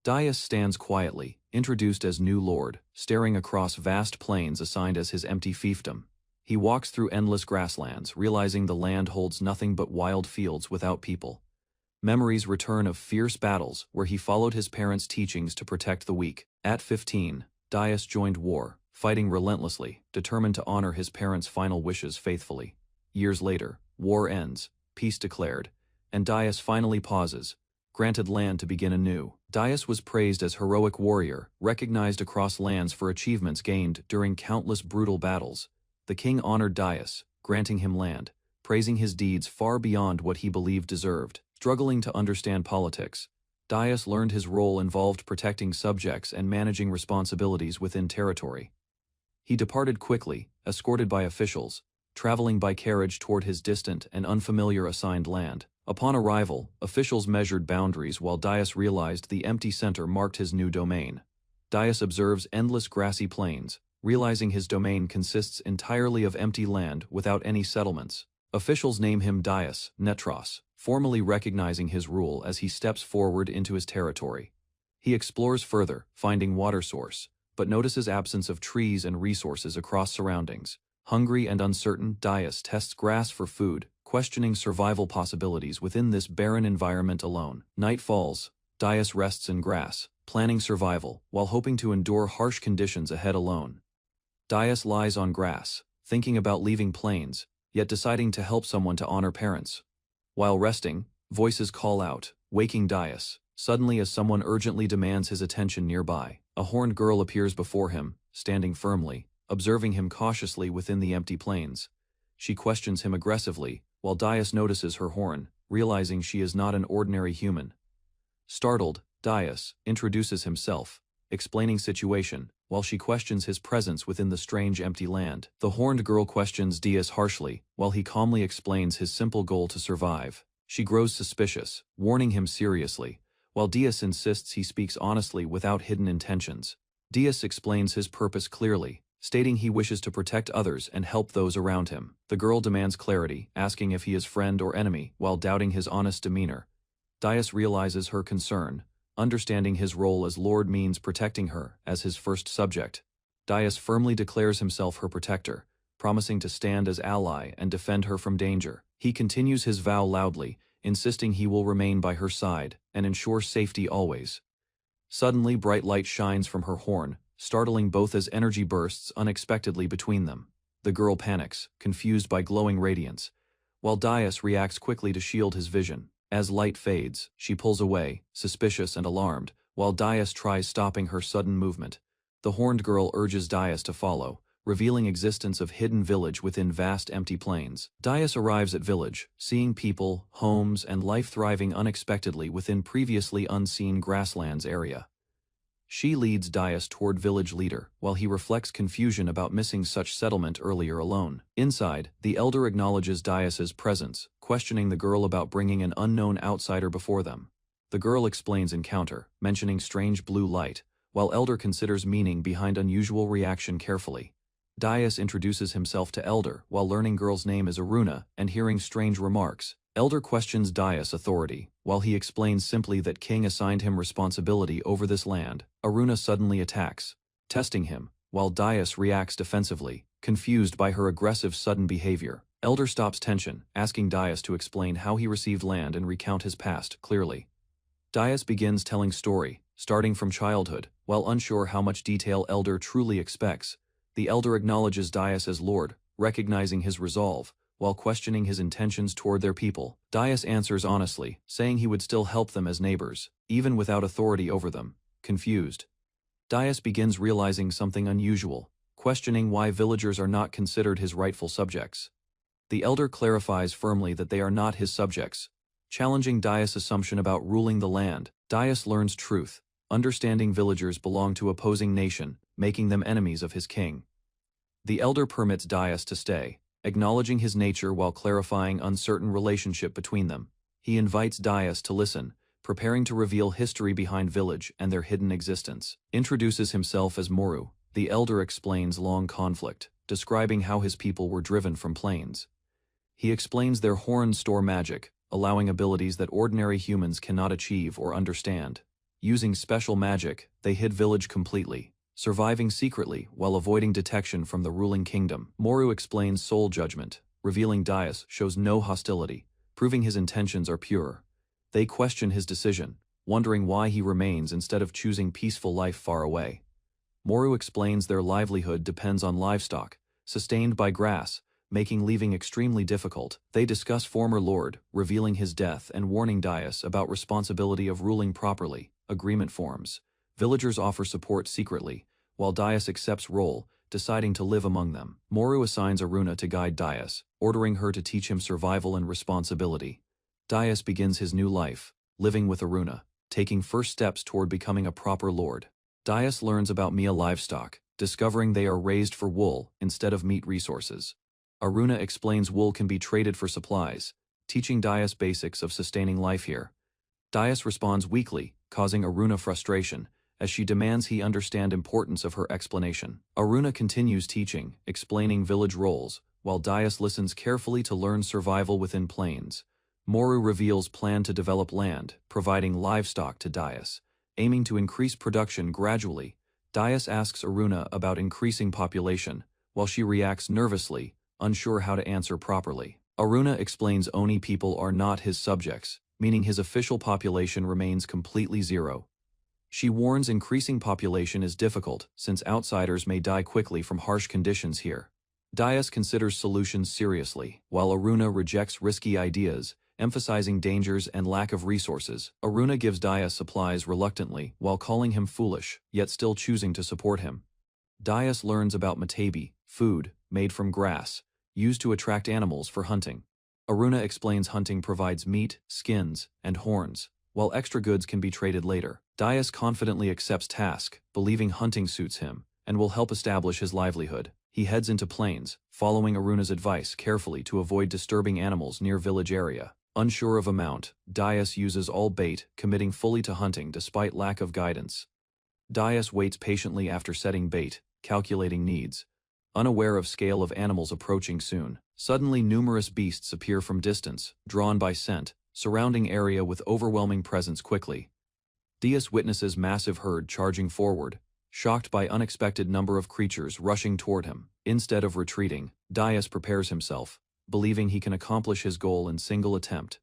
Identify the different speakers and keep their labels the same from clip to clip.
Speaker 1: Daius stands quietly, introduced as new lord, staring across vast plains assigned as his empty fiefdom. He walks through endless grasslands, realizing the land holds nothing but wild fields without people. Memories return of fierce battles where he followed his parents' teachings to protect the weak. At 15, Daius joined war, fighting relentlessly, determined to honor his parents' final wishes faithfully. Years later, war ends, peace declared, and Daius finally pauses, granted land to begin anew. Daius was praised as heroic warrior, recognized across lands for achievements gained during countless brutal battles. The king honored Daius, granting him land, praising his deeds far beyond what he believed deserved. Struggling to understand politics, Daius learned his role involved protecting subjects and managing responsibilities within territory. He departed quickly, escorted by officials, traveling by carriage toward his distant and unfamiliar assigned land. Upon arrival, officials measured boundaries while Daius realized the empty center marked his new domain. Daius observes endless grassy plains, realizing his domain consists entirely of empty land without any settlements. Officials name him Daius Netros, formally recognizing his rule as he steps forward into his territory. He explores further, finding water source, but notices absence of trees and resources across surroundings. Hungry and uncertain, Daius tests grass for food, questioning survival possibilities within this barren environment alone. Night falls, Daius rests in grass, planning survival, while hoping to endure harsh conditions ahead alone. Daius lies on grass, thinking about leaving plains, yet deciding to help someone to honor parents. While resting, voices call out, waking Daius, suddenly as someone urgently demands his attention nearby. A horned girl appears before him, standing firmly, observing him cautiously within the empty plains. She questions him aggressively, while Daius notices her horn, realizing she is not an ordinary human. Startled, Daius introduces himself, explaining situation, while she questions his presence within the strange empty land. The horned girl questions Daius harshly, while he calmly explains his simple goal to survive. She grows suspicious, warning him seriously, while Daius insists he speaks honestly without hidden intentions. Daius explains his purpose clearly, stating he wishes to protect others and help those around him. The girl demands clarity, asking if he is friend or enemy, while doubting his honest demeanor. Daius realizes her concern, understanding his role as lord means protecting her as his first subject. Daius firmly declares himself her protector, promising to stand as ally and defend her from danger. He continues his vow loudly, insisting he will remain by her side and ensure safety always. Suddenly bright light shines from her horn, startling both as energy bursts unexpectedly between them. The girl panics, confused by glowing radiance, while Daius reacts quickly to shield his vision. As light fades, she pulls away, suspicious and alarmed, while Daius tries stopping her sudden movement. The horned girl urges Daius to follow, revealing existence of hidden village within vast empty plains. Daius arrives at village, seeing people, homes, and life thriving unexpectedly within previously unseen grasslands area. She leads Daius toward village leader, while he reflects confusion about missing such settlement earlier alone. Inside, the elder acknowledges Daius's presence, questioning the girl about bringing an unknown outsider before them. The girl explains encounter, mentioning strange blue light, while elder considers meaning behind unusual reaction carefully. Daius introduces himself to elder while learning girl's name is Aruna and hearing strange remarks. Elder questions Daius' authority, while he explains simply that king assigned him responsibility over this land. Aruna suddenly attacks, testing him, while Daius reacts defensively, confused by her aggressive sudden behavior. Elder stops tension, asking Daius to explain how he received land and recount his past clearly. Daius begins telling story, starting from childhood, while unsure how much detail Elder truly expects. The Elder acknowledges Daius as lord, recognizing his resolve, while questioning his intentions toward their people. Daius answers honestly, saying he would still help them as neighbors, even without authority over them. Confused, Daius begins realizing something unusual, questioning why villagers are not considered his rightful subjects. The elder clarifies firmly that they are not his subjects, challenging Daius' assumption about ruling the land. Daius learns truth, understanding villagers belong to opposing nation, making them enemies of his king. The elder permits Daius to stay, acknowledging his nature while clarifying uncertain relationship between them. He invites Daius to listen, preparing to reveal history behind village and their hidden existence. Introduces himself as Moru. The elder explains long conflict, describing how his people were driven from plains. He explains their horns store magic, allowing abilities that ordinary humans cannot achieve or understand. Using special magic, they hid village completely, surviving secretly while avoiding detection from the ruling kingdom. Moru explains soul judgment, revealing Dais shows no hostility, proving his intentions are pure. They question his decision, wondering why he remains instead of choosing peaceful life far away. Moru explains their livelihood depends on livestock, sustained by grass, making leaving extremely difficult. They discuss former lord, revealing his death and warning Dais about responsibility of ruling properly. Agreement forms. Villagers offer support secretly, while Dais accepts role, deciding to live among them. Moru assigns Aruna to guide Dais, ordering her to teach him survival and responsibility. Dais begins his new life, living with Aruna, taking first steps toward becoming a proper lord. Dais learns about Mia livestock, discovering they are raised for wool instead of meat resources. Aruna explains wool can be traded for supplies, teaching Dais basics of sustaining life here. Dais responds weakly, causing Aruna frustration, as she demands he understand importance of her explanation. Aruna continues teaching, explaining village roles, while Dais listens carefully to learn survival within plains. Moru reveals plan to develop land, providing livestock to Dais, aiming to increase production gradually. Dais asks Aruna about increasing population, while she reacts nervously, unsure how to answer properly. Aruna explains Oni people are not his subjects, meaning his official population remains completely zero. She warns increasing population is difficult since outsiders may die quickly from harsh conditions here. Dais considers solutions seriously, while Aruna rejects risky ideas, emphasizing dangers and lack of resources. Aruna gives Dais supplies reluctantly while calling him foolish, yet still choosing to support him. Dais learns about matabi, food, made from grass, used to attract animals for hunting. Aruna explains hunting provides meat, skins, and horns, while extra goods can be traded later. Dais confidently accepts task, believing hunting suits him, and will help establish his livelihood. He heads into plains, following Aruna's advice carefully to avoid disturbing animals near village area. Unsure of amount, Dais uses all bait, committing fully to hunting despite lack of guidance. Dais waits patiently after setting bait, calculating needs, unaware of scale of animals approaching soon. Suddenly numerous beasts appear from distance, drawn by scent, surrounding area with overwhelming presence quickly. Dais witnesses massive herd charging forward, shocked by unexpected number of creatures rushing toward him. Instead of retreating, Dais prepares himself, believing he can accomplish his goal in single attempt.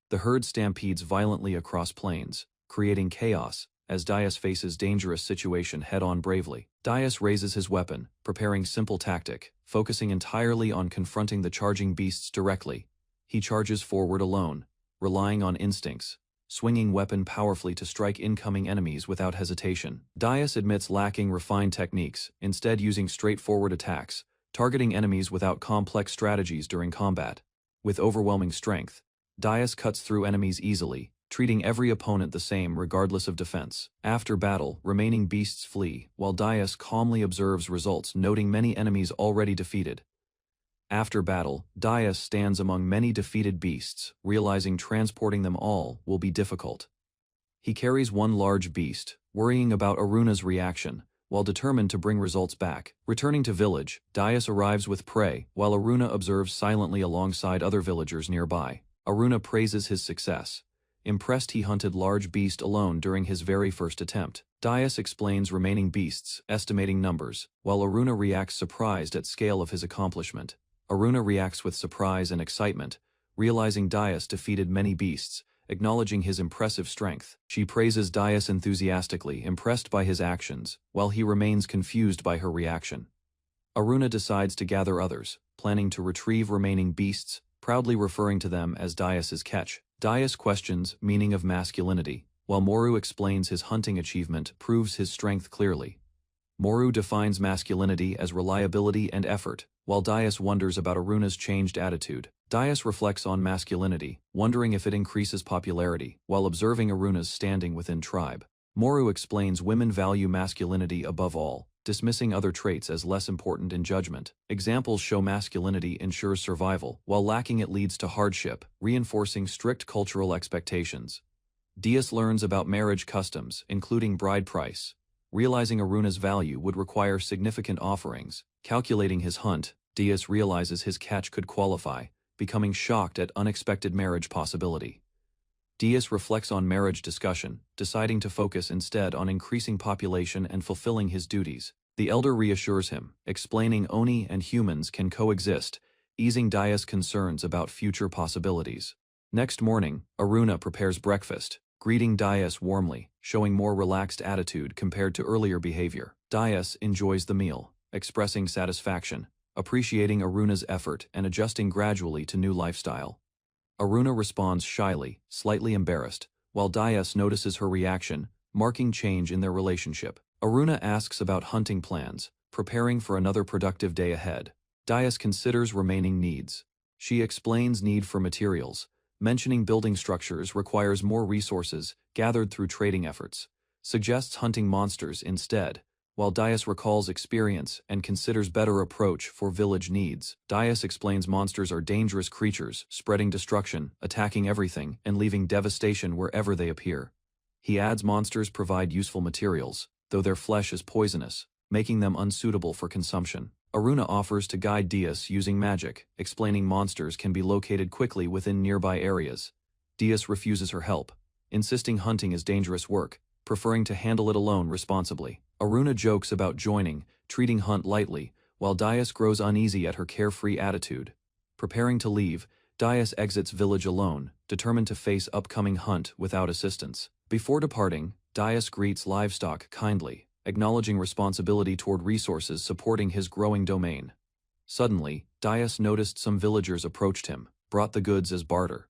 Speaker 1: The herd stampedes violently across plains, creating chaos, as Dais faces dangerous situation head-on bravely. Dais raises his weapon, preparing simple tactic, focusing entirely on confronting the charging beasts directly. He charges forward alone, relying on instincts, swinging weapon powerfully to strike incoming enemies without hesitation. Dais admits lacking refined techniques, instead using straightforward attacks, targeting enemies without complex strategies during combat. With overwhelming strength, Dais cuts through enemies easily, treating every opponent the same regardless of defense. After battle, remaining beasts flee, while Dais calmly observes results, noting many enemies already defeated. After battle, Dais stands among many defeated beasts, realizing transporting them all will be difficult. He carries one large beast, worrying about Aruna's reaction, while determined to bring results back. Returning to village, Dais arrives with prey, while Aruna observes silently alongside other villagers nearby. Aruna praises his success. Impressed, he hunted large beast alone during his very first attempt. Dais explains remaining beasts, estimating numbers, while Aruna reacts surprised at scale of his accomplishment. Aruna reacts with surprise and excitement, realizing Dais defeated many beasts, acknowledging his impressive strength. She praises Dais enthusiastically, impressed by his actions, while he remains confused by her reaction. Aruna decides to gather others, planning to retrieve remaining beasts, proudly referring to them as Dais's catch. Dais questions meaning of masculinity, while Moru explains his hunting achievement proves his strength clearly. Moru defines masculinity as reliability and effort, while Dais wonders about Aruna's changed attitude. Dais reflects on masculinity, wondering if it increases popularity, while observing Aruna's standing within tribe. Moru explains women value masculinity above all, dismissing other traits as less important in judgment. Examples show masculinity ensures survival, while lacking it leads to hardship, reinforcing strict cultural expectations. Dais learns about marriage customs, including bride price. Realizing Aruna's value would require significant offerings. Calculating his hunt, Dais realizes his catch could qualify, becoming shocked at unexpected marriage possibility. Dias reflects on marriage discussion, deciding to focus instead on increasing population and fulfilling his duties. The elder reassures him, explaining Oni and humans can coexist, easing Dias' concerns about future possibilities. Next morning, Aruna prepares breakfast, greeting Dias warmly, showing more relaxed attitude compared to earlier behavior. Dias enjoys the meal, expressing satisfaction, appreciating Aruna's effort and adjusting gradually to new lifestyle. Aruna responds shyly, slightly embarrassed, while Dias notices her reaction, marking change in their relationship. Aruna asks about hunting plans, preparing for another productive day ahead. Dias considers remaining needs. She explains need for materials, mentioning building structures requires more resources gathered through trading efforts, suggests hunting monsters instead, while Dias recalls experience and considers better approach for village needs. Dias explains monsters are dangerous creatures, spreading destruction, attacking everything, and leaving devastation wherever they appear. He adds monsters provide useful materials, though their flesh is poisonous, making them unsuitable for consumption. Aruna offers to guide Dias using magic, explaining monsters can be located quickly within nearby areas. Dias refuses her help, insisting hunting is dangerous work, preferring to handle it alone responsibly. Aruna jokes about joining, treating Hunt lightly, while Dias grows uneasy at her carefree attitude. Preparing to leave, Dias exits village alone, determined to face upcoming hunt without assistance. Before departing, Dias greets livestock kindly, acknowledging responsibility toward resources supporting his growing domain. Suddenly, Dias noticed some villagers approached him, brought the goods as barter.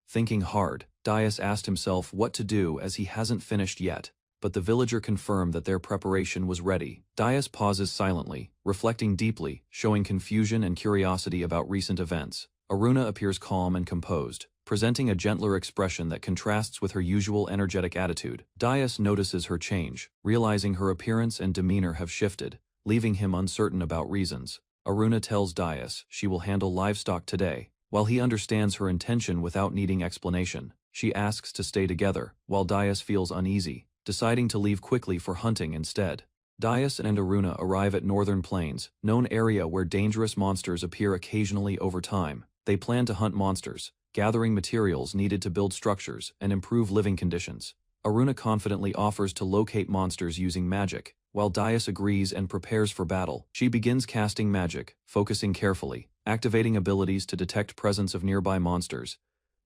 Speaker 1: Thinking hard, Dias asked himself what to do as he hasn't finished yet, but the villager confirmed that their preparation was ready. Dias pauses silently, reflecting deeply, showing confusion and curiosity about recent events. Aruna appears calm and composed, presenting a gentler expression that contrasts with her usual energetic attitude. Dias notices her change, realizing her appearance and demeanor have shifted, leaving him uncertain about reasons. Aruna tells Dias she will handle livestock today. While he understands her intention without needing explanation, she asks to stay together, while Dias feels uneasy, deciding to leave quickly for hunting instead. Dias and Aruna arrive at Northern Plains, known area where dangerous monsters appear occasionally over time. They plan to hunt monsters, gathering materials needed to build structures and improve living conditions. Aruna confidently offers to locate monsters using magic, while Dias agrees and prepares for battle. She begins casting magic, focusing carefully, activating abilities to detect presence of nearby monsters.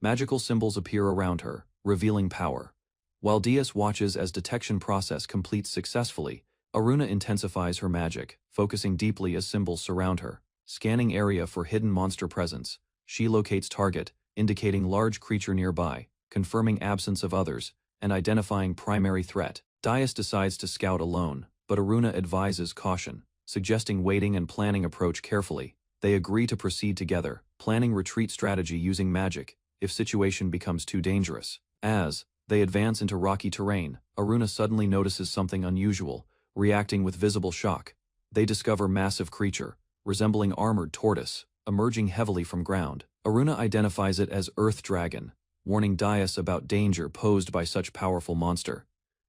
Speaker 1: Magical symbols appear around her, revealing power. While Dias watches as detection process completes successfully, Aruna intensifies her magic, focusing deeply as symbols surround her. Scanning area for hidden monster presence, she locates target, indicating large creature nearby, confirming absence of others, and identifying primary threat. Dias decides to scout alone, but Aruna advises caution, suggesting waiting and planning approach carefully. They agree to proceed together, planning retreat strategy using magic, if situation becomes too dangerous. As they advance into rocky terrain, Aruna suddenly notices something unusual, reacting with visible shock. They discover massive creature, resembling armored tortoise, emerging heavily from ground. Aruna identifies it as Earth Dragon, warning Dias about danger posed by such powerful monster.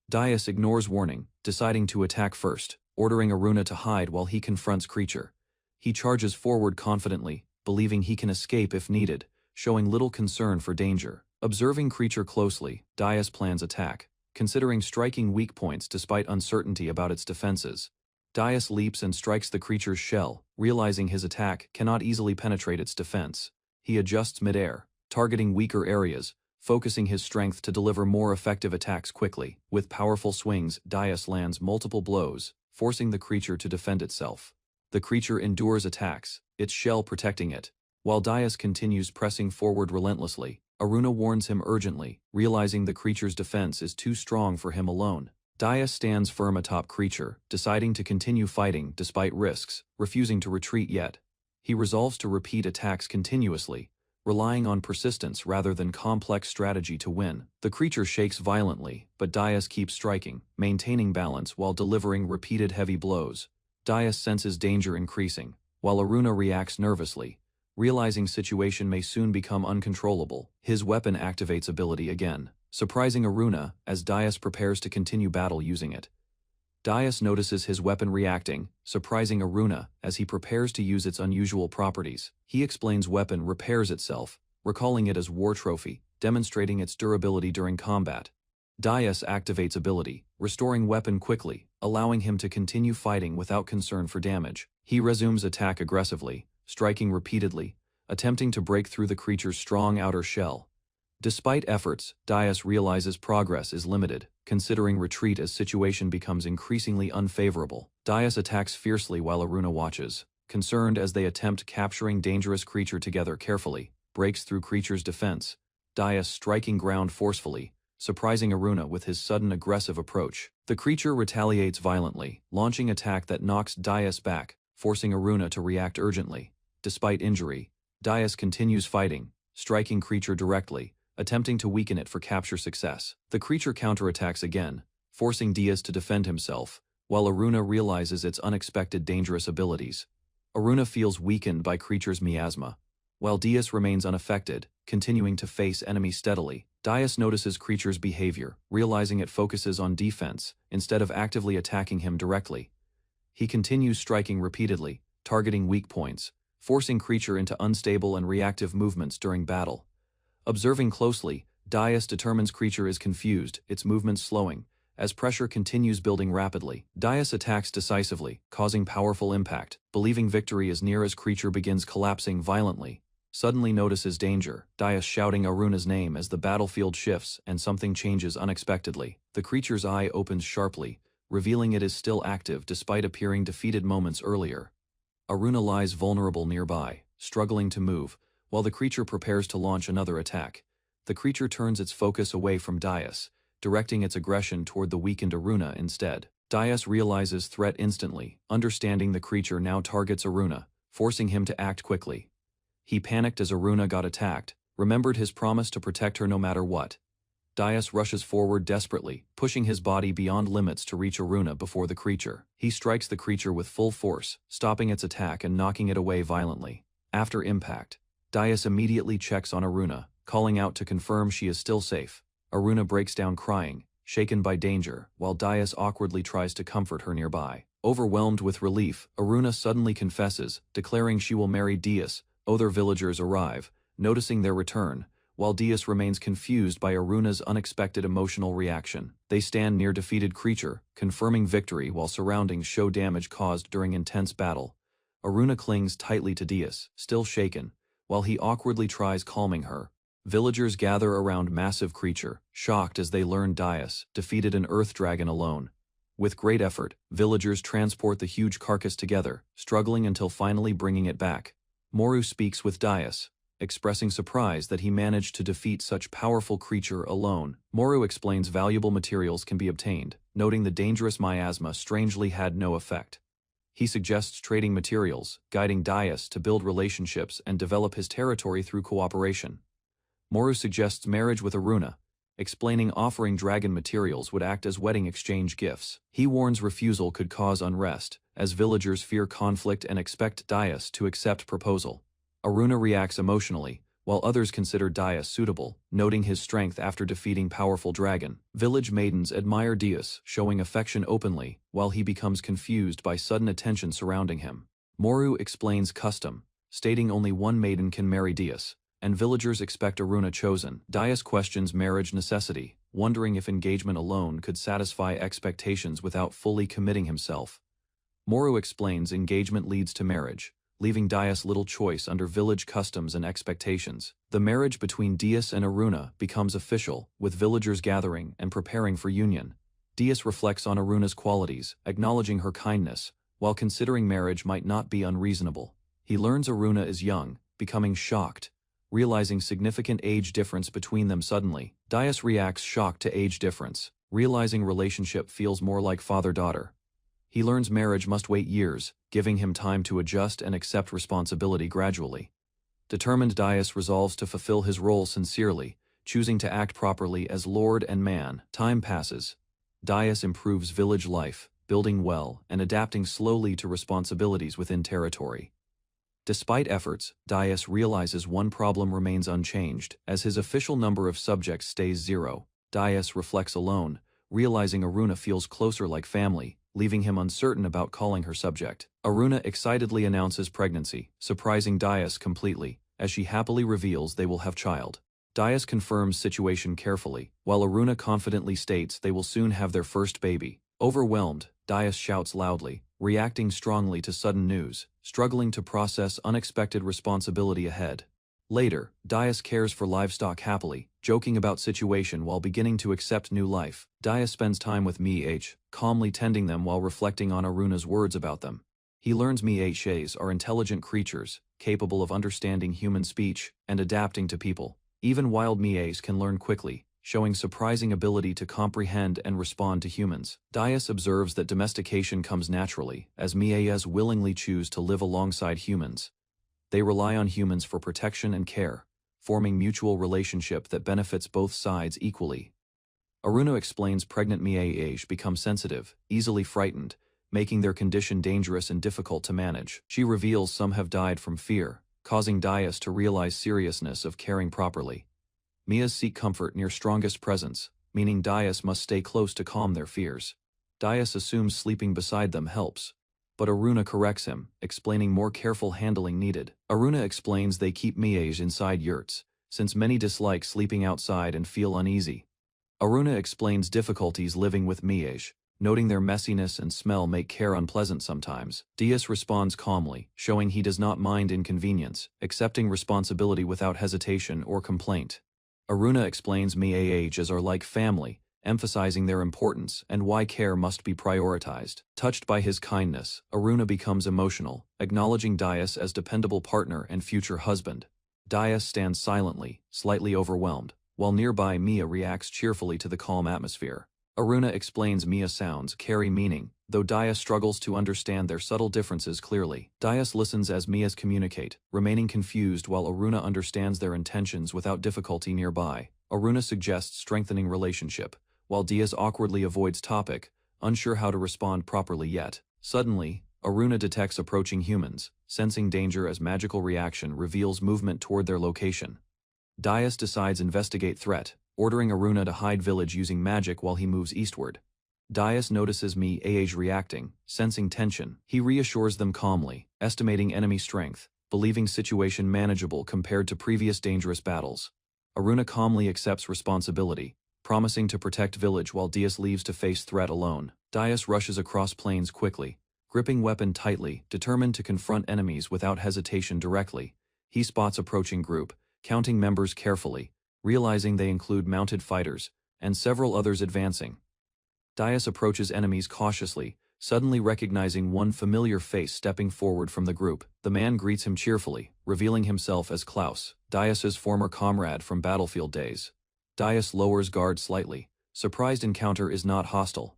Speaker 1: Dias ignores warning, deciding to attack first, ordering Aruna to hide while he confronts creature. He charges forward confidently, believing he can escape if needed, showing little concern for danger. Observing creature closely, Dias plans attack, considering striking weak points despite uncertainty about its defenses. Dias leaps and strikes the creature's shell, realizing his attack cannot easily penetrate its defense. He adjusts midair, targeting weaker areas, focusing his strength to deliver more effective attacks quickly. With powerful swings, Dias lands multiple blows, forcing the creature to defend itself. The creature endures attacks, its shell protecting it. While Dias continues pressing forward relentlessly, Aruna warns him urgently, realizing the creature's defense is too strong for him alone. Dias stands firm atop creature, deciding to continue fighting despite risks, refusing to retreat yet. He resolves to repeat attacks continuously, relying on persistence rather than complex strategy to win. The creature shakes violently, but Dias keeps striking, maintaining balance while delivering repeated heavy blows. Dias senses danger increasing, while Aruna reacts nervously, realizing situation may soon become uncontrollable. His weapon activates ability again, surprising Aruna as Dias prepares to continue battle using it. Dias notices his weapon reacting, surprising Aruna as he prepares to use its unusual properties. He explains weapon repairs itself, recalling it as war trophy, demonstrating its durability during combat. Dias activates ability, restoring weapon quickly, allowing him to continue fighting without concern for damage. He resumes attack aggressively, striking repeatedly, attempting to break through the creature's strong outer shell. Despite efforts, Dias realizes progress is limited, considering retreat as situation becomes increasingly unfavorable. Dias attacks fiercely while Aruna watches, concerned as they attempt capturing dangerous creature together carefully, breaks through creature's defense, Dias striking ground forcefully, surprising Aruna with his sudden aggressive approach. The creature retaliates violently, launching attack that knocks Dias back, forcing Aruna to react urgently. Despite injury, Dias continues fighting, striking creature directly, attempting to weaken it for capture success. The creature counterattacks again, forcing Dias to defend himself, while Aruna realizes its unexpected dangerous abilities. Aruna feels weakened by creature's miasma, while Dias remains unaffected, continuing to face enemies steadily. Dias notices creature's behavior, realizing it focuses on defense, instead of actively attacking him directly. He continues striking repeatedly, targeting weak points, forcing creature into unstable and reactive movements during battle. Observing closely, Dias determines creature is confused, its movements slowing, as pressure continues building rapidly. Dias attacks decisively, causing powerful impact, believing victory is near as creature begins collapsing violently. Suddenly notices danger, Dias shouting Aruna's name as the battlefield shifts and something changes unexpectedly. The creature's eye opens sharply, revealing it is still active despite appearing defeated moments earlier. Aruna lies vulnerable nearby, struggling to move, while the creature prepares to launch another attack. The creature turns its focus away from Dias, directing its aggression toward the weakened Aruna instead. Dias realizes threat instantly, understanding the creature now targets Aruna, forcing him to act quickly. He panicked as Aruna got attacked, remembered his promise to protect her no matter what. Dias rushes forward desperately, pushing his body beyond limits to reach Aruna before the creature. He strikes the creature with full force, stopping its attack and knocking it away violently. After impact, Dias immediately checks on Aruna, calling out to confirm she is still safe. Aruna breaks down crying, shaken by danger, while Dias awkwardly tries to comfort her nearby. Overwhelmed with relief, Aruna suddenly confesses, declaring she will marry Dias. Other villagers arrive, noticing their return, while Dias remains confused by Aruna's unexpected emotional reaction. They stand near defeated creature, confirming victory while surroundings show damage caused during intense battle. Aruna clings tightly to Dias, still shaken, while he awkwardly tries calming her. Villagers gather around massive creature, shocked as they learn Dias defeated an earth dragon alone. With great effort, villagers transport the huge carcass together, struggling until finally bringing it back. Moru speaks with Dias, expressing surprise that he managed to defeat such powerful creature alone. Moru explains valuable materials can be obtained, noting the dangerous miasma strangely had no effect. He suggests trading materials, guiding Dias to build relationships and develop his territory through cooperation. Moru suggests marriage with Aruna, explaining offering dragon materials would act as wedding exchange gifts. He warns refusal could cause unrest, as villagers fear conflict and expect Dias to accept proposal. Aruna reacts emotionally, while others consider Dias suitable, noting his strength after defeating powerful dragon. Village maidens admire Dias, showing affection openly, while he becomes confused by sudden attention surrounding him. Moru explains custom, stating only one maiden can marry Dias, and villagers expect Aruna chosen. Dias questions marriage necessity, wondering if engagement alone could satisfy expectations without fully committing himself. Moru explains engagement leads to marriage, leaving Dias little choice under village customs and expectations. The marriage between Dias and Aruna becomes official, with villagers gathering and preparing for union. Dias reflects on Aruna's qualities, acknowledging her kindness, while considering marriage might not be unreasonable. He learns Aruna is young, becoming shocked, realizing significant age difference between them suddenly. Dias reacts shocked to age difference, realizing relationship feels more like father-daughter. He learns marriage must wait years, giving him time to adjust and accept responsibility gradually. Determined, Dias resolves to fulfill his role sincerely, choosing to act properly as lord and man. Time passes. Dias improves village life, building well and adapting slowly to responsibilities within territory. Despite efforts, Dias realizes one problem remains unchanged, as his official number of subjects stays 0. Dias reflects alone, realizing Aruna feels closer like family, leaving him uncertain about calling her subject. Aruna excitedly announces pregnancy, surprising Dias completely, as she happily reveals they will have child. Dias confirms situation carefully, while Aruna confidently states they will soon have their first baby. Overwhelmed, Dias shouts loudly, reacting strongly to sudden news, struggling to process unexpected responsibility ahead. Later, Dias cares for livestock happily, joking about situation while beginning to accept new life. Dias spends time with Mih, calmly tending them while reflecting on Aruna's words about them. He learns Mihs are intelligent creatures, capable of understanding human speech and adapting to people. Even wild Mihs can learn quickly, showing surprising ability to comprehend and respond to humans. Dias observes that domestication comes naturally, as Mihs willingly choose to live alongside humans. They rely on humans for protection and care, forming mutual relationship that benefits both sides equally. Aruna explains pregnant Mihs become sensitive, easily frightened, making their condition dangerous and difficult to manage. She reveals some have died from fear, causing Dias to realize seriousness of caring properly. Mihs seek comfort near strongest presence, meaning Dias must stay close to calm their fears. Dias assumes sleeping beside them helps, but Aruna corrects him, explaining more careful handling needed. Aruna explains they keep Mihs inside yurts, since many dislike sleeping outside and feel uneasy. Aruna explains difficulties living with Mihs, noting their messiness and smell make care unpleasant sometimes. Dias responds calmly, showing he does not mind inconvenience, accepting responsibility without hesitation or complaint. Aruna explains Mihs are like family, emphasizing their importance and why care must be prioritized. Touched by his kindness, Aruna becomes emotional, acknowledging Dias as dependable partner and future husband. Dias stands silently, slightly overwhelmed, while nearby Mia reacts cheerfully to the calm atmosphere. Aruna explains Mia sounds carry meaning, though Dias struggles to understand their subtle differences clearly. Dias listens as Mias communicate, remaining confused while Aruna understands their intentions without difficulty nearby. Aruna suggests strengthening relationship, while Dias awkwardly avoids topic, unsure how to respond properly yet. Suddenly, Aruna detects approaching humans, sensing danger as magical reaction reveals movement toward their location. Dias decides investigate threat, ordering Aruna to hide village using magic while he moves eastward. Dias notices Mih reacting, sensing tension. He reassures them calmly, estimating enemy strength, believing situation manageable compared to previous dangerous battles. Aruna calmly accepts responsibility, promising to protect village while Dias leaves to face threat alone. Dias rushes across plains quickly, gripping weapon tightly, determined to confront enemies without hesitation directly. He spots approaching group, counting members carefully, realizing they include mounted fighters, and several others advancing. Dias approaches enemies cautiously, suddenly recognizing one familiar face stepping forward from the group. The man greets him cheerfully, revealing himself as Klaus, Dias's former comrade from battlefield days. Dias lowers guard slightly, surprised encounter is not hostile.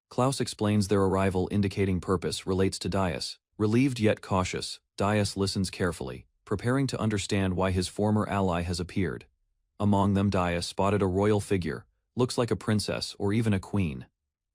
Speaker 1: Klaus explains their arrival indicating purpose relates to Dias. Relieved yet cautious, Dias listens carefully, preparing to understand why his former ally has appeared. Among them Dias spotted a royal figure, looks like a princess or even a queen.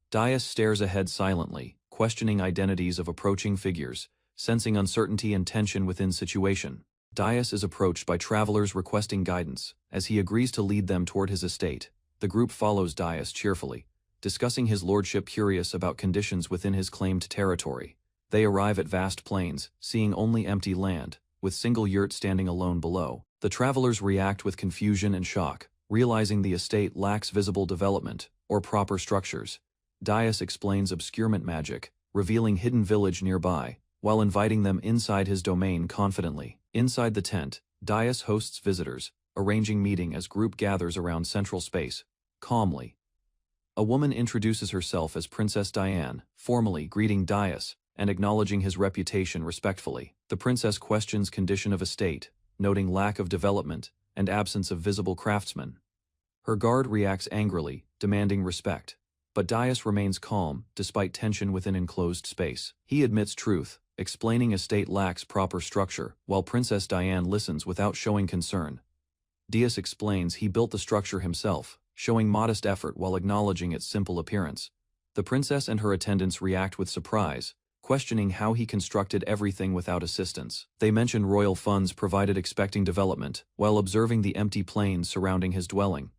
Speaker 1: Dias stares ahead silently, questioning identities of approaching figures, sensing uncertainty and tension within situation. Dias is approached by travelers requesting guidance, as he agrees to lead them toward his estate. The group follows Dias cheerfully, discussing his lordship curious about conditions within his claimed territory. They arrive at vast plains, seeing only empty land, with single yurt standing alone below. The travelers react with confusion and shock, realizing the estate lacks visible development or proper structures. Dias explains obscurement magic, revealing hidden village nearby, while inviting them inside his domain confidently. Inside the tent, Dias hosts visitors, arranging meeting as group gathers around central space, calmly. A woman introduces herself as Princess Diane, formally greeting Dias and acknowledging his reputation respectfully. The princess questions condition of estate, noting lack of development and absence of visible craftsmen. Her guard reacts angrily, demanding respect. But Dias remains calm, despite tension within enclosed space. He admits truth, explaining estate lacks proper structure, while Princess Diane listens without showing concern. Dias explains he built the structure himself, showing modest effort while acknowledging its simple appearance. The princess and her attendants react with surprise, questioning how he constructed everything without assistance. They mention royal funds provided expecting development, while observing the empty plains surrounding his dwelling.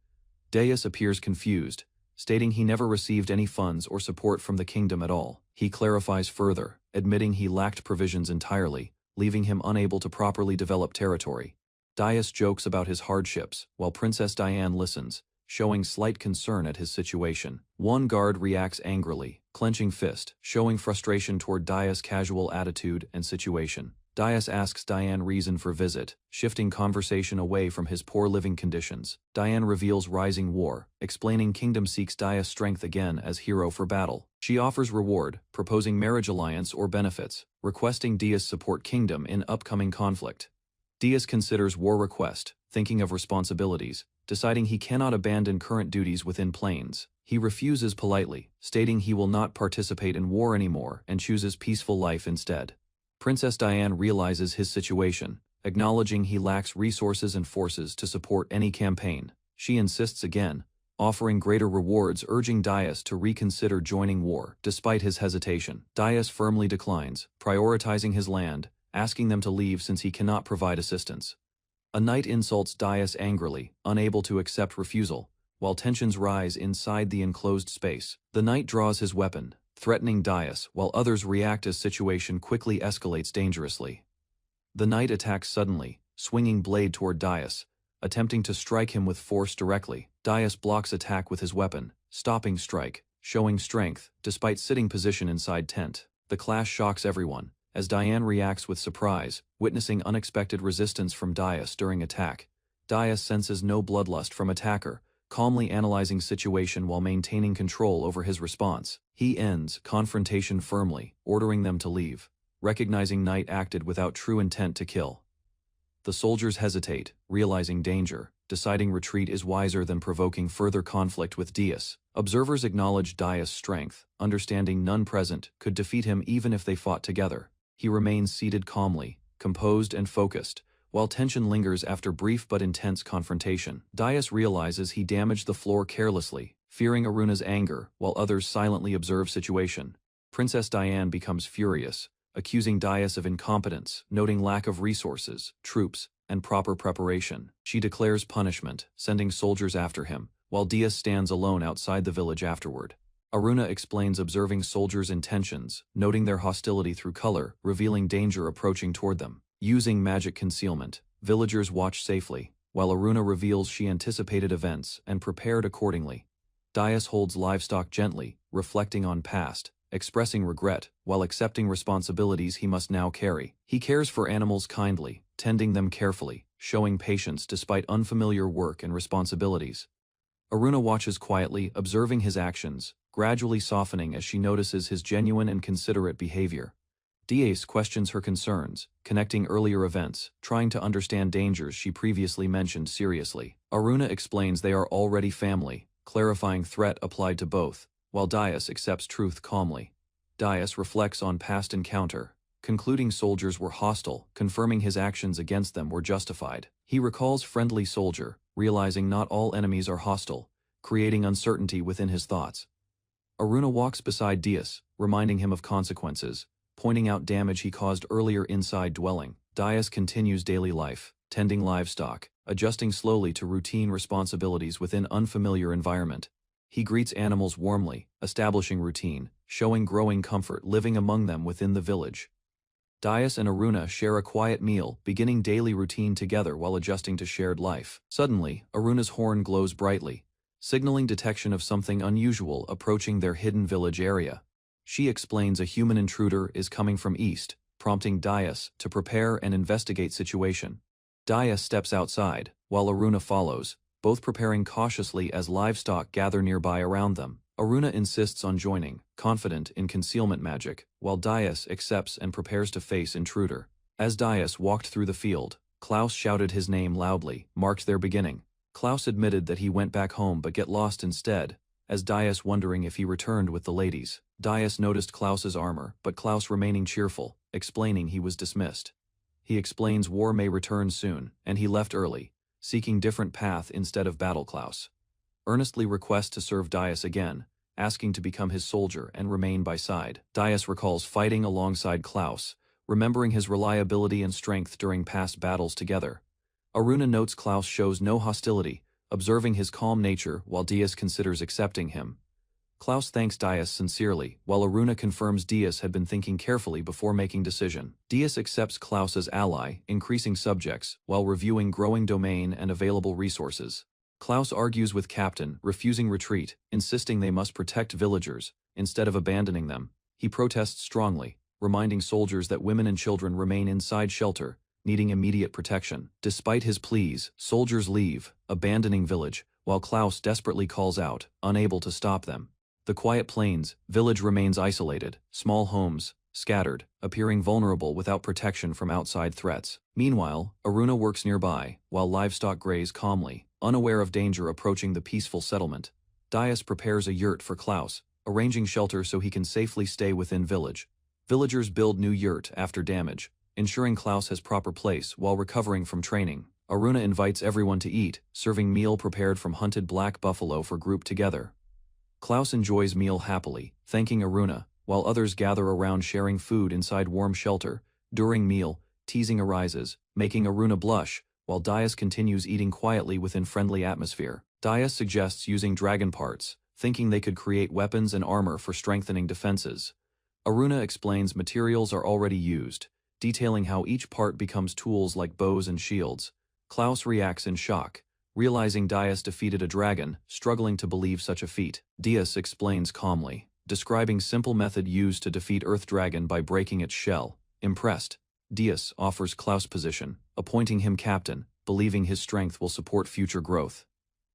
Speaker 1: Dias appears confused, stating he never received any funds or support from the kingdom at all. He clarifies further, admitting he lacked provisions entirely, leaving him unable to properly develop territory. Dias jokes about his hardships, while Princess Diane listens, showing slight concern at his situation. One guard reacts angrily, clenching fist, showing frustration toward Dias' casual attitude and situation. Dias asks Diane reason for visit, shifting conversation away from his poor living conditions. Diane reveals rising war, explaining Kingdom seeks Dias' strength again as hero for battle. She offers reward, proposing marriage alliance or benefits, requesting Dias support Kingdom in upcoming conflict. Dias considers war request, thinking of responsibilities, deciding he cannot abandon current duties within Plains. He refuses politely, stating he will not participate in war anymore and chooses peaceful life instead. Princess Diane realizes his situation, acknowledging he lacks resources and forces to support any campaign. She insists again, offering greater rewards, urging Dias to reconsider joining war. Despite his hesitation, Dias firmly declines, prioritizing his land, asking them to leave since he cannot provide assistance. A knight insults Dias angrily, unable to accept refusal, while tensions rise inside the enclosed space. The knight draws his weapon, threatening Dias, while others react as situation quickly escalates dangerously. The knight attacks suddenly, swinging blade toward Dias, attempting to strike him with force directly. Dias blocks attack with his weapon, stopping strike, showing strength, despite sitting position inside tent. The clash shocks everyone, as Diane reacts with surprise, witnessing unexpected resistance from Dias during attack. Dias senses no bloodlust from attacker, calmly analyzing situation while maintaining control over his response. He ends confrontation firmly, ordering them to leave, recognizing Knight acted without true intent to kill. The soldiers hesitate, realizing danger, deciding retreat is wiser than provoking further conflict with Dias. Observers acknowledge Dias' strength, understanding none present could defeat him even if they fought together. He remains seated calmly, composed and focused, while tension lingers after brief but intense confrontation. Dias realizes he damaged the floor carelessly, fearing Aruna's anger, while others silently observe situation. Princess Diane becomes furious, accusing Dias of incompetence, noting lack of resources, troops, and proper preparation. She declares punishment, sending soldiers after him, while Dias stands alone outside the village afterward. Aruna explains observing soldiers' intentions, noting their hostility through color, revealing danger approaching toward them. Using magic concealment, villagers watch safely, while Aruna reveals she anticipated events and prepared accordingly. Dias holds livestock gently, reflecting on past, expressing regret, while accepting responsibilities he must now carry. He cares for animals kindly, tending them carefully, showing patience despite unfamiliar work and responsibilities. Aruna watches quietly, observing his actions, gradually softening as she notices his genuine and considerate behavior. Dias questions her concerns, connecting earlier events, trying to understand dangers she previously mentioned seriously. Aruna explains they are already family, clarifying threat applied to both, while Dias accepts truth calmly. Dias reflects on past encounter, concluding soldiers were hostile, confirming his actions against them were justified. He recalls friendly soldier, realizing not all enemies are hostile, creating uncertainty within his thoughts. Aruna walks beside Dias, reminding him of consequences, pointing out damage he caused earlier inside dwelling. Dias continues daily life, tending livestock, adjusting slowly to routine responsibilities within unfamiliar environment. He greets animals warmly, establishing routine, showing growing comfort living among them within the village. Dias and Aruna share a quiet meal, beginning daily routine together while adjusting to shared life. Suddenly, Aruna's horn glows brightly, signaling detection of something unusual approaching their hidden village area. She explains a human intruder is coming from east, prompting Dias to prepare and investigate situation. Dias steps outside, while Aruna follows, both preparing cautiously as livestock gather nearby around them. Aruna insists on joining, confident in concealment magic, while Dias accepts and prepares to face intruder. As Dias walked through the field, Klaus shouted his name loudly, marked their beginning. Klaus admitted that he went back home but get lost instead, as Dias wondering if he returned with the ladies. Dias noticed Klaus's armor, but Klaus remaining cheerful, explaining he was dismissed. He explains war may return soon, and he left early, seeking different path instead of battle. Klaus earnestly requests to serve Dias again, asking to become his soldier and remain by side. Dias recalls fighting alongside Klaus, remembering his reliability and strength during past battles together. Aruna notes Klaus shows no hostility, observing his calm nature while Dias considers accepting him. Klaus thanks Dias sincerely, while Aruna confirms Dias had been thinking carefully before making decision. Dias accepts Klaus as ally, increasing subjects, while reviewing growing domain and available resources. Klaus argues with Captain, refusing retreat, insisting they must protect villagers, instead of abandoning them. He protests strongly, reminding soldiers that women and children remain inside shelter, needing immediate protection. Despite his pleas, soldiers leave, abandoning village, while Klaus desperately calls out, unable to stop them. The quiet plains, village remains isolated, small homes, scattered, appearing vulnerable without protection from outside threats. Meanwhile, Aruna works nearby, while livestock graze calmly, unaware of danger approaching the peaceful settlement. Dias prepares a yurt for Klaus, arranging shelter so he can safely stay within village. Villagers build new yurt after damage, ensuring Klaus has proper place while recovering from training. Aruna invites everyone to eat, serving meal prepared from hunted black buffalo for group together. Klaus enjoys meal happily, thanking Aruna, while others gather around sharing food inside warm shelter. During meal, teasing arises, making Aruna blush, while Dias continues eating quietly within friendly atmosphere. Dias suggests using dragon parts, thinking they could create weapons and armor for strengthening defenses. Aruna explains materials are already used, detailing how each part becomes tools like bows and shields. Klaus reacts in shock, realizing Dias defeated a dragon, struggling to believe such a feat. Dias explains calmly, describing simple method used to defeat Earth Dragon by breaking its shell. Impressed, Dias offers Klaus position, appointing him captain, believing his strength will support future growth.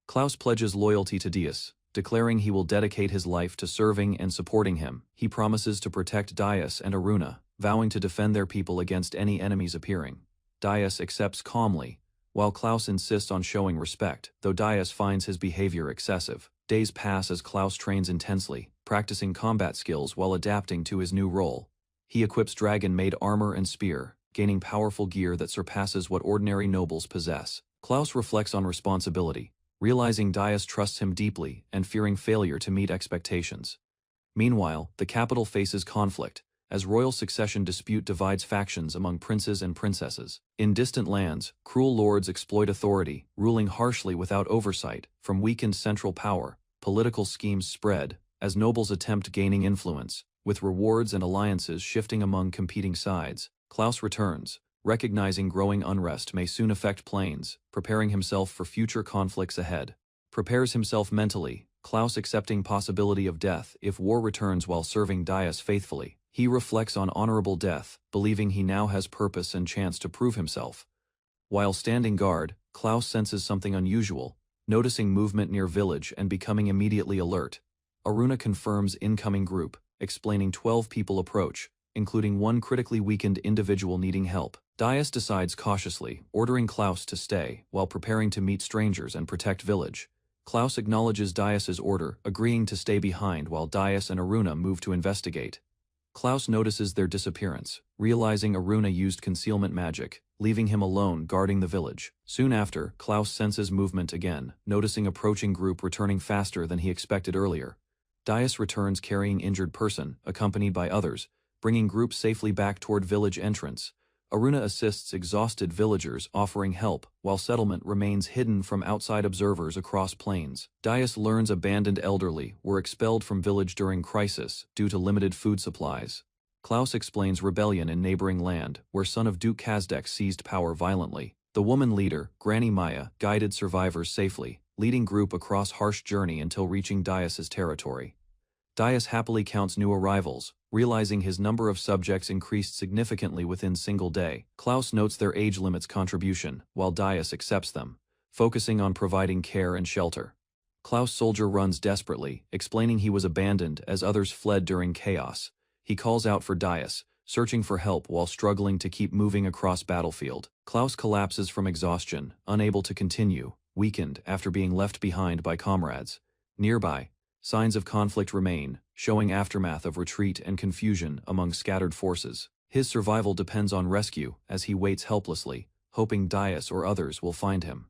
Speaker 1: Klaus pledges loyalty to Dias, declaring he will dedicate his life to serving and supporting him. He promises to protect Dias and Aruna, vowing to defend their people against any enemies appearing. Dias accepts calmly, while Klaus insists on showing respect, though Dias finds his behavior excessive. Days pass as Klaus trains intensely, practicing combat skills while adapting to his new role. He equips dragon-made armor and spear, gaining powerful gear that surpasses what ordinary nobles possess. Klaus reflects on responsibility, realizing Dias trusts him deeply and fearing failure to meet expectations. Meanwhile, the capital faces conflict, as royal succession dispute divides factions among princes and princesses. In distant lands, cruel lords exploit authority, ruling harshly without oversight. From weakened central power, political schemes spread, as nobles attempt gaining influence, with rewards and alliances shifting among competing sides. Klaus returns, recognizing growing unrest may soon affect plains, preparing himself for future conflicts ahead. Prepares himself mentally, Klaus accepting possibility of death if war returns while serving Dias faithfully. He reflects on honorable death, believing he now has purpose and chance to prove himself. While standing guard, Klaus senses something unusual, noticing movement near village and becoming immediately alert. Aruna confirms incoming group, explaining 12 people approach, including one critically weakened individual needing help. Dias decides cautiously, ordering Klaus to stay, while preparing to meet strangers and protect village. Klaus acknowledges Dias's order, agreeing to stay behind while Dias and Aruna move to investigate. Klaus notices their disappearance, realizing Aruna used concealment magic, leaving him alone guarding the village. Soon after, Klaus senses movement again, noticing approaching group returning faster than he expected earlier. Dias returns carrying injured person, accompanied by others, bringing group safely back toward village entrance. Aruna assists exhausted villagers, offering help, while settlement remains hidden from outside observers across plains. Dias learns abandoned elderly were expelled from village during crisis due to limited food supplies. Klaus explains rebellion in neighboring land, where son of Duke Kazdek seized power violently. The woman leader, Granny Maya, guided survivors safely, leading group across harsh journey until reaching Dias's territory. Dias happily counts new arrivals, realizing his number of subjects increased significantly within single day. Klaus notes their age limits contribution, while Dias accepts them, focusing on providing care and shelter. Klaus' soldier runs desperately, explaining he was abandoned as others fled during chaos. He calls out for Dias, searching for help while struggling to keep moving across battlefield. Klaus collapses from exhaustion, unable to continue, weakened after being left behind by comrades. Nearby, signs of conflict remain, showing aftermath of retreat and confusion among scattered forces. His survival depends on rescue as he waits helplessly, hoping Dias or others will find him.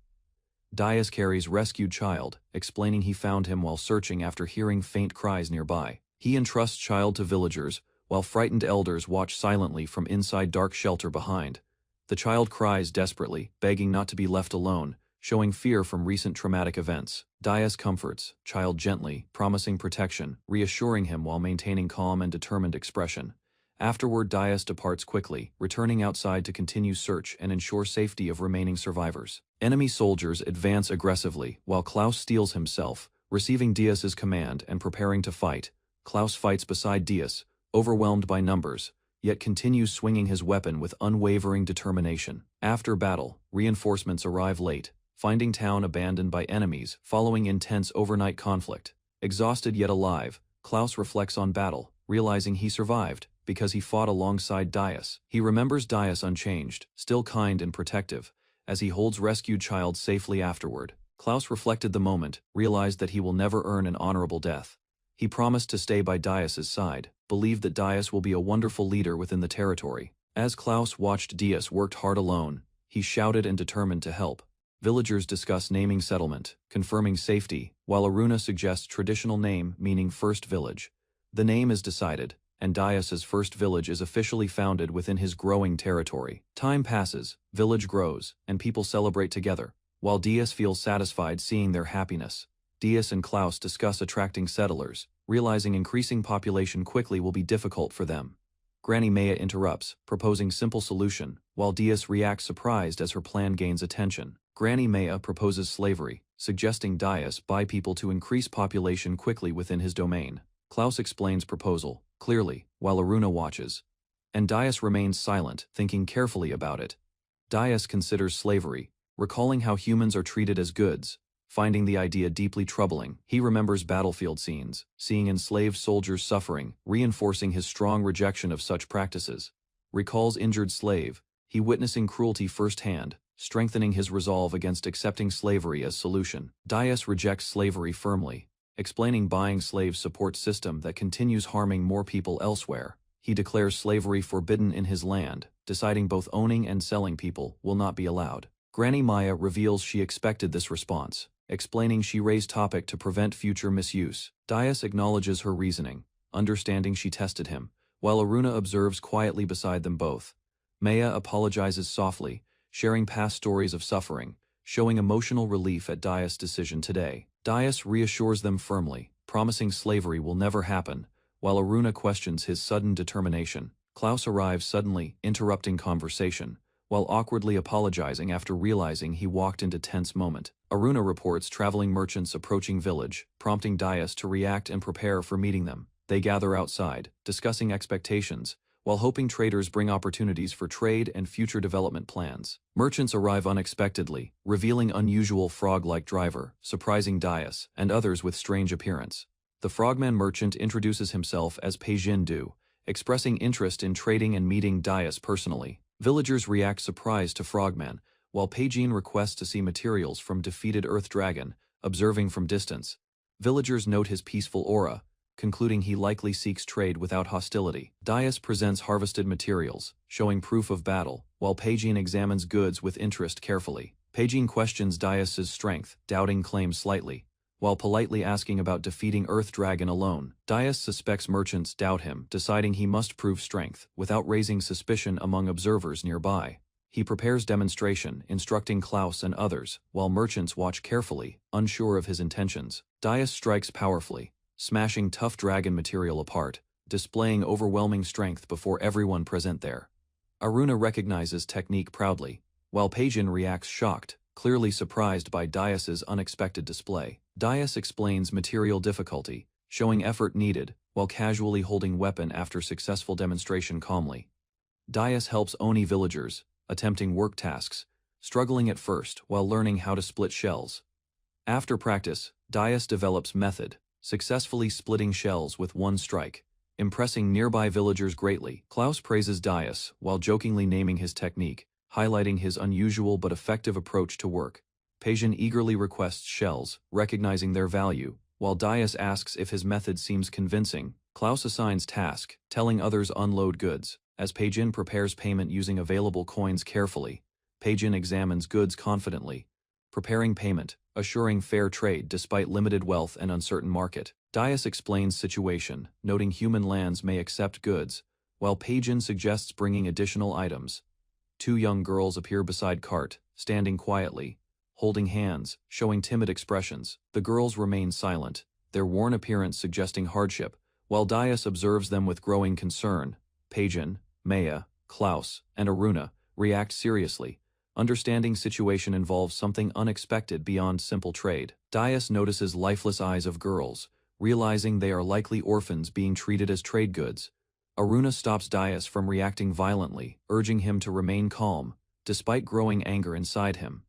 Speaker 1: Dias carries rescued child, explaining he found him while searching after hearing faint cries nearby. He entrusts child to villagers, while frightened elders watch silently from inside dark shelter behind. The child cries desperately, begging not to be left alone, showing fear from recent traumatic events. Dias comforts child gently, promising protection, reassuring him while maintaining calm and determined expression. Afterward, Dias departs quickly, returning outside to continue search and ensure safety of remaining survivors. Enemy soldiers advance aggressively, while Klaus steels himself, receiving Dias's command and preparing to fight. Klaus fights beside Dias, overwhelmed by numbers, yet continues swinging his weapon with unwavering determination. After battle, reinforcements arrive late, finding town abandoned by enemies following intense overnight conflict. Exhausted yet alive, Klaus reflects on battle, realizing he survived because he fought alongside Dias. He remembers Dias unchanged, still kind and protective, as he holds rescued child safely afterward. Klaus reflected the moment, realized that he will never earn an honorable death. He promised to stay by Dias's side, believed that Dias will be a wonderful leader within the territory. As Klaus watched Dias worked hard alone, he shouted and determined to help. Villagers discuss naming settlement, confirming safety, while Aruna suggests traditional name meaning first village. The name is decided, and Dias's first village is officially founded within his growing territory. Time passes, village grows, and people celebrate together, while Dias feels satisfied seeing their happiness. Dias and Klaus discuss attracting settlers, realizing increasing population quickly will be difficult for them. Granny Maya interrupts, proposing simple solution, while Dias reacts surprised as her plan gains attention. Granny Maya proposes slavery, suggesting Dias buy people to increase population quickly within his domain. Klaus explains proposal, clearly, while Aruna watches. And Dias remains silent, thinking carefully about it. Dias considers slavery, recalling how humans are treated as goods, finding the idea deeply troubling. He remembers battlefield scenes, seeing enslaved soldiers suffering, reinforcing his strong rejection of such practices. Recalls injured slave, he witnessing cruelty firsthand, strengthening his resolve against accepting slavery as solution. Dias rejects slavery firmly, explaining buying slaves support system that continues harming more people elsewhere. He declares slavery forbidden in his land, deciding both owning and selling people will not be allowed. Granny Maya reveals she expected this response, explaining she raised topic to prevent future misuse. Dias acknowledges her reasoning, understanding she tested him, while Aruna observes quietly beside them both. Maya apologizes softly, sharing past stories of suffering, showing emotional relief at Dias' decision today. Dias reassures them firmly, promising slavery will never happen, while Aruna questions his sudden determination. Klaus arrives suddenly, interrupting conversation, while awkwardly apologizing after realizing he walked into tense moment. Aruna reports traveling merchants approaching village, prompting Dias to react and prepare for meeting them. They gather outside, discussing expectations, while hoping traders bring opportunities for trade and future development plans. Merchants arrive unexpectedly, revealing unusual frog-like driver, surprising Dias, and others with strange appearance. The frogman merchant introduces himself as Peijin Du, expressing interest in trading and meeting Dias personally. Villagers react surprised to Frogman, while Peijin requests to see materials from defeated Earth Dragon, observing from distance. Villagers note his peaceful aura, concluding he likely seeks trade without hostility. Dias presents harvested materials, showing proof of battle, while Peijin examines goods with interest carefully. Peijin questions Dias's strength, doubting claim slightly, while politely asking about defeating Earth Dragon alone. Dias suspects merchants doubt him, deciding he must prove strength, without raising suspicion among observers nearby. He prepares demonstration, instructing Klaus and others, while merchants watch carefully, unsure of his intentions. Dias strikes powerfully, smashing tough dragon material apart, displaying overwhelming strength before everyone present there. Aruna recognizes technique proudly, while Peijin reacts shocked, clearly surprised by Dias's unexpected display. Dias explains material difficulty, showing effort needed, while casually holding weapon after successful demonstration calmly. Dias helps Oni villagers, attempting work tasks, struggling at first while learning how to split shells. After practice, Dias develops method, successfully splitting shells with one strike, impressing nearby villagers greatly. Klaus praises Dias while jokingly naming his technique, highlighting his unusual but effective approach to work. Peijin eagerly requests shells, recognizing their value, while Dias asks if his method seems convincing. Klaus assigns task, telling others unload goods. As Peijin prepares payment using available coins carefully, Peijin examines goods confidently, preparing payment, assuring fair trade despite limited wealth and uncertain market. Dias explains situation, noting human lands may accept goods, while Peijin suggests bringing additional items. Two young girls appear beside cart, standing quietly, holding hands, showing timid expressions. The girls remain silent, their worn appearance suggesting hardship, while Dias observes them with growing concern. Paijin, Maya, Klaus, and Aruna react seriously. Understanding situation involves something unexpected beyond simple trade. Dias notices lifeless eyes of girls, realizing they are likely orphans being treated as trade goods. Aruna stops Dias from reacting violently, urging him to remain calm, despite growing anger inside him.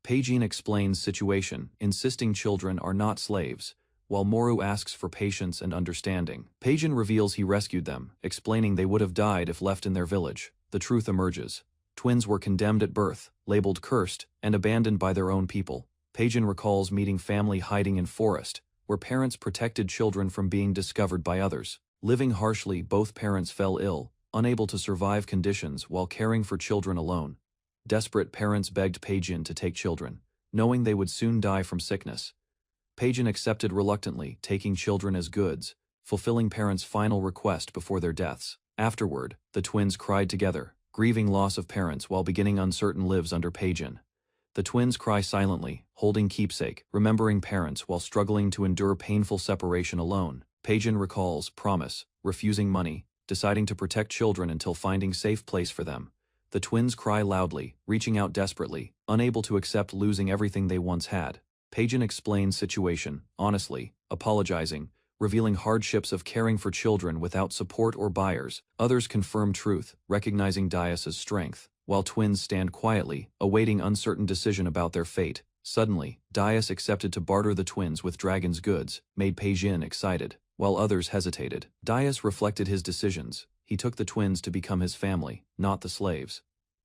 Speaker 1: Paijin explains situation, insisting children are not slaves, while Moru asks for patience and understanding. Paijin reveals he rescued them, explaining they would have died if left in their village. The truth emerges. Twins were condemned at birth, labeled cursed, and abandoned by their own people. Paijin recalls meeting family hiding in forest, where parents protected children from being discovered by others. Living harshly, both parents fell ill, unable to survive conditions while caring for children alone. Desperate parents begged Paijin to take children, knowing they would soon die from sickness. Paijin accepted reluctantly, taking children as goods, fulfilling parents' final request before their deaths. Afterward, the twins cried together, grieving loss of parents while beginning uncertain lives under Paijin. The twins cry silently, holding keepsake, remembering parents while struggling to endure painful separation alone. Paijin recalls promise, refusing money, deciding to protect children until finding safe place for them. The twins cry loudly, reaching out desperately, unable to accept losing everything they once had. Paijin explains situation, honestly, apologizing, revealing hardships of caring for children without support or buyers. Others confirm truth, recognizing Dias's strength, while twins stand quietly, awaiting uncertain decision about their fate. Suddenly, Dias accepted to barter the twins with Dragon's goods, made Paijin excited, while others hesitated. Dias reflected his decisions. He took the twins to become his family, not the slaves.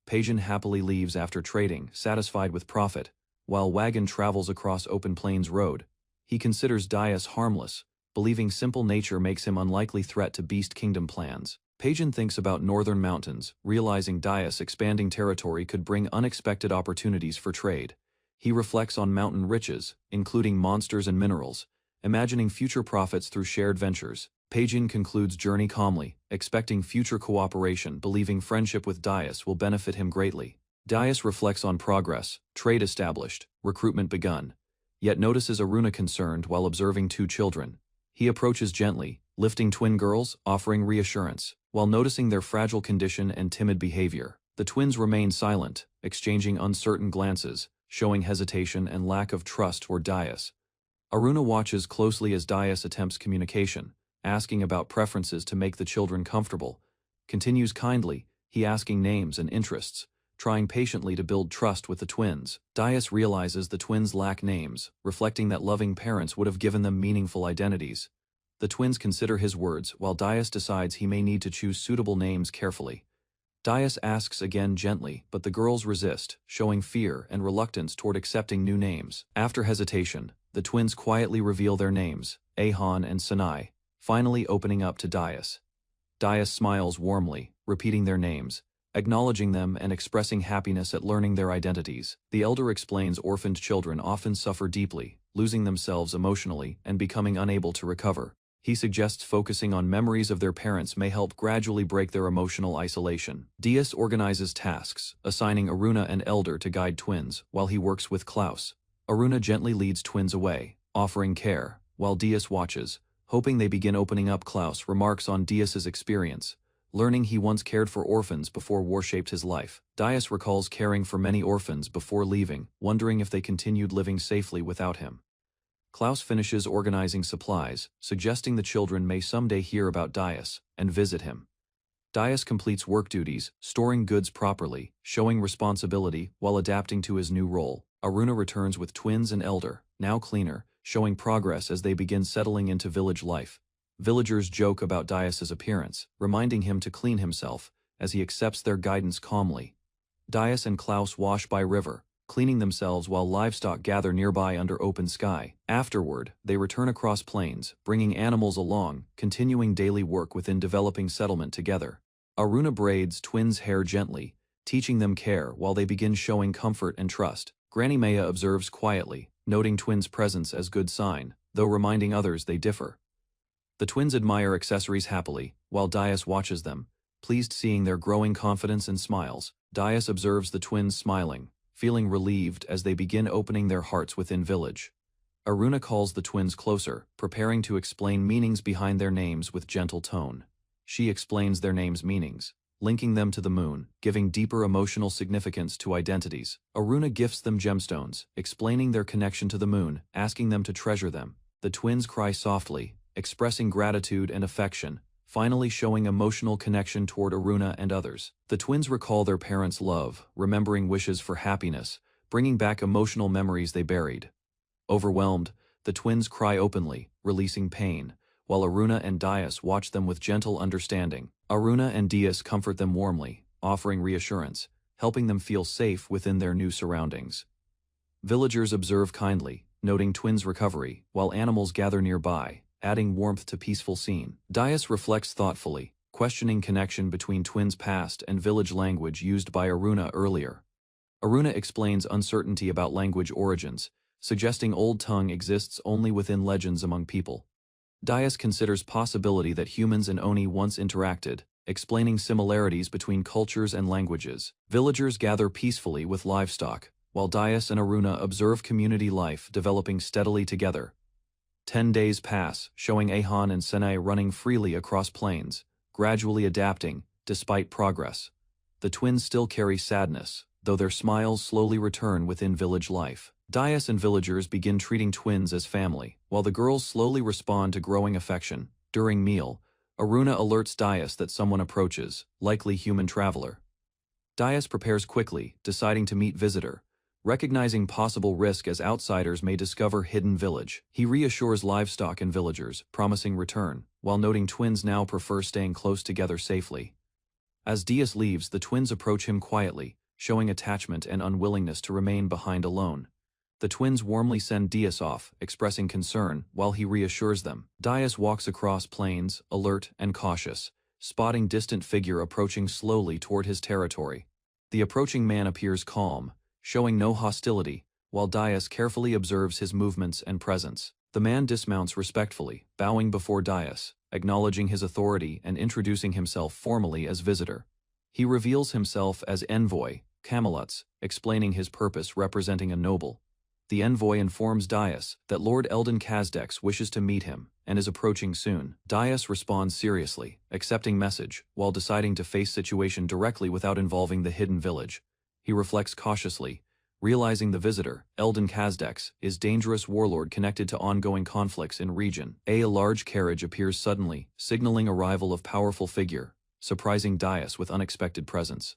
Speaker 1: Paijin happily leaves after trading, satisfied with profit, while Wagon travels across open plains road. He considers Dias harmless, believing simple nature makes him unlikely threat to Beast Kingdom plans. Paijin thinks about northern mountains, realizing Dias' expanding territory could bring unexpected opportunities for trade. He reflects on mountain riches, including monsters and minerals, imagining future profits through shared ventures. Paijin concludes journey calmly, expecting future cooperation, believing friendship with Dias will benefit him greatly. Dias reflects on progress, trade established, recruitment begun, yet notices Aruna concerned while observing two children. He approaches gently, lifting twin girls, offering reassurance, while noticing their fragile condition and timid behavior. The twins remain silent, exchanging uncertain glances, showing hesitation and lack of trust toward Dias. Aruna watches closely as Dias attempts communication, asking about preferences to make the children comfortable. Continues kindly, he asking names and interests, trying patiently to build trust with the twins. Dias realizes the twins lack names, reflecting that loving parents would have given them meaningful identities. The twins consider his words, while Dias decides he may need to choose suitable names carefully. Dias asks again gently, but the girls resist, showing fear and reluctance toward accepting new names. After hesitation, the twins quietly reveal their names, Ahan and Sanai, finally opening up to Dias. Dias smiles warmly, repeating their names, acknowledging them and expressing happiness at learning their identities. The elder explains orphaned children often suffer deeply, losing themselves emotionally and becoming unable to recover. He suggests focusing on memories of their parents may help gradually break their emotional isolation. Dias organizes tasks, assigning Aruna and Elder to guide twins, while he works with Klaus. Aruna gently leads twins away, offering care, while Dias watches, hoping they begin opening up. Klaus remarks on Dias's experience, learning he once cared for orphans before war shaped his life. Dias recalls caring for many orphans before leaving, wondering if they continued living safely without him. Klaus finishes organizing supplies, suggesting the children may someday hear about Dias and visit him. Dias completes work duties, storing goods properly, showing responsibility while adapting to his new role. Aruna returns with twins and Elder, now cleaner, showing progress as they begin settling into village life. Villagers joke about Dias's appearance, reminding him to clean himself, as he accepts their guidance calmly. Dias and Klaus wash by river, cleaning themselves while livestock gather nearby under open sky. Afterward, they return across plains, bringing animals along, continuing daily work within developing settlement together. Aruna braids twins' hair gently, teaching them care while they begin showing comfort and trust. Granny Maya observes quietly, noting twins' presence as good sign, though reminding others they differ. The twins admire accessories happily, while Dias watches them, pleased seeing their growing confidence and smiles. Dias observes the twins smiling, feeling relieved as they begin opening their hearts within village. Aruna calls the twins closer, preparing to explain meanings behind their names with gentle tone. She explains their names' meanings, linking them to the moon, giving deeper emotional significance to identities. Aruna gifts them gemstones, explaining their connection to the moon, asking them to treasure them. The twins cry softly, expressing gratitude and affection, finally showing emotional connection toward Aruna and others. The twins recall their parents' love, remembering wishes for happiness, bringing back emotional memories they buried. Overwhelmed, the twins cry openly, releasing pain, while Aruna and Dias watch them with gentle understanding. Aruna and Dias comfort them warmly, offering reassurance, helping them feel safe within their new surroundings. Villagers observe kindly, noting twins' recovery, while animals gather nearby, adding warmth to peaceful scene. Dias reflects thoughtfully, questioning connection between twins' past and village language used by Aruna earlier. Aruna explains uncertainty about language origins, suggesting old tongue exists only within legends among people. Dias considers possibility that humans and Oni once interacted, explaining similarities between cultures and languages. Villagers gather peacefully with livestock, while Dias and Aruna observe community life developing steadily together. 10 days pass, showing Ahan and Senai running freely across plains, gradually adapting, despite progress. The twins still carry sadness, though their smiles slowly return within village life. Dias and villagers begin treating twins as family, while the girls slowly respond to growing affection. During meal, Aruna alerts Dias that someone approaches, likely human traveler. Dias prepares quickly, deciding to meet visitor, recognizing possible risk as outsiders may discover hidden village. He reassures livestock and villagers, promising return, while noting twins now prefer staying close together safely. As Dias leaves, the twins approach him quietly, showing attachment and unwillingness to remain behind alone. The twins warmly send Dias off, expressing concern, while he reassures them. Dias walks across plains, alert and cautious, spotting distant figure approaching slowly toward his territory. The approaching man appears calm, showing no hostility, while Dias carefully observes his movements and presence. The man dismounts respectfully, bowing before Dias, acknowledging his authority and introducing himself formally as visitor. He reveals himself as Envoy, Camelots, explaining his purpose representing a noble. The envoy informs Dias that Lord Eldon Kazdex wishes to meet him and is approaching soon. Dias responds seriously, accepting message, while deciding to face situation directly without involving the hidden village. He reflects cautiously, realizing the visitor, Eldon Kazdex, is dangerous warlord connected to ongoing conflicts in region. A large carriage appears suddenly, signaling arrival of powerful figure, surprising Dias with unexpected presence.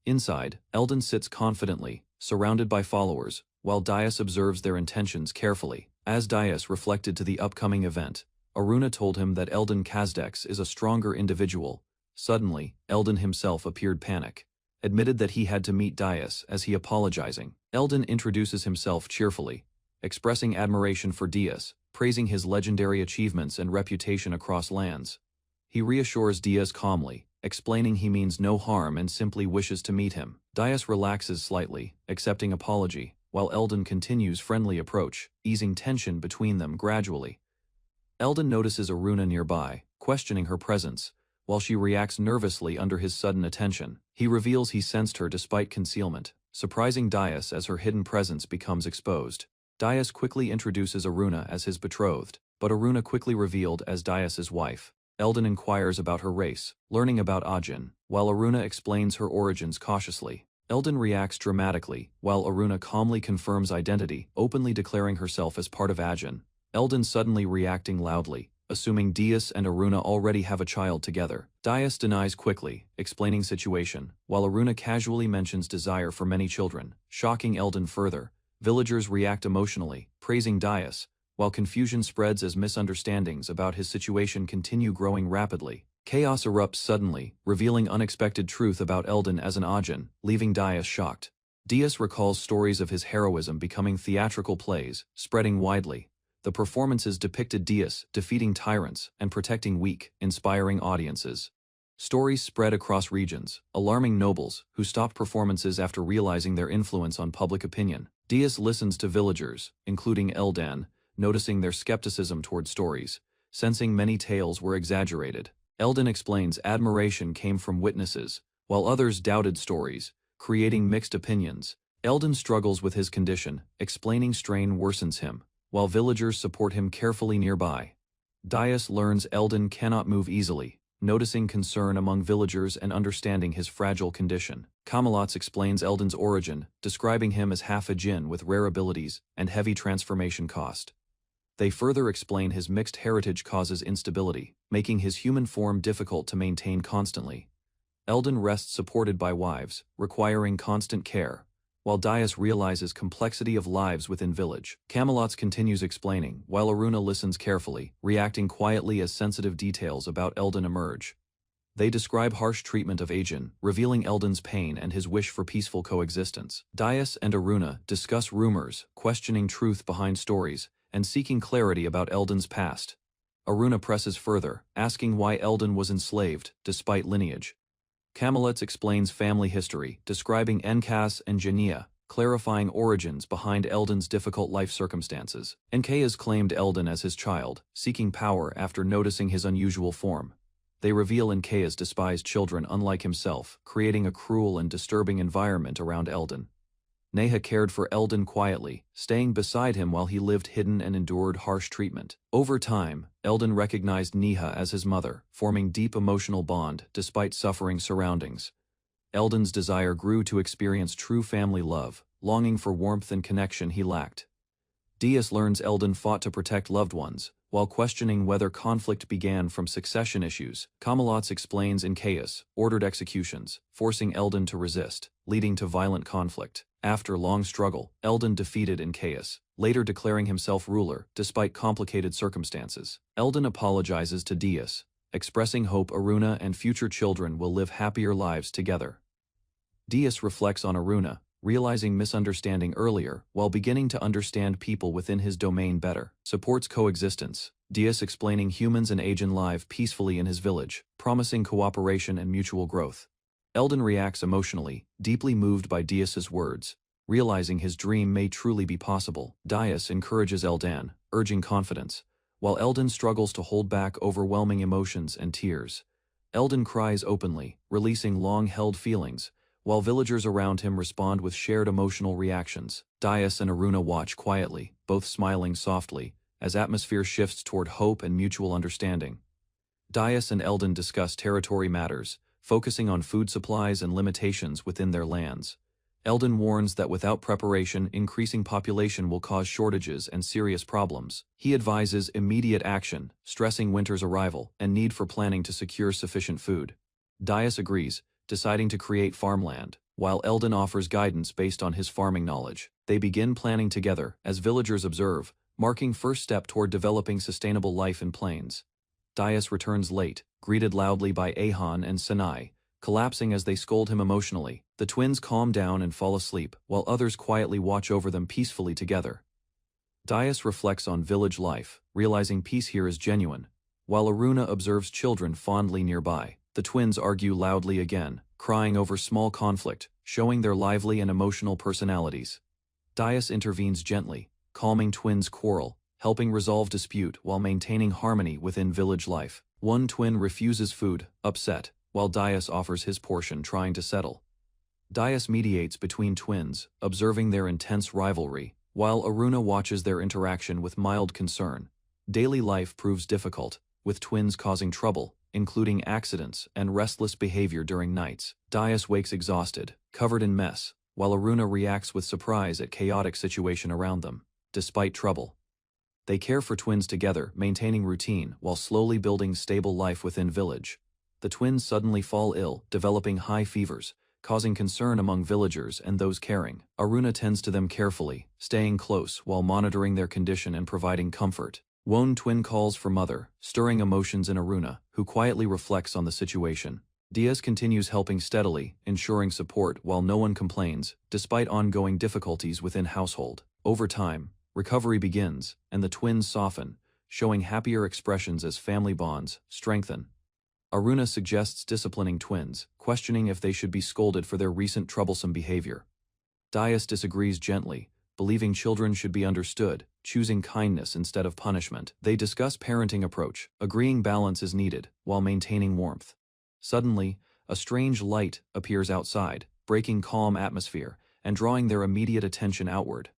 Speaker 1: Inside, Eldon sits confidently, surrounded by followers, while Dias observes their intentions carefully. As Dias reflected to the upcoming event, Aruna told him that Eldon Kazdex is a stronger individual. Suddenly, Eldon himself appeared panic, admitted that he had to meet Dias as he apologizing. Eldon introduces himself cheerfully, expressing admiration for Dias, praising his legendary achievements and reputation across lands. He reassures Dias calmly, explaining he means no harm and simply wishes to meet him. Dias relaxes slightly, accepting apology, while Eldon continues friendly approach, easing tension between them gradually. Eldon notices Aruna nearby, questioning her presence, while she reacts nervously under his sudden attention. He reveals he sensed her despite concealment, surprising Dias as her hidden presence becomes exposed. Dias quickly introduces Aruna as his betrothed, but Aruna quickly revealed as Dias's wife. Eldon inquires about her race, learning about Ajin, while Aruna explains her origins cautiously. Eldon reacts dramatically, while Aruna calmly confirms identity, openly declaring herself as part of Ajin. Eldon suddenly reacting loudly, assuming Dias and Aruna already have a child together. Dias denies quickly, explaining situation, while Aruna casually mentions desire for many children, shocking Eldon further. Villagers react emotionally, praising Dias, while confusion spreads as misunderstandings about his situation continue growing rapidly. Chaos erupts suddenly, revealing unexpected truth about Eldon as an Ajin, leaving Dias shocked. Dias recalls stories of his heroism becoming theatrical plays, spreading widely. The performances depicted Dias defeating tyrants and protecting weak, inspiring audiences. Stories spread across regions, alarming nobles, who stopped performances after realizing their influence on public opinion. Dias listens to villagers, including Eldan, noticing their skepticism toward stories, sensing many tales were exaggerated. Eldon explains admiration came from witnesses, while others doubted stories, creating mixed opinions. Eldon struggles with his condition, explaining strain worsens him, while villagers support him carefully nearby. Dias learns Eldon cannot move easily, noticing concern among villagers and understanding his fragile condition. Camelot explains Eldon's origin, describing him as half a djinn with rare abilities and heavy transformation cost. They further explain his mixed heritage causes instability, making his human form difficult to maintain constantly. Eldon rests supported by wives, requiring constant care, while Dias realizes complexity of lives within village. Camelot continues explaining, while Aruna listens carefully, reacting quietly as sensitive details about Eldon emerge. They describe harsh treatment of Ajin, revealing Eldon's pain and his wish for peaceful coexistence. Dias and Aruna discuss rumors, questioning truth behind stories, and seeking clarity about Eldon's past. Aruna presses further, asking why Eldon was enslaved, despite lineage. Camelot explains family history, describing Enkas and Jania, clarifying origins behind Eldon's difficult life circumstances. Enkas claimed Eldon as his child, seeking power after noticing his unusual form. They reveal Enkas despised children unlike himself, creating a cruel and disturbing environment around Eldon. Neha cared for Eldon quietly, staying beside him while he lived hidden and endured harsh treatment. Over time, Eldon recognized Neha as his mother, forming deep emotional bond despite suffering surroundings. Eldon's desire grew to experience true family love, longing for warmth and connection he lacked. Dias learns Eldon fought to protect loved ones, while questioning whether conflict began from succession issues. Camelot explains Enkas ordered executions, forcing Eldon to resist, leading to violent conflict. After long struggle, Eldon defeated Enkas, later declaring himself ruler despite complicated circumstances. Eldon apologizes to Dias, expressing hope Aruna and future children will live happier lives together. Dias reflects on Aruna, realizing misunderstanding earlier while beginning to understand people within his domain better. Supports coexistence, Dias explaining humans and Ajin live peacefully in his village, promising cooperation and mutual growth. Eldon reacts emotionally, deeply moved by Dias's words, realizing his dream may truly be possible. Dias encourages Eldon, urging confidence, while Eldon struggles to hold back overwhelming emotions and tears. Eldon cries openly, releasing long-held feelings, while villagers around him respond with shared emotional reactions. Dias and Aruna watch quietly, both smiling softly, as atmosphere shifts toward hope and mutual understanding. Dias and Eldon discuss territory matters, focusing on food supplies and limitations within their lands. Eldon warns that without preparation, increasing population will cause shortages and serious problems. He advises immediate action, stressing winter's arrival and need for planning to secure sufficient food. Dias agrees, deciding to create farmland, while Eldon offers guidance based on his farming knowledge. They begin planning together, as villagers observe, marking first step toward developing sustainable life in plains. Dias returns late, greeted loudly by Ahan and Sanai, collapsing as they scold him emotionally. The twins calm down and fall asleep, while others quietly watch over them peacefully together. Dias reflects on village life, realizing peace here is genuine, while Aruna observes children fondly nearby. The twins argue loudly again, crying over small conflict, showing their lively and emotional personalities. Dias intervenes gently, calming twins' quarrel, helping resolve dispute while maintaining harmony within village life. One twin refuses food, upset, while Dias offers his portion trying to settle. Dias mediates between twins, observing their intense rivalry, while Aruna watches their interaction with mild concern. Daily life proves difficult, with twins causing trouble, including accidents and restless behavior during nights. Dias wakes exhausted, covered in mess, while Aruna reacts with surprise at chaotic situation around them. Despite trouble, they care for twins together, maintaining routine while slowly building stable life within village. The twins suddenly fall ill, developing high fevers, causing concern among villagers and those caring. Aruna tends to them carefully, staying close while monitoring their condition and providing comfort. One twin calls for mother, stirring emotions in Aruna, who quietly reflects on the situation. Dias continues helping steadily, ensuring support while no one complains, despite ongoing difficulties within household. Over time, recovery begins, and the twins soften, showing happier expressions as family bonds strengthen. Aruna suggests disciplining twins, questioning if they should be scolded for their recent troublesome behavior. Dias disagrees gently, believing children should be understood, choosing kindness instead of punishment. They discuss parenting approach, agreeing balance is needed, while maintaining warmth. Suddenly, a strange light appears outside, breaking calm atmosphere, and drawing their immediate attention outward.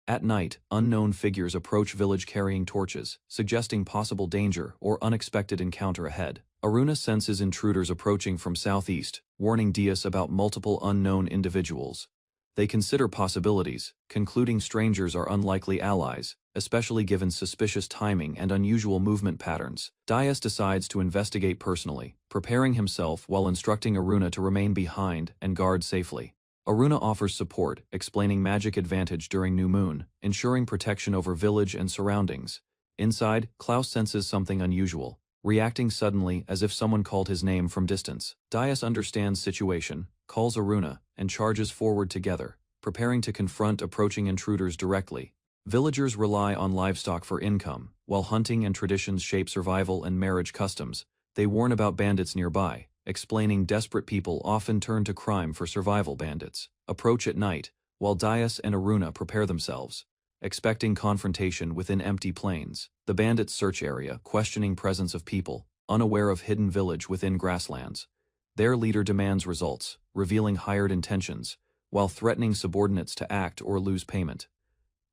Speaker 1: At night, unknown figures approach village carrying torches, suggesting possible danger or unexpected encounter ahead. Aruna senses intruders approaching from southeast, warning Dias about multiple unknown individuals. They consider possibilities, concluding strangers are unlikely allies, especially given suspicious timing and unusual movement patterns. Dias decides to investigate personally, preparing himself while instructing Aruna to remain behind and guard safely. Aruna offers support, explaining magic advantage during new moon, ensuring protection over village and surroundings. Inside, Klaus senses something unusual, reacting suddenly as if someone called his name from distance. Dias understands situation, calls Aruna, and charges forward together, preparing to confront approaching intruders directly. Villagers rely on livestock for income, while hunting and traditions shape survival and marriage customs. They warn about bandits nearby, explaining desperate people often turn to crime for survival. Bandits approach at night, while Dias and Aruna prepare themselves, expecting confrontation within empty plains. The bandits search area, questioning presence of people, unaware of hidden village within grasslands. Their leader demands results, revealing hired intentions, while threatening subordinates to act or lose payment.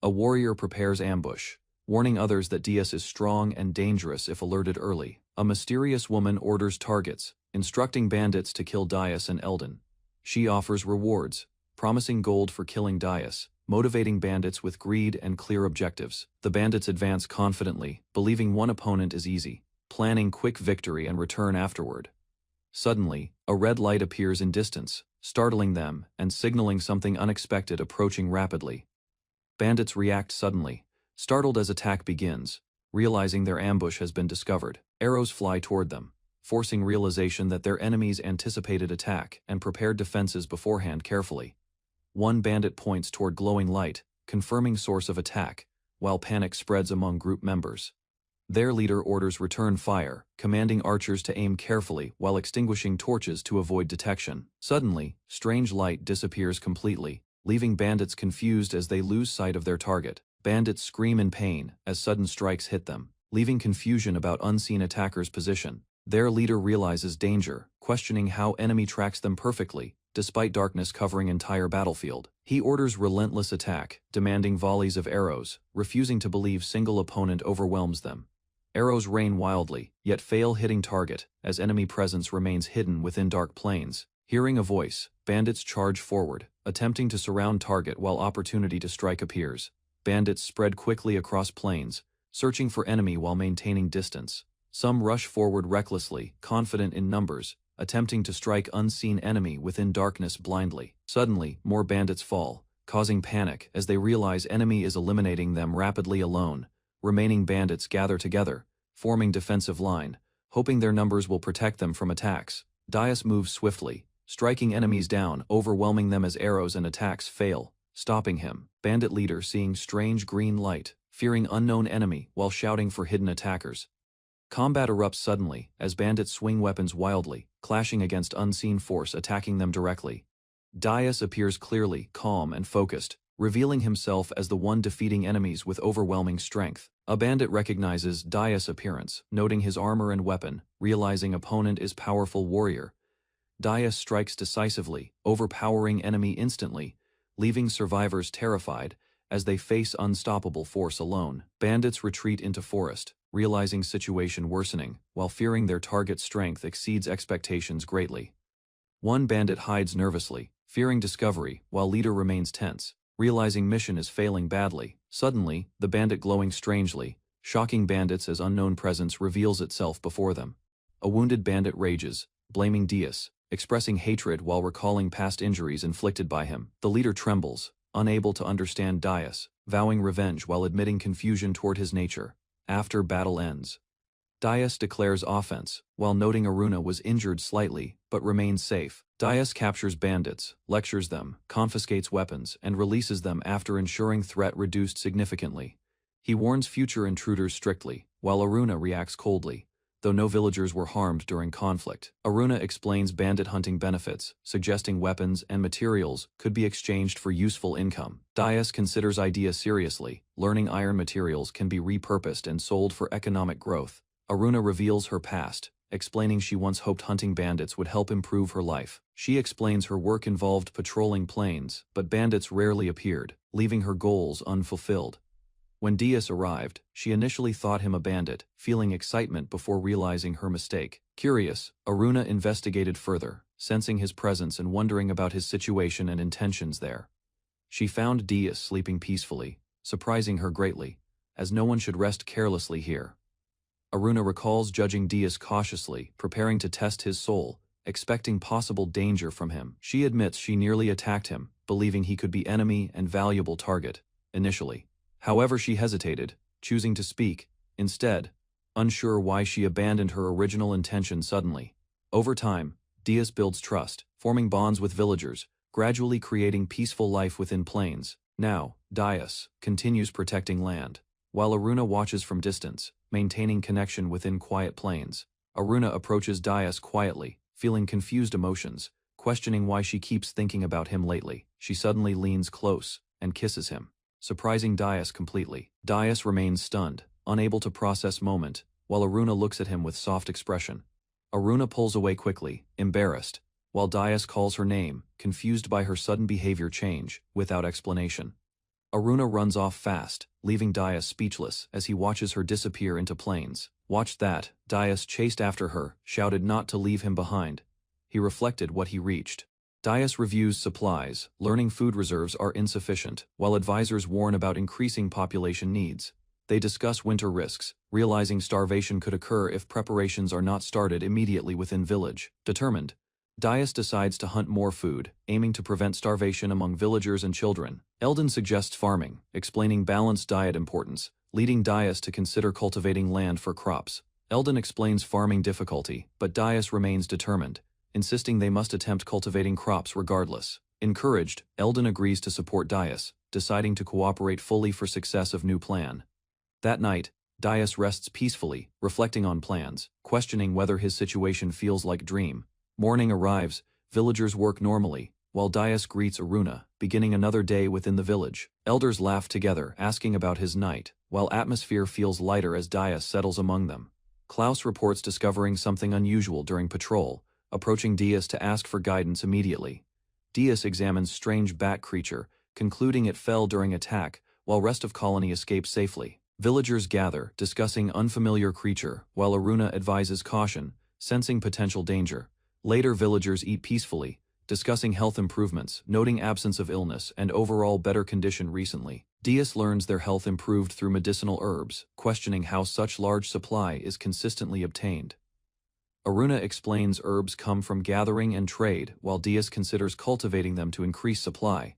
Speaker 1: A warrior prepares ambush, warning others that Dias is strong and dangerous if alerted early. A mysterious woman orders targets, instructing bandits to kill Dias and Eldon. She offers rewards, promising gold for killing Dias, motivating bandits with greed and clear objectives. The bandits advance confidently, believing one opponent is easy, planning quick victory and return afterward. Suddenly, a red light appears in distance, startling them and signaling something unexpected approaching rapidly. Bandits react suddenly, startled as attack begins, realizing their ambush has been discovered. Arrows fly toward them, forcing realization that their enemies anticipated attack and prepared defenses beforehand carefully. One bandit points toward glowing light, confirming source of attack, while panic spreads among group members. Their leader orders return fire, commanding archers to aim carefully while extinguishing torches to avoid detection. Suddenly, strange light disappears completely, leaving bandits confused as they lose sight of their target. Bandits scream in pain as sudden strikes hit them, leaving confusion about unseen attackers' position. Their leader realizes danger, questioning how enemy tracks them perfectly, despite darkness covering entire battlefield. He orders relentless attack, demanding volleys of arrows, refusing to believe single opponent overwhelms them. Arrows rain wildly, yet fail hitting target, as enemy presence remains hidden within dark plains. Hearing a voice, bandits charge forward, attempting to surround target while opportunity to strike appears. Bandits spread quickly across plains, searching for enemy while maintaining distance. Some rush forward recklessly, confident in numbers, attempting to strike unseen enemy within darkness blindly. Suddenly, more bandits fall, causing panic as they realize enemy is eliminating them rapidly alone. Remaining bandits gather together, forming defensive line, hoping their numbers will protect them from attacks. Dias moves swiftly, striking enemies down, overwhelming them as arrows and attacks fail, stopping him. Bandit leader seeing strange green light, fearing unknown enemy while shouting for hidden attackers. Combat erupts suddenly as bandits swing weapons wildly, clashing against unseen force attacking them directly. Dias appears clearly, calm and focused, revealing himself as the one defeating enemies with overwhelming strength. A bandit recognizes Dias' appearance, noting his armor and weapon, realizing opponent is powerful warrior. Dias strikes decisively, overpowering enemy instantly, leaving survivors terrified as they face unstoppable force alone. Bandits retreat into forest, realizing situation worsening, while fearing their target's strength exceeds expectations greatly. One bandit hides nervously, fearing discovery, while leader remains tense, realizing mission is failing badly. Suddenly, the bandit glowing strangely, shocking bandits as unknown presence reveals itself before them. A wounded bandit rages, blaming Dias, expressing hatred while recalling past injuries inflicted by him. The leader trembles, unable to understand Dias, vowing revenge while admitting confusion toward his nature. After battle ends, Dias declares offense, while noting Aruna was injured slightly, but remains safe. Dias captures bandits, lectures them, confiscates weapons, and releases them after ensuring threat reduced significantly. He warns future intruders strictly, while Aruna reacts coldly, though no villagers were harmed during conflict. Aruna explains bandit hunting benefits, suggesting weapons and materials could be exchanged for useful income. Dias considers idea seriously, learning iron materials can be repurposed and sold for economic growth. Aruna reveals her past, explaining she once hoped hunting bandits would help improve her life. She explains her work involved patrolling plains, but bandits rarely appeared, leaving her goals unfulfilled. When Dias arrived, she initially thought him a bandit, feeling excitement before realizing her mistake. Curious, Aruna investigated further, sensing his presence and wondering about his situation and intentions there. She found Dias sleeping peacefully, surprising her greatly, as no one should rest carelessly here. Aruna recalls judging Dias cautiously, preparing to test his soul, expecting possible danger from him. She admits she nearly attacked him, believing he could be enemy and valuable target, initially. However, she hesitated, choosing to speak, instead, unsure why she abandoned her original intention suddenly. Over time, Dias builds trust, forming bonds with villagers, gradually creating peaceful life within plains. Now, Dias continues protecting land, while Aruna watches from distance, maintaining connection within quiet plains. Aruna approaches Dias quietly, feeling confused emotions, questioning why she keeps thinking about him lately. She suddenly leans close and kisses him, surprising Dias completely. Dias remains stunned, unable to process moment, while Aruna looks at him with soft expression. Aruna pulls away quickly, embarrassed, while Dias calls her name, confused by her sudden behavior change, without explanation. Aruna runs off fast, leaving Dias speechless as he watches her disappear into plains. Watched that, Dias chased after her, shouted not to leave him behind. He reflected what he reached. Dias reviews supplies, learning food reserves are insufficient, while advisors warn about increasing population needs. They discuss winter risks, realizing starvation could occur if preparations are not started immediately within village. Determined, Dias decides to hunt more food, aiming to prevent starvation among villagers and children. Eldon suggests farming, explaining balanced diet importance, leading Dias to consider cultivating land for crops. Eldon explains farming difficulty, but Dias remains determined, insisting they must attempt cultivating crops regardless. Encouraged, Eldon agrees to support Dias, deciding to cooperate fully for success of new plan. That night, Dias rests peacefully, reflecting on plans, questioning whether his situation feels like dream. Morning arrives, villagers work normally, while Dias greets Aruna, beginning another day within the village. Elders laugh together, asking about his night, while atmosphere feels lighter as Dias settles among them. Klaus reports discovering something unusual during patrol, approaching Dias to ask for guidance immediately. Dias examines strange bat creature, concluding it fell during attack, while rest of colony escapes safely. Villagers gather, discussing unfamiliar creature, while Aruna advises caution, sensing potential danger. Later, villagers eat peacefully, discussing health improvements, noting absence of illness and overall better condition recently. Dias learns their health improved through medicinal herbs, questioning how such large supply is consistently obtained. Aruna explains herbs come from gathering and trade, while Dias considers cultivating them to increase supply.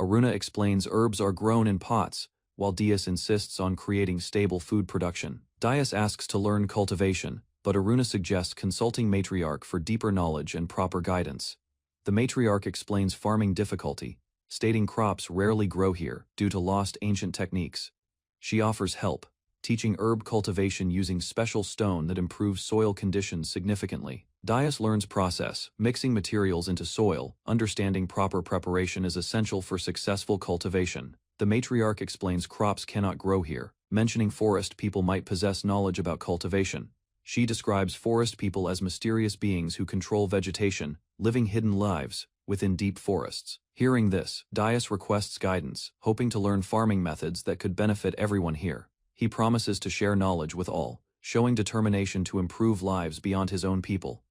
Speaker 1: Aruna explains herbs are grown in pots, while Dias insists on creating stable food production. Dias asks to learn cultivation, but Aruna suggests consulting matriarch for deeper knowledge and proper guidance. The matriarch explains farming difficulty, stating crops rarely grow here due to lost ancient techniques. She offers help, teaching herb cultivation using special stone that improves soil conditions significantly. Dias learns process, mixing materials into soil, understanding proper preparation is essential for successful cultivation. The matriarch explains crops cannot grow here, mentioning forest people might possess knowledge about cultivation. She describes forest people as mysterious beings who control vegetation, living hidden lives within deep forests. Hearing this, Dias requests guidance, hoping to learn farming methods that could benefit everyone here. He promises to share knowledge with all, showing determination to improve lives beyond his own people.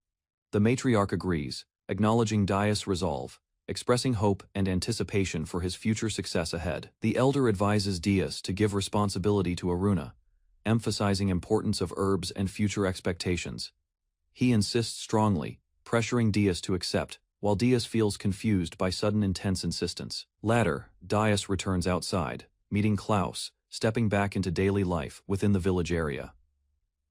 Speaker 1: The matriarch agrees, acknowledging Dias' resolve, expressing hope and anticipation for his future success ahead. The elder advises Dias to give responsibility to Aruna, emphasizing importance of herbs and future expectations. He insists strongly, pressuring Dias to accept, while Dias feels confused by sudden intense insistence. Later, Dias returns outside, meeting Klaus, stepping back into daily life within the village area.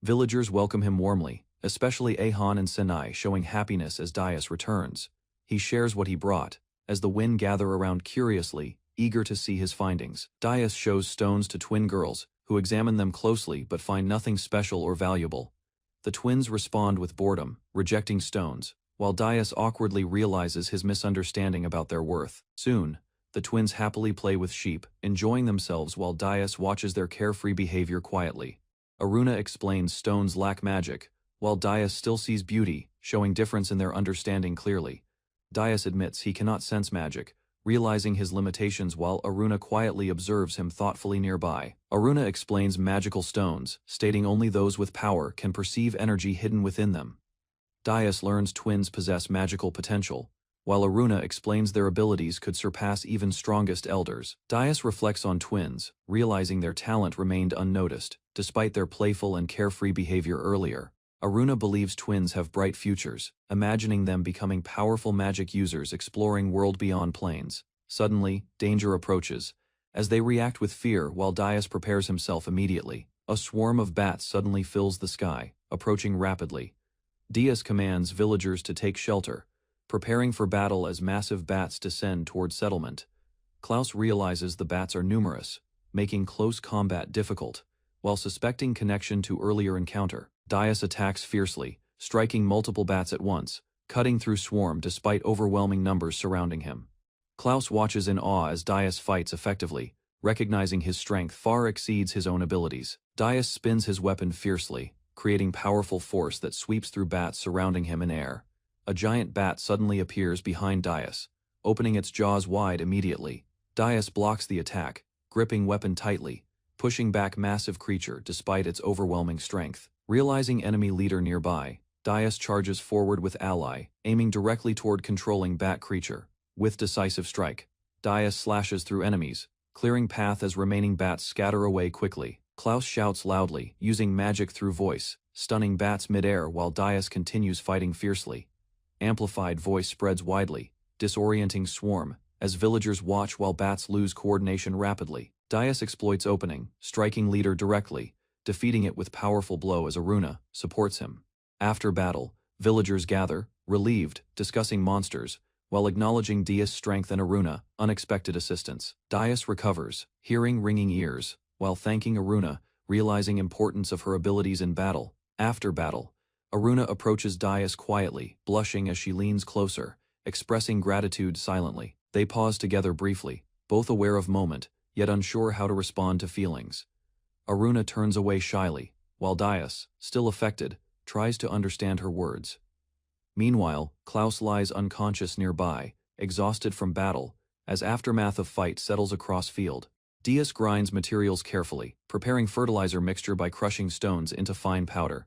Speaker 1: Villagers welcome him warmly, especially Ahan and Senai, showing happiness as Dias returns. He shares what he brought, as the Win gather around curiously, eager to see his findings. Dias shows stones to twin girls, who examine them closely but find nothing special or valuable. The twins respond with boredom, rejecting stones, while Dias awkwardly realizes his misunderstanding about their worth. Soon, the twins happily play with sheep, enjoying themselves while Dias watches their carefree behavior quietly. Aruna explains stones lack magic, while Dias still sees beauty, showing difference in their understanding clearly. Dias admits he cannot sense magic, realizing his limitations while Aruna quietly observes him thoughtfully nearby. Aruna explains magical stones, stating only those with power can perceive energy hidden within them. Dias learns twins possess magical potential, while Aruna explains their abilities could surpass even strongest elders. Dias reflects on twins, realizing their talent remained unnoticed, despite their playful and carefree behavior earlier. Aruna believes twins have bright futures, imagining them becoming powerful magic users exploring world beyond planes. Suddenly, danger approaches. As they react with fear while Dias prepares himself immediately, a swarm of bats suddenly fills the sky, approaching rapidly. Dias commands villagers to take shelter, preparing for battle as massive bats descend toward settlement. Klaus realizes the bats are numerous, making close combat difficult, while suspecting connection to earlier encounter. Dias attacks fiercely, striking multiple bats at once, cutting through swarm despite overwhelming numbers surrounding him. Klaus watches in awe as Dias fights effectively, recognizing his strength far exceeds his own abilities. Dias spins his weapon fiercely, creating powerful force that sweeps through bats surrounding him in air. A giant bat suddenly appears behind Dias, opening its jaws wide immediately. Dias blocks the attack, gripping weapon tightly, pushing back massive creature despite its overwhelming strength. Realizing enemy leader nearby, Dias charges forward with ally, aiming directly toward controlling bat creature. With decisive strike, Dias slashes through enemies, clearing path as remaining bats scatter away quickly. Klaus shouts loudly, using magic through voice, stunning bats mid-air while Dias continues fighting fiercely. Amplified voice spreads widely, disorienting swarm, as villagers watch while bats lose coordination rapidly. Dias exploits opening, striking leader directly, defeating it with powerful blow as Aruna supports him. After battle, villagers gather, relieved, discussing monsters, while acknowledging Dias' strength and Aruna, unexpected assistance. Dias recovers, hearing ringing ears, while thanking Aruna, realizing importance of her abilities in battle. After battle, Aruna approaches Dias quietly, blushing as she leans closer, expressing gratitude silently. They pause together briefly, both aware of moment, yet unsure how to respond to feelings. Aruna turns away shyly, while Dias, still affected, tries to understand her words. Meanwhile, Klaus lies unconscious nearby, exhausted from battle, as aftermath of fight settles across field. Dias grinds materials carefully, preparing fertilizer mixture by crushing stones into fine powder.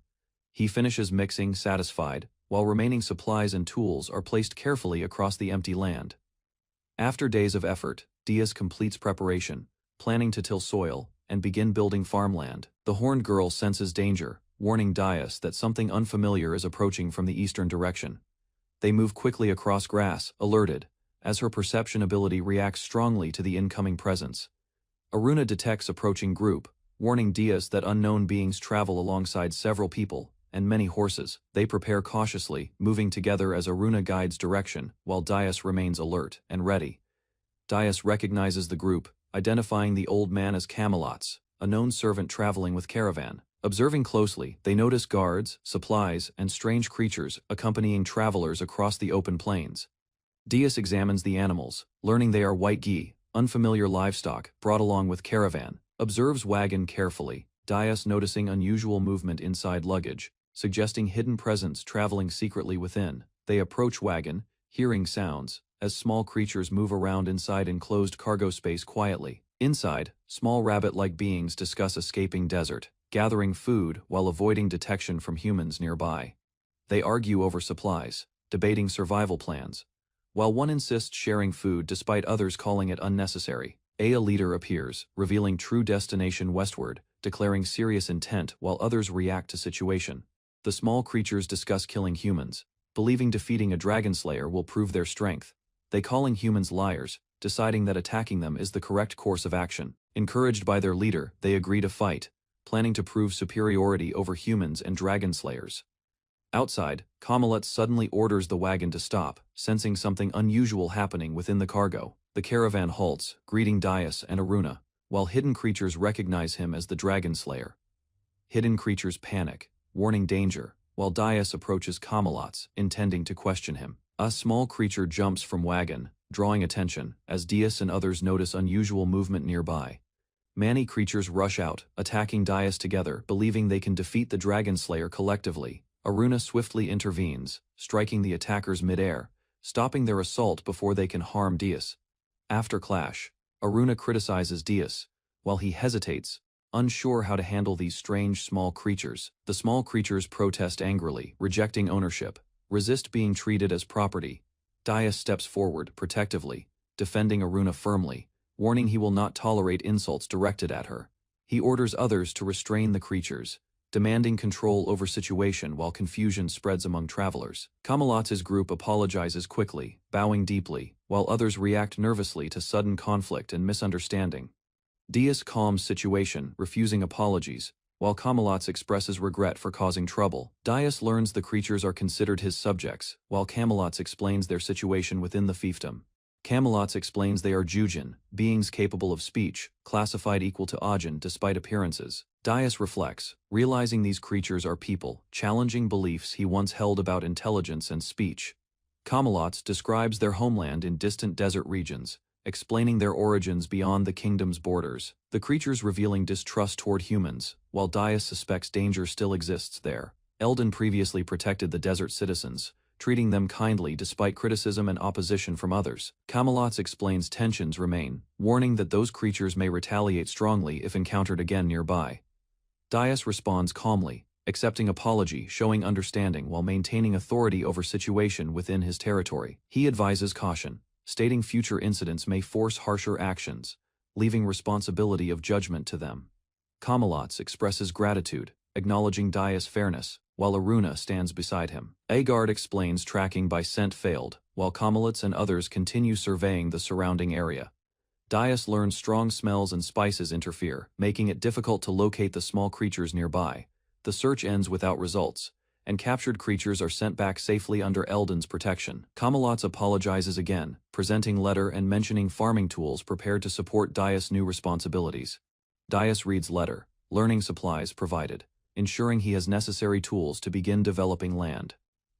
Speaker 1: He finishes mixing, satisfied, while remaining supplies and tools are placed carefully across the empty land. After days of effort, Dias completes preparation, planning to till soil and begin building farmland. The horned girl senses danger, warning Dias that something unfamiliar is approaching from the eastern direction. They move quickly across grass, alerted, as her perception ability reacts strongly to the incoming presence. Aruna detects approaching group, warning Dias that unknown beings travel alongside several people and many horses. They prepare cautiously, moving together as Aruna guides direction, while Dias remains alert and ready. Dias recognizes the group, identifying the old man as Camelots, a known servant traveling with caravan. Observing closely, they notice guards, supplies, and strange creatures accompanying travelers across the open plains. Dias examines the animals, learning they are white ghee, unfamiliar livestock brought along with caravan. Observes wagon carefully, Dias noticing unusual movement inside luggage, suggesting hidden presence traveling secretly within. They approach wagon, hearing sounds, as small creatures move around inside enclosed cargo space quietly. Inside, small rabbit-like beings discuss escaping desert, gathering food while avoiding detection from humans nearby. They argue over supplies, debating survival plans, while one insists sharing food despite others calling it unnecessary. A leader appears, revealing true destination westward, declaring serious intent while others react to situation. The small creatures discuss killing humans, believing defeating a dragon slayer will prove their strength. They calling humans liars, deciding that attacking them is the correct course of action. Encouraged by their leader, they agree to fight, planning to prove superiority over humans and dragon slayers. Outside, Camelot suddenly orders the wagon to stop, sensing something unusual happening within the cargo. The caravan halts, greeting Dias and Aruna, while hidden creatures recognize him as the dragon slayer. Hidden creatures panic, warning danger, while Dias approaches Camelots, intending to question him. A small creature jumps from wagon, drawing attention, as Dias and others notice unusual movement nearby. Many creatures rush out, attacking Dias together, believing they can defeat the dragon slayer collectively. Aruna swiftly intervenes, striking the attackers mid-air, stopping their assault before they can harm Dias. After clash, Aruna criticizes Dias, while he hesitates, unsure how to handle these strange small creatures. The small creatures protest angrily, rejecting ownership, resist being treated as property. Dias steps forward, protectively, defending Aruna firmly, warning he will not tolerate insults directed at her. He orders others to restrain the creatures, demanding control over situation while confusion spreads among travelers. Kamalats's group apologizes quickly, bowing deeply, while others react nervously to sudden conflict and misunderstanding. Dias calms situation, refusing apologies, while Kamalats expresses regret for causing trouble. Dias learns the creatures are considered his subjects, while Kamalats explains their situation within the fiefdom. Kamalats explains they are Jujin, beings capable of speech, classified equal to Ajin despite appearances. Dias reflects, realizing these creatures are people, challenging beliefs he once held about intelligence and speech. Kamalats describes their homeland in distant desert regions, explaining their origins beyond the kingdom's borders. The creatures revealing distrust toward humans, while Dias suspects danger still exists there. Eldon previously protected the desert citizens, treating them kindly despite criticism and opposition from others. Kamalats explains tensions remain, warning that those creatures may retaliate strongly if encountered again nearby. Dias responds calmly, accepting apology, showing understanding while maintaining authority over situation within his territory. He advises caution, stating future incidents may force harsher actions, leaving responsibility of judgment to them. Kamalats expresses gratitude, acknowledging Dias' fairness, while Aruna stands beside him. Agard explains tracking by scent failed, while Kamalats and others continue surveying the surrounding area. Dias learns strong smells and spices interfere, making it difficult to locate the small creatures nearby. The search ends without results, and captured creatures are sent back safely under Eldon's protection. Kamalats apologizes again, presenting letter and mentioning farming tools prepared to support Dias' new responsibilities. Dias reads letter, learning supplies provided, ensuring he has necessary tools to begin developing land.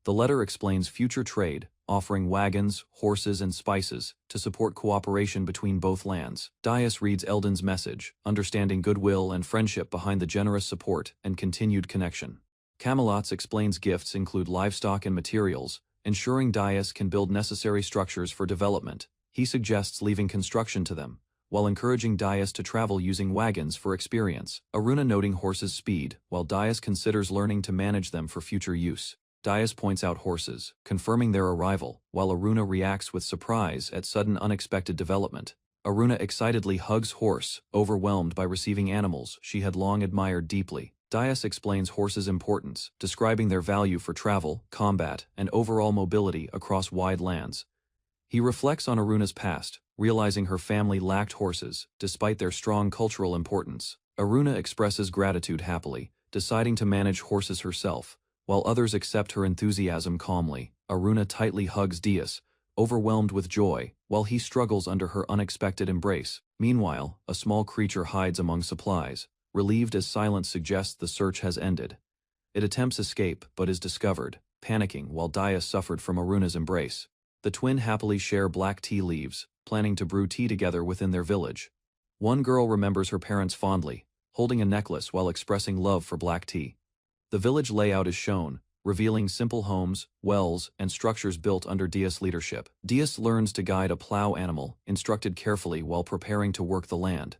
Speaker 1: The letter explains future trade, offering wagons, horses, and spices to support cooperation between both lands. Dias reads Eldon's message, understanding goodwill and friendship behind the generous support and continued connection. Kamalats explains gifts include livestock and materials, ensuring Dias can build necessary structures for development. He suggests leaving construction to them, while encouraging Dias to travel using wagons for experience. Aruna noting horses' speed, while Dias considers learning to manage them for future use. Dias points out horses, confirming their arrival, while Aruna reacts with surprise at sudden unexpected development. Aruna excitedly hugs horse, overwhelmed by receiving animals she had long admired deeply. Dias explains horses' importance, describing their value for travel, combat, and overall mobility across wide lands. He reflects on Aruna's past, realizing her family lacked horses, despite their strong cultural importance. Aruna expresses gratitude happily, deciding to manage horses herself, while others accept her enthusiasm calmly. Aruna tightly hugs Dias, overwhelmed with joy, while he struggles under her unexpected embrace. Meanwhile, a small creature hides among supplies, relieved as silence suggests the search has ended. It attempts escape, but is discovered, panicking while Dias suffered from Aruna's embrace. The twin happily share black tea leaves, planning to brew tea together within their village. One girl remembers her parents fondly, holding a necklace while expressing love for black tea. The village layout is shown, revealing simple homes, wells, and structures built under Dias' leadership. Dias learns to guide a plow animal, instructed carefully while preparing to work the land.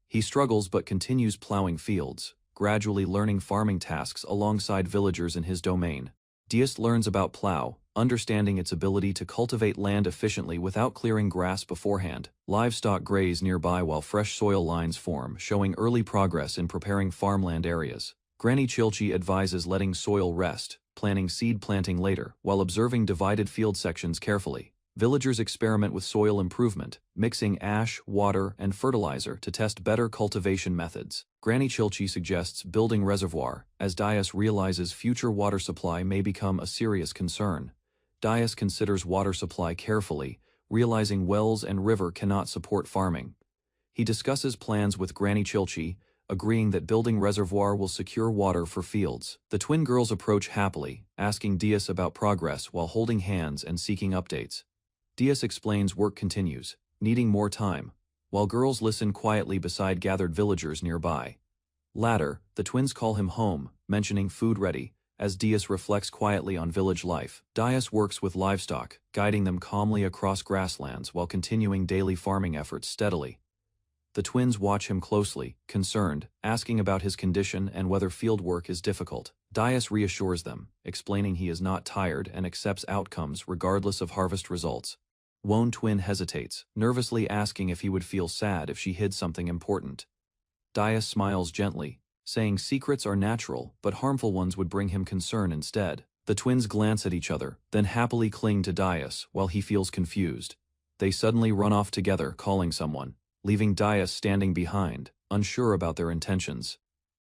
Speaker 1: He struggles but continues plowing fields, gradually learning farming tasks alongside villagers in his domain. Dias learns about plow, understanding its ability to cultivate land efficiently without clearing grass beforehand. Livestock graze nearby while fresh soil lines form, showing early progress in preparing farmland areas. Granny Chilchi advises letting soil rest, planning seed planting later, while observing divided field sections carefully. Villagers experiment with soil improvement, mixing ash, water, and fertilizer to test better cultivation methods. Granny Chilchi suggests building reservoir, as Dias realizes future water supply may become a serious concern. Dias considers water supply carefully, realizing wells and river cannot support farming. He discusses plans with Granny Chilchi, agreeing that building reservoir will secure water for fields. The twin girls approach happily, asking Dias about progress while holding hands and seeking updates. Dias explains work continues, needing more time, while girls listen quietly beside gathered villagers nearby. Later, the twins call him home, mentioning food ready, as Dias reflects quietly on village life. Dias works with livestock, guiding them calmly across grasslands while continuing daily farming efforts steadily. The twins watch him closely, concerned, asking about his condition and whether field work is difficult. Dias reassures them, explaining he is not tired and accepts outcomes regardless of harvest results. Won twin hesitates, nervously asking if he would feel sad if she hid something important. Dias smiles gently, saying secrets are natural, but harmful ones would bring him concern instead. The twins glance at each other, then happily cling to Dias while he feels confused. They suddenly run off together, calling someone, leaving Dias standing behind, unsure about their intentions.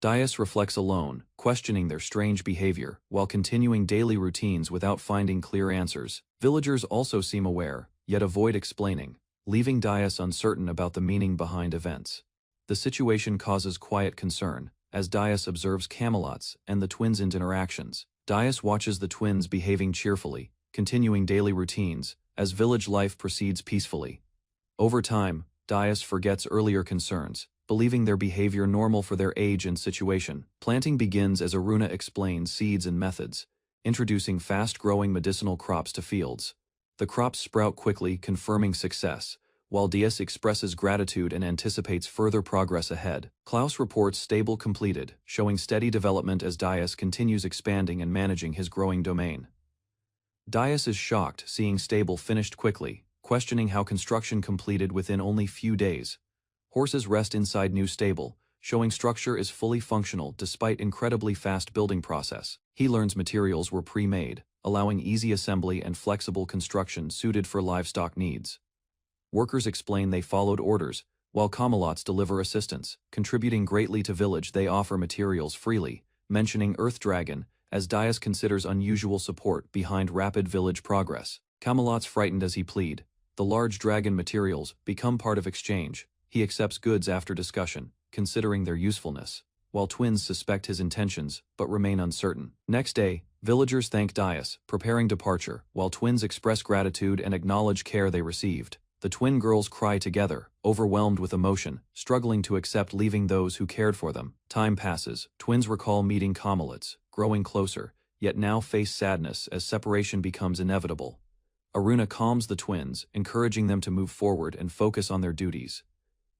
Speaker 1: Dias reflects alone, questioning their strange behavior, while continuing daily routines without finding clear answers. Villagers also seem aware, yet avoid explaining, leaving Dias uncertain about the meaning behind events. The situation causes quiet concern, as Dias observes Camelot's and the twins' interactions. Dias watches the twins behaving cheerfully, continuing daily routines, as village life proceeds peacefully. Over time, Dias forgets earlier concerns, believing their behavior normal for their age and situation. Planting begins as Aruna explains seeds and methods, introducing fast-growing medicinal crops to fields. The crops sprout quickly, confirming success, while Dias expresses gratitude and anticipates further progress ahead. Klaus reports stable completed, showing steady development as Dias continues expanding and managing his growing domain. Dias is shocked seeing stable finished quickly, questioning how construction completed within only few days. Horses rest inside new stable, showing structure is fully functional despite incredibly fast building process. He learns materials were pre-made, allowing easy assembly and flexible construction suited for livestock needs. Workers explain they followed orders, while Camelots deliver assistance, contributing greatly to village. They offer materials freely, mentioning Earth Dragon, as Dias considers unusual support behind rapid village progress. Camelot's frightened as he plead. The large dragon materials become part of exchange. He accepts goods after discussion, considering their usefulness, while twins suspect his intentions but remain uncertain. Next day, villagers thank Dias, preparing departure, while twins express gratitude and acknowledge care they received. The twin girls cry together, overwhelmed with emotion, struggling to accept leaving those who cared for them. Time passes. Twins recall meeting Camelots, growing closer, yet now face sadness as separation becomes inevitable. Aruna calms the twins, encouraging them to move forward and focus on their duties.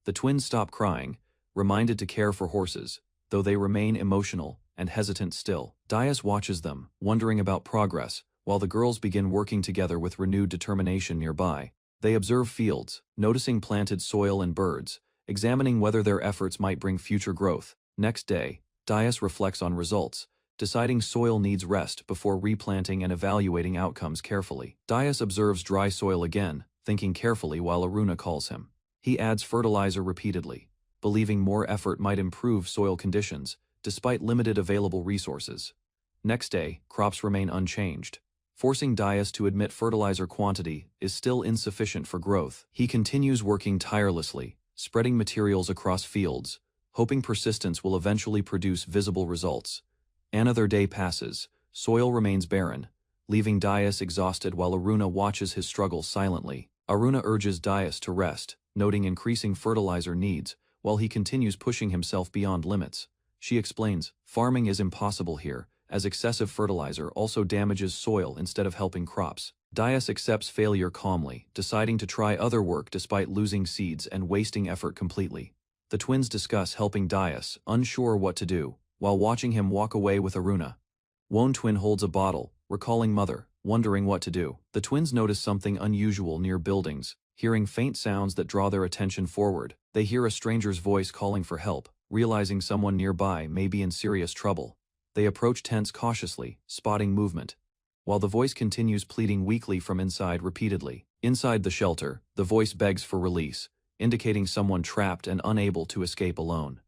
Speaker 1: The twins stop crying, reminded to care for horses, though they remain emotional and hesitant still. Dias watches them, wondering about progress, while the girls begin working together with renewed determination nearby. They observe fields, noticing planted soil and birds, examining whether their efforts might bring future growth. Next day, Dias reflects on results, deciding soil needs rest before replanting and evaluating outcomes carefully. Dias observes dry soil again, thinking carefully while Aruna calls him. He adds fertilizer repeatedly, believing more effort might improve soil conditions, despite limited available resources. Next day, crops remain unchanged, forcing Dias to admit fertilizer quantity is still insufficient for growth. He continues working tirelessly, spreading materials across fields, hoping persistence will eventually produce visible results. Another day passes, soil remains barren, leaving Dias exhausted while Aruna watches his struggle silently. Aruna urges Dias to rest, noting increasing fertilizer needs, while he continues pushing himself beyond limits. She explains, farming is impossible here, as excessive fertilizer also damages soil instead of helping crops. Dias accepts failure calmly, deciding to try other work despite losing seeds and wasting effort completely. The twins discuss helping Dias, unsure what to do, while watching him walk away with Aruna. Won twin holds a bottle, recalling mother, wondering what to do. The twins notice something unusual near buildings, hearing faint sounds that draw their attention forward. They hear a stranger's voice calling for help, realizing someone nearby may be in serious trouble. They approach tents cautiously, spotting movement, while the voice continues pleading weakly from inside repeatedly. Inside the shelter, the voice begs for release, indicating someone trapped and unable to escape alone.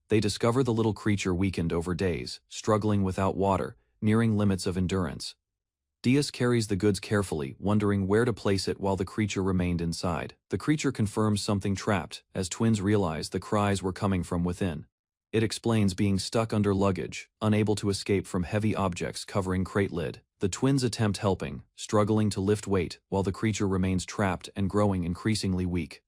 Speaker 1: They discover the little creature weakened over days, struggling without water, nearing limits of endurance. Dias carries the goods carefully, wondering where to place it while the creature remained inside. The creature confirms something trapped, as twins realize the cries were coming from within. It explains being stuck under luggage, unable to escape from heavy objects covering crate lid. The twins attempt helping, struggling to lift weight, while the creature remains trapped and growing increasingly weak.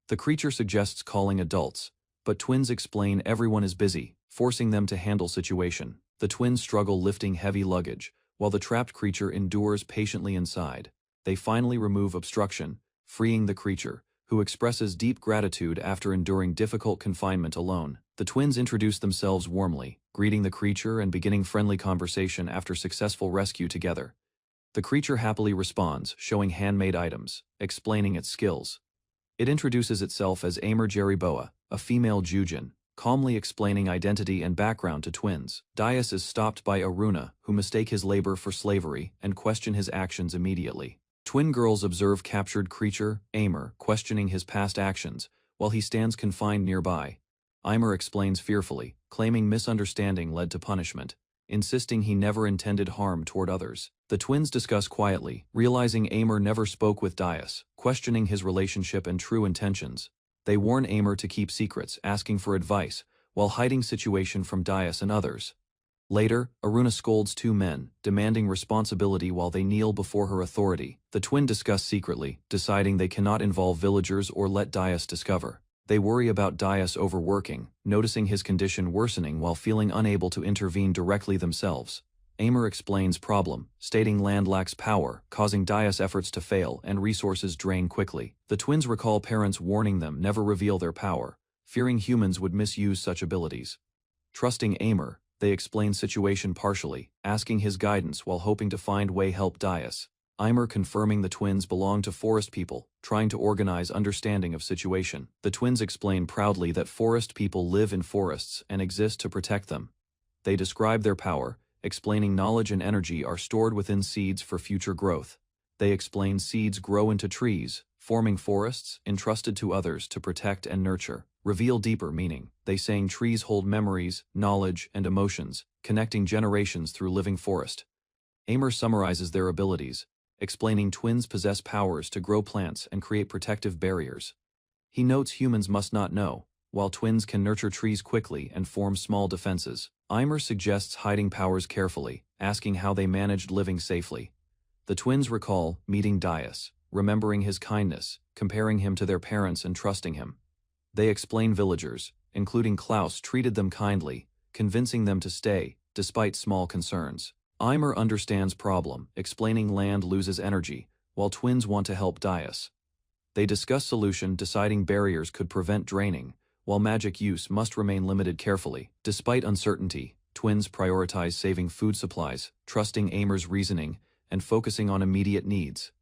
Speaker 1: The creature suggests calling adults, but twins explain everyone is busy, forcing them to handle situation. The twins struggle lifting heavy luggage, while the trapped creature endures patiently inside. They finally remove obstruction, freeing the creature, who expresses deep gratitude after enduring difficult confinement alone. The twins introduce themselves warmly, greeting the creature and beginning friendly conversation after successful rescue together. The creature happily responds, showing handmade items, explaining its skills. It introduces itself as Aimer Jeriboa, a female Jujin, calmly explaining identity and background to twins. Dias is stopped by Aruna, who mistake his labor for slavery and question his actions immediately. Twin girls observe captured creature, Aimer, questioning his past actions, while he stands confined nearby. Aimer explains fearfully, claiming misunderstanding led to punishment, insisting he never intended harm toward others. The twins discuss quietly, realizing Aimer never spoke with Dias, questioning his relationship and true intentions. They warn Aimer to keep secrets, asking for advice, while hiding situation from Dias and others. Later, Aruna scolds two men, demanding responsibility while they kneel before her authority. The twin discuss secretly, deciding they cannot involve villagers or let Dias discover. They worry about Dias overworking, noticing his condition worsening while feeling unable to intervene directly themselves. Aimer explains problem, stating land lacks power, causing Dias efforts to fail and resources drain quickly. The twins recall parents warning them never reveal their power, fearing humans would misuse such abilities. Trusting Aimer, they explain situation partially, asking his guidance while hoping to find way help Dias. Aimer confirming the twins belong to forest people, trying to organize understanding of situation. The twins explain proudly that forest people live in forests and exist to protect them. They describe their power, explaining knowledge and energy are stored within seeds for future growth. They explain seeds grow into trees, forming forests, entrusted to others to protect and nurture. Reveal deeper meaning. They saying trees hold memories, knowledge, and emotions, connecting generations through living forest. Aimer summarizes their abilities, explaining twins possess powers to grow plants and create protective barriers. He notes humans must not know, while twins can nurture trees quickly and form small defenses. Aimer suggests hiding powers carefully, asking how they managed living safely. The twins recall meeting Dias, remembering his kindness, comparing him to their parents and trusting him. They explain villagers, including Klaus, treated them kindly, convincing them to stay, despite small concerns. Aimer understands problem, explaining land loses energy, while twins want to help Dias. They discuss solution, deciding barriers could prevent draining, while magic use must remain limited carefully. Despite uncertainty, twins prioritize saving food supplies, trusting Aimer's reasoning, and focusing on immediate needs.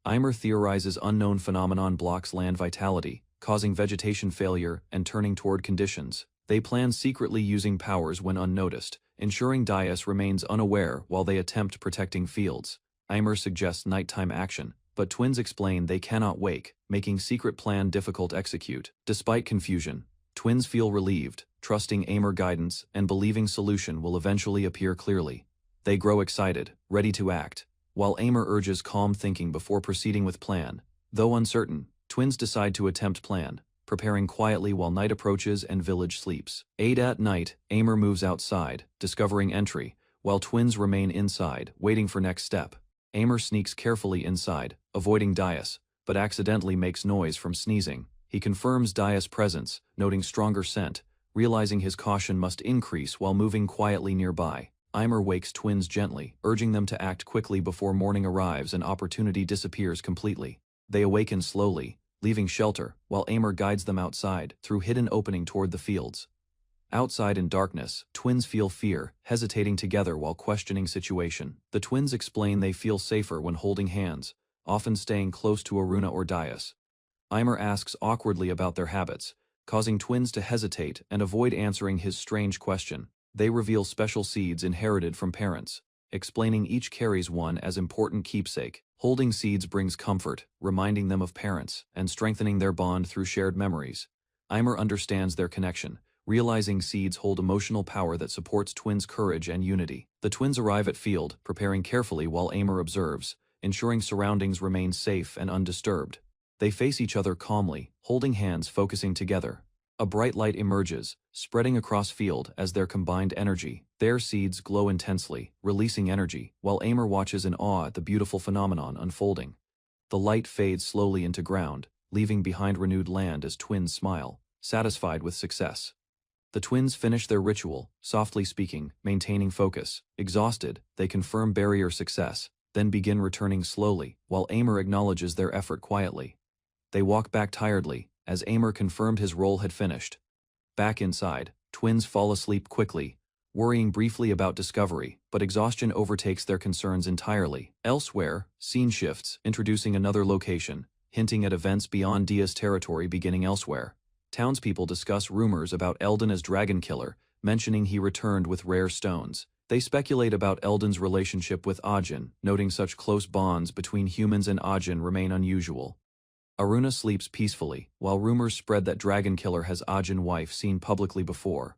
Speaker 1: Aimer theorizes unknown phenomenon blocks land vitality, causing vegetation failure and turning toward conditions. They plan secretly using powers when unnoticed, ensuring Dias remains unaware while they attempt protecting fields. Aimer suggests nighttime action, but twins explain they cannot wake, making secret plan difficult to execute. Despite confusion, twins feel relieved, trusting Aimer guidance and believing solution will eventually appear clearly. They grow excited, ready to act, while Aimer urges calm thinking before proceeding with plan. Though uncertain, twins decide to attempt plan, preparing quietly while night approaches and village sleeps. At night, Aimer moves outside, discovering entry, while twins remain inside, waiting for next step. Aimer sneaks carefully inside, avoiding Dias, but accidentally makes noise from sneezing. He confirms Dias' presence, noting stronger scent, realizing his caution must increase while moving quietly nearby. Aimer wakes twins gently, urging them to act quickly before morning arrives and opportunity disappears completely. They awaken slowly, leaving shelter, while Aimer guides them outside, through hidden opening toward the fields. Outside in darkness, twins feel fear, hesitating together while questioning situation. The twins explain they feel safer when holding hands, often staying close to Aruna or Dias. Aimer asks awkwardly about their habits, causing twins to hesitate and avoid answering his strange question. They reveal special seeds inherited from parents, explaining each carries one as important keepsake. Holding seeds brings comfort, reminding them of parents, and strengthening their bond through shared memories. Aimer understands their connection, realizing seeds hold emotional power that supports twins' courage and unity. The twins arrive at field, preparing carefully while Aimer observes, ensuring surroundings remain safe and undisturbed. They face each other calmly, holding hands focusing together. A bright light emerges, spreading across field as their combined energy. Their seeds glow intensely, releasing energy, while Aimer watches in awe at the beautiful phenomenon unfolding. The light fades slowly into ground, leaving behind renewed land as twins smile, satisfied with success. The twins finish their ritual, softly speaking, maintaining focus. Exhausted, they confirm barrier success, then begin returning slowly, while Aimer acknowledges their effort quietly. They walk back tiredly, as Aimer confirmed his role had finished. Back inside, twins fall asleep quickly, worrying briefly about discovery, but exhaustion overtakes their concerns entirely. Elsewhere, scene shifts, introducing another location, hinting at events beyond Dia's territory beginning elsewhere. Townspeople discuss rumors about Eldon as Dragon Killer, mentioning he returned with rare stones. They speculate about Eldon's relationship with Ajin, noting such close bonds between humans and Ajin remain unusual. Aruna sleeps peacefully, while rumors spread that Dragon Killer has Ajin wife seen publicly before.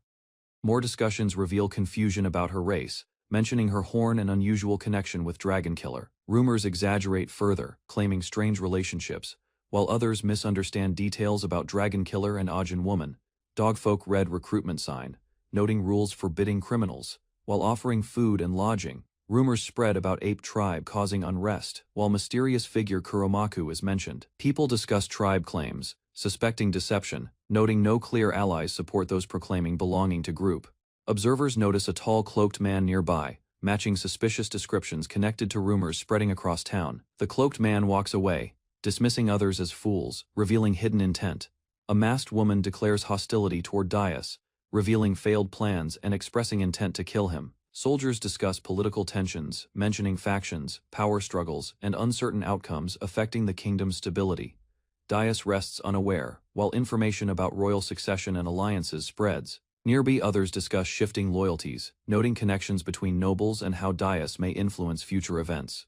Speaker 1: More discussions reveal confusion about her race, mentioning her horn and unusual connection with Dragon Killer. Rumors exaggerate further, claiming strange relationships, while others misunderstand details about Dragon Killer and Ajin woman. Dogfolk read recruitment sign, noting rules forbidding criminals, while offering food and lodging. Rumors spread about ape tribe causing unrest, while mysterious figure Kuromaku is mentioned. People discuss tribe claims, suspecting deception, noting no clear allies support those proclaiming belonging to group. Observers notice a tall cloaked man nearby, matching suspicious descriptions connected to rumors spreading across town. The cloaked man walks away, dismissing others as fools, revealing hidden intent. A masked woman declares hostility toward Dias, revealing failed plans and expressing intent to kill him. Soldiers discuss political tensions, mentioning factions, power struggles, and uncertain outcomes affecting the kingdom's stability. Dias rests unaware, while information about royal succession and alliances spreads. Nearby others discuss shifting loyalties, noting connections between nobles and how Dias may influence future events.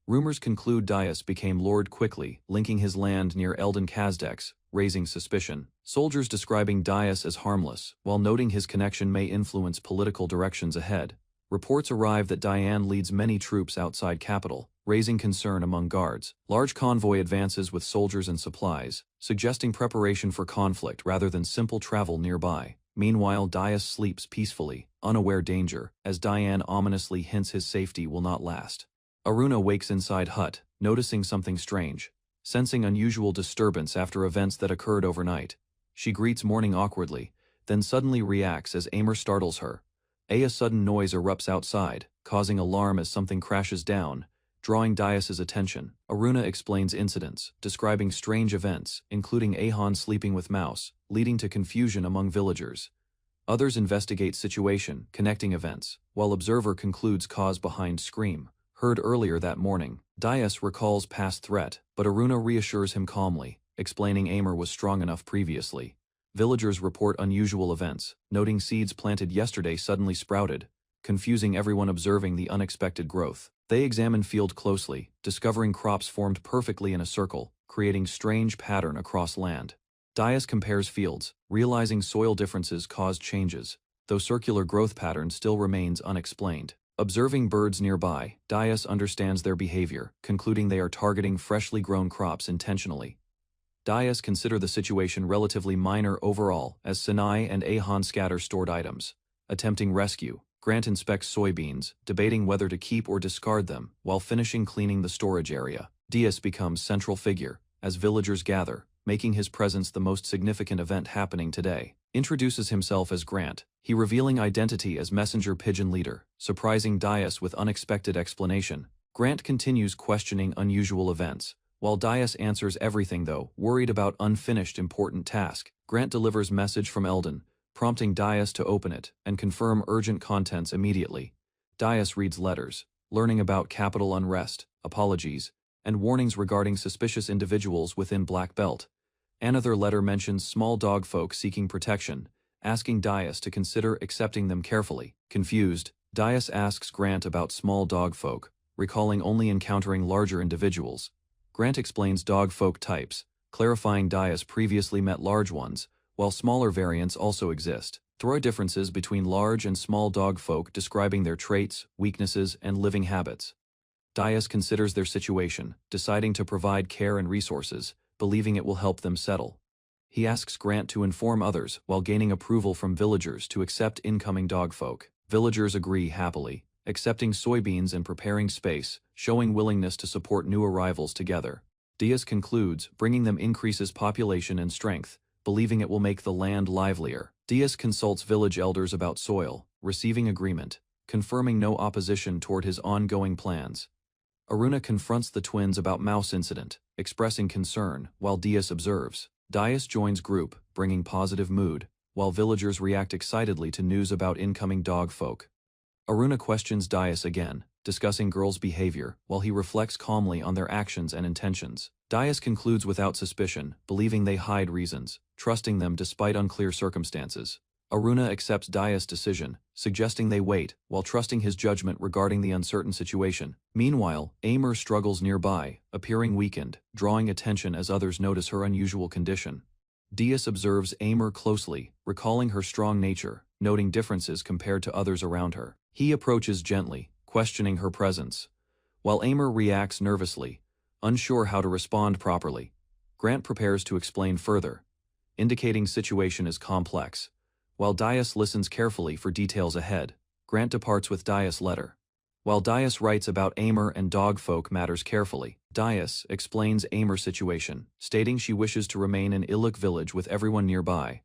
Speaker 1: Rumors conclude Dias became lord quickly, linking his land near Eldon Kazdex, raising suspicion. Soldiers describing Dias as harmless, while noting his connection may influence political directions ahead. Reports arrive that Diane leads many troops outside capital, raising concern among guards. Large convoy advances with soldiers and supplies, suggesting preparation for conflict rather than simple travel nearby. Meanwhile, Dias sleeps peacefully, unaware danger, as Diane ominously hints his safety will not last. Aruna wakes inside hut, noticing something strange, sensing unusual disturbance after events that occurred overnight. She greets morning awkwardly, then suddenly reacts as Aimer startles her. A sudden noise erupts outside, causing alarm as something crashes down, drawing Dias's attention. Aruna explains incidents, describing strange events, including Ahan sleeping with Mouse, leading to confusion among villagers. Others investigate situation, connecting events, while Observer concludes cause behind scream, heard earlier that morning. Dias recalls past threat, but Aruna reassures him calmly, explaining Aimer was strong enough previously. Villagers report unusual events, noting seeds planted yesterday suddenly sprouted, confusing everyone observing the unexpected growth. They examine field closely, discovering crops formed perfectly in a circle, creating strange pattern across land. Dias compares fields, realizing soil differences caused changes, though circular growth pattern still remains unexplained. Observing birds nearby, Dias understands their behavior, concluding they are targeting freshly grown crops intentionally. Dias consider the situation relatively minor overall, as Sinai and Ahan scatter stored items. Attempting rescue, Grant inspects soybeans, debating whether to keep or discard them, while finishing cleaning the storage area. Dias becomes central figure, as villagers gather, making his presence the most significant event happening today. Introduces himself as Grant, he revealing identity as messenger pigeon leader, surprising Dias with unexpected explanation. Grant continues questioning unusual events, while Dias answers everything though, worried about unfinished important task. Grant delivers message from Eldon, prompting Dias to open it and confirm urgent contents immediately. Dias reads letters, learning about capital unrest, apologies, and warnings regarding suspicious individuals within Black Belt. Another letter mentions small dog folk seeking protection, asking Dias to consider accepting them carefully. Confused, Dias asks Grant about small dog folk, recalling only encountering larger individuals. Grant explains dog folk types, clarifying Dias previously met large ones, while smaller variants also exist. Throw differences between large and small dog folk describing their traits, weaknesses, and living habits. Dias considers their situation, deciding to provide care and resources, believing it will help them settle. He asks Grant to inform others while gaining approval from villagers to accept incoming dog folk. Villagers agree happily, accepting soybeans and preparing space, showing willingness to support new arrivals together. Dias concludes, bringing them increases population and strength, believing it will make the land livelier. Dias consults village elders about soil, receiving agreement, confirming no opposition toward his ongoing plans. Aruna confronts the twins about mouse incident, expressing concern, while Dias observes. Dias joins group, bringing positive mood, while villagers react excitedly to news about incoming dog folk. Aruna questions Dias again, discussing girls' behavior, while he reflects calmly on their actions and intentions. Dias concludes without suspicion, believing they hide reasons, trusting them despite unclear circumstances. Aruna accepts Dias' decision, suggesting they wait, while trusting his judgment regarding the uncertain situation. Meanwhile, Amor struggles nearby, appearing weakened, drawing attention as others notice her unusual condition. Dias observes Amor closely, recalling her strong nature, noting differences compared to others around her. He approaches gently, questioning her presence. While Amor reacts nervously, unsure how to respond properly, Grant prepares to explain further, indicating situation is complex. While Dias listens carefully for details ahead, Grant departs with Dias' letter. While Dias writes about Amor and dogfolk matters carefully, Dias explains Amor's situation, stating she wishes to remain in Iluk village with everyone nearby.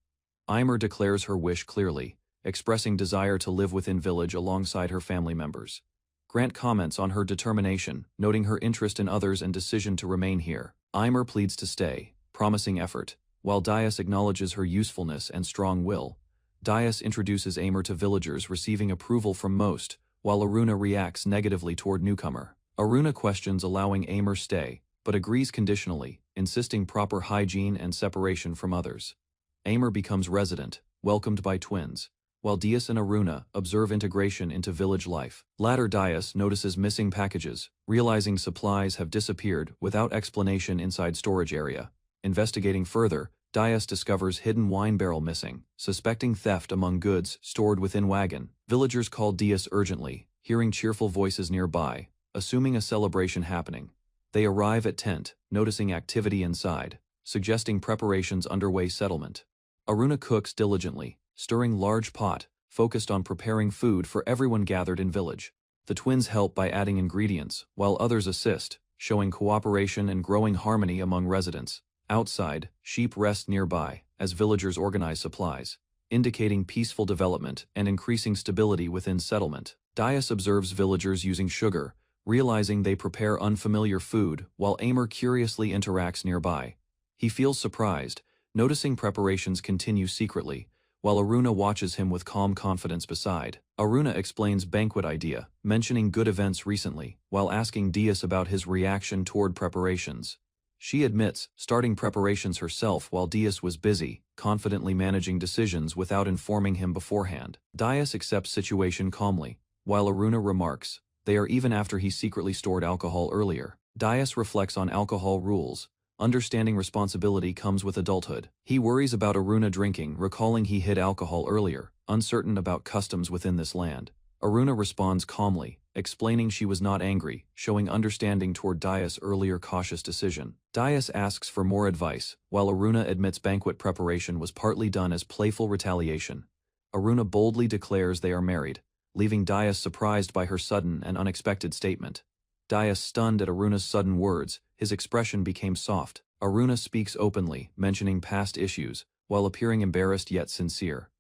Speaker 1: Amor declares her wish clearly, expressing desire to live within village alongside her family members. Grant comments on her determination, noting her interest in others and decision to remain here. Amor pleads to stay, promising effort. While Dias acknowledges her usefulness and strong will, Dias introduces Amor to villagers, receiving approval from most, while Aruna reacts negatively toward newcomer. Aruna questions allowing Amor stay, but agrees conditionally, insisting proper hygiene and separation from others. Amor becomes resident, welcomed by twins, while Dias and Aruna observe integration into village life. Latter Dias notices missing packages, realizing supplies have disappeared without explanation inside storage area. Investigating further, Dias discovers hidden wine barrel missing, suspecting theft among goods stored within wagon. Villagers call Dias urgently, hearing cheerful voices nearby, assuming a celebration happening. They arrive at tent, noticing activity inside, suggesting preparations underway settlement. Aruna cooks diligently, stirring large pot, focused on preparing food for everyone gathered in village. The twins help by adding ingredients, while others assist, showing cooperation and growing harmony among residents. Outside, sheep rest nearby, as villagers organize supplies, indicating peaceful development and increasing stability within settlement. Dias observes villagers using sugar, realizing they prepare unfamiliar food, while Amor curiously interacts nearby. He feels surprised, noticing preparations continue secretly, while Aruna watches him with calm confidence beside. Aruna explains banquet idea, mentioning good events recently, while asking Dias about his reaction toward preparations. She admits starting preparations herself while Dias was busy, confidently managing decisions without informing him beforehand. Dias accepts situation calmly, while Aruna remarks, they are even after he secretly stored alcohol earlier. Dias reflects on alcohol rules, understanding responsibility comes with adulthood. He worries about Aruna drinking, recalling he hid alcohol earlier, uncertain about customs within this land. Aruna responds calmly, explaining she was not angry, showing understanding toward Dias' earlier cautious decision. Dias asks for more advice, while Aruna admits banquet preparation was partly done as playful retaliation. Aruna boldly declares they are married, leaving Dias surprised by her sudden and unexpected statement. Dias stunned at Aruna's sudden words, his expression became soft. Aruna speaks openly, mentioning past issues, while appearing embarrassed yet sincere.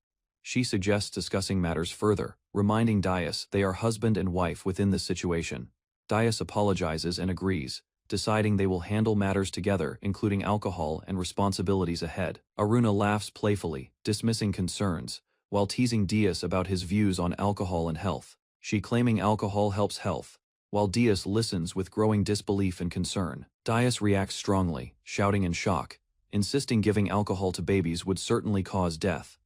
Speaker 1: She suggests discussing matters further, reminding Dias they are husband and wife within this situation. Dias apologizes and agrees, deciding they will handle matters together, including alcohol and responsibilities ahead. Aruna laughs playfully, dismissing concerns, while teasing Dias about his views on alcohol and health. She claiming alcohol helps health, while Dias listens with growing disbelief and concern. Dias reacts strongly, shouting in shock, insisting giving alcohol to babies would certainly cause death.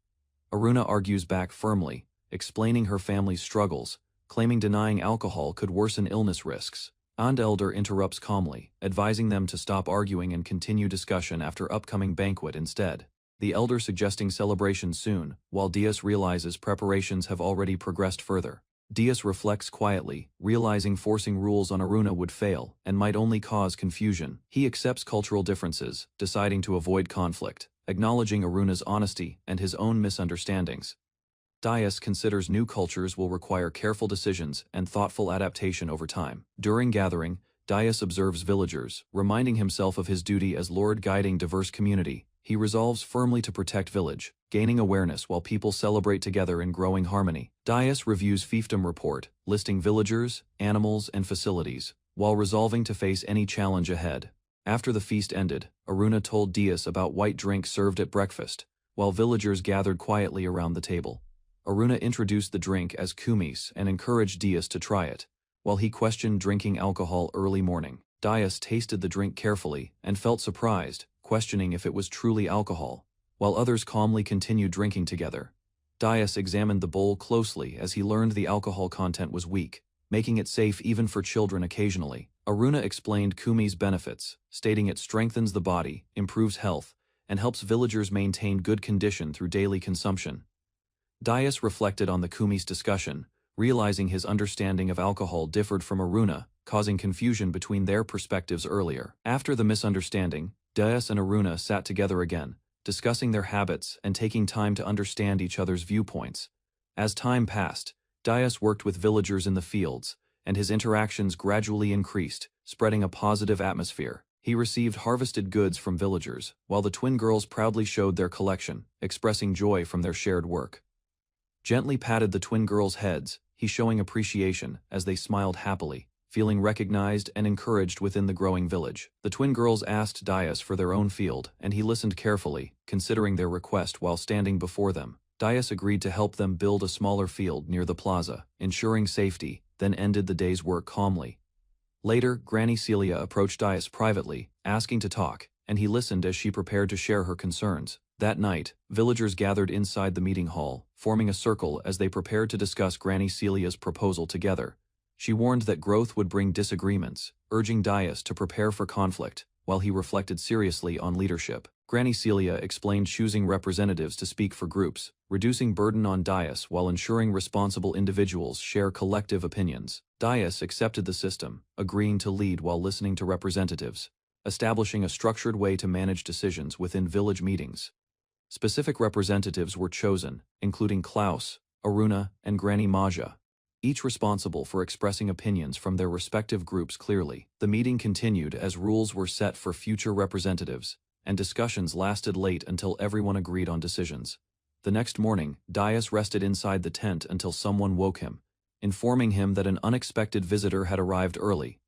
Speaker 1: Aruna argues back firmly, explaining her family's struggles, claiming denying alcohol could worsen illness risks. Aunt Elder interrupts calmly, advising them to stop arguing and continue discussion after upcoming banquet instead. The elder suggesting celebration soon, while Dias realizes preparations have already progressed further. Dias reflects quietly, realizing forcing rules on Aruna would fail and might only cause confusion. He accepts cultural differences, deciding to avoid conflict, acknowledging Aruna's honesty and his own misunderstandings. Dias considers new cultures will require careful decisions and thoughtful adaptation over time. During gathering, Dias observes villagers, reminding himself of his duty as lord guiding diverse community. he resolves firmly to protect village, gaining awareness while people celebrate together in growing harmony. Dais reviews fiefdom report, listing villagers, animals, and facilities, while resolving to face any challenge ahead. After the feast ended, Aruna told Dias about white drink served at breakfast, while villagers gathered quietly around the table. Aruna introduced the drink as kumis and encouraged Dias to try it, while he questioned drinking alcohol early morning. Dias tasted the drink carefully and felt surprised, questioning if it was truly alcohol, while others calmly continued drinking together. Dias examined the bowl closely as he learned the alcohol content was weak, making it safe even for children occasionally. Aruna explained kumi's benefits, stating it strengthens the body, improves health, and helps villagers maintain good condition through daily consumption. Dias reflected on the kumi's discussion, realizing his understanding of alcohol differed from Aruna, causing confusion between their perspectives earlier. After the misunderstanding, Dias and Aruna sat together again, discussing their habits and taking time to understand each other's viewpoints. As time passed, Dias worked with villagers in the fields, and his interactions gradually increased, spreading a positive atmosphere. He received harvested goods from villagers, while the twin girls proudly showed their collection, expressing joy from their shared work. Gently patted the twin girls' heads, he showing appreciation as they smiled happily, feeling recognized and encouraged within the growing village. The twin girls asked Dias for their own field, and he listened carefully, considering their request while standing before them. Dias agreed to help them build a smaller field near the plaza, ensuring safety, then ended the day's work calmly. Later, Granny Celia approached Dias privately, asking to talk, and he listened as she prepared to share her concerns. That night, villagers gathered inside the meeting hall, forming a circle as they prepared to discuss Granny Celia's proposal together. She warned that growth would bring disagreements, urging Dias to prepare for conflict, while he reflected seriously on leadership. Granny Celia explained choosing representatives to speak for groups, reducing burden on Dias while ensuring responsible individuals share collective opinions. Dias accepted the system, agreeing to lead while listening to representatives, establishing a structured way to manage decisions within village meetings. Specific representatives were chosen, including Klaus, Aruna, and Granny Maja, each responsible for expressing opinions from their respective groups clearly. The meeting continued as rules were set for future representatives, and discussions lasted late until everyone agreed on decisions. The next morning, Dias rested inside the tent until someone woke him, informing him that an unexpected visitor had arrived early.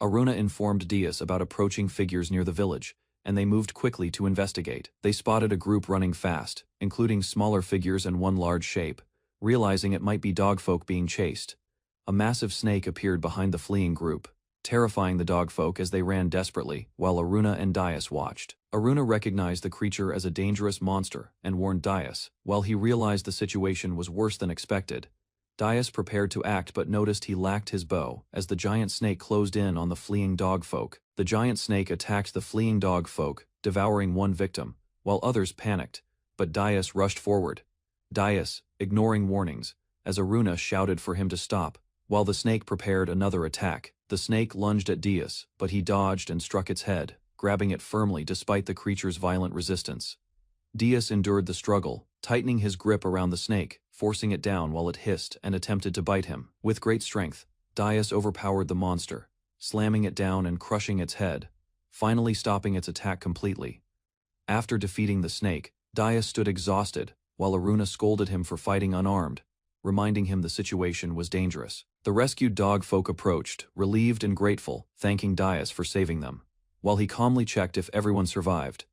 Speaker 1: Aruna informed Dias about approaching figures near the village, and they moved quickly to investigate. They spotted a group running fast, including smaller figures and one large shape, realizing it might be dogfolk being chased. A massive snake appeared behind the fleeing group, terrifying the dogfolk as they ran desperately, while Aruna and Dias watched. Aruna recognized the creature as a dangerous monster and warned Dias. While he realized the situation was worse than expected, Dias prepared to act but noticed he lacked his bow as the giant snake closed in on the fleeing dogfolk. The giant snake attacked the fleeing dogfolk, devouring one victim, while others panicked, but Dias rushed forward. Dias, ignoring warnings, as Aruna shouted for him to stop, while the snake prepared another attack. The snake lunged at Dias, but he dodged and struck its head, grabbing it firmly despite the creature's violent resistance. Dias endured the struggle, tightening his grip around the snake, forcing it down while it hissed and attempted to bite him. With great strength, Dias overpowered the monster, slamming it down and crushing its head, finally stopping its attack completely. After defeating the snake, Dias stood exhausted, while Aruna scolded him for fighting unarmed, reminding him the situation was dangerous. The rescued dogfolk approached, relieved and grateful, thanking Dias for saving them, while he calmly checked if everyone survived.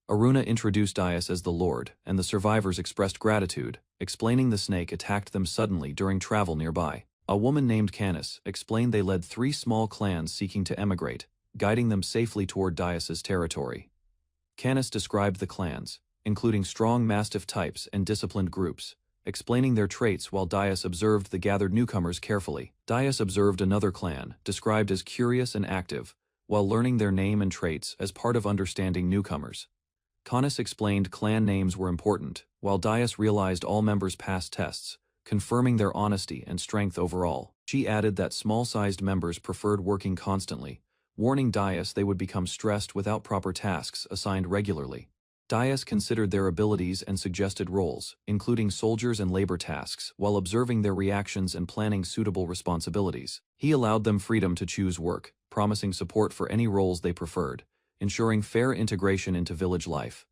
Speaker 1: Aruna introduced Dias as the Lord, and the survivors expressed gratitude, explaining the snake attacked them suddenly during travel nearby. A woman named Canis explained they led 3 small clans seeking to emigrate, guiding them safely toward Dias's territory. Canis described the clans, including strong mastiff types and disciplined groups, explaining their traits while Dias observed the gathered newcomers carefully. Dias observed another clan, described as curious and active, while learning their name and traits as part of understanding newcomers. Canis explained clan names were important, while Dias realized all members passed tests, confirming their honesty and strength overall. She added that small-sized members preferred working constantly, warning Dias they would become stressed without proper tasks assigned regularly. Dias considered their abilities and suggested roles, including soldiers and labor tasks, while observing their reactions and planning suitable responsibilities. He allowed them freedom to choose work, promising support for any roles they preferred, ensuring fair integration into village life.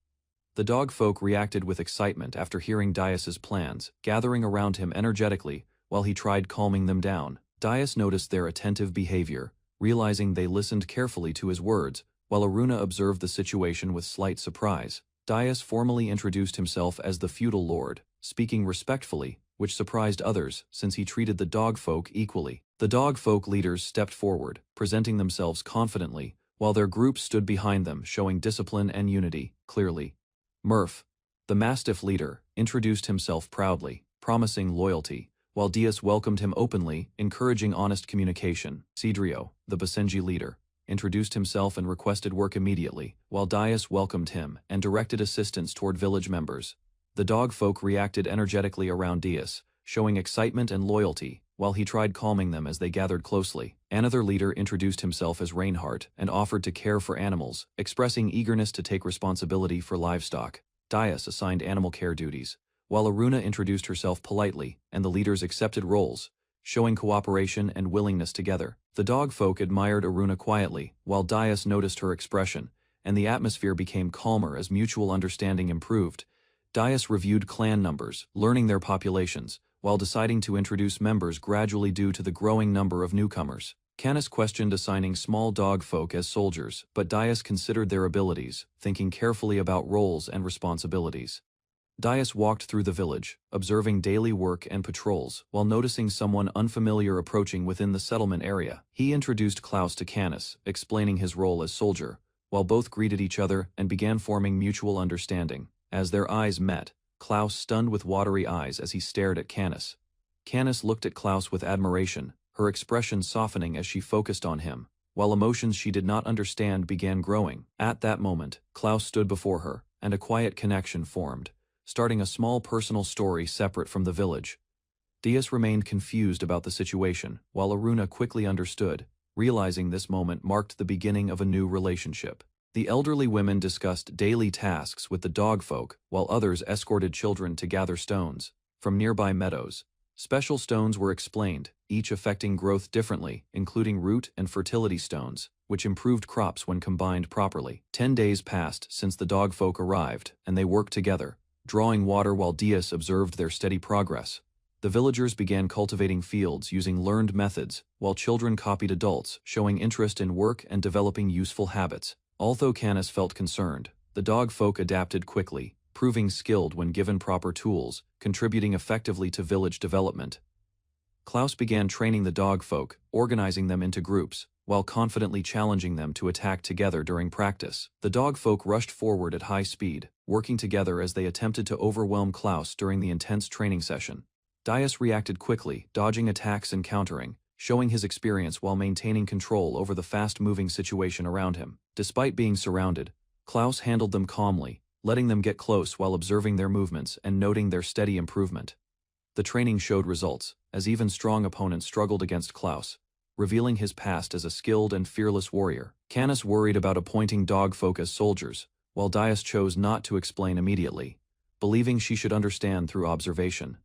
Speaker 1: The dog folk reacted with excitement after hearing Dias's plans, gathering around him energetically while he tried calming them down. Dias noticed their attentive behavior, realizing they listened carefully to his words, while Aruna observed the situation with slight surprise. Dias formally introduced himself as the feudal lord, speaking respectfully, which surprised others since he treated the dog folk equally. The dog folk leaders stepped forward, presenting themselves confidently, while their group stood behind them, showing discipline and unity, clearly. Murph, the mastiff leader, introduced himself proudly, promising loyalty, while Dias welcomed him openly, encouraging honest communication. Cedrio, the Basenji leader, introduced himself and requested work immediately, while Dias welcomed him and directed assistance toward village members. The dog folk reacted energetically around Dias, showing excitement and loyalty, while he tried calming them as they gathered closely. Another leader introduced himself as Reinhardt and offered to care for animals, expressing eagerness to take responsibility for livestock. Dias assigned animal care duties, while Aruna introduced herself politely, and the leaders accepted roles, showing cooperation and willingness together. The dog folk admired Aruna quietly, while Dias noticed her expression, and the atmosphere became calmer as mutual understanding improved. Dias reviewed clan numbers, learning their populations, while deciding to introduce members gradually due to the growing number of newcomers. Canis questioned assigning small dog folk as soldiers, but Dias considered their abilities, thinking carefully about roles and responsibilities. Dias walked through the village, observing daily work and patrols, while noticing someone unfamiliar approaching within the settlement area. He introduced Klaus to Canis, explaining his role as soldier, while both greeted each other and began forming mutual understanding. As their eyes met, Klaus stunned with watery eyes as he stared at Canis. Canis looked at Klaus with admiration, her expression softening as she focused on him, while emotions she did not understand began growing. At that moment, Klaus stood before her, and a quiet connection formed, starting a small personal story separate from the village. Dias remained confused about the situation, while Aruna quickly understood, realizing this moment marked the beginning of a new relationship. The elderly women discussed daily tasks with the dog folk, while others escorted children to gather stones from nearby meadows. Special stones were explained, each affecting growth differently, including root and fertility stones, which improved crops when combined properly. 10 days passed since the dog folk arrived, and they worked together, drawing water while Dias observed their steady progress. The villagers began cultivating fields using learned methods, while children copied adults, showing interest in work and developing useful habits. Although Canis felt concerned, the dog folk adapted quickly, proving skilled when given proper tools, contributing effectively to village development. Klaus began training the dog folk, organizing them into groups, while confidently challenging them to attack together during practice. The dog folk rushed forward at high speed, working together as they attempted to overwhelm Klaus during the intense training session. Dias reacted quickly, dodging attacks and countering, showing his experience while maintaining control over the fast-moving situation around him. Despite being surrounded, Klaus handled them calmly, letting them get close while observing their movements and noting their steady improvement. The training showed results, as even strong opponents struggled against Klaus, revealing his past as a skilled and fearless warrior. Canis worried about appointing dog folk as soldiers, while Dias chose not to explain immediately, believing she should understand through observation.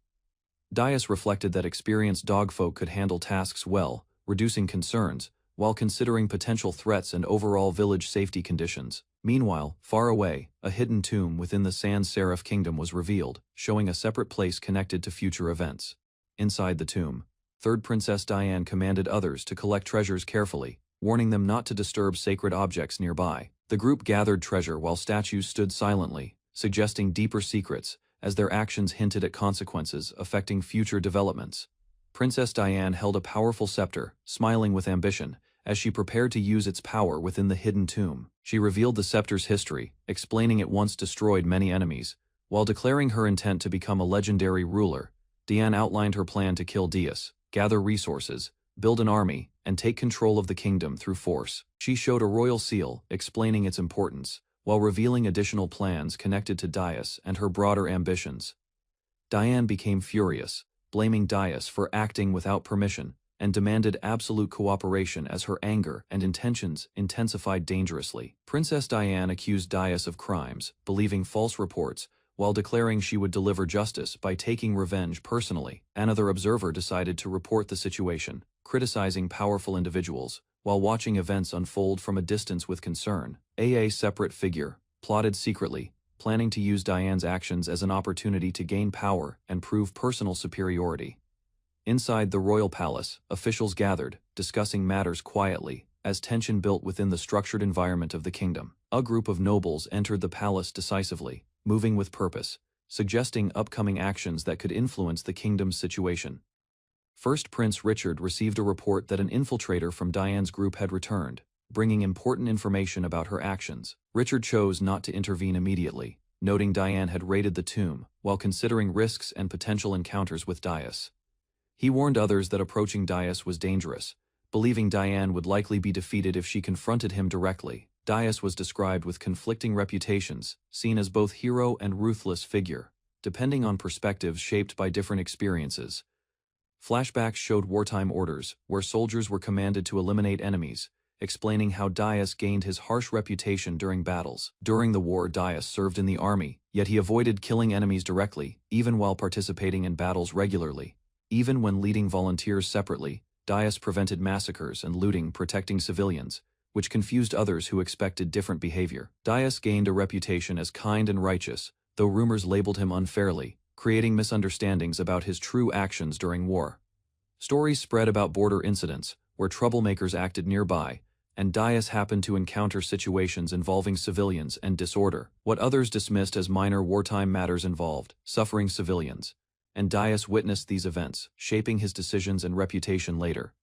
Speaker 1: Dias reflected that experienced dog folk could handle tasks well, reducing concerns, while considering potential threats and overall village safety conditions. Meanwhile, far away, a hidden tomb within the Sans Serif kingdom was revealed, showing a separate place connected to future events. Inside the tomb, Third Princess Diane commanded others to collect treasures carefully, warning them not to disturb sacred objects nearby. The group gathered treasure while statues stood silently, suggesting deeper secrets, as their actions hinted at consequences affecting future developments. Princess Diane held a powerful scepter, smiling with ambition, as she prepared to use its power within the hidden tomb. She revealed the scepter's history, explaining it once destroyed many enemies. While declaring her intent to become a legendary ruler, Diane outlined her plan to kill Dias, gather resources, build an army, and take control of the kingdom through force. She showed a royal seal, explaining its importance, while revealing additional plans connected to Dias and her broader ambitions. Diane became furious, blaming Dias for acting without permission, and demanded absolute cooperation as her anger and intentions intensified dangerously. Princess Diane accused Dias of crimes, believing false reports, while declaring she would deliver justice by taking revenge personally. Another observer decided to report the situation, criticizing powerful individuals, while watching events unfold from a distance with concern. A separate figure, plotted secretly, planning to use Diane's actions as an opportunity to gain power and prove personal superiority. Inside the royal palace, officials gathered, discussing matters quietly, as tension built within the structured environment of the kingdom. A group of nobles entered the palace decisively, moving with purpose, suggesting upcoming actions that could influence the kingdom's situation. First, Prince Richard received a report that an infiltrator from Diane's group had returned, bringing important information about her actions. Richard chose not to intervene immediately, noting Diane had raided the tomb, while considering risks and potential encounters with Dias. He warned others that approaching Dias was dangerous, believing Diane would likely be defeated if she confronted him directly. Dias was described with conflicting reputations, seen as both hero and ruthless figure, depending on perspectives shaped by different experiences. Flashbacks showed wartime orders, where soldiers were commanded to eliminate enemies, explaining how Dias gained his harsh reputation during battles. During the war, Dias served in the army, yet he avoided killing enemies directly, even while participating in battles regularly. Even when leading volunteers separately, Dias prevented massacres and looting, protecting civilians, which confused others who expected different behavior. Dias gained a reputation as kind and righteous, though rumors labeled him unfairly, creating misunderstandings about his true actions during war. Stories spread about border incidents, where troublemakers acted nearby, and Dias happened to encounter situations involving civilians and disorder. What others dismissed as minor wartime matters involved suffering civilians, and Dias witnessed these events, shaping his decisions and reputation later.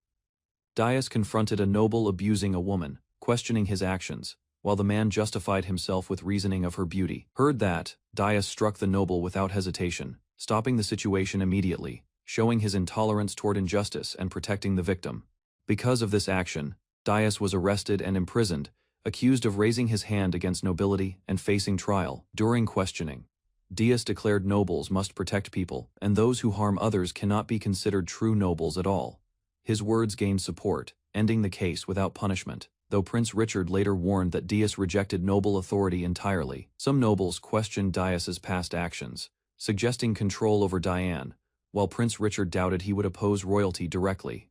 Speaker 1: Dias confronted a noble abusing a woman, questioning his actions, while the man justified himself with reasoning of her beauty. Heard that, Dias struck the noble without hesitation, stopping the situation immediately, showing his intolerance toward injustice and protecting the victim. Because of this action, Dias was arrested and imprisoned, accused of raising his hand against nobility and facing trial. During questioning, Dias declared nobles must protect people, and those who harm others cannot be considered true nobles at all. His words gained support, ending the case without punishment, though Prince Richard later warned that Dias rejected noble authority entirely. Some nobles questioned Dias's past actions, suggesting control over Diane, while Prince Richard doubted he would oppose royalty directly.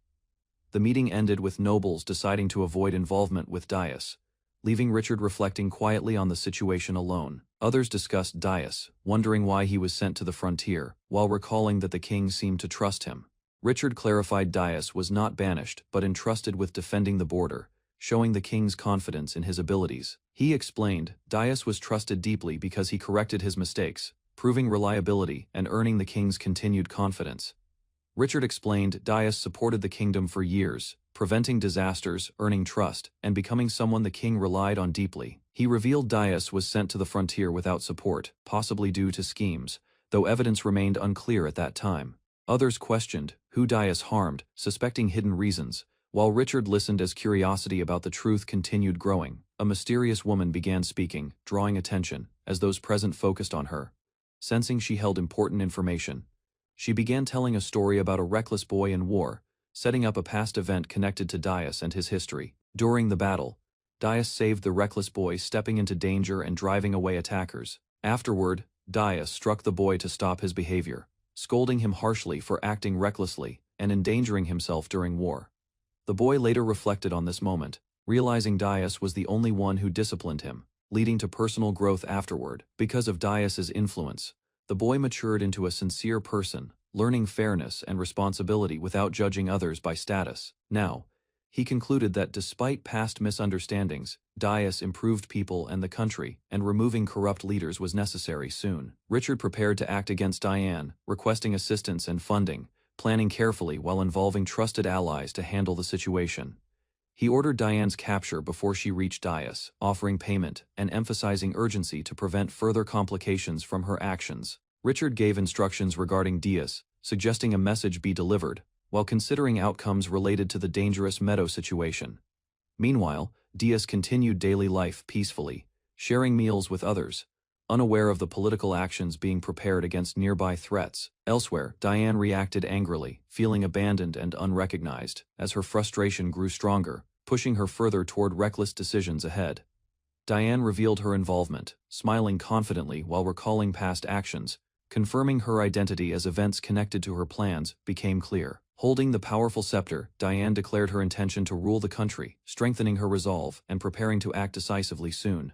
Speaker 1: The meeting ended with nobles deciding to avoid involvement with Dias, leaving Richard reflecting quietly on the situation alone. Others discussed Dias, wondering why he was sent to the frontier, while recalling that the king seemed to trust him. Richard clarified Dias was not banished but entrusted with defending the border, showing the king's confidence in his abilities. He explained, Dias was trusted deeply because he corrected his mistakes, proving reliability and earning the king's continued confidence. Richard explained Dias supported the kingdom for years, preventing disasters, earning trust, and becoming someone the king relied on deeply. He revealed Dias was sent to the frontier without support, possibly due to schemes, though evidence remained unclear at that time. Others questioned who Dias harmed, suspecting hidden reasons, while Richard listened as curiosity about the truth continued growing. A mysterious woman began speaking, drawing attention, as those present focused on her. Sensing she held important information, she began telling a story about a reckless boy in war, setting up a past event connected to Dias and his history. During the battle, Dias saved the reckless boy, stepping into danger and driving away attackers. Afterward, Dias struck the boy to stop his behavior, scolding him harshly for acting recklessly and endangering himself during war. The boy later reflected on this moment, realizing Dias was the only one who disciplined him, leading to personal growth afterward. Because of Dias's influence, the boy matured into a sincere person, learning fairness and responsibility without judging others by status. Now, he concluded that despite past misunderstandings, Dias improved people and the country, and removing corrupt leaders was necessary soon. Richard prepared to act against Diane, requesting assistance and funding, planning carefully while involving trusted allies to handle the situation. He ordered Diane's capture before she reached Dias, offering payment and emphasizing urgency to prevent further complications from her actions. Richard gave instructions regarding Dias, suggesting a message be delivered, while considering outcomes related to the dangerous Meadow situation. Meanwhile, Dias continued daily life peacefully, sharing meals with others, unaware of the political actions being prepared against nearby threats. Elsewhere, Diane reacted angrily, feeling abandoned and unrecognized, as her frustration grew stronger, pushing her further toward reckless decisions ahead. Diane revealed her involvement, smiling confidently while recalling past actions, confirming her identity as events connected to her plans became clear. Holding the powerful scepter, Diane declared her intention to rule the country, strengthening her resolve and preparing to act decisively soon.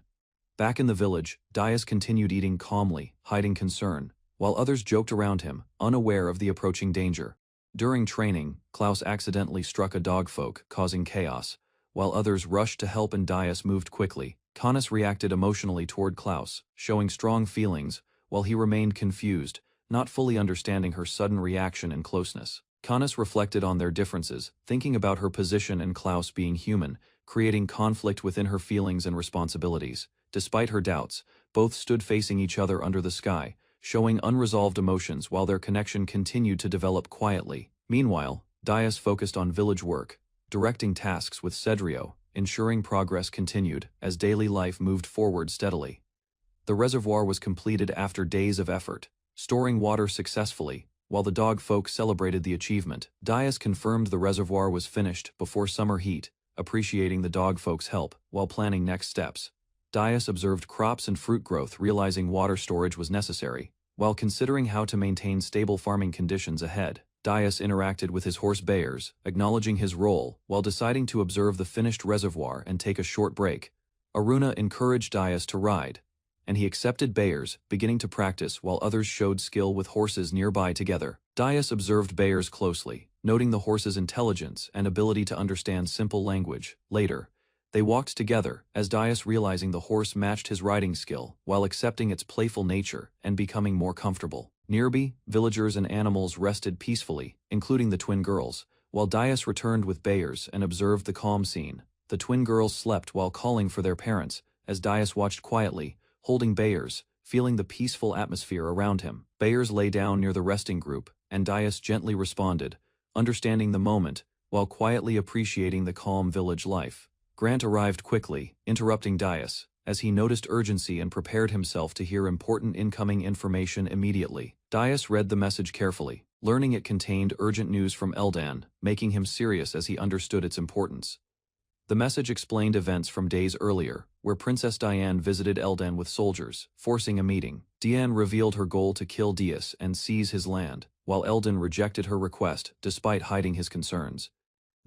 Speaker 1: Back in the village, Dias continued eating calmly, hiding concern, while others joked around him, unaware of the approaching danger. During training, Klaus accidentally struck a dogfolk, causing chaos. While others rushed to help and Dias moved quickly, Canis reacted emotionally toward Klaus, showing strong feelings, while he remained confused, not fully understanding her sudden reaction and closeness. Canis reflected on their differences, thinking about her position and Klaus being human, creating conflict within her feelings and responsibilities. Despite her doubts, both stood facing each other under the sky, showing unresolved emotions while their connection continued to develop quietly. Meanwhile, Dias focused on village work, directing tasks with Cedrio, ensuring progress continued as daily life moved forward steadily. The reservoir was completed after days of effort, storing water successfully. While the dog folk celebrated the achievement, Dias confirmed the reservoir was finished before summer heat, appreciating the dog folk's help while planning next steps. Dias observed crops and fruit growth, realizing water storage was necessary. While considering how to maintain stable farming conditions ahead, Dias interacted with his horse Bayers, acknowledging his role while deciding to observe the finished reservoir and take a short break. Aruna encouraged Dias to ride, and he accepted Bayers, beginning to practice while others showed skill with horses nearby together. Dias observed Bayers closely, noting the horse's intelligence and ability to understand simple language. Later, they walked together, as Dias realizing the horse matched his riding skill while accepting its playful nature and becoming more comfortable. Nearby, villagers and animals rested peacefully, including the twin girls, while Dias returned with Bayers and observed the calm scene. The twin girls slept while calling for their parents, as Dias watched quietly, holding Bayers, feeling the peaceful atmosphere around him. Bayers lay down near the resting group, and Dias gently responded, understanding the moment, while quietly appreciating the calm village life. Grant arrived quickly, interrupting Dias, as he noticed urgency and prepared himself to hear important incoming information immediately. Dias read the message carefully, learning it contained urgent news from Eldan, making him serious as he understood its importance. The message explained events from days earlier, where Princess Diane visited Eldan with soldiers, forcing a meeting. Diane revealed her goal to kill Dias and seize his land, while Eldan rejected her request despite hiding his concerns.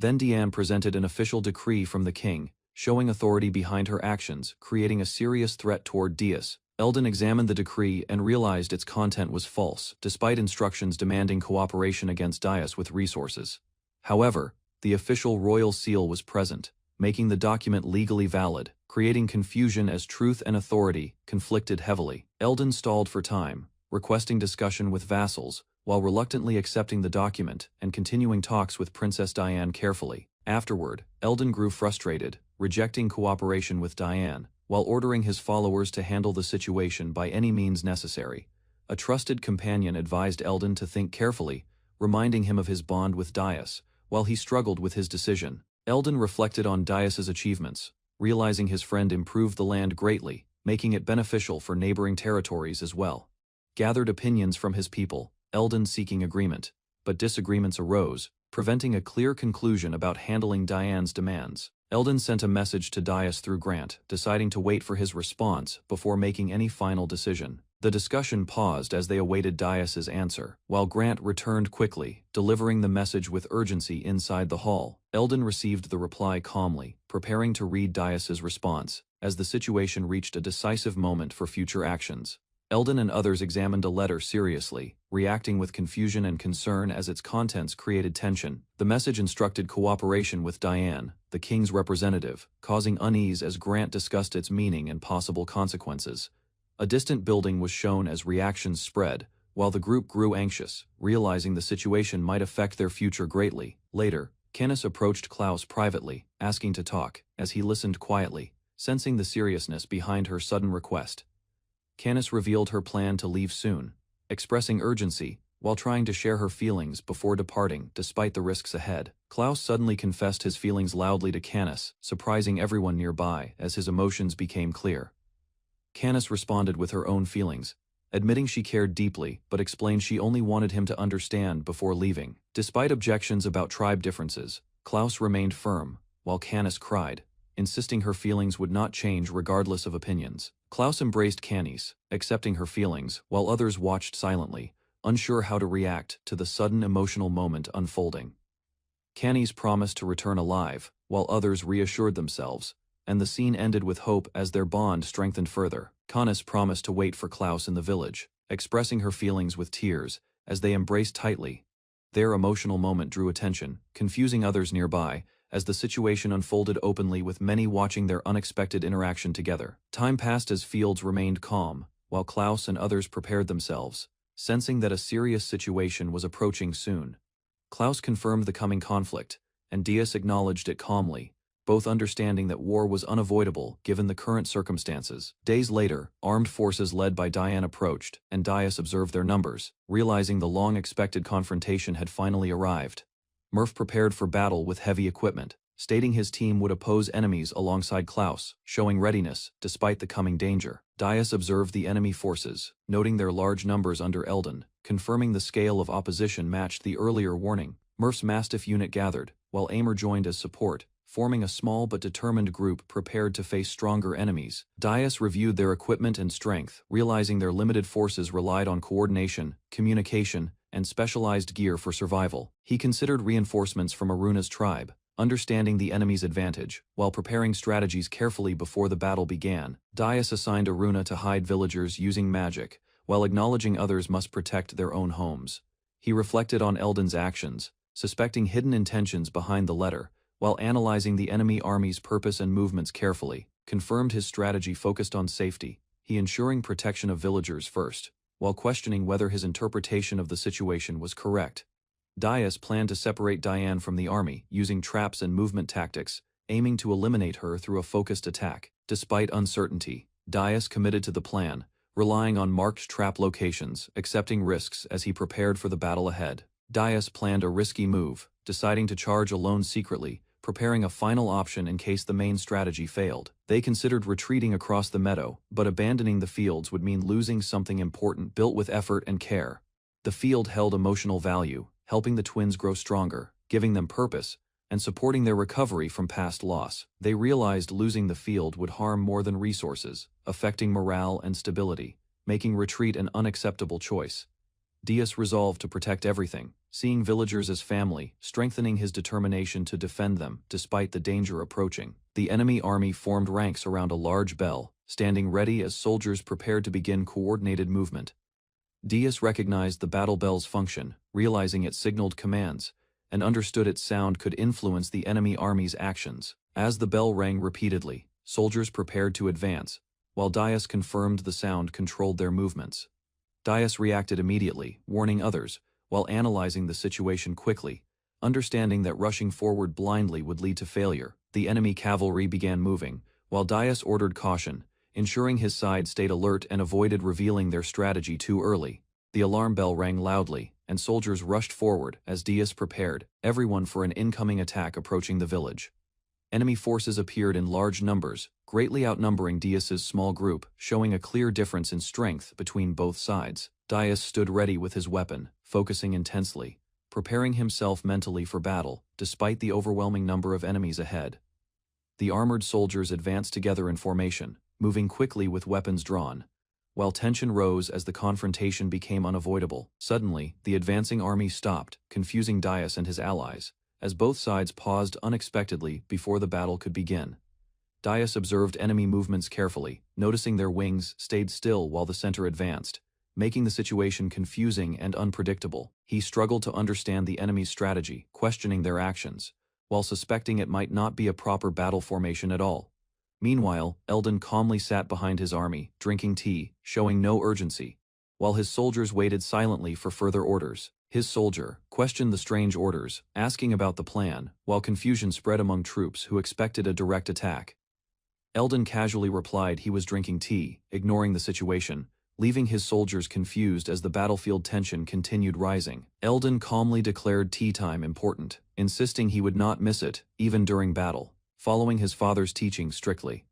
Speaker 1: Then Diane presented an official decree from the king, showing authority behind her actions, creating a serious threat toward Dias. Eldan examined the decree and realized its content was false, despite instructions demanding cooperation against Dias with resources. However, the official royal seal was present, making the document legally valid, creating confusion as truth and authority conflicted heavily. Eldan stalled for time, requesting discussion with vassals, while reluctantly accepting the document and continuing talks with Princess Diane carefully. Afterward, Eldan grew frustrated, rejecting cooperation with Diane, while ordering his followers to handle the situation by any means necessary. A trusted companion advised Eldan to think carefully, reminding him of his bond with Dias, while he struggled with his decision. Eldan reflected on Dias's achievements, realizing his friend improved the land greatly, making it beneficial for neighboring territories as well. Gathered opinions from his people, Eldan seeking agreement, but disagreements arose, preventing a clear conclusion about handling Diane's demands. Eldan sent a message to Dias through Grant, deciding to wait for his response before making any final decision. The discussion paused as they awaited Dias's answer, while Grant returned quickly, delivering the message with urgency inside the hall. Eldan received the reply calmly, preparing to read Dias's response, as the situation reached a decisive moment for future actions. Eldan and others examined a letter seriously, reacting with confusion and concern as its contents created tension. The message instructed cooperation with Diane, the king's representative, causing unease as Grant discussed its meaning and possible consequences. A distant building was shown as reactions spread, while the group grew anxious, realizing the situation might affect their future greatly. Later, Canis approached Klaus privately, asking to talk, as he listened quietly, sensing the seriousness behind her sudden request. Canis revealed her plan to leave soon, expressing urgency, while trying to share her feelings before departing despite the risks ahead. Klaus suddenly confessed his feelings loudly to Canis, surprising everyone nearby as his emotions became clear. Canis responded with her own feelings, admitting she cared deeply but explained she only wanted him to understand before leaving. Despite objections about tribe differences, Klaus remained firm, while Canis cried, insisting her feelings would not change regardless of opinions. Klaus embraced Canis, accepting her feelings, while others watched silently, unsure how to react to the sudden emotional moment unfolding. Canis promised to return alive, while others reassured themselves, and the scene ended with hope as their bond strengthened further. Canis promised to wait for Klaus in the village, expressing her feelings with tears as they embraced tightly. Their emotional moment drew attention, confusing others nearby, as the situation unfolded openly with many watching their unexpected interaction together. Time passed as Fields remained calm, while Klaus and others prepared themselves, sensing that a serious situation was approaching soon. Klaus confirmed the coming conflict, and Dias acknowledged it calmly, both understanding that war was unavoidable given the current circumstances. Days later, armed forces led by Diane approached, and Dias observed their numbers, realizing the long-expected confrontation had finally arrived. Murph prepared for battle with heavy equipment, stating his team would oppose enemies alongside Klaus, showing readiness despite the coming danger. Dias observed the enemy forces, noting their large numbers under Eldon, confirming the scale of opposition matched the earlier warning. Murph's Mastiff unit gathered, while Aimer joined as support, forming a small but determined group prepared to face stronger enemies. Dias reviewed their equipment and strength, realizing their limited forces relied on coordination, communication, and specialized gear for survival. He considered reinforcements from Aruna's tribe, understanding the enemy's advantage, while preparing strategies carefully before the battle began. Dias assigned Aruna to hide villagers using magic, while acknowledging others must protect their own homes. He reflected on Eldon's actions, suspecting hidden intentions behind the letter, while analyzing the enemy army's purpose and movements carefully, confirmed his strategy focused on safety, he ensuring protection of villagers first, while questioning whether his interpretation of the situation was correct. Dias planned to separate Diane from the army, using traps and movement tactics, aiming to eliminate her through a focused attack. Despite uncertainty, Dias committed to the plan, relying on marked trap locations, accepting risks as he prepared for the battle ahead. Dias planned a risky move, deciding to charge alone secretly, preparing a final option in case the main strategy failed. They considered retreating across the meadow, but abandoning the fields would mean losing something important built with effort and care. The field held emotional value, helping the twins grow stronger, giving them purpose, and supporting their recovery from past loss. They realized losing the field would harm more than resources, affecting morale and stability, making retreat an unacceptable choice. Dias resolved to protect everything, seeing villagers as family, strengthening his determination to defend them despite the danger approaching. The enemy army formed ranks around a large bell, standing ready as soldiers prepared to begin coordinated movement. Dias recognized the battle bell's function, realizing it signaled commands, and understood its sound could influence the enemy army's actions. As the bell rang repeatedly, soldiers prepared to advance, while Dias confirmed the sound controlled their movements. Dias reacted immediately, warning others, while analyzing the situation quickly, understanding that rushing forward blindly would lead to failure. The enemy cavalry began moving, while Dias ordered caution, ensuring his side stayed alert and avoided revealing their strategy too early. The alarm bell rang loudly, and soldiers rushed forward as Dias prepared everyone for an incoming attack approaching the village. Enemy forces appeared in large numbers, greatly outnumbering Dias's small group, showing a clear difference in strength between both sides. Dias stood ready with his weapon, focusing intensely, preparing himself mentally for battle, despite the overwhelming number of enemies ahead. The armored soldiers advanced together in formation, moving quickly with weapons drawn, while tension rose as the confrontation became unavoidable. Suddenly, the advancing army stopped, confusing Dias and his allies, as both sides paused unexpectedly before the battle could begin. Dias observed enemy movements carefully, noticing their wings stayed still while the center advanced, making the situation confusing and unpredictable. He struggled to understand the enemy's strategy, questioning their actions, while suspecting it might not be a proper battle formation at all. Meanwhile, Eldon calmly sat behind his army, drinking tea, showing no urgency, while his soldiers waited silently for further orders. His soldier questioned the strange orders, asking about the plan, while confusion spread among troops who expected a direct attack. Eldon casually replied he was drinking tea, ignoring the situation, leaving his soldiers confused as the battlefield tension continued rising. Eldon calmly declared tea time important, insisting he would not miss it, even during battle, following his father's teaching strictly.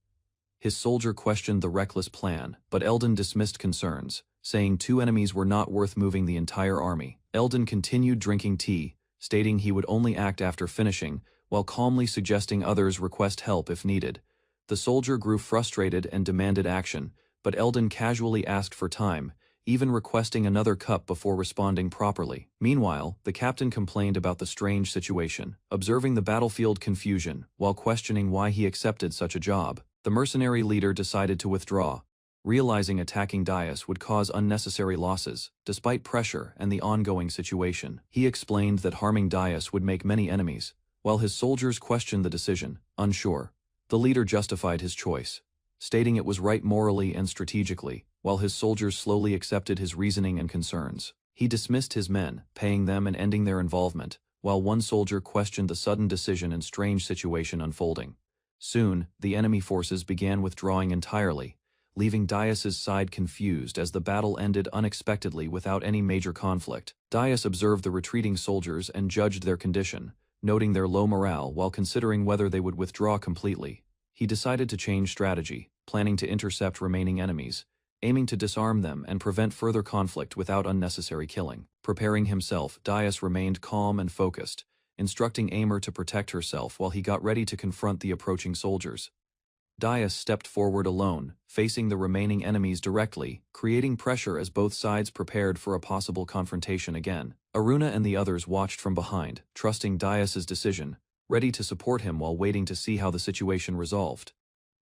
Speaker 1: His soldier questioned the reckless plan, but Eldon dismissed concerns, saying two enemies were not worth moving the entire army. Eldon continued drinking tea, stating he would only act after finishing, while calmly suggesting others request help if needed. The soldier grew frustrated and demanded action, but Eldon casually asked for time, even requesting another cup before responding properly. Meanwhile, the captain complained about the strange situation, observing the battlefield confusion while questioning why he accepted such a job. The mercenary leader decided to withdraw, realizing attacking Dias would cause unnecessary losses, despite pressure and the ongoing situation. He explained that harming Dias would make many enemies, while his soldiers questioned the decision, unsure. The leader justified his choice, stating it was right morally and strategically, while his soldiers slowly accepted his reasoning and concerns. He dismissed his men, paying them and ending their involvement, while one soldier questioned the sudden decision and strange situation unfolding. Soon, the enemy forces began withdrawing entirely, leaving Dias's side confused as the battle ended unexpectedly without any major conflict. Dias observed the retreating soldiers and judged their condition, noting their low morale while considering whether they would withdraw completely. He decided to change strategy, planning to intercept remaining enemies, aiming to disarm them and prevent further conflict without unnecessary killing. Preparing himself, Dias remained calm and focused, instructing Aimer to protect herself while he got ready to confront the approaching soldiers. Dias stepped forward alone, facing the remaining enemies directly, creating pressure as both sides prepared for a possible confrontation again. Aruna and the others watched from behind, trusting Dias's decision, ready to support him while waiting to see how the situation resolved.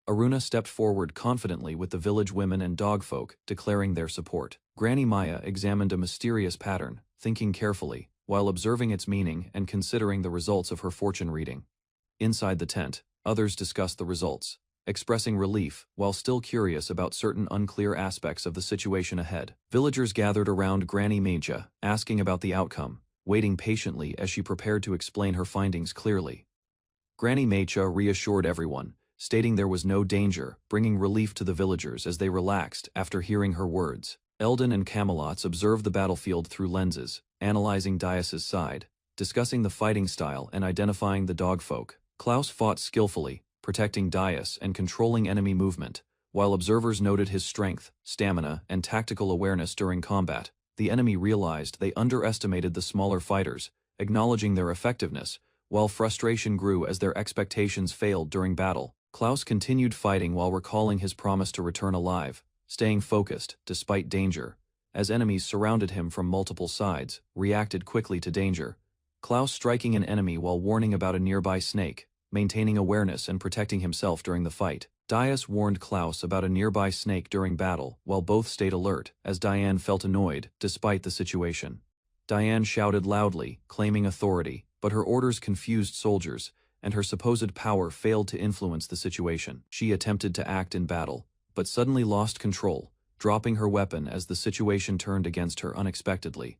Speaker 1: Aruna stepped forward confidently with the village women and dogfolk, declaring their support. Granny Maya examined a mysterious pattern, thinking carefully, while observing its meaning and considering the results of her fortune reading. Inside the tent, others discussed the results, expressing relief while still curious about certain unclear aspects of the situation ahead. Villagers gathered around Granny Maya, asking about the outcome, waiting patiently as she prepared to explain her findings clearly. Granny Maya reassured everyone, stating there was no danger, bringing relief to the villagers as they relaxed after hearing her words. Eldon and Camelots observed the battlefield through lenses, analyzing Dias's side, discussing the fighting style and identifying the dogfolk. Klaus fought skillfully, protecting Dias and controlling enemy movement, while observers noted his strength, stamina, and tactical awareness during combat. The enemy realized they underestimated the smaller fighters, acknowledging their effectiveness, while frustration grew as their expectations failed during battle. Klaus continued fighting while recalling his promise to return alive, staying focused despite danger. As enemies surrounded him from multiple sides, reacted quickly to danger. Klaus striking an enemy while warning about a nearby snake, maintaining awareness and protecting himself during the fight. Dias warned Klaus about a nearby snake during battle, while both stayed alert, as Diane felt annoyed, despite the situation. Diane shouted loudly, claiming authority, but her orders confused soldiers, and her supposed power failed to influence the situation. She attempted to act in battle, but suddenly lost control, dropping her weapon as the situation turned against her unexpectedly.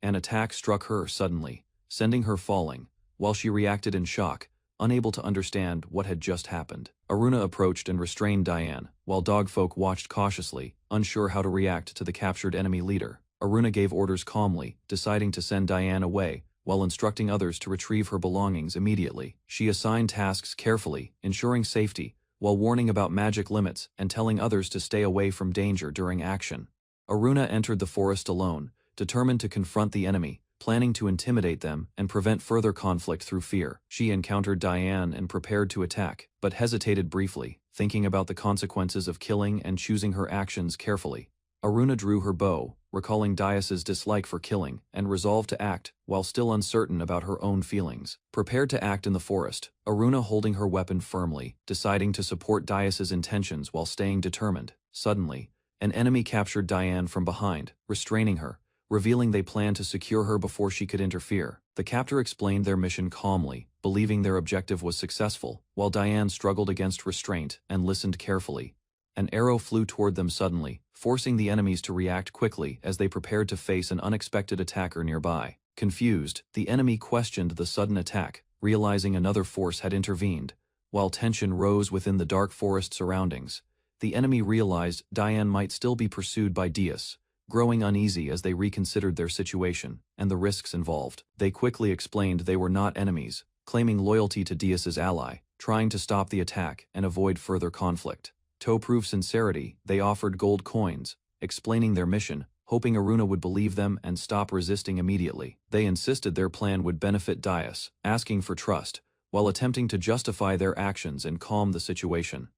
Speaker 1: An attack struck her suddenly, sending her falling, while she reacted in shock, unable to understand what had just happened. Aruna approached and restrained Diane, while dogfolk watched cautiously, unsure how to react to the captured enemy leader. Aruna gave orders calmly, deciding to send Diane away, while instructing others to retrieve her belongings immediately. She assigned tasks carefully, ensuring safety, while warning about magic limits and telling others to stay away from danger during action. Aruna entered the forest alone, determined to confront the enemy, planning to intimidate them and prevent further conflict through fear. She encountered Diane and prepared to attack, but hesitated briefly, thinking about the consequences of killing and choosing her actions carefully. Aruna drew her bow, recalling Dias's dislike for killing, and resolved to act, while still uncertain about her own feelings. Prepared to act in the forest, Aruna holding her weapon firmly, deciding to support Dias's intentions while staying determined. Suddenly, an enemy captured Diane from behind, restraining her, revealing they planned to secure her before she could interfere. The captor explained their mission calmly, believing their objective was successful, while Diane struggled against restraint and listened carefully. An arrow flew toward them suddenly, forcing the enemies to react quickly as they prepared to face an unexpected attacker nearby. Confused, the enemy questioned the sudden attack, realizing another force had intervened. While tension rose within the dark forest surroundings, the enemy realized Diane might still be pursued by Dias, growing uneasy as they reconsidered their situation and the risks involved. They quickly explained they were not enemies, claiming loyalty to Dias's ally, trying to stop the attack and avoid further conflict. To prove sincerity, they offered gold coins, explaining their mission, hoping Aruna would believe them and stop resisting immediately. They insisted their plan would benefit Dias, asking for trust, while attempting to justify their actions and calm the situation.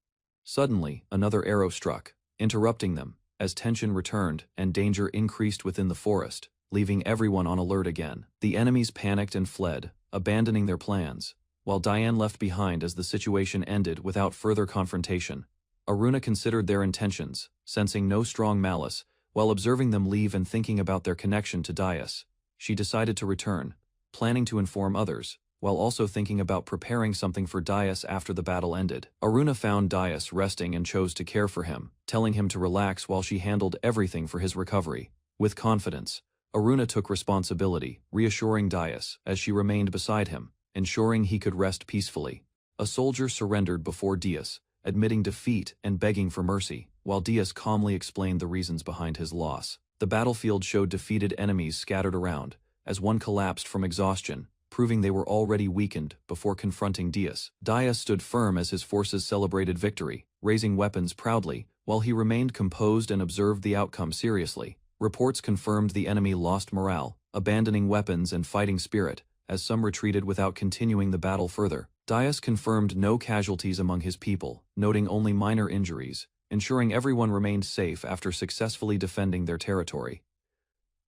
Speaker 1: Suddenly, another arrow struck, interrupting them, as tension returned and danger increased within the forest, leaving everyone on alert again. The enemies panicked and fled, abandoning their plans, while Diane left behind as the situation ended without further confrontation. Aruna considered their intentions, sensing no strong malice, while observing them leave and thinking about their connection to Dais. She decided to return, planning to inform others, while also thinking about preparing something for Dais after the battle ended. Aruna found Dais resting and chose to care for him, telling him to relax while she handled everything for his recovery. With confidence, Aruna took responsibility, reassuring Dais as she remained beside him, ensuring he could rest peacefully. A soldier surrendered before Dias, admitting defeat and begging for mercy, while Dias calmly explained the reasons behind his loss. The battlefield showed defeated enemies scattered around, as one collapsed from exhaustion, proving they were already weakened before confronting Dias. Dias stood firm as his forces celebrated victory, raising weapons proudly, while he remained composed and observed the outcome seriously. Reports confirmed the enemy lost morale, abandoning weapons and fighting spirit, as some retreated without continuing the battle further. Dias confirmed no casualties among his people, noting only minor injuries, ensuring everyone remained safe after successfully defending their territory.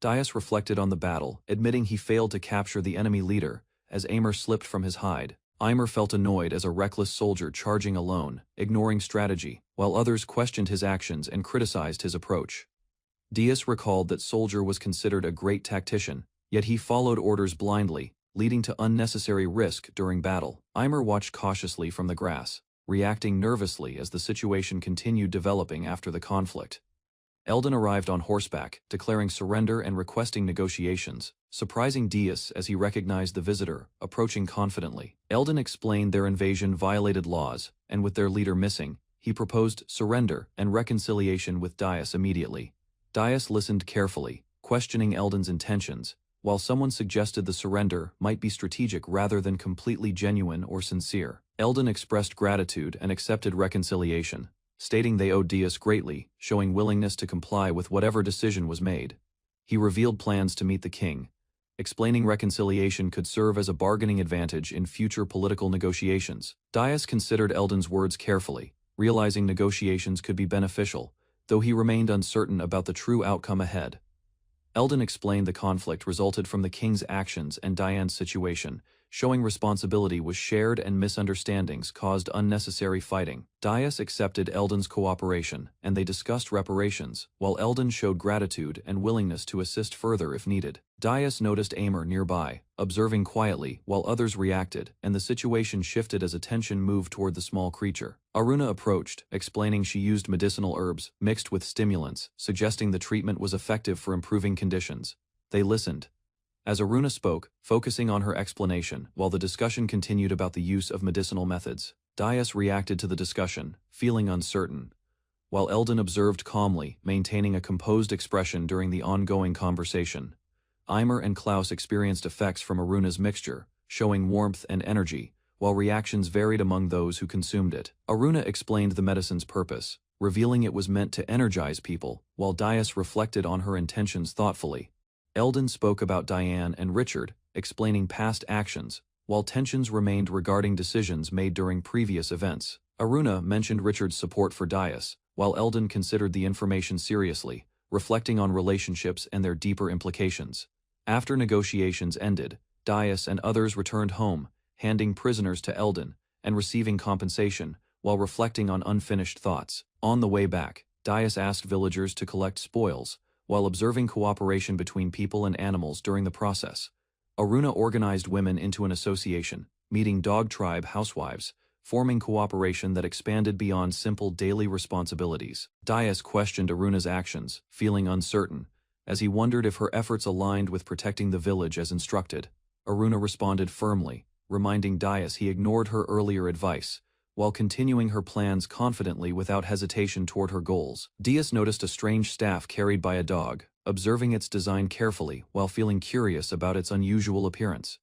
Speaker 1: Dias reflected on the battle, admitting he failed to capture the enemy leader, as Aimer slipped from his hide. Aimer felt annoyed as a reckless soldier charging alone, ignoring strategy, while others questioned his actions and criticized his approach. Dias recalled that Soldier was considered a great tactician, yet he followed orders blindly, leading to unnecessary risk during battle. Aimer watched cautiously from the grass, reacting nervously as the situation continued developing after the conflict. Eldon arrived on horseback, declaring surrender and requesting negotiations, surprising Dias as he recognized the visitor, approaching confidently. Eldon explained their invasion violated laws, and with their leader missing, he proposed surrender and reconciliation with Dias immediately. Dias listened carefully, questioning Eldon's intentions, while someone suggested the surrender might be strategic rather than completely genuine or sincere. Eldon expressed gratitude and accepted reconciliation, stating they owed Dias greatly, showing willingness to comply with whatever decision was made. He revealed plans to meet the king, explaining reconciliation could serve as a bargaining advantage in future political negotiations. Dias considered Eldon's words carefully, realizing negotiations could be beneficial, though he remained uncertain about the true outcome ahead. Eldon explained the conflict resulted from the king's actions and Diane's situation, showing responsibility was shared and misunderstandings caused unnecessary fighting. Dias accepted Eldon's cooperation, and they discussed reparations, while Eldon showed gratitude and willingness to assist further if needed. Dias noticed Aimer nearby, observing quietly while others reacted, and the situation shifted as attention moved toward the small creature. Aruna approached, explaining she used medicinal herbs mixed with stimulants, suggesting the treatment was effective for improving conditions. They listened, as Aruna spoke, focusing on her explanation, while the discussion continued about the use of medicinal methods. Dias reacted to the discussion, feeling uncertain, while Eldon observed calmly, maintaining a composed expression during the ongoing conversation. Aimer and Klaus experienced effects from Aruna's mixture, showing warmth and energy, while reactions varied among those who consumed it. Aruna explained the medicine's purpose, revealing it was meant to energize people, while Dias reflected on her intentions thoughtfully. Eldon spoke about Diane and Richard, explaining past actions, while tensions remained regarding decisions made during previous events. Aruna mentioned Richard's support for Dias, while Eldon considered the information seriously, reflecting on relationships and their deeper implications. After negotiations ended, Dias and others returned home, handing prisoners to Eldon, and receiving compensation, while reflecting on unfinished thoughts. On the way back, Dias asked villagers to collect spoils, while observing cooperation between people and animals during the process. Aruna organized women into an association, meeting dog tribe housewives, forming cooperation that expanded beyond simple daily responsibilities. Dias questioned Aruna's actions, feeling uncertain, as he wondered if her efforts aligned with protecting the village as instructed. Aruna responded firmly, reminding Dias he ignored her earlier advice, while continuing her plans confidently without hesitation toward her goals. Dias noticed a strange staff carried by a dog, observing its design carefully while feeling curious about its unusual appearance.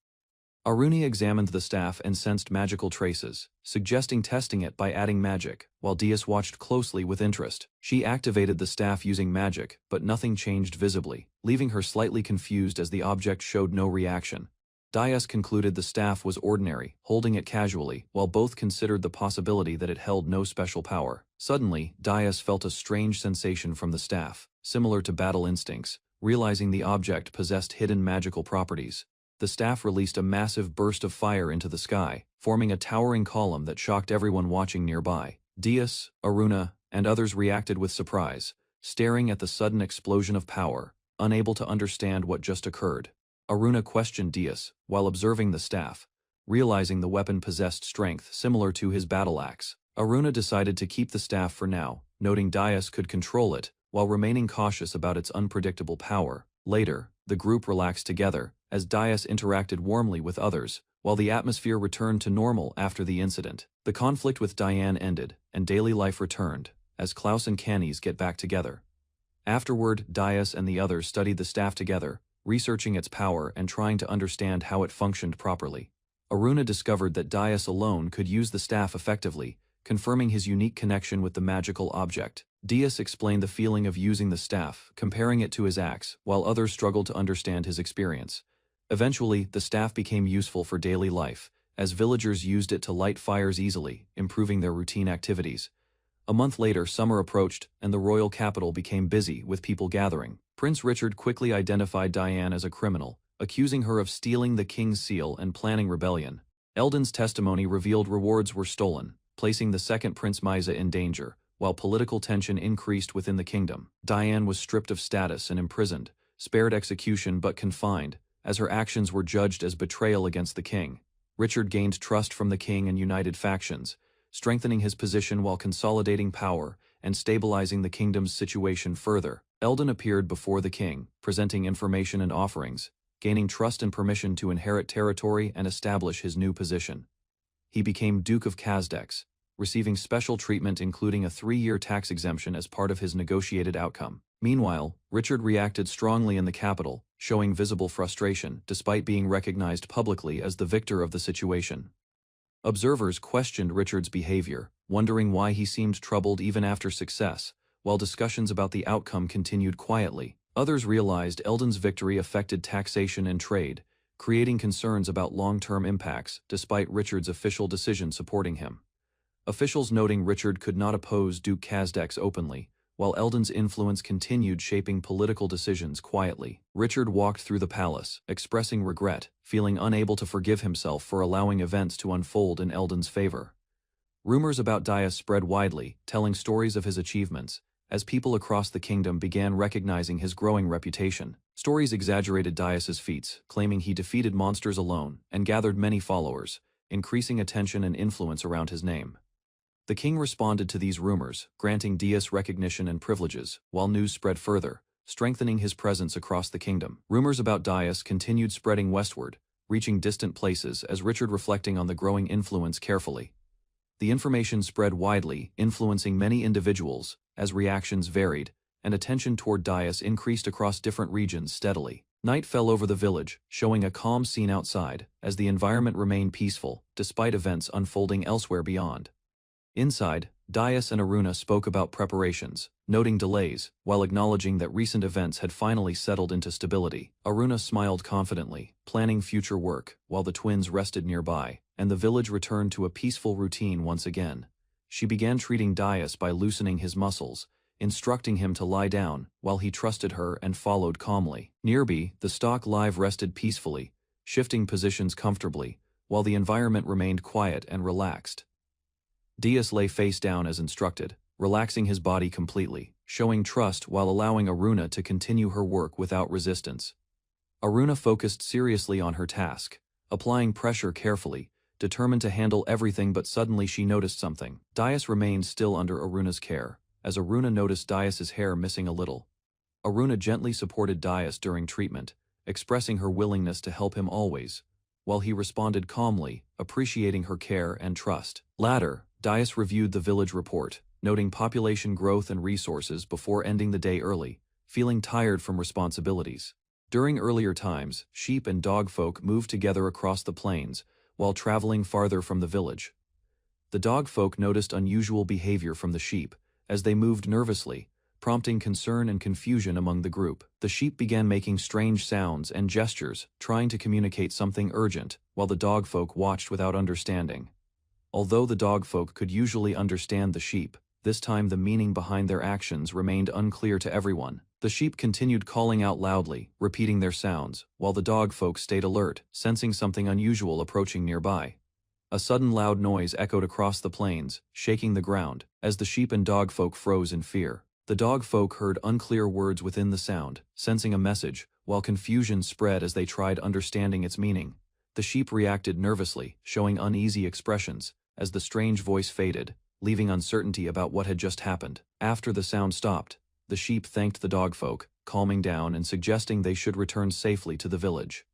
Speaker 1: Aruna examined the staff and sensed magical traces, suggesting testing it by adding magic, while Dias watched closely with interest. She activated the staff using magic, but nothing changed visibly, leaving her slightly confused as the object showed no reaction. Dias concluded the staff was ordinary, holding it casually, while both considered the possibility that it held no special power. Suddenly, Dias felt a strange sensation from the staff, similar to battle instincts, realizing the object possessed hidden magical properties. The staff released a massive burst of fire into the sky, forming a towering column that shocked everyone watching nearby. Dias, Aruna, and others reacted with surprise, staring at the sudden explosion of power, unable to understand what just occurred. Aruna questioned Dias while observing the staff, realizing the weapon possessed strength similar to his battle axe. Aruna decided to keep the staff for now, noting Dias could control it, while remaining cautious about its unpredictable power. Later, the group relaxed together, as Dias interacted warmly with others, while the atmosphere returned to normal after the incident. The conflict with Diane ended, and daily life returned, as Klaus and Cannies get back together. Afterward, Dias and the others studied the staff together, researching its power and trying to understand how it functioned properly. Aruna discovered that Dias alone could use the staff effectively, confirming his unique connection with the magical object. Dias explained the feeling of using the staff, comparing it to his axe, while others struggled to understand his experience. Eventually, the staff became useful for daily life, as villagers used it to light fires easily, improving their routine activities. A month later, summer approached, and the royal capital became busy with people gathering. Prince Richard quickly identified Diane as a criminal, accusing her of stealing the king's seal and planning rebellion. Eldon's testimony revealed rewards were stolen, placing the second Prince Misa in danger, while political tension increased within the kingdom. Diane was stripped of status and imprisoned, spared execution but confined, as her actions were judged as betrayal against the king. Richard gained trust from the king and united factions, strengthening his position while consolidating power and stabilizing the kingdom's situation further. Eldon appeared before the king, presenting information and offerings, gaining trust and permission to inherit territory and establish his new position. He became Duke of Kazdex, receiving special treatment including a 3-year tax exemption as part of his negotiated outcome. Meanwhile, Richard reacted strongly in the capital, showing visible frustration despite being recognized publicly as the victor of the situation. Observers questioned Richard's behavior, wondering why he seemed troubled even after success, while discussions about the outcome continued quietly. Others realized Eldon's victory affected taxation and trade, creating concerns about long-term impacts despite Richard's official decision supporting him. Officials noting Richard could not oppose Duke Kazdex openly, while Eldon's influence continued shaping political decisions quietly. Richard walked through the palace, expressing regret, feeling unable to forgive himself for allowing events to unfold in Eldon's favor. Rumors about Dias spread widely, telling stories of his achievements, as people across the kingdom began recognizing his growing reputation. Stories exaggerated Dias's feats, claiming he defeated monsters alone and gathered many followers, increasing attention and influence around his name. The king responded to these rumors, granting Dias recognition and privileges, while news spread further, strengthening his presence across the kingdom. Rumors about Dias continued spreading westward, reaching distant places as Richard reflecting on the growing influence carefully. The information spread widely, influencing many individuals, as reactions varied, and attention toward Dias increased across different regions steadily. Night fell over the village, showing a calm scene outside, as the environment remained peaceful, despite events unfolding elsewhere beyond. Inside, Dias and Aruna spoke about preparations, noting delays, while acknowledging that recent events had finally settled into stability. Aruna smiled confidently, planning future work, while the twins rested nearby, and the village returned to a peaceful routine once again. She began treating Dias by loosening his muscles, instructing him to lie down, while he trusted her and followed calmly. Nearby, the stock live rested peacefully, shifting positions comfortably, while the environment remained quiet and relaxed. Dias lay face down as instructed, relaxing his body completely, showing trust while allowing Aruna to continue her work without resistance. Aruna focused seriously on her task, applying pressure carefully, determined to handle everything, but suddenly she noticed something. Dias remained still under Aruna's care, as Aruna noticed Dias's hair missing a little. Aruna gently supported Dias during treatment, expressing her willingness to help him always, while he responded calmly, appreciating her care and trust. Later, Dias reviewed the village report, noting population growth and resources before ending the day early, feeling tired from responsibilities. During earlier times, sheep and dog folk moved together across the plains, while traveling farther from the village. The dog folk noticed unusual behavior from the sheep, as they moved nervously, prompting concern and confusion among the group. The sheep began making strange sounds and gestures, trying to communicate something urgent, while the dogfolk watched without understanding. Although the dogfolk could usually understand the sheep, this time the meaning behind their actions remained unclear to everyone. The sheep continued calling out loudly, repeating their sounds, while the dogfolk stayed alert, sensing something unusual approaching nearby. A sudden loud noise echoed across the plains, shaking the ground, as the sheep and dogfolk froze in fear. The dogfolk heard unclear words within the sound, sensing a message, while confusion spread as they tried understanding its meaning. The sheep reacted nervously, showing uneasy expressions, as the strange voice faded, leaving uncertainty about what had just happened. After the sound stopped, the sheep thanked the dogfolk, calming down and suggesting they should return safely to the village.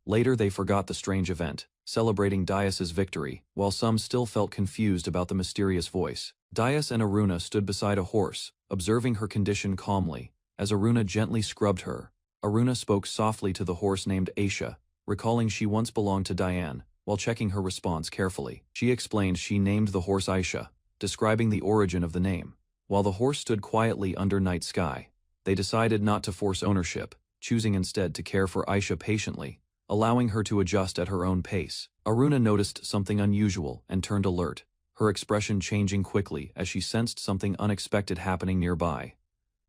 Speaker 1: Later they forgot the strange event, celebrating Daius's victory, while some still felt confused about the mysterious voice. Daius and Aruna stood beside a horse, observing her condition calmly. As Aruna gently scrubbed her, Aruna spoke softly to the horse named Aisha, recalling she once belonged to Diane. While checking her response carefully, she explained she named the horse Aisha, describing the origin of the name. While the horse stood quietly under night sky, they decided not to force ownership, choosing instead to care for Aisha patiently, allowing her to adjust at her own pace. Aruna noticed something unusual and turned alert, her expression changing quickly as she sensed something unexpected happening nearby.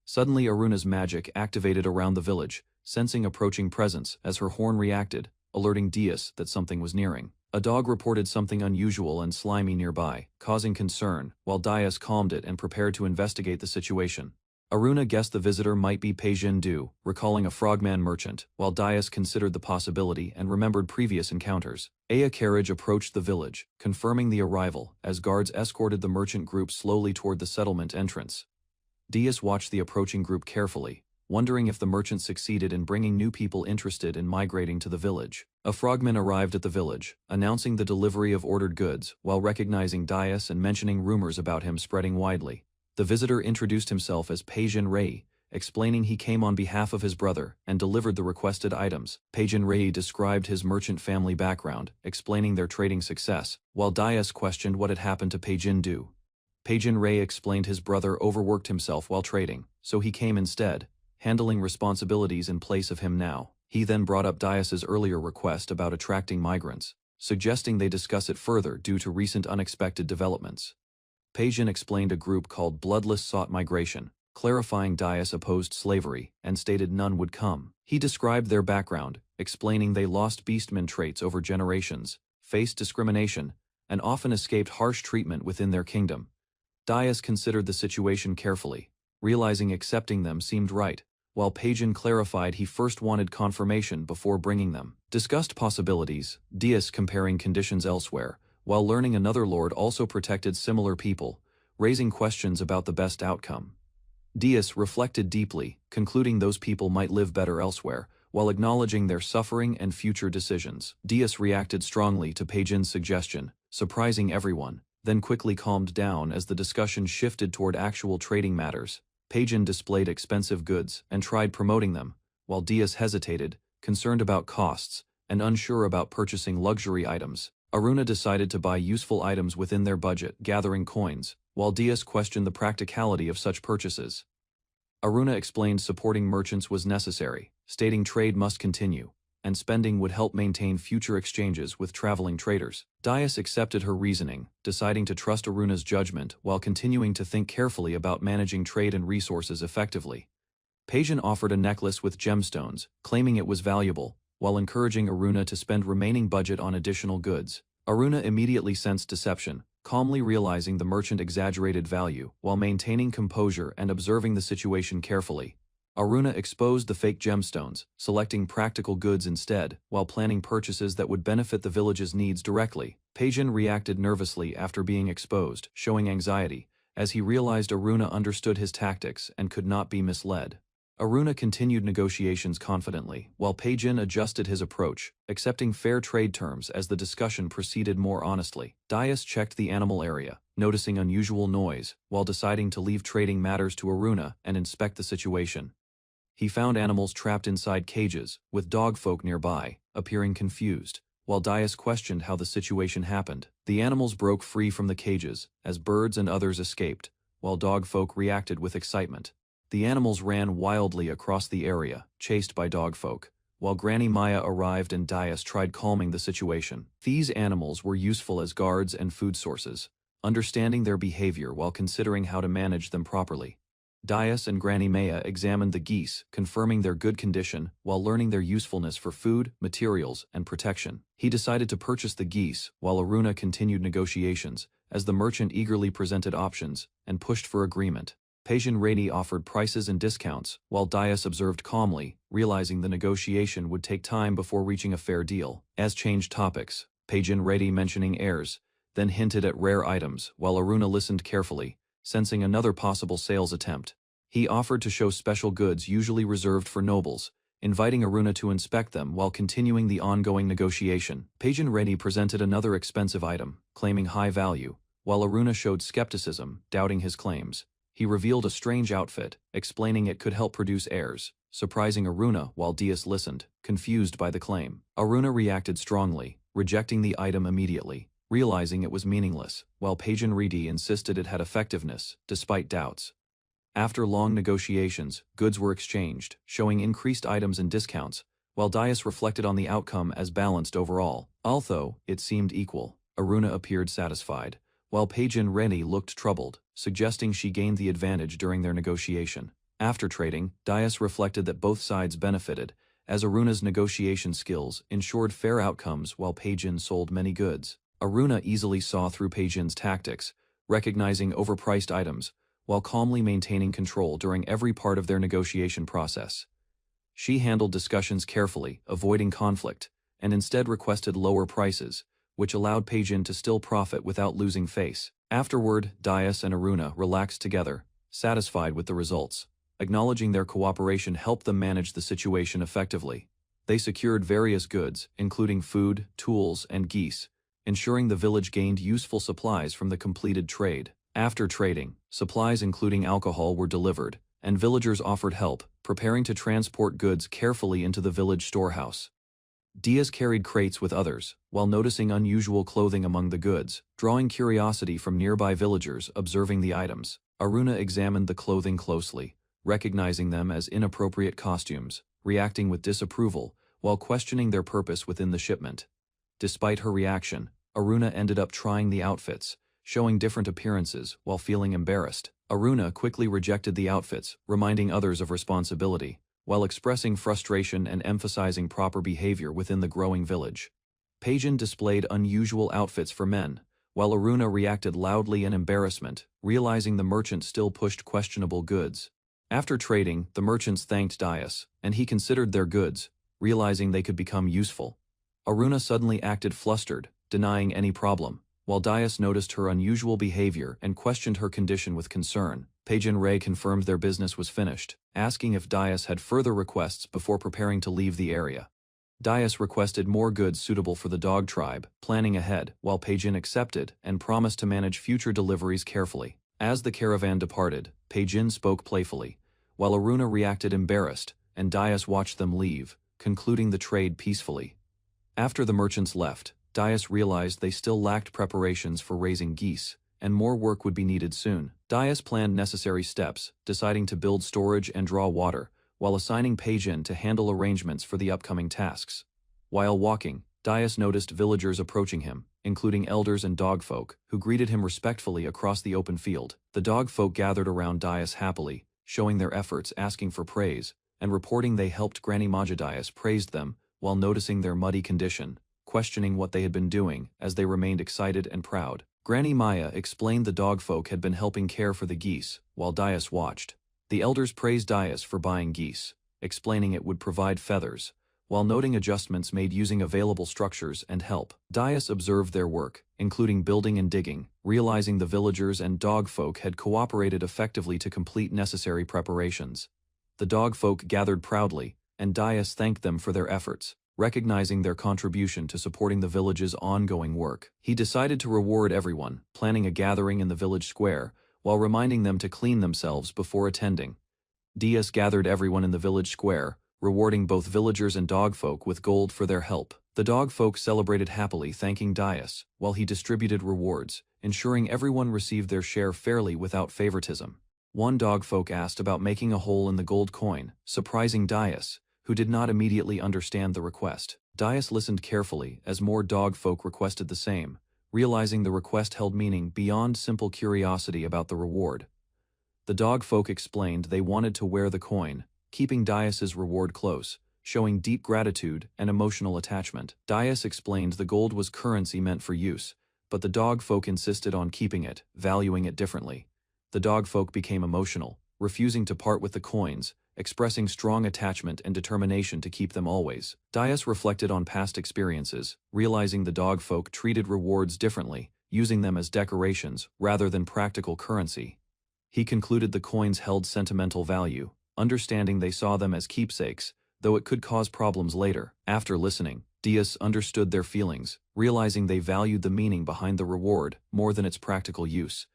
Speaker 1: Suddenly Aruna's magic activated around the village, sensing approaching presence as her horn reacted, alerting Daius that something was nearing. A dog reported something unusual and slimy nearby, causing concern, while Daius calmed it and prepared to investigate the situation. Aruna guessed the visitor might be Peijin Du, recalling a frogman merchant, while Daius considered the possibility and remembered previous encounters. A carriage approached the village, confirming the arrival, as guards escorted the merchant group slowly toward the settlement entrance. Daius watched the approaching group carefully, wondering if the merchant succeeded in bringing new people interested in migrating to the village. A frogman arrived at the village, announcing the delivery of ordered goods, while recognizing Daius and mentioning rumors about him spreading widely. The visitor introduced himself as Peijin Rei, explaining he came on behalf of his brother and delivered the requested items. Peijin Rei described his merchant family background, explaining their trading success, while Daius questioned what had happened to Peijin Du. Peijin Rei explained his brother overworked himself while trading, so he came instead, handling responsibilities in place of him now. He then brought up Daius's earlier request about attracting migrants, suggesting they discuss it further due to recent unexpected developments. Peijin explained a group called Bloodless sought migration, clarifying Daius opposed slavery and stated none would come. He described their background, explaining they lost beastman traits over generations, faced discrimination, and often escaped harsh treatment within their kingdom. Daius considered the situation carefully, realizing accepting them seemed right, while Peijin clarified he first wanted confirmation before bringing them. Discussed possibilities, Daius comparing conditions elsewhere, while learning another lord also protected similar people, raising questions about the best outcome. Daius reflected deeply, concluding those people might live better elsewhere, while acknowledging their suffering and future decisions. Daius reacted strongly to Peijin's suggestion, surprising everyone, then quickly calmed down as the discussion shifted toward actual trading matters. Peijin displayed expensive goods and tried promoting them, while Daius hesitated, concerned about costs, and unsure about purchasing luxury items. Aruna decided to buy useful items within their budget, gathering coins, while Daius questioned the practicality of such purchases. Aruna explained supporting merchants was necessary, stating trade must continue, and spending would help maintain future exchanges with traveling traders. Daius accepted her reasoning, deciding to trust Aruna's judgment while continuing to think carefully about managing trade and resources effectively. Peijin offered a necklace with gemstones, claiming it was valuable, while encouraging Aruna to spend remaining budget on additional goods. Aruna immediately sensed deception, calmly realizing the merchant exaggerated value, while maintaining composure and observing the situation carefully. Aruna exposed the fake gemstones, selecting practical goods instead, while planning purchases that would benefit the village's needs directly. Peijin reacted nervously after being exposed, showing anxiety, as he realized Aruna understood his tactics and could not be misled. Aruna continued negotiations confidently, while Peijin adjusted his approach, accepting fair trade terms as the discussion proceeded more honestly. Daius checked the animal area, noticing unusual noise, while deciding to leave trading matters to Aruna and inspect the situation. He found animals trapped inside cages, with dogfolk nearby, appearing confused. While Daius questioned how the situation happened, the animals broke free from the cages, as birds and others escaped, while dogfolk reacted with excitement. The animals ran wildly across the area, chased by dogfolk, while Granny Maya arrived and Dias tried calming the situation. These animals were useful as guards and food sources, understanding their behavior while considering how to manage them properly. Dias and Granny Maya examined the geese, confirming their good condition while learning their usefulness for food, materials, and protection. He decided to purchase the geese, while Aruna continued negotiations, as the merchant eagerly presented options and pushed for agreement. Pajan Rady offered prices and discounts, while Dias observed calmly, realizing the negotiation would take time before reaching a fair deal. As changed topics, Pajan Rady mentioning heirs, then hinted at rare items, while Aruna listened carefully, sensing another possible sales attempt. He offered to show special goods usually reserved for nobles, inviting Aruna to inspect them while continuing the ongoing negotiation. Pajan Reddy presented another expensive item, claiming high value, while Aruna showed skepticism, doubting his claims. He revealed a strange outfit, explaining it could help produce heirs, surprising Aruna while Dias listened, confused by the claim. Aruna reacted strongly, rejecting the item immediately, realizing it was meaningless, while Pajan Reddy insisted it had effectiveness, despite doubts. After long negotiations, goods were exchanged, showing increased items and discounts, while Dias reflected on the outcome as balanced overall. Although it seemed equal, Aruna appeared satisfied, while Pajan Reddy looked troubled, suggesting she gained the advantage during their negotiation. After trading, Dias reflected that both sides benefited, as Aruna's negotiation skills ensured fair outcomes while Pajan sold many goods. Aruna easily saw through Pajan's tactics, recognizing overpriced items, while calmly maintaining control during every part of their negotiation process. She handled discussions carefully, avoiding conflict, and instead requested lower prices, which allowed Pajan to still profit without losing face. Afterward, Dias and Aruna relaxed together, satisfied with the results. Acknowledging their cooperation helped them manage the situation effectively. They secured various goods, including food, tools, and geese, ensuring the village gained useful supplies from the completed trade. After trading, supplies including alcohol were delivered, and villagers offered help, preparing to transport goods carefully into the village storehouse. Dias carried crates with others, while noticing unusual clothing among the goods, drawing curiosity from nearby villagers observing the items. Aruna examined the clothing closely, recognizing them as inappropriate costumes, reacting with disapproval, while questioning their purpose within the shipment. Despite her reaction, Aruna ended up trying the outfits, showing different appearances while feeling embarrassed. Aruna quickly rejected the outfits, reminding others of responsibility, while expressing frustration and emphasizing proper behavior within the growing village. Pajan displayed unusual outfits for men, while Aruna reacted loudly in embarrassment, realizing the merchant still pushed questionable goods. After trading, the merchants thanked Dias, and he considered their goods, realizing they could become useful. Aruna suddenly acted flustered, denying any problem, while Dias noticed her unusual behavior and questioned her condition with concern. Pajan Ray confirmed their business was finished, asking if Dias had further requests before preparing to leave the area. Dias requested more goods suitable for the dog tribe, planning ahead, while Pajan accepted and promised to manage future deliveries carefully. As the caravan departed, Pajan spoke playfully, while Aruna reacted embarrassed, and Dias watched them leave, concluding the trade peacefully. After the merchants left, Dias realized they still lacked preparations for raising geese, and more work would be needed soon. Dias planned necessary steps, deciding to build storage and draw water, while assigning Pajan to handle arrangements for the upcoming tasks. While walking, Dias noticed villagers approaching him, including elders and dogfolk, who greeted him respectfully across the open field. The dogfolk gathered around Dias happily, showing their efforts, asking for praise, and reporting they helped Granny Maja. Dias praised them, while noticing their muddy condition, questioning what they had been doing as they remained excited and proud. Granny Maya explained the dogfolk had been helping care for the geese, while Dias watched. The elders praised Dias for buying geese, explaining it would provide feathers, while noting adjustments made using available structures and help. Dias observed their work, including building and digging, realizing the villagers and dogfolk had cooperated effectively to complete necessary preparations. The dogfolk gathered proudly, and Dias thanked them for their efforts, recognizing their contribution to supporting the village's ongoing work. He decided to reward everyone, planning a gathering in the village square, while reminding them to clean themselves before attending. Dias gathered everyone in the village square, rewarding both villagers and dogfolk with gold for their help. The dogfolk celebrated happily, thanking Dias, while he distributed rewards, ensuring everyone received their share fairly without favoritism. One dogfolk asked about making a hole in the gold coin, surprising Dias, who did not immediately understand the request. Dias listened carefully as more dogfolk requested the same, realizing the request held meaning beyond simple curiosity about the reward. The dogfolk explained they wanted to wear the coin, keeping Dias's reward close, showing deep gratitude and emotional attachment. Dias explained the gold was currency meant for use, but the dogfolk insisted on keeping it, valuing it differently. The dogfolk became emotional, refusing to part with the coins, expressing strong attachment and determination to keep them always. Dias reflected on past experiences, realizing the dogfolk treated rewards differently, using them as decorations rather than practical currency. He concluded the coins held sentimental value, understanding they saw them as keepsakes, though it could cause problems later. After listening, Dias understood their feelings, realizing they valued the meaning behind the reward more than its practical use.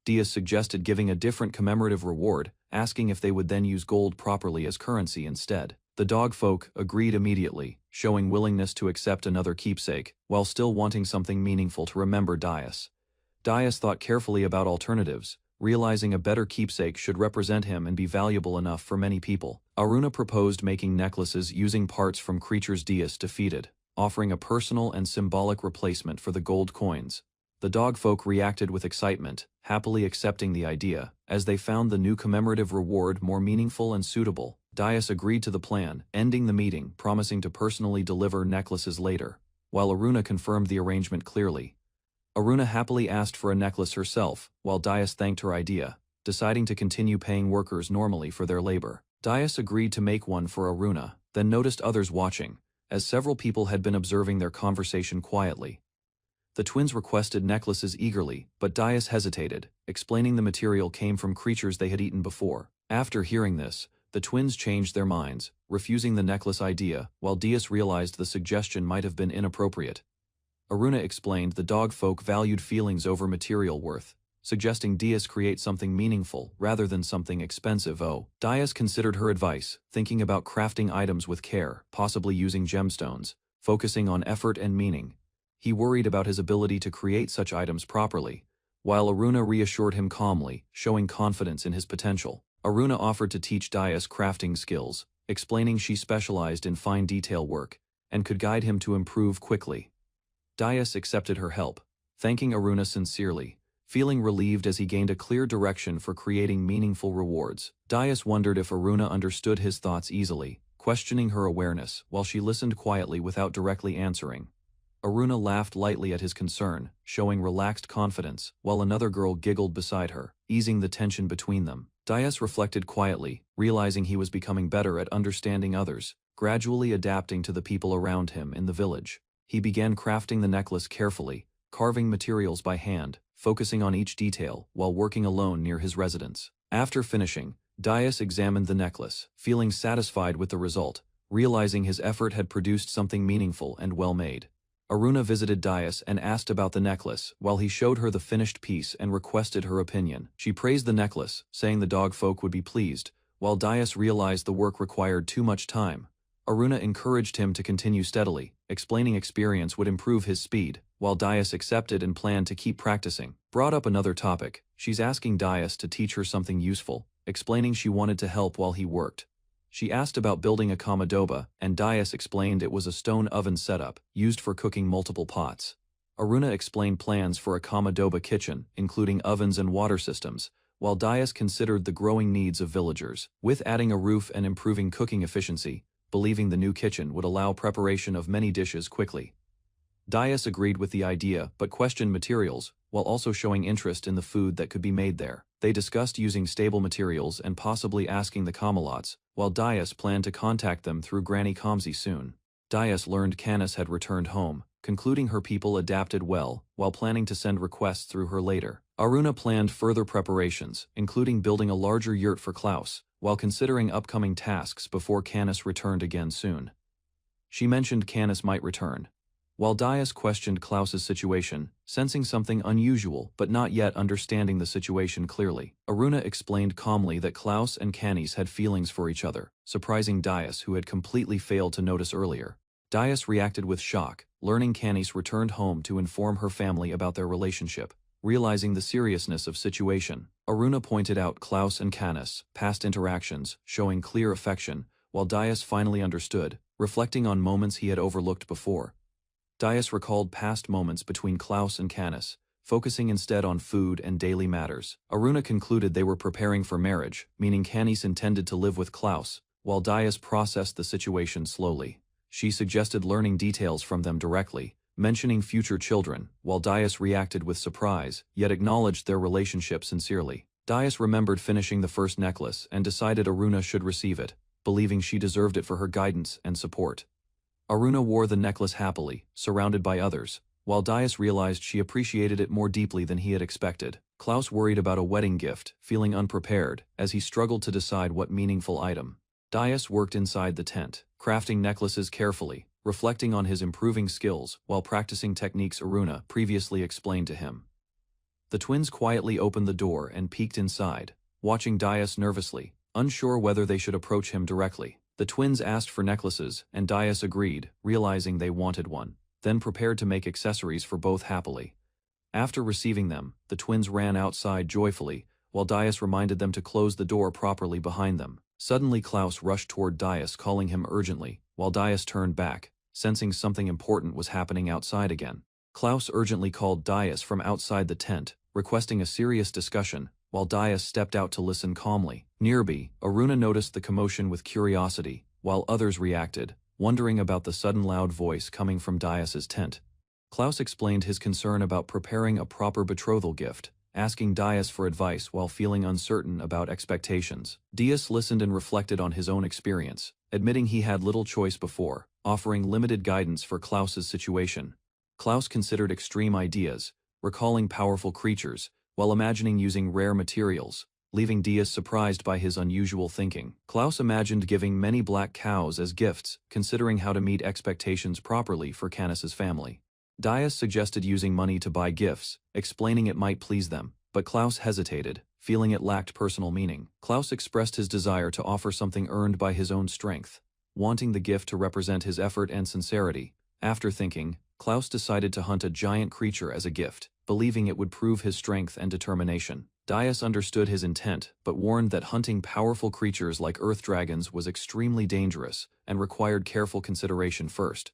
Speaker 1: Dias suggested giving a different commemorative reward, asking if they would then use gold properly as currency instead. The dogfolk agreed immediately, showing willingness to accept another keepsake, while still wanting something meaningful to remember Dias. Dias thought carefully about alternatives, realizing a better keepsake should represent him and be valuable enough for many people. Aruna proposed making necklaces using parts from creatures Dias defeated, offering a personal and symbolic replacement for the gold coins. The dogfolk reacted with excitement, happily accepting the idea, as they found the new commemorative reward more meaningful and suitable. Dias agreed to the plan, ending the meeting, promising to personally deliver necklaces later, while Aruna confirmed the arrangement clearly. Aruna happily asked for a necklace herself, while Dias thanked her idea, deciding to continue paying workers normally for their labor. Dias agreed to make one for Aruna, then noticed others watching, as several people had been observing their conversation quietly. The twins requested necklaces eagerly, but Dias hesitated, explaining the material came from creatures they had eaten before. After hearing this, the twins changed their minds, refusing the necklace idea, while Dias realized the suggestion might have been inappropriate. Aruna explained the dogfolk valued feelings over material worth, suggesting Dias create something meaningful rather than something expensive. Dias considered her advice, thinking about crafting items with care, possibly using gemstones, focusing on effort and meaning. He worried about his ability to create such items properly, while Aruna reassured him calmly, showing confidence in his potential. Aruna offered to teach Dias crafting skills, explaining she specialized in fine detail work, and could guide him to improve quickly. Dias accepted her help, thanking Aruna sincerely, feeling relieved as he gained a clear direction for creating meaningful rewards. Dias wondered if Aruna understood his thoughts easily, questioning her awareness while she listened quietly without directly answering. Aruna laughed lightly at his concern, showing relaxed confidence, while another girl giggled beside her, easing the tension between them. Dias reflected quietly, realizing he was becoming better at understanding others, gradually adapting to the people around him in the village. He began crafting the necklace carefully, carving materials by hand, focusing on each detail while working alone near his residence. After finishing, Dias examined the necklace, feeling satisfied with the result, realizing his effort had produced something meaningful and well-made. Aruna visited Dias and asked about the necklace, while he showed her the finished piece and requested her opinion. She praised the necklace, saying the dogfolk would be pleased, while Dias realized the work required too much time. Aruna encouraged him to continue steadily, explaining experience would improve his speed, while Dias accepted and planned to keep practicing. Brought up another topic, she's asking Dias to teach her something useful, explaining she wanted to help while he worked. She asked about building a kamadoba, and Dias explained it was a stone oven setup, used for cooking multiple pots. Aruna explained plans for a kamadoba kitchen, including ovens and water systems, while Dias considered the growing needs of villagers, with adding a roof and improving cooking efficiency, believing the new kitchen would allow preparation of many dishes quickly. Dias agreed with the idea but questioned materials, while also showing interest in the food that could be made there. They discussed using stable materials and possibly asking the Kamalots, while Dias planned to contact them through Granny Kamsi soon. Dias learned Canis had returned home, concluding her people adapted well, while planning to send requests through her later. Aruna planned further preparations, including building a larger yurt for Klaus, while considering upcoming tasks before Canis returned again soon. She mentioned Canis might return, while Dias questioned Klaus's situation, sensing something unusual but not yet understanding the situation clearly. Aruna explained calmly that Klaus and Canis had feelings for each other, surprising Dias, who had completely failed to notice earlier. Dias reacted with shock, learning Canis returned home to inform her family about their relationship, realizing the seriousness of situation. Aruna pointed out Klaus and Canis' past interactions, showing clear affection, while Dias finally understood, reflecting on moments he had overlooked before. Dias recalled past moments between Klaus and Canis, focusing instead on food and daily matters. Aruna concluded they were preparing for marriage, meaning Canis intended to live with Klaus, while Dias processed the situation slowly. She suggested learning details from them directly, mentioning future children, while Dias reacted with surprise, yet acknowledged their relationship sincerely. Dias remembered finishing the first necklace and decided Aruna should receive it, believing she deserved it for her guidance and support. Aruna wore the necklace happily, surrounded by others, while Dias realized she appreciated it more deeply than he had expected. Klaus worried about a wedding gift, feeling unprepared, as he struggled to decide what meaningful item. Dias worked inside the tent, crafting necklaces carefully, reflecting on his improving skills while practicing techniques Aruna previously explained to him. The twins quietly opened the door and peeked inside, watching Dias nervously, unsure whether they should approach him directly. The twins asked for necklaces, and Dias agreed, realizing they wanted one, then prepared to make accessories for both happily. After receiving them, the twins ran outside joyfully, while Dias reminded them to close the door properly behind them. Suddenly Klaus rushed toward Dias, calling him urgently, while Dias turned back, sensing something important was happening outside again. Klaus urgently called Dias from outside the tent, requesting a serious discussion, while Dias stepped out to listen calmly. Nearby, Aruna noticed the commotion with curiosity, while others reacted, wondering about the sudden loud voice coming from Dias's tent. Klaus explained his concern about preparing a proper betrothal gift, asking Dias for advice while feeling uncertain about expectations. Dias listened and reflected on his own experience, admitting he had little choice before, offering limited guidance for Klaus's situation. Klaus considered extreme ideas, recalling powerful creatures, while imagining using rare materials, leaving Dias surprised by his unusual thinking. Klaus imagined giving many black cows as gifts, considering how to meet expectations properly for Canis's family. Dias suggested using money to buy gifts, explaining it might please them, but Klaus hesitated, feeling it lacked personal meaning. Klaus expressed his desire to offer something earned by his own strength, wanting the gift to represent his effort and sincerity. After thinking, Klaus decided to hunt a giant creature as a gift, believing it would prove his strength and determination. Dias understood his intent, but warned that hunting powerful creatures like earth dragons was extremely dangerous and required careful consideration first.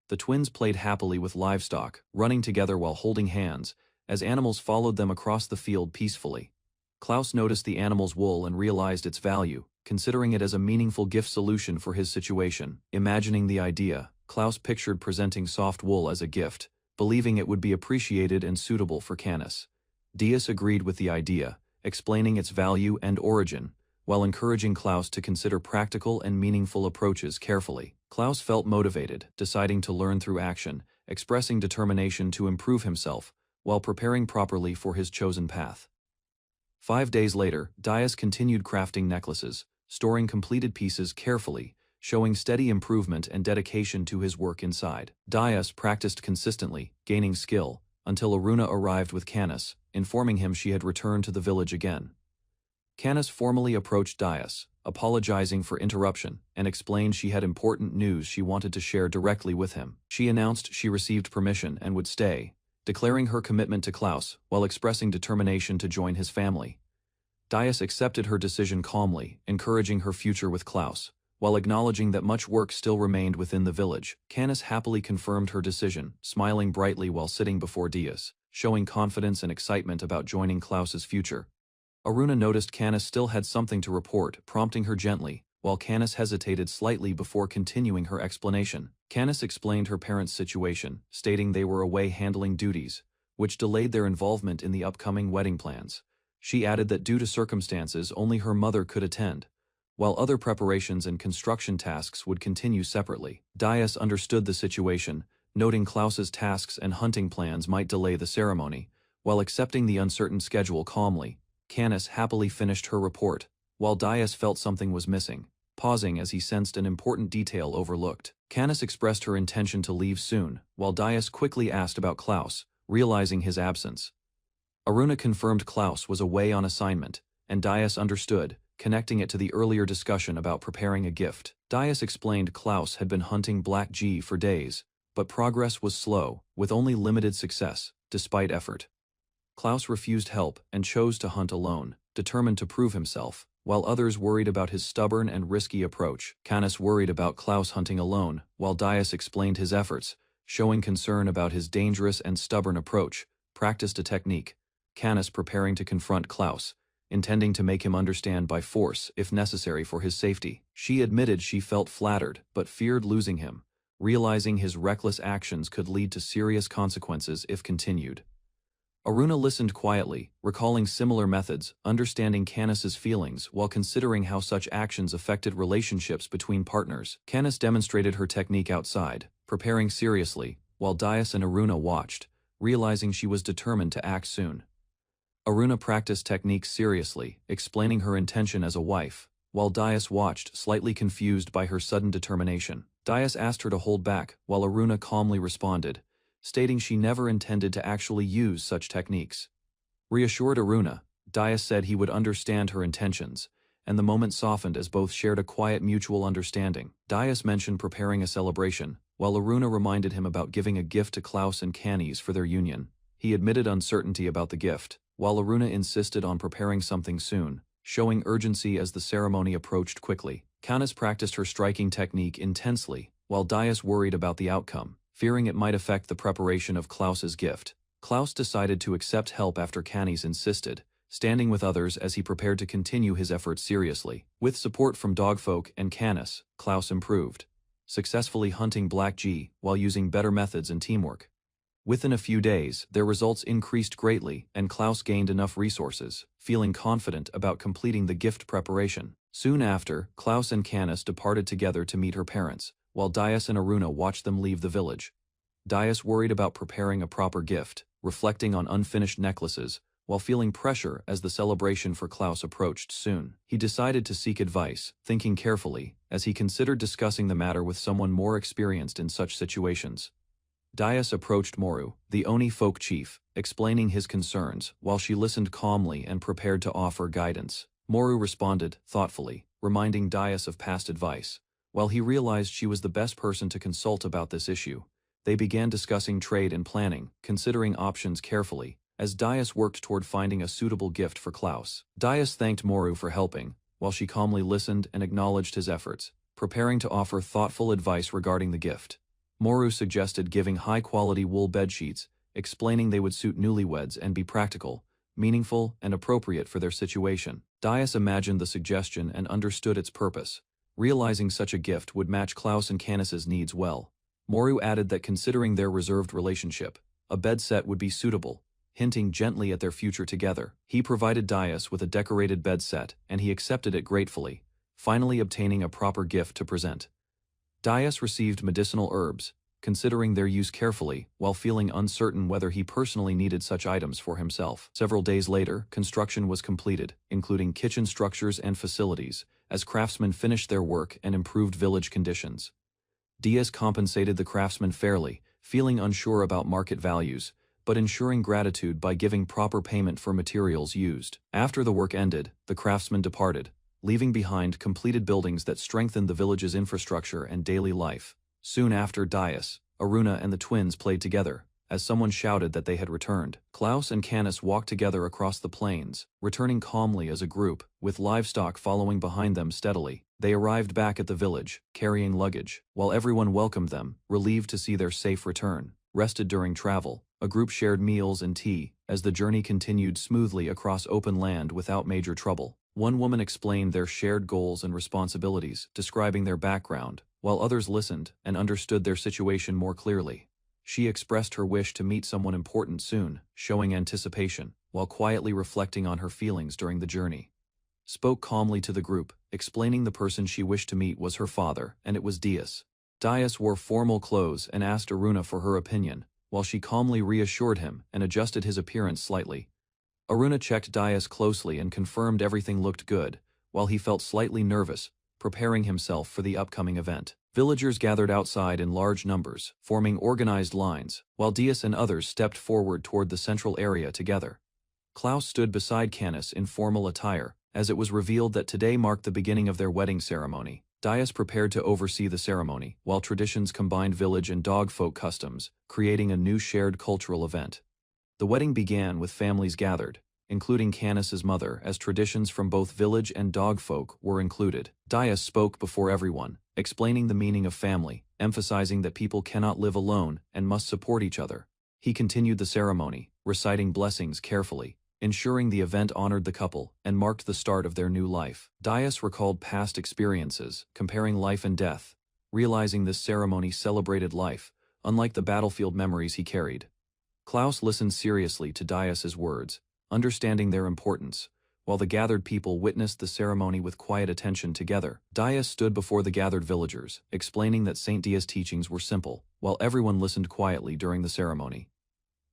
Speaker 1: The twins played happily with livestock, running together while holding hands, as animals followed them across the field peacefully. Klaus noticed the animal's wool and realized its value, considering it as a meaningful gift solution for his situation. Imagining the idea, Klaus pictured presenting soft wool as a gift, believing it would be appreciated and suitable for Canis. Dias agreed with the idea, explaining its value and origin, while encouraging Klaus to consider practical and meaningful approaches carefully. Klaus felt motivated, deciding to learn through action, expressing determination to improve himself, while preparing properly for his chosen path. 5 days later, Dias continued crafting necklaces, storing completed pieces carefully, showing steady improvement and dedication to his work inside. Dias practiced consistently, gaining skill, until Aruna arrived with Canis, informing him she had returned to the village again. Canis formally approached Dias, apologizing for interruption, and explained she had important news she wanted to share directly with him. She announced she received permission and would stay, declaring her commitment to Klaus while expressing determination to join his family. Dias accepted her decision calmly, encouraging her future with Klaus, while acknowledging that much work still remained within the village. Canis happily confirmed her decision, smiling brightly while sitting before Dias, showing confidence and excitement about joining Klaus's future. Aruna noticed Canis still had something to report, prompting her gently, while Canis hesitated slightly before continuing her explanation. Canis explained her parents' situation, stating they were away handling duties, which delayed their involvement in the upcoming wedding plans. She added that due to circumstances only her mother could attend, while other preparations and construction tasks would continue separately. Dias understood the situation, noting Klaus's tasks and hunting plans might delay the ceremony, while accepting the uncertain schedule calmly. Canis happily finished her report, while Dias felt something was missing, pausing as he sensed an important detail overlooked. Canis expressed her intention to leave soon, while Dias quickly asked about Klaus, realizing his absence. Aruna confirmed Klaus was away on assignment, and Dias understood, connecting it to the earlier discussion about preparing a gift. Dias explained Klaus had been hunting Black G for days, but progress was slow, with only limited success, despite effort. Klaus refused help and chose to hunt alone, determined to prove himself, while others worried about his stubborn and risky approach. Canis worried about Klaus hunting alone, while Dias explained his efforts, showing concern about his dangerous and stubborn approach, practiced a technique. Canis preparing to confront Klaus, intending to make him understand by force if necessary for his safety. She admitted she felt flattered but feared losing him, realizing his reckless actions could lead to serious consequences if continued. Aruna listened quietly, recalling similar methods, understanding Canis's feelings while considering how such actions affected relationships between partners. Canis demonstrated her technique outside, preparing seriously, while Dias and Aruna watched, realizing she was determined to act soon. Aruna practiced techniques seriously, explaining her intention as a wife, while Dias watched, slightly confused by her sudden determination. Dias asked her to hold back, while Aruna calmly responded, stating she never intended to actually use such techniques. Reassured Aruna, Dias said he would understand her intentions, and the moment softened as both shared a quiet mutual understanding. Dias mentioned preparing a celebration, while Aruna reminded him about giving a gift to Klaus and Canis for their union. He admitted uncertainty about the gift, while Aruna insisted on preparing something soon, showing urgency as the ceremony approached quickly. Canis practiced her striking technique intensely, while Dias worried about the outcome, fearing it might affect the preparation of Klaus's gift. Klaus decided to accept help after Canis insisted, standing with others as he prepared to continue his efforts seriously. With support from Dogfolk and Canis, Klaus improved, successfully hunting Black G while using better methods and teamwork. Within a few days, their results increased greatly and Klaus gained enough resources, feeling confident about completing the gift preparation. Soon after, Klaus and Canis departed together to meet her parents, while Dias and Aruna watched them leave the village. Dias worried about preparing a proper gift, reflecting on unfinished necklaces, while feeling pressure as the celebration for Klaus approached soon. He decided to seek advice, thinking carefully, as he considered discussing the matter with someone more experienced in such situations. Dias approached Moru, the Oni folk chief, explaining his concerns, while she listened calmly and prepared to offer guidance. Moru responded, thoughtfully, reminding Dias of past advice. While he realized she was the best person to consult about this issue, they began discussing trade and planning, considering options carefully, as Dias worked toward finding a suitable gift for Klaus. Dias thanked Moru for helping, while she calmly listened and acknowledged his efforts, preparing to offer thoughtful advice regarding the gift. Moru suggested giving high-quality wool bedsheets, explaining they would suit newlyweds and be practical, meaningful, and appropriate for their situation. Dias imagined the suggestion and understood its purpose, realizing such a gift would match Klaus and Canis's needs well. Moru added that considering their reserved relationship, a bed set would be suitable, hinting gently at their future together. He provided Dias with a decorated bed set, and he accepted it gratefully, finally obtaining a proper gift to present. Dias received medicinal herbs, considering their use carefully, while feeling uncertain whether he personally needed such items for himself. Several days later, construction was completed, including kitchen structures and facilities, as craftsmen finished their work and improved village conditions. Dias compensated the craftsmen fairly, feeling unsure about market values, but ensuring gratitude by giving proper payment for materials used. After the work ended, the craftsmen departed, leaving behind completed buildings that strengthened the village's infrastructure and daily life. Soon after, Dias, Aruna and the twins played together, as someone shouted that they had returned. Klaus and Canis walked together across the plains, returning calmly as a group, with livestock following behind them steadily. They arrived back at the village, carrying luggage, while everyone welcomed them, relieved to see their safe return. Rested during travel, a group shared meals and tea, as the journey continued smoothly across open land without major trouble. One woman explained their shared goals and responsibilities, describing their background, while others listened and understood their situation more clearly. She expressed her wish to meet someone important soon, showing anticipation, while quietly reflecting on her feelings during the journey. Spoke calmly to the group, explaining the person she wished to meet was her father, and it was Dias. Dias wore formal clothes and asked Aruna for her opinion, while she calmly reassured him and adjusted his appearance slightly. Aruna checked Dias closely and confirmed everything looked good, while he felt slightly nervous, preparing himself for the upcoming event. Villagers gathered outside in large numbers, forming organized lines, while Dias and others stepped forward toward the central area together. Klaus stood beside Canis in formal attire, as it was revealed that today marked the beginning of their wedding ceremony. Dias prepared to oversee the ceremony, while traditions combined village and dog folk customs, creating a new shared cultural event. The wedding began with families gathered, including Canis's mother, as traditions from both village and dog folk were included. Dias spoke before everyone, explaining the meaning of family, emphasizing that people cannot live alone and must support each other. He continued the ceremony, reciting blessings carefully, ensuring the event honored the couple and marked the start of their new life. Dias recalled past experiences, comparing life and death, realizing this ceremony celebrated life, unlike the battlefield memories he carried. Klaus listened seriously to Dias's words, understanding their importance, while the gathered people witnessed the ceremony with quiet attention together. Dias stood before the gathered villagers, explaining that Saint Dias' teachings were simple, while everyone listened quietly during the ceremony.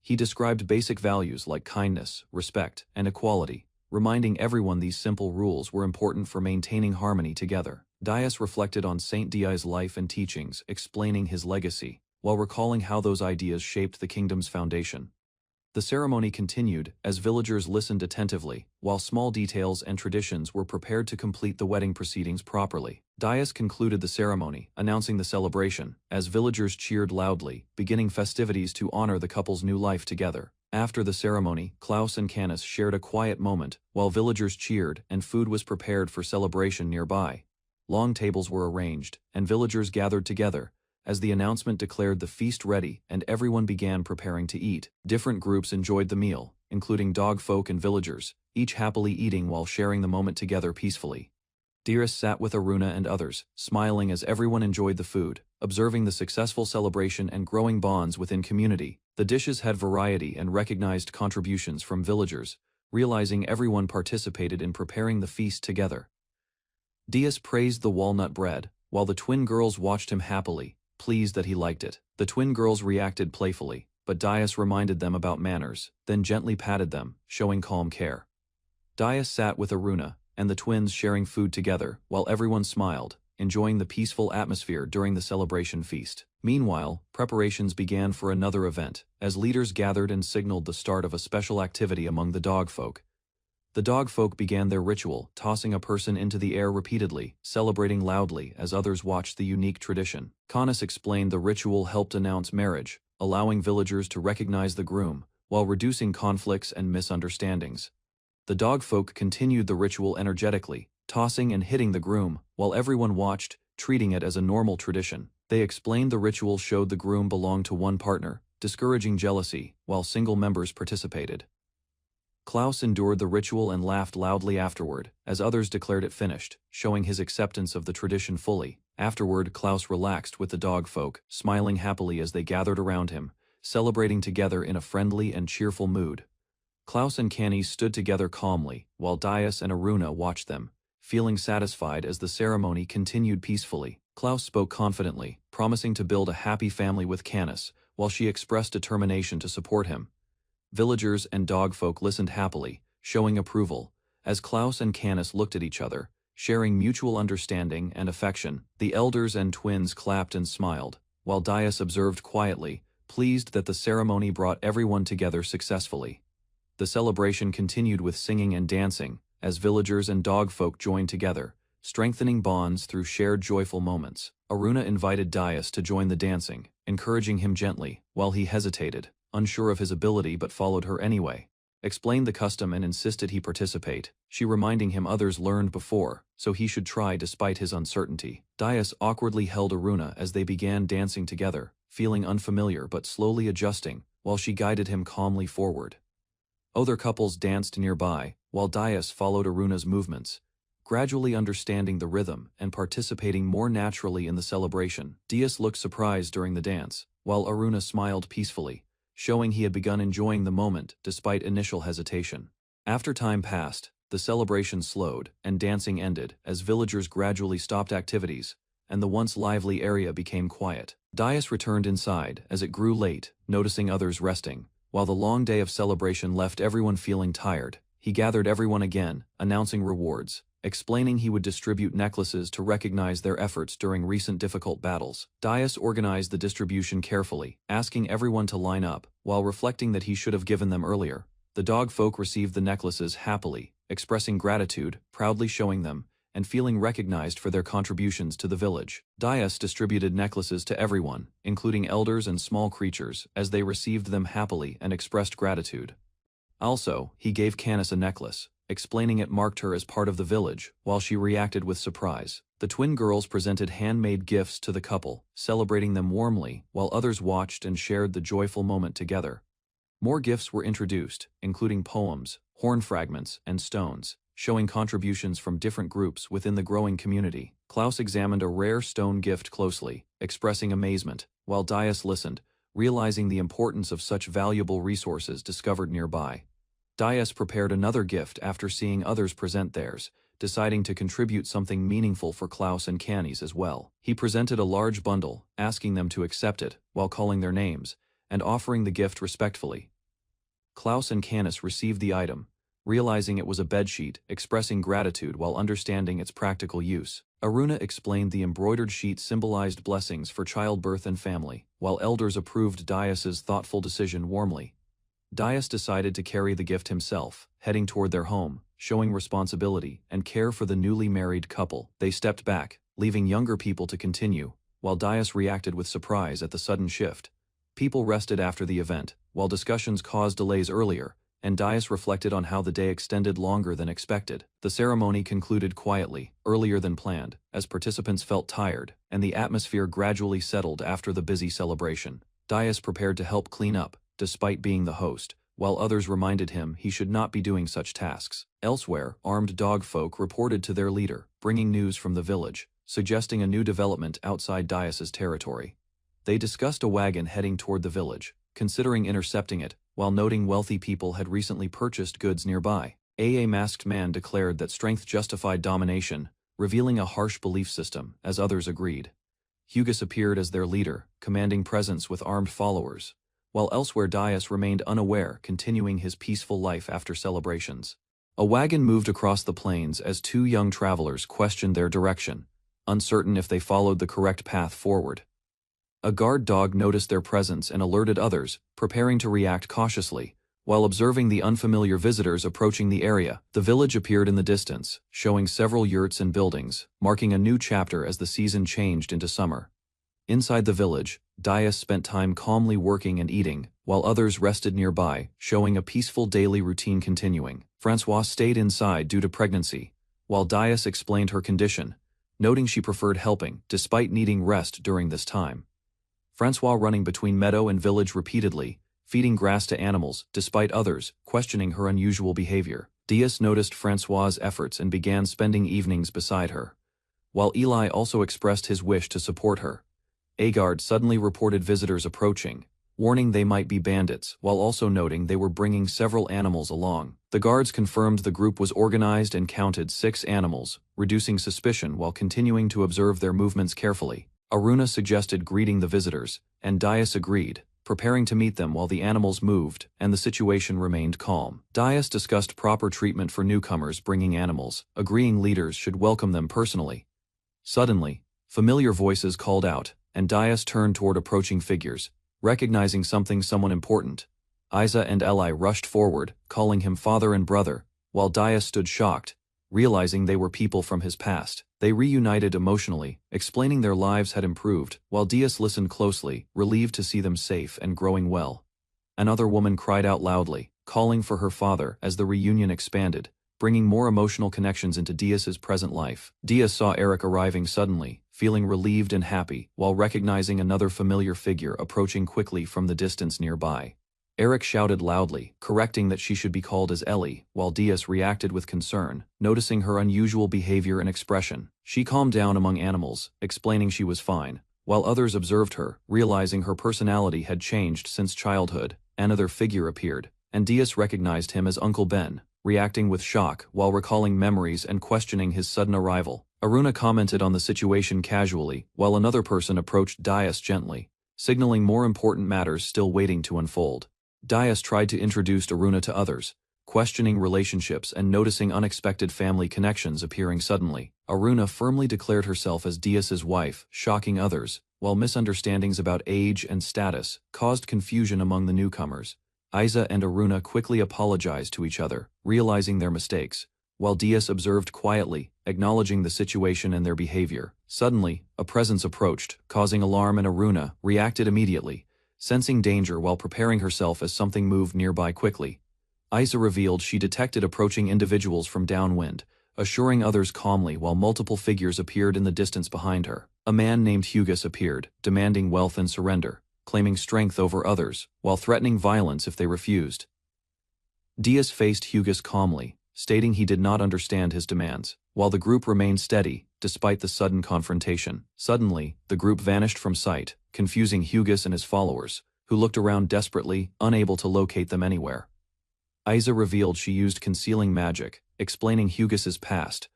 Speaker 1: He described basic values like kindness, respect, and equality, reminding everyone these simple rules were important for maintaining harmony together. Dias reflected on Saint Dias' life and teachings, explaining his legacy, while recalling how those ideas shaped the kingdom's foundation. The ceremony continued as villagers listened attentively, while small details and traditions were prepared to complete the wedding proceedings properly. Dias concluded the ceremony, announcing the celebration, as villagers cheered loudly, beginning festivities to honor the couple's new life together. After the ceremony, Klaus and Canis shared a quiet moment, while villagers cheered and food was prepared for celebration nearby. Long tables were arranged, and villagers gathered together, as the announcement declared the feast ready and everyone began preparing to eat. Different groups enjoyed the meal, including dog folk and villagers, each happily eating while sharing the moment together peacefully. Dias sat with Aruna and others, smiling as everyone enjoyed the food, observing the successful celebration and growing bonds within community. The dishes had variety and recognized contributions from villagers, realizing everyone participated in preparing the feast together. Dias praised the walnut bread, while the twin girls watched him happily, pleased that he liked it. The twin girls reacted playfully, but Dias reminded them about manners, then gently patted them, showing calm care. Dias sat with Aruna and the twins sharing food together, while everyone smiled, enjoying the peaceful atmosphere during the celebration feast. Meanwhile, preparations began for another event, as leaders gathered and signaled the start of a special activity among the dog folk. The dog folk began their ritual, tossing a person into the air repeatedly, celebrating loudly as others watched the unique tradition. Canis explained the ritual helped announce marriage, allowing villagers to recognize the groom, while reducing conflicts and misunderstandings. The dog folk continued the ritual energetically, tossing and hitting the groom, while everyone watched, treating it as a normal tradition. They explained the ritual showed the groom belonged to one partner, discouraging jealousy, while single members participated. Klaus endured the ritual and laughed loudly afterward, as others declared it finished, showing his acceptance of the tradition fully. Afterward, Klaus relaxed with the dog folk, smiling happily as they gathered around him, celebrating together in a friendly and cheerful mood. Klaus and Canis stood together calmly, while Dias and Aruna watched them, feeling satisfied as the ceremony continued peacefully. Klaus spoke confidently, promising to build a happy family with Canis, while she expressed determination to support him. Villagers and dog folk listened happily, showing approval, as Klaus and Canis looked at each other, sharing mutual understanding and affection. The elders and twins clapped and smiled, while Dias observed quietly, pleased that the ceremony brought everyone together successfully. The celebration continued with singing and dancing, as villagers and dog folk joined together, strengthening bonds through shared joyful moments. Aruna invited Dias to join the dancing, encouraging him gently, while he hesitated, unsure of his ability but followed her anyway. Explained the custom and insisted he participate, she reminding him others learned before, so he should try despite his uncertainty. Dias awkwardly held Aruna as they began dancing together, feeling unfamiliar but slowly adjusting, while she guided him calmly forward. Other couples danced nearby, while Dias followed Aruna's movements, gradually understanding the rhythm and participating more naturally in the celebration. Dias looked surprised during the dance, while Aruna smiled peacefully, showing he had begun enjoying the moment despite initial hesitation. After time passed, the celebration slowed and dancing ended as villagers gradually stopped activities, and the once lively area became quiet. Dias returned inside as it grew late, noticing others resting. While the long day of celebration left everyone feeling tired, he gathered everyone again, announcing rewards, explaining he would distribute necklaces to recognize their efforts during recent difficult battles. Dias organized the distribution carefully, asking everyone to line up, while reflecting that he should have given them earlier. The dog folk received the necklaces happily, expressing gratitude, proudly showing them, and feeling recognized for their contributions to the village. Dais distributed necklaces to everyone, including elders and small creatures, as they received them happily and expressed gratitude. Also, he gave Canis a necklace, explaining it marked her as part of the village, while she reacted with surprise. The twin girls presented handmade gifts to the couple, celebrating them warmly, while others watched and shared the joyful moment together. More gifts were introduced, including poems, horn fragments, and stones, showing contributions from different groups within the growing community. Klaus examined a rare stone gift closely, expressing amazement, while Dais listened, realizing the importance of such valuable resources discovered nearby. Dais prepared another gift after seeing others present theirs, deciding to contribute something meaningful for Klaus and Canis as well. He presented a large bundle, asking them to accept it, while calling their names, and offering the gift respectfully. Klaus and Canis received the item, realizing it was a bedsheet, expressing gratitude while understanding its practical use. Aruna explained the embroidered sheet symbolized blessings for childbirth and family, while elders approved Dais's thoughtful decision warmly. Dais decided to carry the gift himself, heading toward their home, showing responsibility and care for the newly married couple. They stepped back, leaving younger people to continue, while Dais reacted with surprise at the sudden shift. People rested after the event, while discussions caused delays earlier, and Dais reflected on how the day extended longer than expected. The ceremony concluded quietly, earlier than planned, as participants felt tired, and the atmosphere gradually settled after the busy celebration. Dais prepared to help clean up, despite being the host, while others reminded him he should not be doing such tasks. Elsewhere, armed dog folk reported to their leader, bringing news from the village, suggesting a new development outside Dais's territory. They discussed a wagon heading toward the village, considering intercepting it, while noting wealthy people had recently purchased goods nearby. A masked man declared that strength justified domination, revealing a harsh belief system, as others agreed. Hugis appeared as their leader, commanding presence with armed followers, while elsewhere Dais remained unaware, continuing his peaceful life after celebrations. A wagon moved across the plains as two young travelers questioned their direction, uncertain if they followed the correct path forward. A guard dog noticed their presence and alerted others, preparing to react cautiously. While observing the unfamiliar visitors approaching the area, the village appeared in the distance, showing several yurts and buildings, marking a new chapter as the season changed into summer. Inside the village, Dais spent time calmly working and eating, while others rested nearby, showing a peaceful daily routine continuing. Francois stayed inside due to pregnancy, while Dais explained her condition, noting she preferred helping, despite needing rest during this time. Francois running between meadow and village repeatedly, feeding grass to animals, despite others questioning her unusual behavior. Dias noticed Francois's efforts and began spending evenings beside her, while Eli also expressed his wish to support her. Agard suddenly reported visitors approaching, warning they might be bandits, while also noting they were bringing several animals along. The guards confirmed the group was organized and counted 6 animals, reducing suspicion while continuing to observe their movements carefully. Aruna suggested greeting the visitors, and Dais agreed, preparing to meet them while the animals moved and the situation remained calm. Dais discussed proper treatment for newcomers bringing animals, agreeing leaders should welcome them personally. Suddenly, familiar voices called out, and Dais turned toward approaching figures, recognizing someone important. Isa and Eli rushed forward, calling him father and brother, while Dais stood shocked, realizing they were people from his past. They reunited emotionally, explaining their lives had improved, while Dias listened closely, relieved to see them safe and growing well. Another woman cried out loudly, calling for her father as the reunion expanded, bringing more emotional connections into Dias's present life. Dias saw Eric arriving suddenly, feeling relieved and happy, while recognizing another familiar figure approaching quickly from the distance nearby. Eric shouted loudly, correcting that she should be called as Ellie, while Dias reacted with concern, noticing her unusual behavior and expression. She calmed down among animals, explaining she was fine, while others observed her, realizing her personality had changed since childhood. Another figure appeared, and Dias recognized him as Uncle Ben, reacting with shock while recalling memories and questioning his sudden arrival. Aruna commented on the situation casually, while another person approached Dias gently, signaling more important matters still waiting to unfold. Dias tried to introduce Aruna to others, questioning relationships and noticing unexpected family connections appearing suddenly. Aruna firmly declared herself as Dias's wife, shocking others, while misunderstandings about age and status caused confusion among the newcomers. Isa and Aruna quickly apologized to each other, realizing their mistakes, while Dias observed quietly, acknowledging the situation and their behavior. Suddenly, a presence approached, causing alarm, and Aruna reacted immediately, sensing danger while preparing herself as something moved nearby quickly. Isa revealed she detected approaching individuals from downwind, assuring others calmly while multiple figures appeared in the distance behind her. A man named Hugus appeared, demanding wealth and surrender, claiming strength over others, while threatening violence if they refused. Dias faced Hugus calmly, stating he did not understand his demands, while the group remained steady, despite the sudden confrontation. Suddenly, the group vanished from sight, confusing Hugus and his followers, who looked around desperately, unable to locate them anywhere. Isa revealed she used concealing magic, explaining Hugus's past,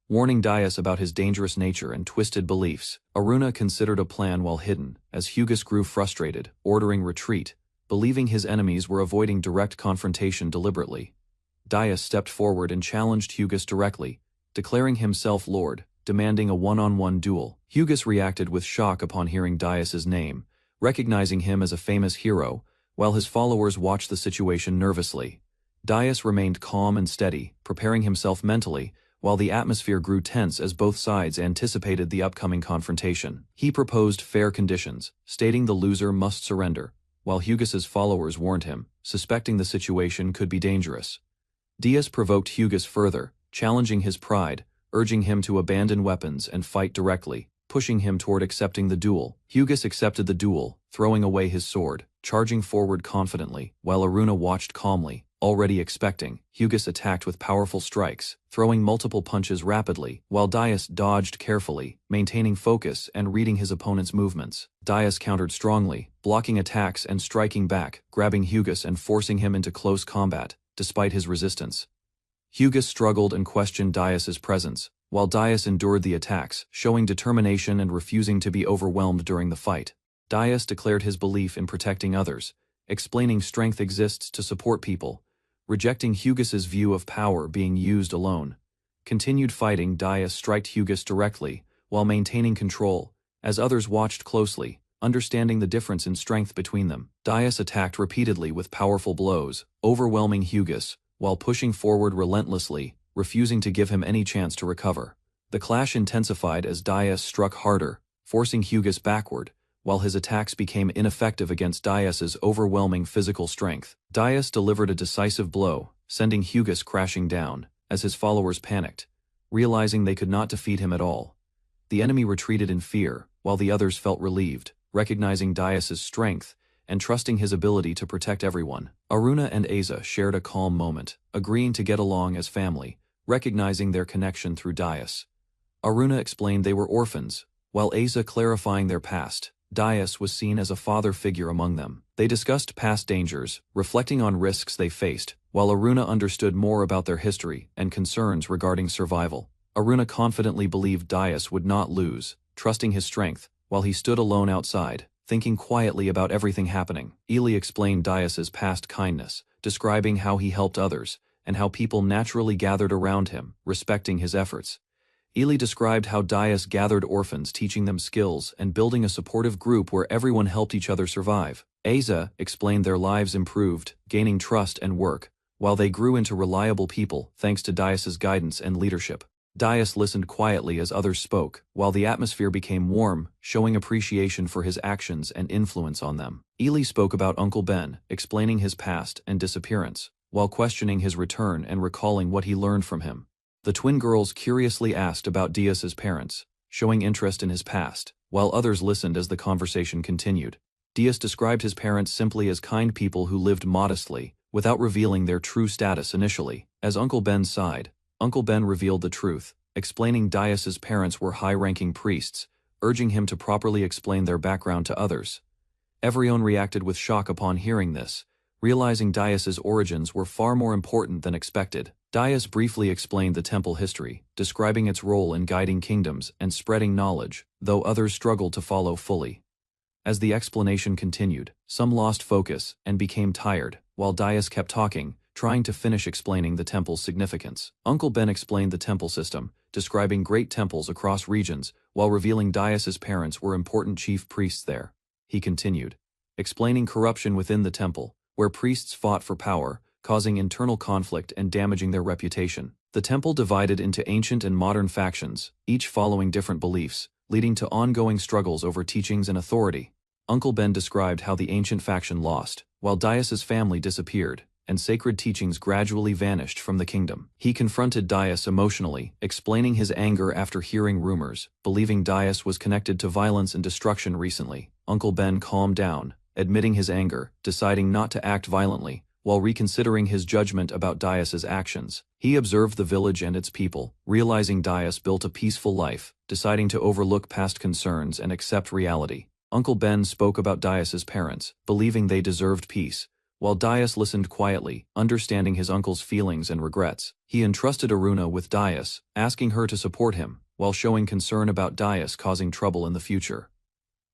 Speaker 1: warning Dias about his dangerous nature and twisted beliefs. Aruna considered a plan while hidden, as Hugus grew frustrated, ordering retreat, believing his enemies were avoiding direct confrontation deliberately. Dias stepped forward and challenged Hugus directly, declaring himself Lord, demanding a one-on-one duel. Hugus reacted with shock upon hearing Dias's name, recognizing him as a famous hero, while his followers watched the situation nervously. Dias remained calm and steady, preparing himself mentally, while the atmosphere grew tense as both sides anticipated the upcoming confrontation. He proposed fair conditions, stating the loser must surrender, while Hugus's followers warned him, suspecting the situation could be dangerous. Dias provoked Hugus further, challenging his pride, urging him to abandon weapons and fight directly, pushing him toward accepting the duel. Hugus accepted the duel, throwing away his sword, charging forward confidently, while Aruna watched calmly, already expecting. Hugus attacked with powerful strikes, throwing multiple punches rapidly, while Dias dodged carefully, maintaining focus and reading his opponent's movements. Dias countered strongly, blocking attacks and striking back, grabbing Hugus and forcing him into close combat, despite his resistance. Hugus struggled and questioned Dias's presence, while Dias endured the attacks, showing determination and refusing to be overwhelmed during the fight. Dias declared his belief in protecting others, explaining strength exists to support people, rejecting Hugus's view of power being used alone. Continued fighting. Dias struck Hugus directly, while maintaining control, as others watched closely, understanding the difference in strength between them. Dias attacked repeatedly with powerful blows, overwhelming Hugus, while pushing forward relentlessly, refusing to give him any chance to recover. The clash intensified as Dias struck harder, forcing Hugus backward, while his attacks became ineffective against Dias's overwhelming physical strength. Dias delivered a decisive blow, sending Hugus crashing down, as his followers panicked, realizing they could not defeat him at all. The enemy retreated in fear, while the others felt relieved, recognizing Dias's strength and trusting his ability to protect everyone. Aruna and Asa shared a calm moment, agreeing to get along as family, recognizing their connection through Dias. Aruna explained they were orphans, while Asa clarifying their past. Dias was seen as a father figure among them. They discussed past dangers, reflecting on risks they faced, while Aruna understood more about their history and concerns regarding survival. Aruna confidently believed Dias would not lose, trusting his strength, while he stood alone outside, thinking quietly about everything happening. Ely explained Dias's past kindness, describing how he helped others, and how people naturally gathered around him, respecting his efforts. Ely described how Dias gathered orphans, teaching them skills and building a supportive group where everyone helped each other survive. Asa explained their lives improved, gaining trust and work, while they grew into reliable people thanks to Dias's guidance and leadership. Dias listened quietly as others spoke, while the atmosphere became warm, showing appreciation for his actions and influence on them. Ely spoke about Uncle Ben, explaining his past and disappearance, while questioning his return and recalling what he learned from him. The twin girls curiously asked about Dias's parents, showing interest in his past, while others listened as the conversation continued. Dias described his parents simply as kind people who lived modestly, without revealing their true status initially. As Uncle Ben sighed, Uncle Ben revealed the truth, explaining Dias's parents were high-ranking priests, urging him to properly explain their background to others. Everyone reacted with shock upon hearing this, realizing Dias's origins were far more important than expected. Dias briefly explained the temple history, describing its role in guiding kingdoms and spreading knowledge, though others struggled to follow fully. As the explanation continued, some lost focus and became tired, while Dias kept talking, trying to finish explaining the temple's significance. Uncle Ben explained the temple system, describing great temples across regions, while revealing Dias's parents were important chief priests there. He continued, explaining corruption within the temple, where priests fought for power, causing internal conflict and damaging their reputation. The temple divided into ancient and modern factions, each following different beliefs, leading to ongoing struggles over teachings and authority. Uncle Ben described how the ancient faction lost, while Daius's family disappeared, and sacred teachings gradually vanished from the kingdom. He confronted Daius emotionally, explaining his anger after hearing rumors, believing Daius was connected to violence and destruction recently. Uncle Ben calmed down, admitting his anger, deciding not to act violently, while reconsidering his judgment about Daius's actions. He observed the village and its people, realizing Daius built a peaceful life, deciding to overlook past concerns and accept reality. Uncle Ben spoke about Daius's parents, believing they deserved peace, while Daius listened quietly, understanding his uncle's feelings and regrets. He entrusted Aruna with Daius, asking her to support him, while showing concern about Daius causing trouble in the future.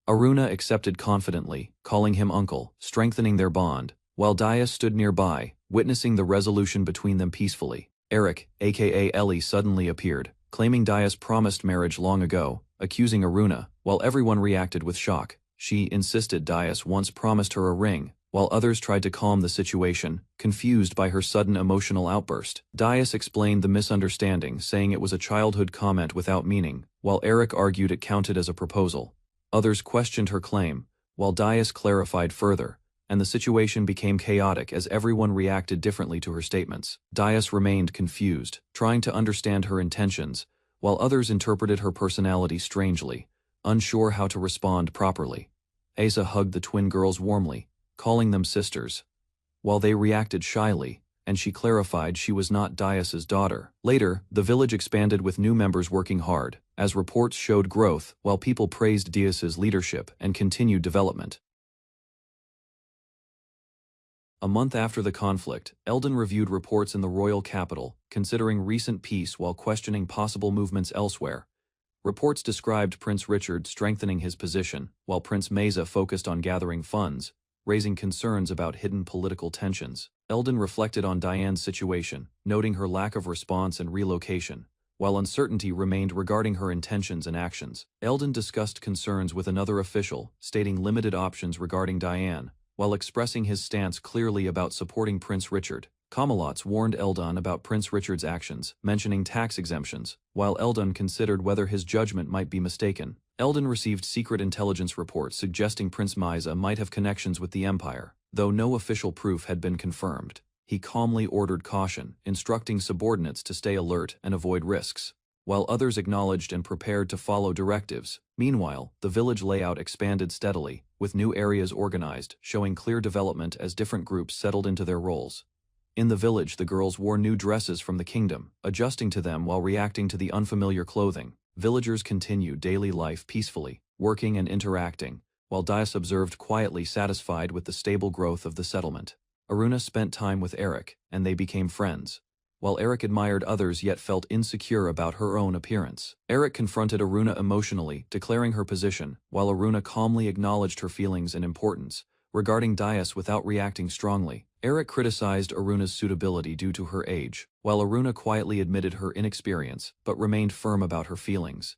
Speaker 1: Aruna accepted confidently, calling him uncle, strengthening their bond, while Daius stood nearby, witnessing the resolution between them peacefully. Eric, aka Ellie, suddenly appeared, claiming Daius promised marriage long ago, accusing Aruna, while everyone reacted with shock. She insisted Daius once promised her a ring, while others tried to calm the situation, confused by her sudden emotional outburst. Daius explained the misunderstanding, saying it was a childhood comment without meaning, while Eric argued it counted as a proposal. Others questioned her claim, while Daius clarified further, and the situation became chaotic as everyone reacted differently to her statements. Daius remained confused, trying to understand her intentions, while others interpreted her personality strangely, unsure how to respond properly. Asa hugged the twin girls warmly, calling them sisters, while they reacted shyly, and she clarified she was not Daius's daughter. Later, the village expanded with new members working hard, as reports showed growth, while people praised Daius's leadership and continued development. A month after the conflict, Eldon reviewed reports in the royal capital, considering recent peace while questioning possible movements elsewhere. Reports described Prince Richard strengthening his position, while Prince Meza focused on gathering funds, raising concerns about hidden political tensions. Eldon reflected on Diane's situation, noting her lack of response and relocation, while uncertainty remained regarding her intentions and actions. Eldon discussed concerns with another official, stating limited options regarding Diane, while expressing his stance clearly about supporting Prince Richard. Kamalots warned Eldon about Prince Richard's actions, mentioning tax exemptions, while Eldon considered whether his judgment might be mistaken. Eldon received secret intelligence reports suggesting Prince Meza might have connections with the Empire, though no official proof had been confirmed. He calmly ordered caution, instructing subordinates to stay alert and avoid risks, while others acknowledged and prepared to follow directives. Meanwhile, the village layout expanded steadily, with new areas organized, showing clear development as different groups settled into their roles. In the village, the girls wore new dresses from the kingdom, adjusting to them while reacting to the unfamiliar clothing. Villagers continued daily life peacefully, working and interacting, while Daius observed quietly, satisfied with the stable growth of the settlement. Aruna spent time with Eric, and they became friends, while Eric admired others yet felt insecure about her own appearance. Eric confronted Aruna emotionally, declaring her position, while Aruna calmly acknowledged her feelings and importance. Regarding Daius without reacting strongly, Eric criticized Aruna's suitability due to her age, while Aruna quietly admitted her inexperience, but remained firm about her feelings.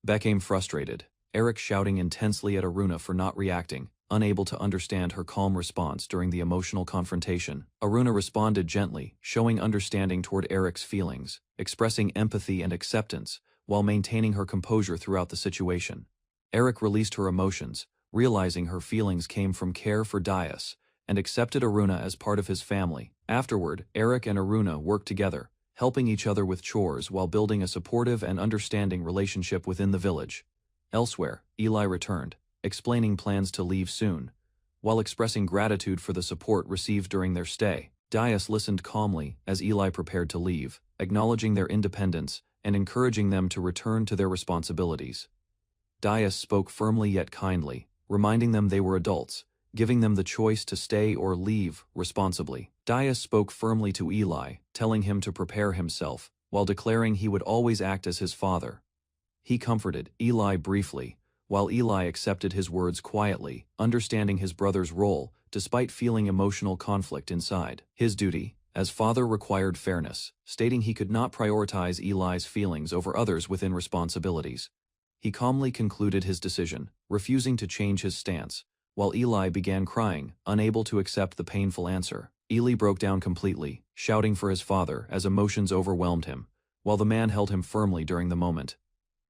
Speaker 1: Became frustrated, Eric shouting intensely at Aruna for not reacting, unable to understand her calm response during the emotional confrontation. Aruna responded gently, showing understanding toward Eric's feelings, expressing empathy and acceptance, while maintaining her composure throughout the situation. Eric released her emotions, realizing her feelings came from care for Daius, and accepted Aruna as part of his family. Afterward, Eric and Aruna worked together, helping each other with chores while building a supportive and understanding relationship within the village. Elsewhere, Eli returned, explaining plans to leave soon, while expressing gratitude for the support received during their stay. Daius listened calmly as Eli prepared to leave, acknowledging their independence and encouraging them to return to their responsibilities. Daius spoke firmly yet kindly, reminding them they were adults, giving them the choice to stay or leave responsibly. Daius spoke firmly to Eli, telling him to prepare himself, while declaring he would always act as his father. He comforted Eli briefly, while Eli accepted his words quietly, understanding his brother's role, despite feeling emotional conflict inside. His duty as father required fairness, stating he could not prioritize Eli's feelings over others within responsibilities. He calmly concluded his decision, refusing to change his stance, while Eli began crying, unable to accept the painful answer. Eli broke down completely, shouting for his father as emotions overwhelmed him, while the man held him firmly during the moment.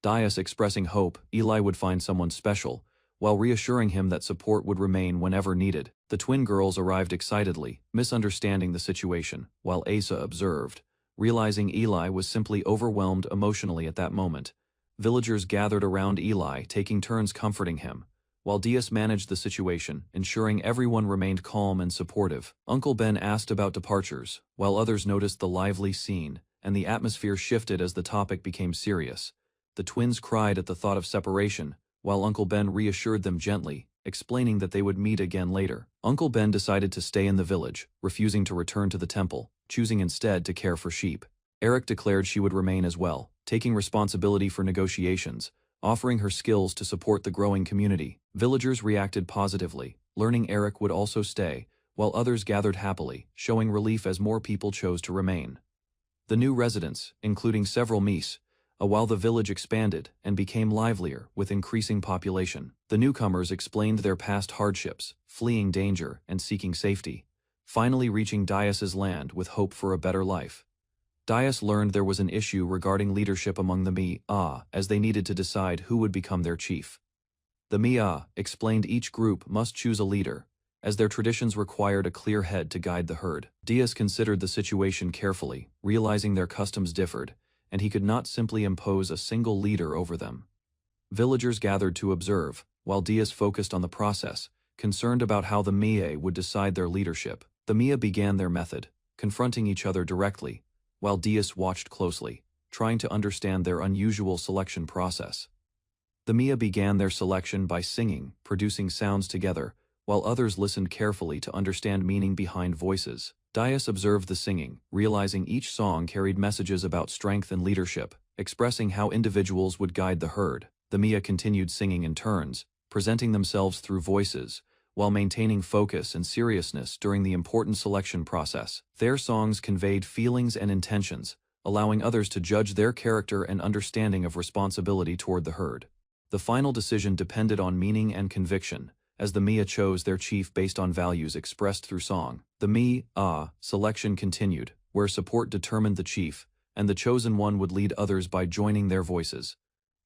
Speaker 1: Dias expressing hope Eli would find someone special, while reassuring him that support would remain whenever needed. The twin girls arrived excitedly, misunderstanding the situation, while Asa observed, realizing Eli was simply overwhelmed emotionally at that moment. Villagers gathered around Eli, taking turns comforting him, while Dias managed the situation, ensuring everyone remained calm and supportive. Uncle Ben asked about departures, while others noticed the lively scene, and the atmosphere shifted as the topic became serious. The twins cried at the thought of separation, while Uncle Ben reassured them gently, explaining that they would meet again later. Uncle Ben decided to stay in the village, refusing to return to the temple, choosing instead to care for sheep. Eric declared she would remain as well, taking responsibility for negotiations, offering her skills to support the growing community. Villagers reacted positively, learning Eric would also stay, while others gathered happily, showing relief as more people chose to remain. The new residents, including several Mies, while the village expanded and became livelier with increasing population. The newcomers explained their past hardships, fleeing danger and seeking safety, finally reaching Dias's land with hope for a better life. Dias learned there was an issue regarding leadership among the Mia, as they needed to decide who would become their chief. The Mia explained each group must choose a leader, as their traditions required a clear head to guide the herd. Dias considered the situation carefully, realizing their customs differed, and he could not simply impose a single leader over them. Villagers gathered to observe, while Dias focused on the process, concerned about how the Mia would decide their leadership. The Mia began their method, confronting each other directly, while Dias watched closely, trying to understand their unusual selection process. The Mia began their selection by singing, producing sounds together, while others listened carefully to understand meaning behind voices. Dias observed the singing, realizing each song carried messages about strength and leadership, expressing how individuals would guide the herd. The Mia continued singing in turns, presenting themselves through voices, while maintaining focus and seriousness during the important selection process. Their songs conveyed feelings and intentions, allowing others to judge their character and understanding of responsibility toward the herd. The final decision depended on meaning and conviction, as the Mia chose their chief based on values expressed through song. The Mia selection continued, where support determined the chief, and the chosen one would lead others by joining their voices.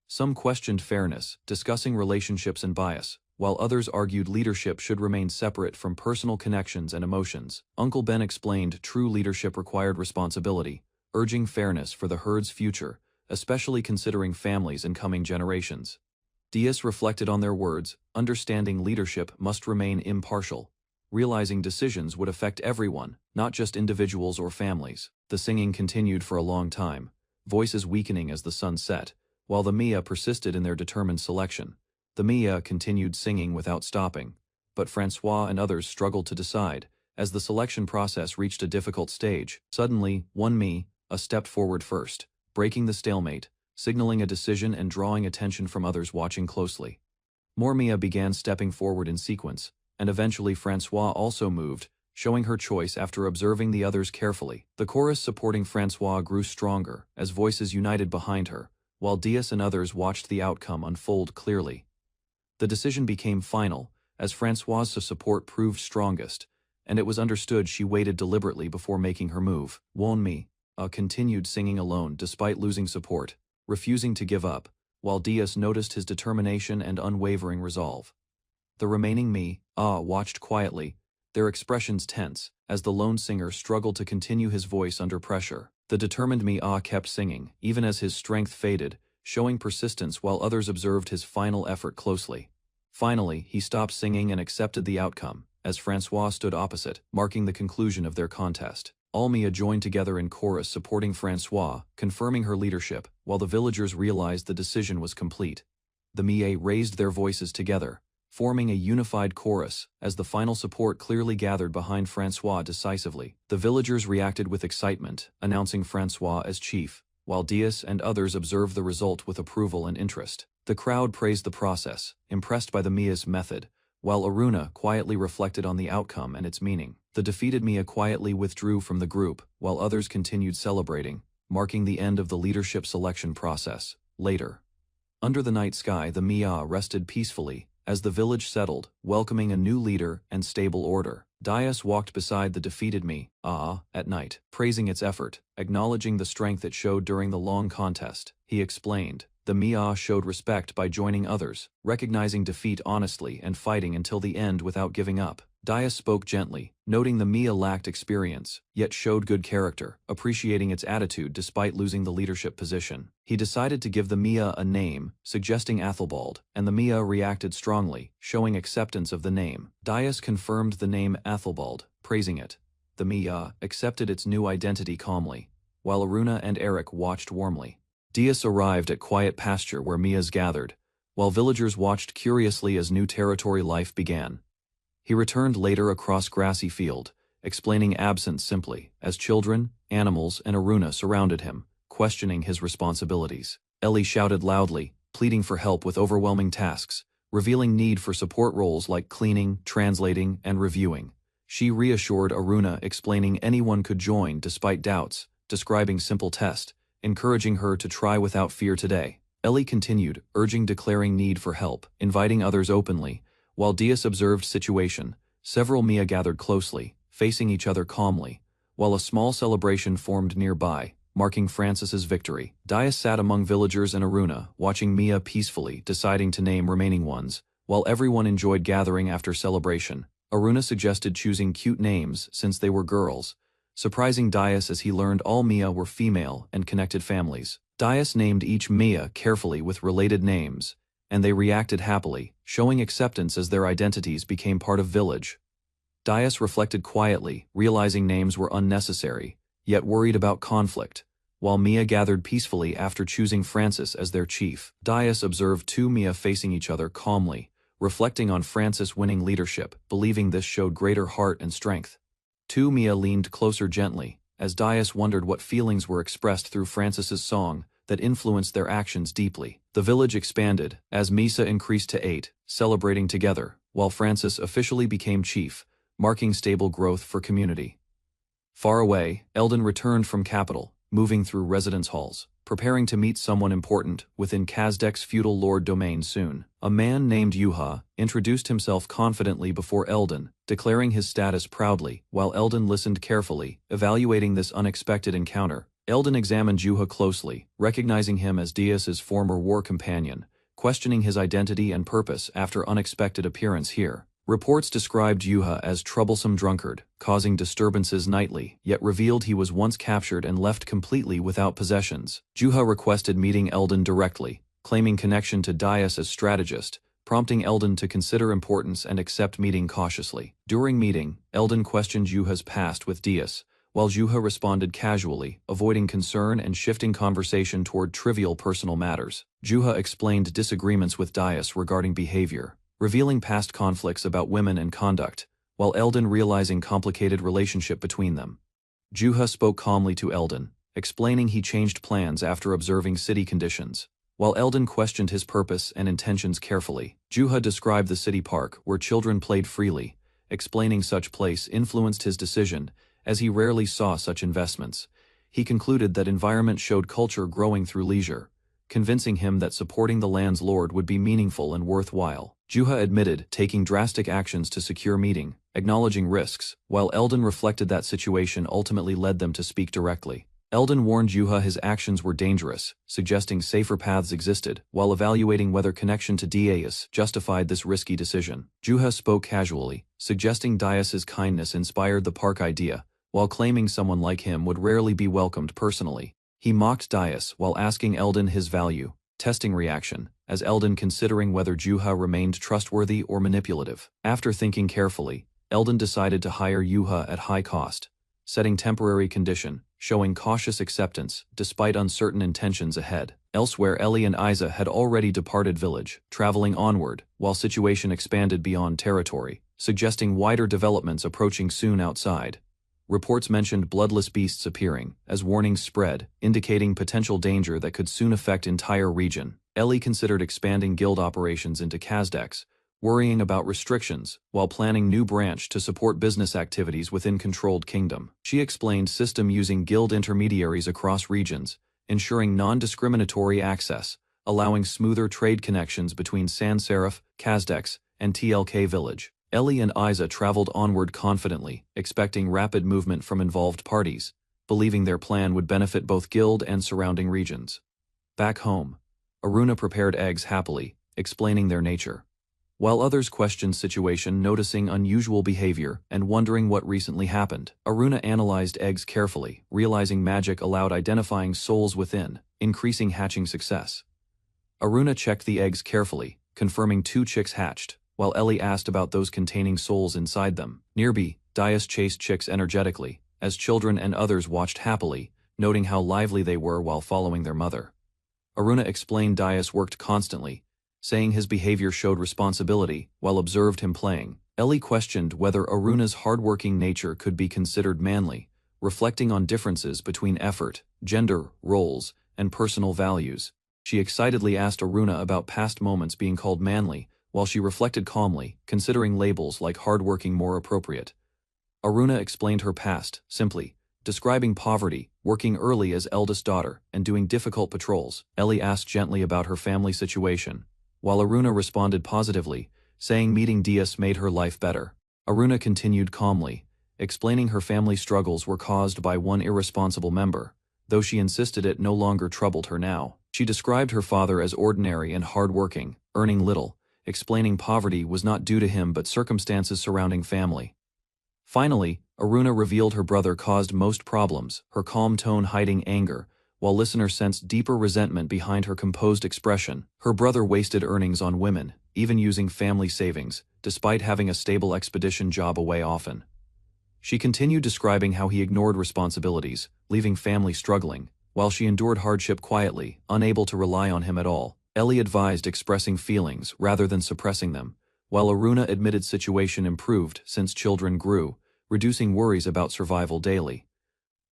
Speaker 1: Some questioned fairness, discussing relationships and bias, while others argued leadership should remain separate from personal connections and emotions. Uncle Ben explained true leadership required responsibility, urging fairness for the herd's future, especially considering families and coming generations. Dias reflected on their words, understanding leadership must remain impartial, realizing decisions would affect everyone, not just individuals or families. The singing continued for a long time, voices weakening as the sun set, while the Mia persisted in their determined selection. The Mia continued singing without stopping, but Francois and others struggled to decide, as the selection process reached a difficult stage. Suddenly, one Mia stepped forward first, breaking the stalemate, signaling a decision and drawing attention from others watching closely. More Mia began stepping forward in sequence, and eventually Francois also moved, showing her choice after observing the others carefully. The chorus supporting Francois grew stronger, as voices united behind her, while Dias and others watched the outcome unfold clearly. The decision became final, as Francois's support proved strongest, and it was understood she waited deliberately before making her move. Won Mi continued singing alone despite losing support, refusing to give up, while Dias noticed his determination and unwavering resolve. The remaining Mia watched quietly, their expressions tense, as the lone singer struggled to continue his voice under pressure. The determined Mia kept singing, even as his strength faded, showing persistence while others observed his final effort closely. Finally, he stopped singing and accepted the outcome, as Francois stood opposite, marking the conclusion of their contest. All Mia joined together in chorus supporting Francois, confirming her leadership, while the villagers realized the decision was complete. The Mia raised their voices together, forming a unified chorus, as the final support clearly gathered behind Francois decisively. The villagers reacted with excitement, announcing Francois as chief, while Dias and others observed the result with approval and interest. The crowd praised the process, impressed by the Mia's method, while Aruna quietly reflected on the outcome and its meaning. The defeated Mia quietly withdrew from the group, while others continued celebrating, marking the end of the leadership selection process. Later, under the night sky, the Mia rested peacefully, as the village settled, welcoming a new leader and stable order. Dias walked beside the defeated Mia at night, praising its effort, acknowledging the strength it showed during the long contest. He explained, the Mia showed respect by joining others, recognizing defeat honestly and fighting until the end without giving up. Dias spoke gently, noting the Mia lacked experience, yet showed good character, appreciating its attitude despite losing the leadership position. He decided to give the Mia a name, suggesting Athelbald, and the Mia reacted strongly, showing acceptance of the name. Dias confirmed the name Athelbald, praising it. The Mia accepted its new identity calmly, while Aruna and Eric watched warmly. Dias arrived at quiet pasture where Mias gathered, while villagers watched curiously as new territory life began. He returned later across grassy field, explaining absence simply, as children, animals, and Aruna surrounded him, questioning his responsibilities. Ellie shouted loudly, pleading for help with overwhelming tasks, revealing need for support roles like cleaning, translating, and reviewing. She reassured Aruna, explaining anyone could join despite doubts, describing simple test, encouraging her to try without fear today. Ellie continued, urging declaring need for help, inviting others openly. While Dias observed situation, several Mia gathered closely, facing each other calmly, while a small celebration formed nearby, marking Francis's victory. Dias sat among villagers and Aruna, watching Mia peacefully, deciding to name remaining ones. While everyone enjoyed gathering after celebration, Aruna suggested choosing cute names since they were girls, surprising Dias as he learned all Mia were female and connected families. Dias named each Mia carefully with related names, and they reacted happily, showing acceptance as their identities became part of village. Dias reflected quietly, realizing names were unnecessary, yet worried about conflict, while Mia gathered peacefully after choosing Francis as their chief. Dias observed two Mia facing each other calmly, reflecting on Francis winning leadership, believing this showed greater heart and strength. Two Mia leaned closer gently, as Dias wondered what feelings were expressed through Francis's song that influenced their actions deeply. The village expanded, as Misa increased to 8, celebrating together, while Francis officially became chief, marking stable growth for community. Far away, Eldon returned from capital, moving through residence halls, preparing to meet someone important within Kazdek's feudal lord domain soon. A man named Yuha introduced himself confidently before Eldon, declaring his status proudly, while Eldon listened carefully, evaluating this unexpected encounter. Eldon examined Yuha closely, recognizing him as Dias's former war companion, questioning his identity and purpose after unexpected appearance here. Reports described Yuha as troublesome drunkard, causing disturbances nightly, yet revealed he was once captured and left completely without possessions. Yuha requested meeting Eldon directly, claiming connection to Dias as strategist, prompting Eldon to consider importance and accept meeting cautiously. During meeting, Eldon questioned Yuha's past with Dias, while Yuha responded casually, avoiding concern and shifting conversation toward trivial personal matters. Yuha explained disagreements with Dias regarding behavior, revealing past conflicts about women and conduct, while Eldon realizing complicated relationship between them. Yuha spoke calmly to Eldon, explaining he changed plans after observing city conditions, while Eldon questioned his purpose and intentions carefully. Yuha described the city park where children played freely, explaining such place influenced his decision, as he rarely saw such investments. He concluded that environment showed culture growing through leisure, convincing him that supporting the land's lord would be meaningful and worthwhile. Yuha admitted taking drastic actions to secure meeting, acknowledging risks, while Eldon reflected that situation ultimately led them to speak directly. Eldon warned Yuha his actions were dangerous, suggesting safer paths existed, while evaluating whether connection to Dias justified this risky decision. Yuha spoke casually, suggesting Dias's kindness inspired the park idea, while claiming someone like him would rarely be welcomed personally. He mocked Dias while asking Eldon his value, testing reaction, as Eldon considering whether Yuha remained trustworthy or manipulative. After thinking carefully, Eldon decided to hire Yuha at high cost, setting temporary condition, showing cautious acceptance despite uncertain intentions ahead. Elsewhere, Ellie and Isa had already departed village, traveling onward, while situation expanded beyond territory, suggesting wider developments approaching soon outside. Reports mentioned bloodless beasts appearing, as warnings spread, indicating potential danger that could soon affect entire region. Ellie considered expanding guild operations into Kazdek's, worrying about restrictions, while planning new branch to support business activities within controlled kingdom. She explained system using guild intermediaries across regions, ensuring non-discriminatory access, allowing smoother trade connections between Sans Serif, Kazdek's, and TLK village. Ellie and Isa traveled onward confidently, expecting rapid movement from involved parties, believing their plan would benefit both guild and surrounding regions. Back home, Aruna prepared eggs happily, explaining their nature. While others questioned situation, noticing unusual behavior and wondering what recently happened, Aruna analyzed eggs carefully, realizing magic allowed identifying souls within, increasing hatching success. Aruna checked the eggs carefully, confirming 2 chicks hatched, while Ellie asked about those containing souls inside them. Nearby, Dias chased chicks energetically, as children and others watched happily, noting how lively they were while following their mother. Aruna explained Dias worked constantly, saying his behavior showed responsibility, while observed him playing. Ellie questioned whether Aruna's hardworking nature could be considered manly, reflecting on differences between effort, gender, roles, and personal values. She excitedly asked Aruna about past moments being called manly, while she reflected calmly, considering labels like hardworking more appropriate. Aruna explained her past, simply, describing poverty, working early as eldest daughter, and doing difficult patrols. Ellie asked gently about her family situation, while Aruna responded positively, saying meeting Dias made her life better. Aruna continued calmly, explaining her family struggles were caused by one irresponsible member, though she insisted it no longer troubled her now. She described her father as ordinary and hard-working, earning little, explaining poverty was not due to him but circumstances surrounding family. Finally, Aruna revealed her brother caused most problems, her calm tone hiding anger, while listeners sensed deeper resentment behind her composed expression. Her brother wasted earnings on women, even using family savings, despite having a stable expedition job away often. She continued describing how he ignored responsibilities, leaving family struggling, while she endured hardship quietly, unable to rely on him at all. Ellie advised expressing feelings rather than suppressing them, while Aruna admitted situation improved since children grew, reducing worries about survival daily.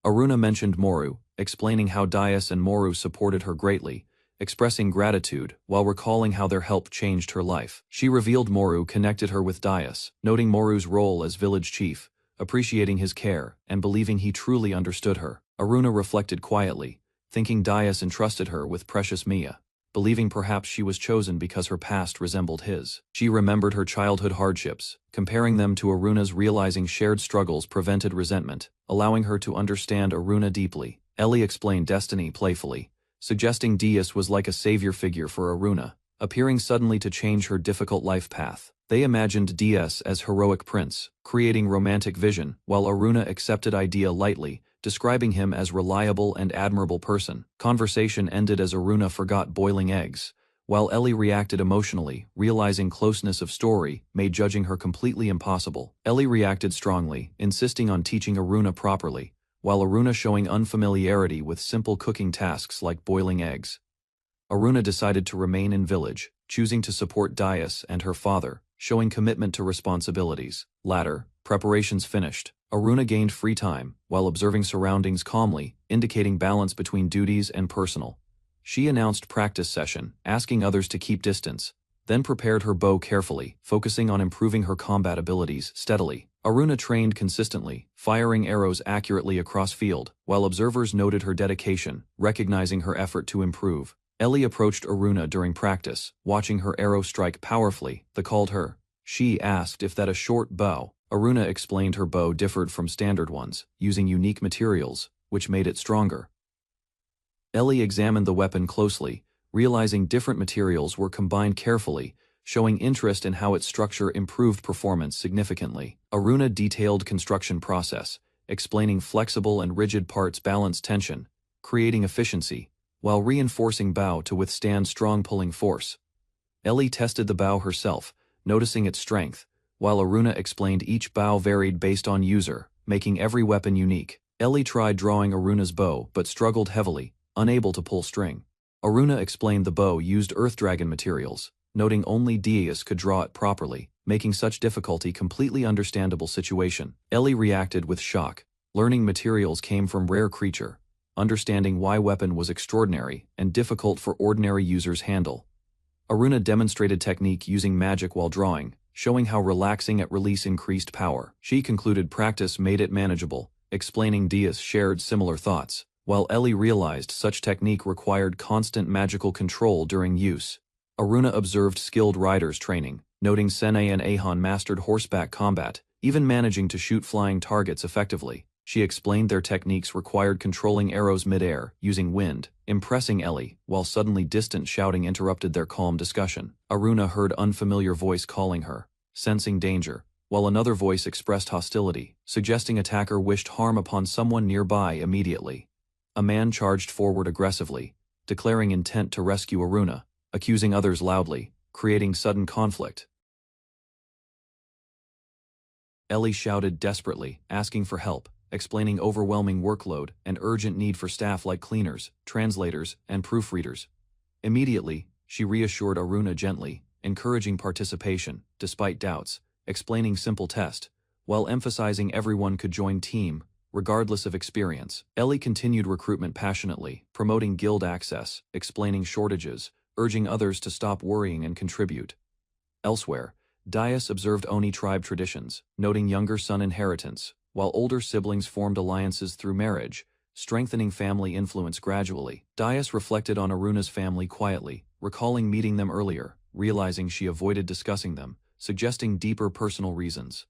Speaker 1: Aruna mentioned Moru, explaining how Dias and Moru supported her greatly, expressing gratitude while recalling how their help changed her life. She revealed Moru connected her with Dias, noting Moru's role as village chief, appreciating his care, and believing he truly understood her. Aruna reflected quietly, thinking Dias entrusted her with precious Mia, believing perhaps she was chosen because her past resembled his. She remembered her childhood hardships, comparing them to Aruna's, realizing shared struggles prevented resentment, allowing her to understand Aruna deeply. Ellie explained destiny playfully, suggesting Dias was like a savior figure for Aruna, appearing suddenly to change her difficult life path. They imagined Dias as heroic prince, creating romantic vision, while Aruna accepted idea lightly, describing him as reliable and admirable person. Conversation ended as Aruna forgot boiling eggs, while Ellie reacted emotionally, realizing closeness of story made judging her completely impossible. Ellie reacted strongly, insisting on teaching Aruna properly, while Aruna showing unfamiliarity with simple cooking tasks like boiling eggs. Aruna decided to remain in village, choosing to support Dias and her father, showing commitment to responsibilities. Latter, preparations finished, Aruna gained free time, while observing surroundings calmly, indicating balance between duties and personal. She announced practice session, asking others to keep distance, then prepared her bow carefully, focusing on improving her combat abilities steadily. Aruna trained consistently, firing arrows accurately across field, while observers noted her dedication, recognizing her effort to improve. Ellie approached Aruna during practice, watching her arrow strike powerfully. They called her. She asked if that a short bow. Aruna explained her bow differed from standard ones, using unique materials, which made it stronger. Ellie examined the weapon closely, realizing different materials were combined carefully, showing interest in how its structure improved performance significantly. Aruna detailed construction process, explaining flexible and rigid parts balance tension, creating efficiency, while reinforcing bow to withstand strong pulling force. Ellie tested the bow herself, noticing its strength, while Aruna explained each bow varied based on user, making every weapon unique. Ellie tried drawing Aruna's bow but struggled heavily, unable to pull string. Aruna explained the bow used earth dragon materials, noting only Dias could draw it properly, making such difficulty completely understandable situation. Ellie reacted with shock, learning materials came from rare creature, understanding why weapon was extraordinary and difficult for ordinary users handle. Aruna demonstrated technique using magic while drawing, showing how relaxing at release increased power. She concluded practice made it manageable, explaining Dias shared similar thoughts, while Ellie realized such technique required constant magical control during use. Aruna observed skilled riders training, noting Sene and Ahon mastered horseback combat, even managing to shoot flying targets effectively. She explained their techniques required controlling arrows mid-air, using wind, impressing Ellie, while suddenly distant shouting interrupted their calm discussion. Aruna heard unfamiliar voice calling her, sensing danger, while another voice expressed hostility, suggesting attacker wished harm upon someone nearby immediately. A man charged forward aggressively, declaring intent to rescue Aruna, accusing others loudly, creating sudden conflict. Ellie shouted desperately, asking for help, explaining overwhelming workload and urgent need for staff like cleaners, translators, and proofreaders. Immediately, she reassured Aruna gently, encouraging participation, despite doubts, explaining simple test, while emphasizing everyone could join team, regardless of experience. Ellie continued recruitment passionately, promoting guild access, explaining shortages, urging others to stop worrying and contribute. Elsewhere, Dias observed Oni tribe traditions, noting younger son inheritance, while older siblings formed alliances through marriage, strengthening family influence gradually. Dias reflected on Aruna's family quietly, recalling meeting them earlier, realizing she avoided discussing them, suggesting deeper personal reasons.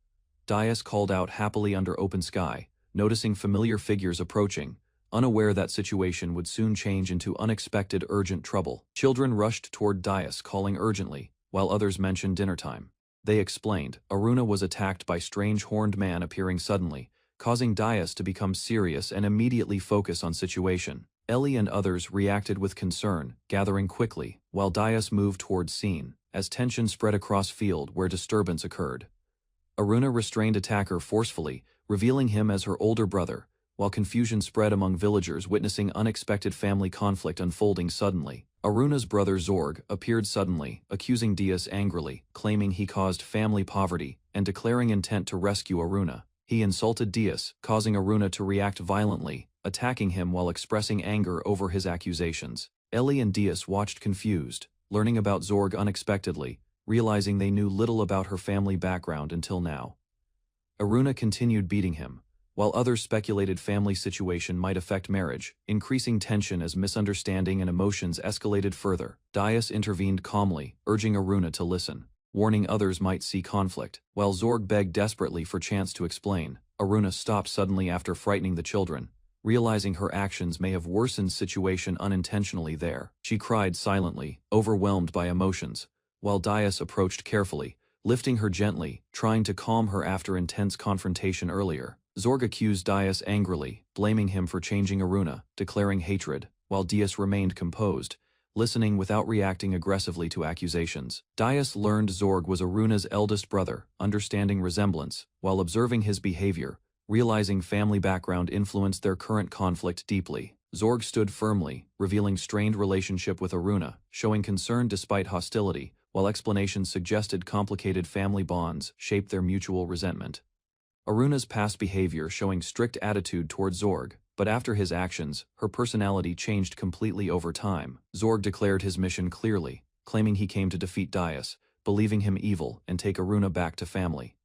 Speaker 1: Dias called out happily under open sky, noticing familiar figures approaching, unaware that situation would soon change into unexpected urgent trouble. Children rushed toward Dias calling urgently, while others mentioned dinner time. They explained, Aruna was attacked by strange horned man appearing suddenly, causing Dias to become serious and immediately focus on situation. Ellie and others reacted with concern, gathering quickly, while Dias moved towards scene, as tension spread across field where disturbance occurred. Aruna restrained attacker forcefully, revealing him as her older brother, while confusion spread among villagers witnessing unexpected family conflict unfolding suddenly. Aruna's brother Zorg appeared suddenly, accusing Dias angrily, claiming he caused family poverty, and declaring intent to rescue Aruna. He insulted Dias, causing Aruna to react violently, attacking him while expressing anger over his accusations. Ellie and Dias watched confused, learning about Zorg unexpectedly, realizing they knew little about her family background until now. Aruna continued beating him, while others speculated family situation might affect marriage, increasing tension as misunderstanding and emotions escalated further. Dias intervened calmly, urging Aruna to listen, warning others might see conflict. While Zorg begged desperately for chance to explain, Aruna stopped suddenly after frightening the children, realizing her actions may have worsened situation unintentionally there. She cried silently, overwhelmed by emotions, while Dias approached carefully, lifting her gently, trying to calm her after intense confrontation earlier. Zorg accused Dias angrily, blaming him for changing Aruna, declaring hatred, while Dias remained composed, listening without reacting aggressively to accusations. Dias learned Zorg was Aruna's eldest brother, understanding resemblance, while observing his behavior, realizing family background influenced their current conflict deeply. Zorg stood firmly, revealing strained relationship with Aruna, showing concern despite hostility, while explanations suggested complicated family bonds shaped their mutual resentment. Aruna's past behavior showing strict attitude toward Zorg, but after his actions, her personality changed completely over time. Zorg declared his mission clearly, claiming he came to defeat Dias, believing him evil and take Aruna back to family.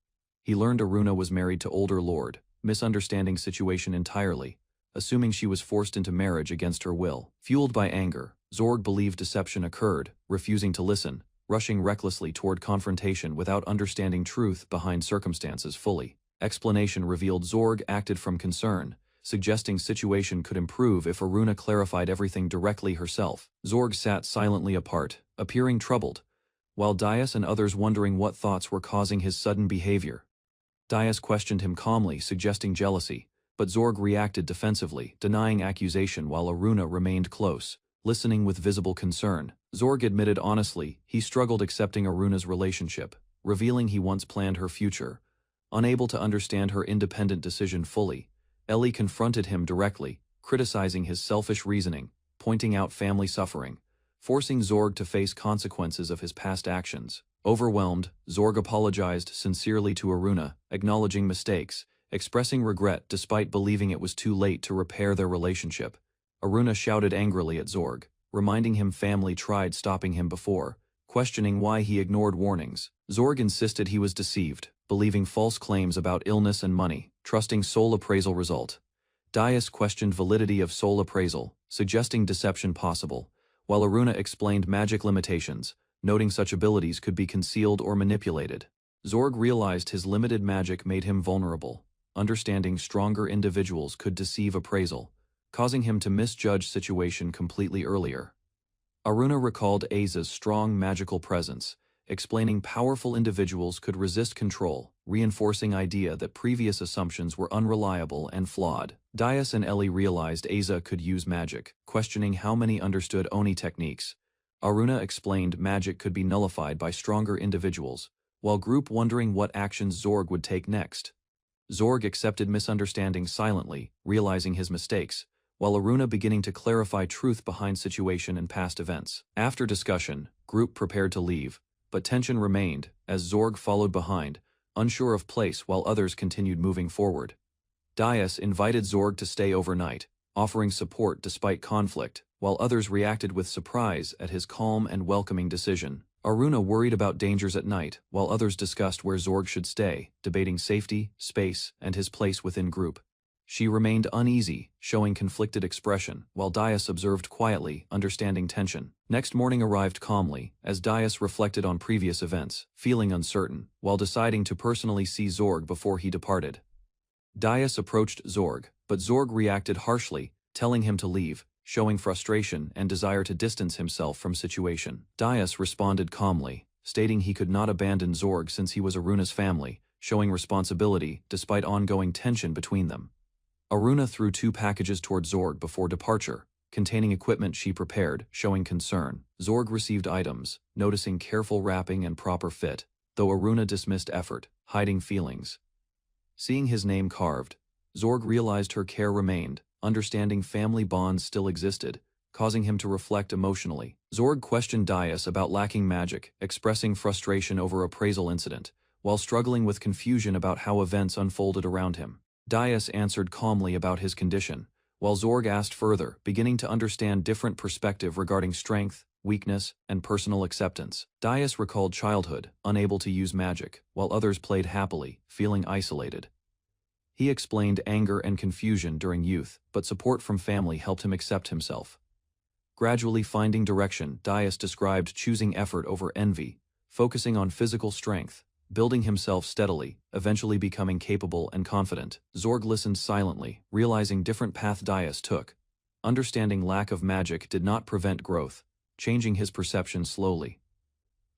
Speaker 1: He learned Aruna was married to older lord, misunderstanding situation entirely, assuming she was forced into marriage against her will. Fueled by anger, Zorg believed deception occurred, refusing to listen, rushing recklessly toward confrontation without understanding truth behind circumstances fully. Explanation revealed Zorg acted from concern, suggesting situation could improve if Aruna clarified everything directly herself. Zorg sat silently apart, appearing troubled, while Dias and others wondering what thoughts were causing his sudden behavior. Dias questioned him calmly, suggesting jealousy, but Zorg reacted defensively, denying accusation while Aruna remained close, listening with visible concern. Zorg admitted honestly he struggled accepting Aruna's relationship, revealing he once planned her future. Unable to understand her independent decision fully, Ellie confronted him directly, criticizing his selfish reasoning, pointing out family suffering, forcing Zorg to face consequences of his past actions. Overwhelmed, Zorg apologized sincerely to Aruna, acknowledging mistakes, expressing regret despite believing it was too late to repair their relationship. Aruna shouted angrily at Zorg, reminding him family tried stopping him before, questioning why he ignored warnings. Zorg insisted he was deceived, believing false claims about illness and money, trusting soul appraisal result. Dias questioned validity of soul appraisal, suggesting deception possible, while Aruna explained magic limitations, noting such abilities could be concealed or manipulated. Zorg realized his limited magic made him vulnerable. Understanding stronger individuals could deceive appraisal, causing him to misjudge situation completely earlier. Aruna recalled Aza's strong magical presence, explaining powerful individuals could resist control, reinforcing idea that previous assumptions were unreliable and flawed. Dias and Ellie realized Aza could use magic, questioning how many understood Oni techniques. Aruna explained magic could be nullified by stronger individuals, while group wondering what actions Zorg would take next. Zorg accepted misunderstanding silently, realizing his mistakes, while Aruna beginning to clarify truth behind situation and past events. After discussion, group prepared to leave, but tension remained, as Zorg followed behind, unsure of place while others continued moving forward. Dias invited Zorg to stay overnight, offering support despite conflict, while others reacted with surprise at his calm and welcoming decision. Aruna worried about dangers at night, while others discussed where Zorg should stay, debating safety, space, and his place within group. She remained uneasy, showing conflicted expression, while Dias observed quietly, understanding tension. Next morning arrived calmly, as Dias reflected on previous events, feeling uncertain, while deciding to personally see Zorg before he departed. Dias approached Zorg, but Zorg reacted harshly, telling him to leave, showing frustration and desire to distance himself from situation. Dias responded calmly, stating he could not abandon Zorg since he was Aruna's family, showing responsibility despite ongoing tension between them. Aruna threw 2 packages toward Zorg before departure, containing equipment she prepared, showing concern. Zorg received items, noticing careful wrapping and proper fit, though Aruna dismissed effort, hiding feelings. Seeing his name carved, Zorg realized her care remained, understanding family bonds still existed, causing him to reflect emotionally. Zorg questioned Dias about lacking magic, expressing frustration over appraisal incident, while struggling with confusion about how events unfolded around him. Dias answered calmly about his condition, while Zorg asked further, beginning to understand different perspective regarding strength, weakness, and personal acceptance. Dias recalled childhood, unable to use magic, while others played happily, feeling isolated. He explained anger and confusion during youth, but support from family helped him accept himself. Gradually finding direction, Dias described choosing effort over envy, focusing on physical strength, building himself steadily, eventually becoming capable and confident. Zorg listened silently, realizing different path Dias took. Understanding lack of magic did not prevent growth, changing his perception slowly.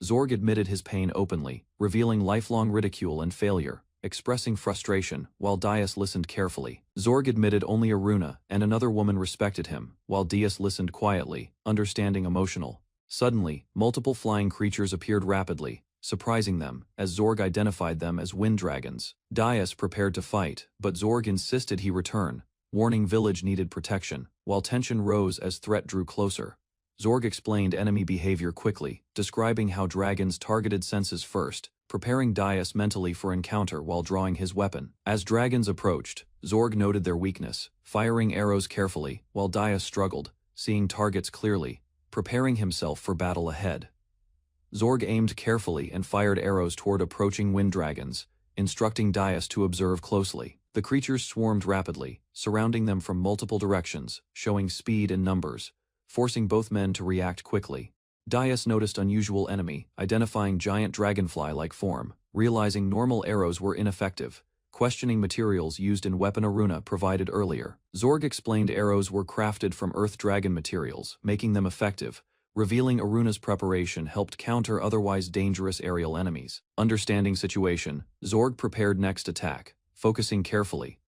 Speaker 1: Zorg admitted his pain openly, revealing lifelong ridicule and failure, expressing frustration, while Dias listened carefully. Zorg admitted only Aruna and another woman respected him, while Dias listened quietly, understanding emotional. Suddenly, multiple flying creatures appeared rapidly, surprising them, as Zorg identified them as wind dragons. Dias prepared to fight, but Zorg insisted he return, warning village needed protection, while tension rose as threat drew closer. Zorg explained enemy behavior quickly, describing how dragons targeted senses first, preparing Dias mentally for encounter while drawing his weapon. As dragons approached, Zorg noted their weakness, firing arrows carefully, while Dias struggled, seeing targets clearly, preparing himself for battle ahead. Zorg aimed carefully and fired arrows toward approaching wind dragons, instructing Dias to observe closely. The creatures swarmed rapidly, surrounding them from multiple directions, showing speed and numbers, forcing both men to react quickly. Dias noticed unusual enemy, identifying giant dragonfly-like form, realizing normal arrows were ineffective, questioning materials used in weapon Aruna provided earlier. Zorg explained arrows were crafted from earth dragon materials, making them effective, revealing Aruna's preparation helped counter otherwise dangerous aerial enemies. Understanding situation, Zorg prepared next attack, focusing carefully,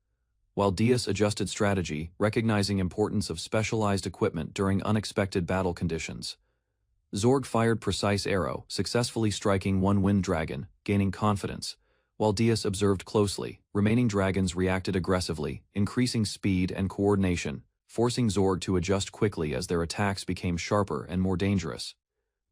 Speaker 1: while Dias adjusted strategy, recognizing importance of specialized equipment during unexpected battle conditions. Zorg fired precise arrow, successfully striking one wind dragon, gaining confidence, while Dias observed closely. Remaining dragons reacted aggressively, increasing speed and coordination, forcing Zorg to adjust quickly as their attacks became sharper and more dangerous.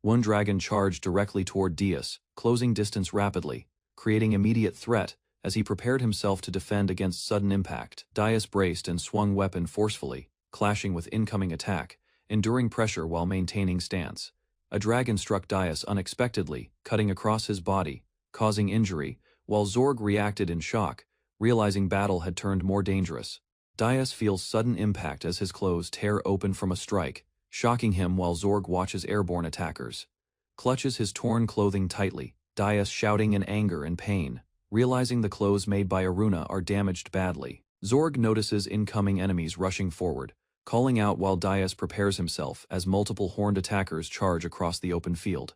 Speaker 1: One dragon charged directly toward Dias, closing distance rapidly, creating immediate threat as he prepared himself to defend against sudden impact. Dias braced and swung weapon forcefully, clashing with incoming attack, enduring pressure while maintaining stance. A dragon struck Dias unexpectedly, cutting across his body, causing injury, while Zorg reacted in shock, realizing battle had turned more dangerous. Dias feels sudden impact as his clothes tear open from a strike, shocking him while Zorg watches airborne attackers. clutches his torn clothing tightly, Dias shouting in anger and pain, realizing the clothes made by Aruna are damaged badly. Zorg notices incoming enemies rushing forward, calling out while Dias prepares himself as multiple horned attackers charge across the open field.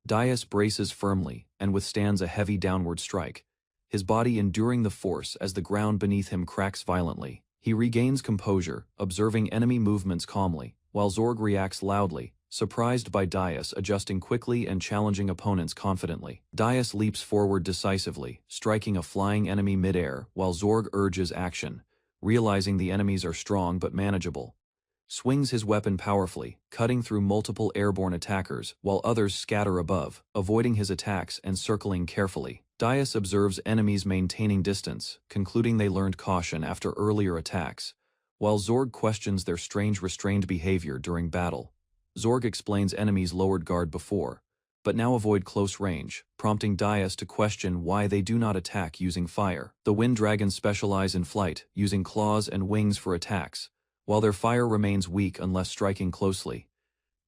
Speaker 1: Dias braces firmly and withstands a heavy downward strike, his body enduring the force as the ground beneath him cracks violently. He regains composure, observing enemy movements calmly, while Zorg reacts loudly, surprised by Dias adjusting quickly and challenging opponents confidently. Dias leaps forward decisively, striking a flying enemy mid-air while Zorg urges action, realizing the enemies are strong but manageable. Swings his weapon powerfully, cutting through multiple airborne attackers while others scatter above, avoiding his attacks and circling carefully. Dias observes enemies maintaining distance, concluding they learned caution after earlier attacks, while Zorg questions their strange restrained behavior during battle. Zorg explains enemies lowered guard before, but now avoid close range, prompting Dias to question why they do not attack using fire. The wind dragons specialize in flight, using claws and wings for attacks, while their fire remains weak unless striking closely.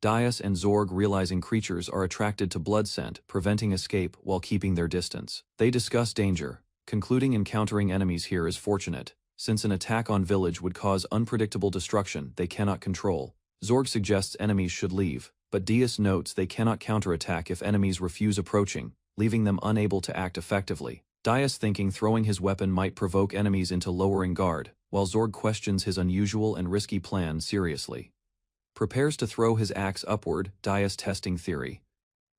Speaker 1: Dias and Zorg realizing creatures are attracted to blood scent, preventing escape while keeping their distance. They discuss danger, concluding encountering enemies here is fortunate, since an attack on village would cause unpredictable destruction they cannot control. Zorg suggests enemies should leave, but Dias notes they cannot counterattack if enemies refuse approaching, leaving them unable to act effectively. Dias thinking throwing his weapon might provoke enemies into lowering guard, while Zorg questions his unusual and risky plan seriously. Prepares to throw his axe upward, Dias testing theory,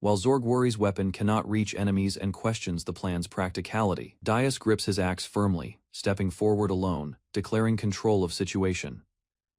Speaker 1: while Zorg worries weapon cannot reach enemies and questions the plan's practicality. Dias grips his axe firmly, stepping forward alone, declaring control of situation.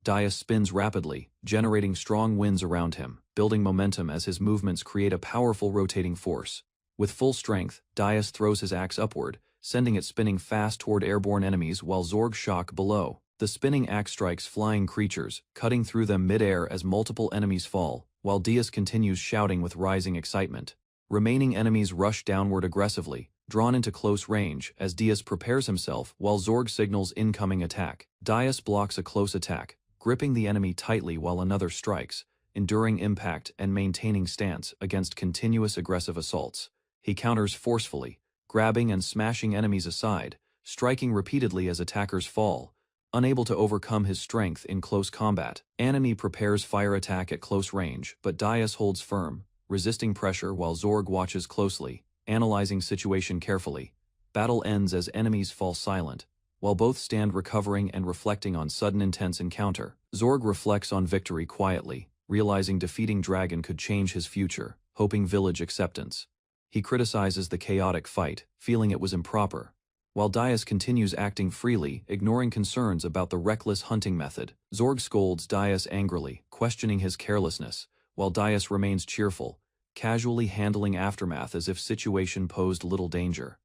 Speaker 1: Dias spins rapidly, generating strong winds around him, building momentum as his movements create a powerful rotating force. With full strength, Dias throws his axe upward, sending it spinning fast toward airborne enemies while Zorg shock below. The spinning axe strikes flying creatures, cutting through them mid-air as multiple enemies fall, while Dias continues shouting with rising excitement. Remaining enemies rush downward aggressively, drawn into close range as Dias prepares himself while Zorg signals incoming attack. Dias blocks a close attack, gripping the enemy tightly while another strikes, enduring impact and maintaining stance against continuous aggressive assaults. He counters forcefully, grabbing and smashing enemies aside, striking repeatedly as attackers fall, unable to overcome his strength in close combat. Enemy prepares fire attack at close range, but Dias holds firm, resisting pressure while Zorg watches closely, analyzing situation carefully. Battle ends as enemies fall silent, while both stand recovering and reflecting on sudden intense encounter. Zorg reflects on victory quietly, realizing defeating Dragon could change his future, hoping village acceptance. He criticizes the chaotic fight, feeling it was improper, while Dias continues acting freely, ignoring concerns about the reckless hunting method. Zorg scolds Dias angrily, questioning his carelessness, while Dias remains cheerful, casually handling aftermath as if situation posed little danger.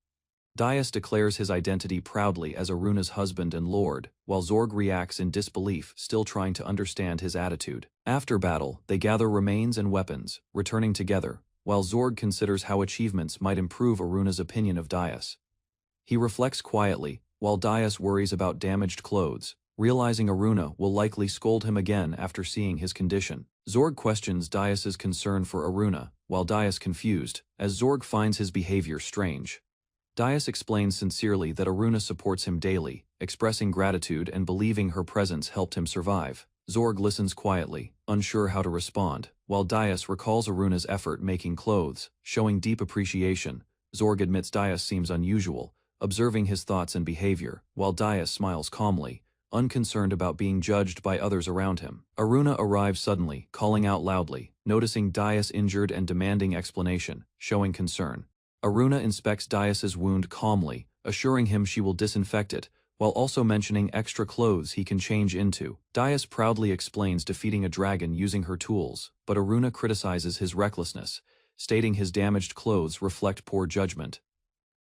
Speaker 1: Dias declares his identity proudly as Aruna's husband and lord, while Zorg reacts in disbelief, still trying to understand his attitude. After battle, they gather remains and weapons, returning together, while Zorg considers how achievements might improve Aruna's opinion of Dias. He reflects quietly, while Dias worries about damaged clothes, realizing Aruna will likely scold him again after seeing his condition. Zorg questions Dias's concern for Aruna, while Dias confused, as Zorg finds his behavior strange. Dias explains sincerely that Aruna supports him daily, expressing gratitude and believing her presence helped him survive. Zorg listens quietly, unsure how to respond, while Dias recalls Aruna's effort making clothes, showing deep appreciation. Zorg admits Dias seems unusual, observing his thoughts and behavior, while Dias smiles calmly, unconcerned about being judged by others around him. Aruna arrives suddenly, calling out loudly, noticing Dias injured and demanding explanation, showing concern. Aruna inspects Dias's wound calmly, assuring him she will disinfect it, while also mentioning extra clothes he can change into. Dias proudly explains defeating a dragon using her tools, but Aruna criticizes his recklessness, stating his damaged clothes reflect poor judgment.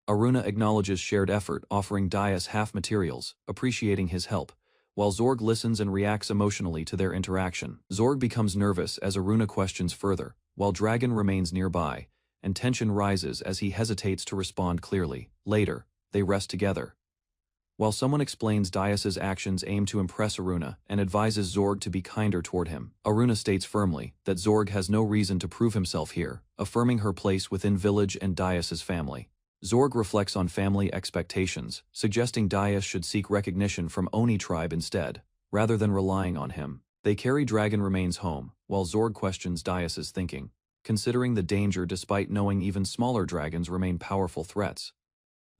Speaker 1: Aruna acknowledges shared effort, offering Dias half materials, appreciating his help, while Zorg listens and reacts emotionally to their interaction. Zorg becomes nervous as Aruna questions further, while Dragon remains nearby, and tension rises as he hesitates to respond clearly. Later, they rest together. While someone explains Dias's actions aim to impress Aruna and advises Zorg to be kinder toward him, Aruna states firmly that Zorg has no reason to prove himself here, affirming her place within village and Dias's family. Zorg reflects on family expectations, suggesting Dias should seek recognition from Oni tribe instead, rather than relying on him. They carry Dragon Remains home, while Zorg questions Dias's thinking, considering the danger despite knowing even smaller dragons remain powerful threats.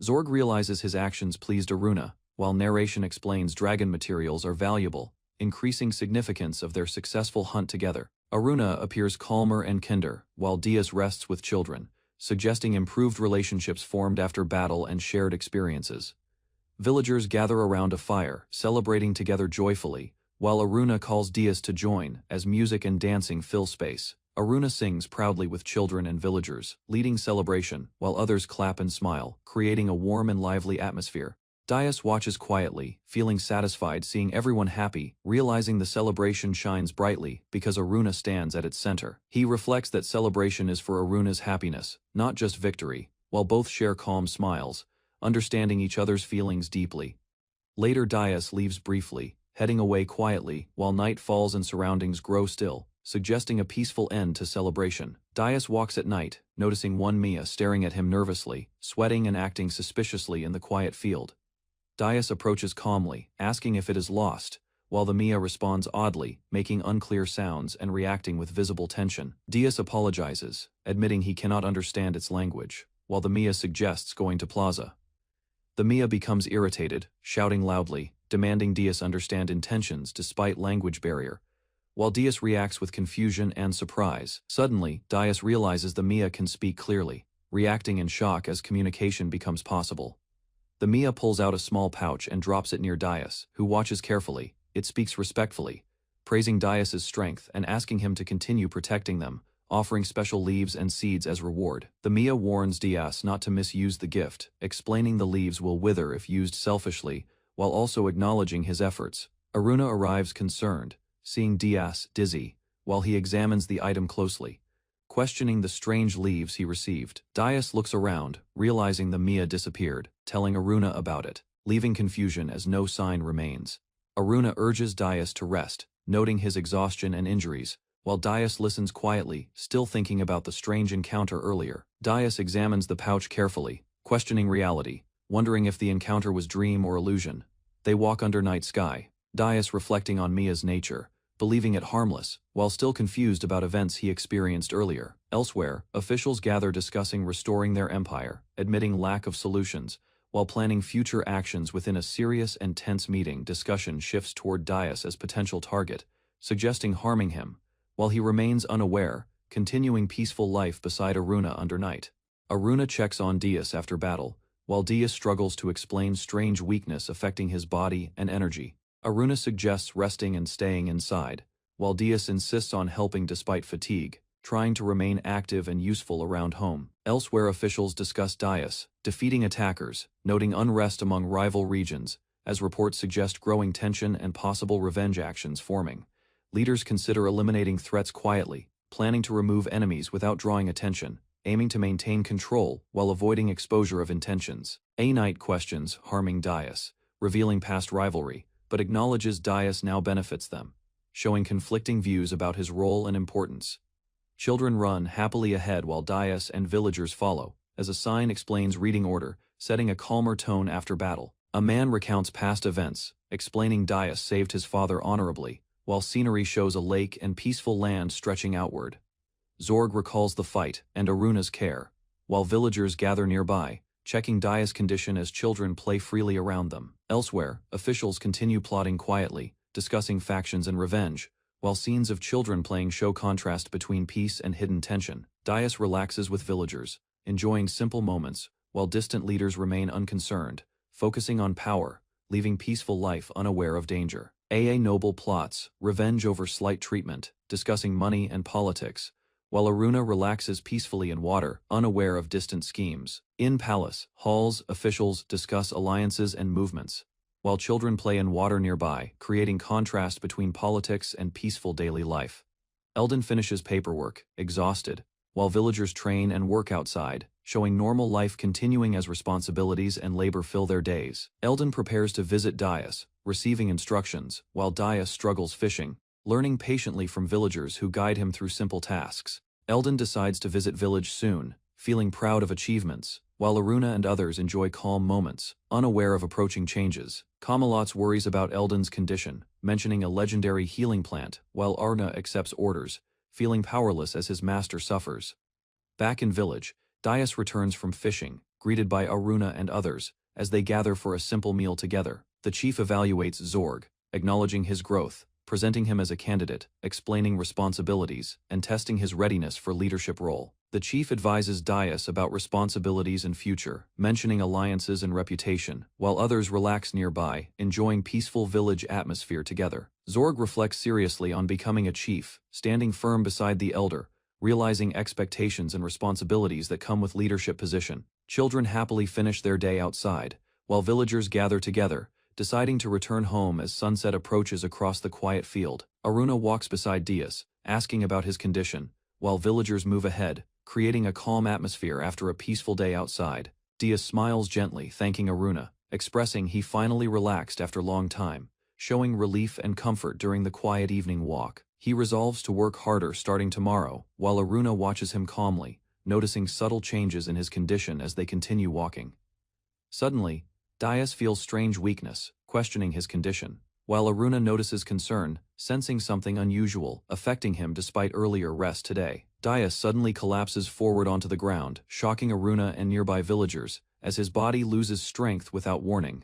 Speaker 1: Zorg realizes his actions pleased Aruna, while narration explains dragon materials are valuable, increasing significance of their successful hunt together. Aruna appears calmer and kinder, while Dias rests with children, suggesting improved relationships formed after battle and shared experiences. Villagers gather around a fire, celebrating together joyfully, while Aruna calls Dias to join as music and dancing fill space. Aruna sings proudly with children and villagers, leading celebration, while others clap and smile, creating a warm and lively atmosphere. Dias watches quietly, feeling satisfied seeing everyone happy, realizing the celebration shines brightly because Aruna stands at its center. He reflects that celebration is for Aruna's happiness, not just victory, while both share calm smiles, understanding each other's feelings deeply. Later Dias leaves briefly, heading away quietly, while night falls and surroundings grow still, suggesting a peaceful end to celebration. Dias walks at night, noticing one Mia staring at him nervously, sweating and acting suspiciously in the quiet field. Dias approaches calmly, asking if it is lost, while the Mia responds oddly, making unclear sounds and reacting with visible tension. Dias apologizes, admitting he cannot understand its language, while the Mia suggests going to Plaza. The Mia becomes irritated, shouting loudly, demanding Dias understand intentions despite language barrier. While Dias reacts with confusion and surprise, suddenly, Dias realizes the Mia can speak clearly, reacting in shock as communication becomes possible. The Mia pulls out a small pouch and drops it near Dias, who watches carefully. It speaks respectfully, praising Dias's strength and asking him to continue protecting them, offering special leaves and seeds as reward. The Mia warns Dias not to misuse the gift, explaining the leaves will wither if used selfishly, while also acknowledging his efforts. Aruna arrives concerned, seeing Dias dizzy, while he examines the item closely, questioning the strange leaves he received. Dias looks around, realizing the Mia disappeared, telling Aruna about it, leaving confusion as no sign remains. Aruna urges Dias to rest, noting his exhaustion and injuries, while Dias listens quietly, still thinking about the strange encounter earlier. Dias examines the pouch carefully, questioning reality, wondering if the encounter was dream or illusion. They walk under night sky, Dias reflecting on Mia's nature, believing it harmless, while still confused about events he experienced earlier. Elsewhere, officials gather discussing restoring their empire, admitting lack of solutions, while planning future actions. Within a serious and tense meeting, discussion shifts toward Dias as potential target, suggesting harming him, while he remains unaware, continuing peaceful life beside Aruna under night. Aruna checks on Dias after battle, while Dias struggles to explain strange weakness affecting his body and energy. Aruna suggests resting and staying inside, while Dias insists on helping despite fatigue, trying to remain active and useful around home. Elsewhere, officials discuss Dias defeating attackers, noting unrest among rival regions, as reports suggest growing tension and possible revenge actions forming. Leaders consider eliminating threats quietly, planning to remove enemies without drawing attention, aiming to maintain control while avoiding exposure of intentions. A Knight questions harming Dias, revealing past rivalry, but acknowledges Dias now benefits them, showing conflicting views about his role and importance. Children run happily ahead while Dias and villagers follow, as a sign explains reading order, setting a calmer tone after battle. A man recounts past events, explaining Dias saved his father honorably, while scenery shows a lake and peaceful land stretching outward. Zorg recalls the fight and Aruna's care, while villagers gather nearby, checking Dias' condition as children play freely around them. Elsewhere, officials continue plotting quietly, discussing factions and revenge, while scenes of children playing show contrast between peace and hidden tension. Dias relaxes with villagers, enjoying simple moments, while distant leaders remain unconcerned, focusing on power, leaving peaceful life unaware of danger. A Noble plots revenge over slight treatment, discussing money and politics, while Aruna relaxes peacefully in water, unaware of distant schemes. In palace halls, officials discuss alliances and movements, while children play in water nearby, creating contrast between politics and peaceful daily life. Eldon finishes paperwork, exhausted, while villagers train and work outside, showing normal life continuing as responsibilities and labor fill their days. Eldon prepares to visit Dias, receiving instructions, while Dias struggles fishing, learning patiently from villagers who guide him through simple tasks. Eldon decides to visit village soon, feeling proud of achievements, while Aruna and others enjoy calm moments, unaware of approaching changes. Camelot's worries about Eldon's condition, mentioning a legendary healing plant, while Aruna accepts orders, feeling powerless as his master suffers. Back in village, Dias returns from fishing, greeted by Aruna and others, as they gather for a simple meal together. The chief evaluates Zorg, acknowledging his growth, presenting him as a candidate, explaining responsibilities, and testing his readiness for leadership role. The chief advises Dias about responsibilities and future, mentioning alliances and reputation, while others relax nearby, enjoying peaceful village atmosphere together. Zorg reflects seriously on becoming a chief, standing firm beside the elder, realizing expectations and responsibilities that come with leadership position. Children happily finish their day outside, while villagers gather together, deciding to return home as sunset approaches across the quiet field. Aruna walks beside Dias, asking about his condition, while villagers move ahead, creating a calm atmosphere after a peaceful day outside. Dias smiles gently, thanking Aruna, expressing he finally relaxed after long time, showing relief and comfort during the quiet evening walk. He resolves to work harder starting tomorrow, while Aruna watches him calmly, noticing subtle changes in his condition as they continue walking. Suddenly, Dias feels strange weakness, questioning his condition, while Aruna notices concern, sensing something unusual affecting him despite earlier rest today. Dias suddenly collapses forward onto the ground, shocking Aruna and nearby villagers, as his body loses strength without warning.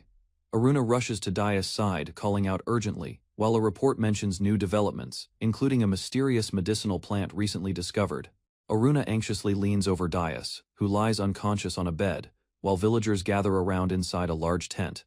Speaker 1: Aruna rushes to Dias' side, calling out urgently, while a report mentions new developments, including a mysterious medicinal plant recently discovered. Aruna anxiously leans over Dias, who lies unconscious on a bed, while villagers gather around inside a large tent.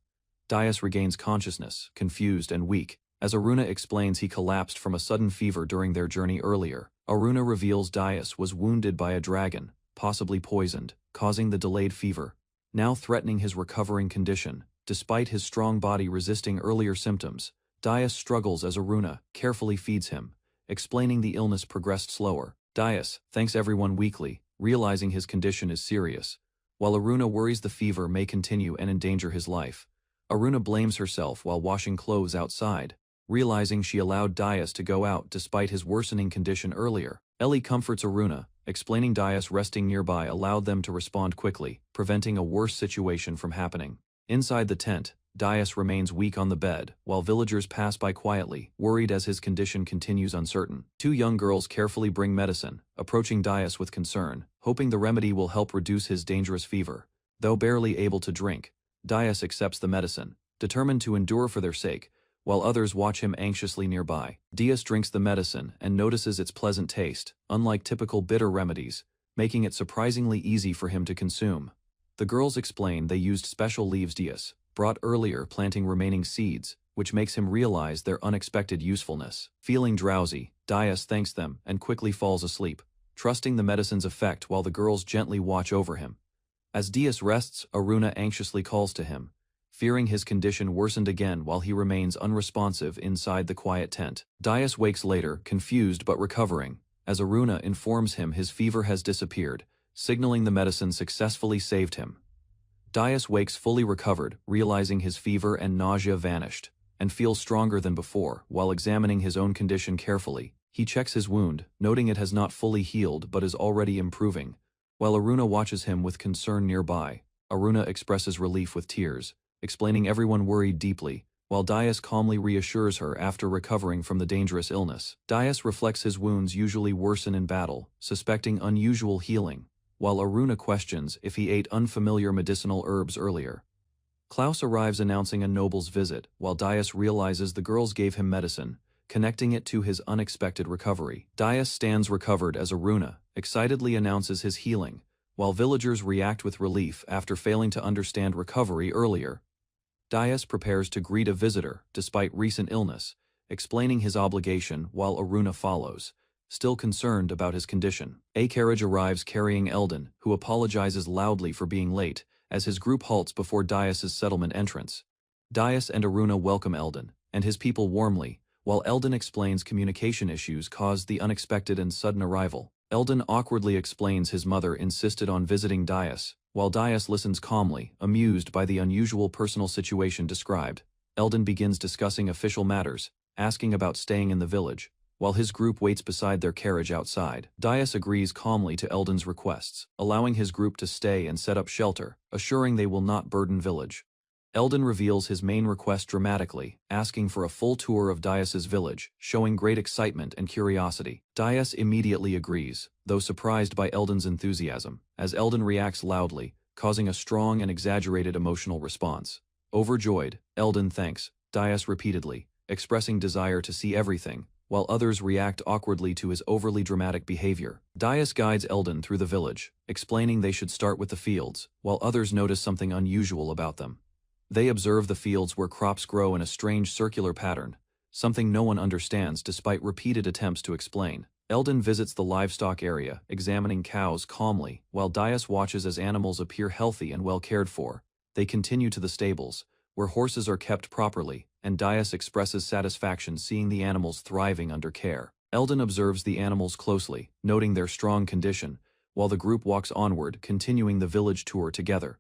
Speaker 1: Dias regains consciousness, confused and weak, as Aruna explains he collapsed from a sudden fever during their journey earlier. Aruna reveals Dias was wounded by a dragon, possibly poisoned, causing the delayed fever, now threatening his recovering condition. Despite his strong body resisting earlier symptoms, Dias struggles as Aruna carefully feeds him, explaining the illness progressed slower. Dias thanks everyone weakly, realizing his condition is serious, while Aruna worries the fever may continue and endanger his life. Aruna blames herself while washing clothes outside, realizing she allowed Dias to go out despite his worsening condition earlier. Ellie comforts Aruna, explaining Dias resting nearby allowed them to respond quickly, preventing a worse situation from happening. Inside the tent, Dias remains weak on the bed, while villagers pass by quietly, worried as his condition continues uncertain. Two young girls carefully bring medicine, approaching Dias with concern, hoping the remedy will help reduce his dangerous fever. Though barely able to drink, Dias accepts the medicine, determined to endure for their sake, while others watch him anxiously nearby. Dias drinks the medicine and notices its pleasant taste, unlike typical bitter remedies, making it surprisingly easy for him to consume. The girls explain they used special leaves Dias brought earlier, planting remaining seeds, which makes him realize their unexpected usefulness. Feeling drowsy, Dias thanks them and quickly falls asleep, trusting the medicine's effect while the girls gently watch over him. As Dias rests, Aruna anxiously calls to him, fearing his condition worsened again while he remains unresponsive inside the quiet tent. Dias wakes later, confused but recovering, as Aruna informs him his fever has disappeared, signaling the medicine successfully saved him. Dias wakes fully recovered, realizing his fever and nausea vanished, and feels stronger than before. While examining his own condition carefully, he checks his wound, noting it has not fully healed but is already improving. While Aruna watches him with concern nearby, Aruna expresses relief with tears, explaining everyone worried deeply, while Dias calmly reassures her after recovering from the dangerous illness. Dias reflects his wounds usually worsen in battle, suspecting unusual healing, while Aruna questions if he ate unfamiliar medicinal herbs earlier. Klaus arrives announcing a noble's visit, while Dias realizes the girls gave him medicine, connecting it to his unexpected recovery. Dias stands recovered as Aruna excitedly announces his healing, while villagers react with relief after failing to understand recovery earlier. Dias prepares to greet a visitor despite recent illness, explaining his obligation while Aruna follows, still concerned about his condition. A carriage arrives carrying Eldon, who apologizes loudly for being late, as his group halts before Dias' settlement entrance. Dias and Aruna welcome Eldon and his people warmly, while Eldon explains communication issues caused the unexpected and sudden arrival. Eldon awkwardly explains his mother insisted on visiting Dias, while Dias listens calmly, amused by the unusual personal situation described. Eldon begins discussing official matters, asking about staying in the village, while his group waits beside their carriage outside. Dias agrees calmly to Eldon's requests, allowing his group to stay and set up shelter, assuring they will not burden village. Eldon reveals his main request dramatically, asking for a full tour of Dias's village, showing great excitement and curiosity. Dias immediately agrees, though surprised by Eldon's enthusiasm, as Eldon reacts loudly, causing a strong and exaggerated emotional response. Overjoyed, Eldon thanks Dias repeatedly, expressing desire to see everything, while others react awkwardly to his overly dramatic behavior. Dias guides Eldon through the village, explaining they should start with the fields, while others notice something unusual about them. They observe the fields where crops grow in a strange circular pattern, something no one understands despite repeated attempts to explain. Eldon visits the livestock area, examining cows calmly, while Dias watches as animals appear healthy and well cared for. They continue to the stables, where horses are kept properly, and Dias expresses satisfaction seeing the animals thriving under care. Eldon observes the animals closely, noting their strong condition, while the group walks onward, continuing the village tour together.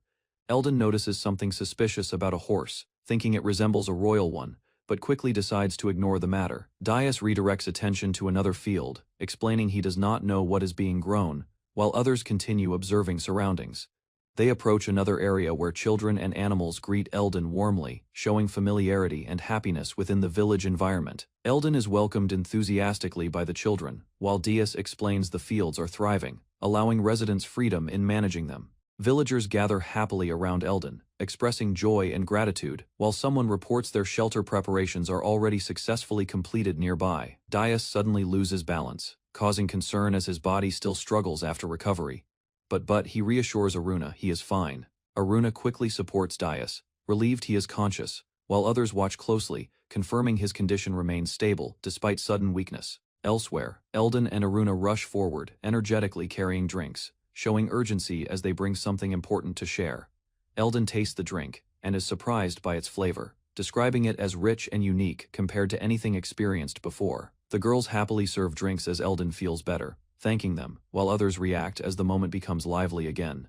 Speaker 1: Eldon notices something suspicious about a horse, thinking it resembles a royal one, but quickly decides to ignore the matter. Dias redirects attention to another field, explaining he does not know what is being grown, while others continue observing surroundings. They approach another area where children and animals greet Eldon warmly, showing familiarity and happiness within the village environment. Eldon is welcomed enthusiastically by the children, while Dias explains the fields are thriving, allowing residents freedom in managing them. Villagers gather happily around Eldon, expressing joy and gratitude, while someone reports their shelter preparations are already successfully completed nearby. Dias suddenly loses balance, causing concern as his body still struggles after recovery. But he reassures Aruna he is fine. Aruna quickly supports Dias, relieved he is conscious, while others watch closely, confirming his condition remains stable despite sudden weakness. Elsewhere, Eldon and Aruna rush forward, energetically carrying drinks, showing urgency as they bring something important to share. Eldon tastes the drink, and is surprised by its flavor, describing it as rich and unique compared to anything experienced before. The girls happily serve drinks as Eldon feels better, thanking them, while others react as the moment becomes lively again.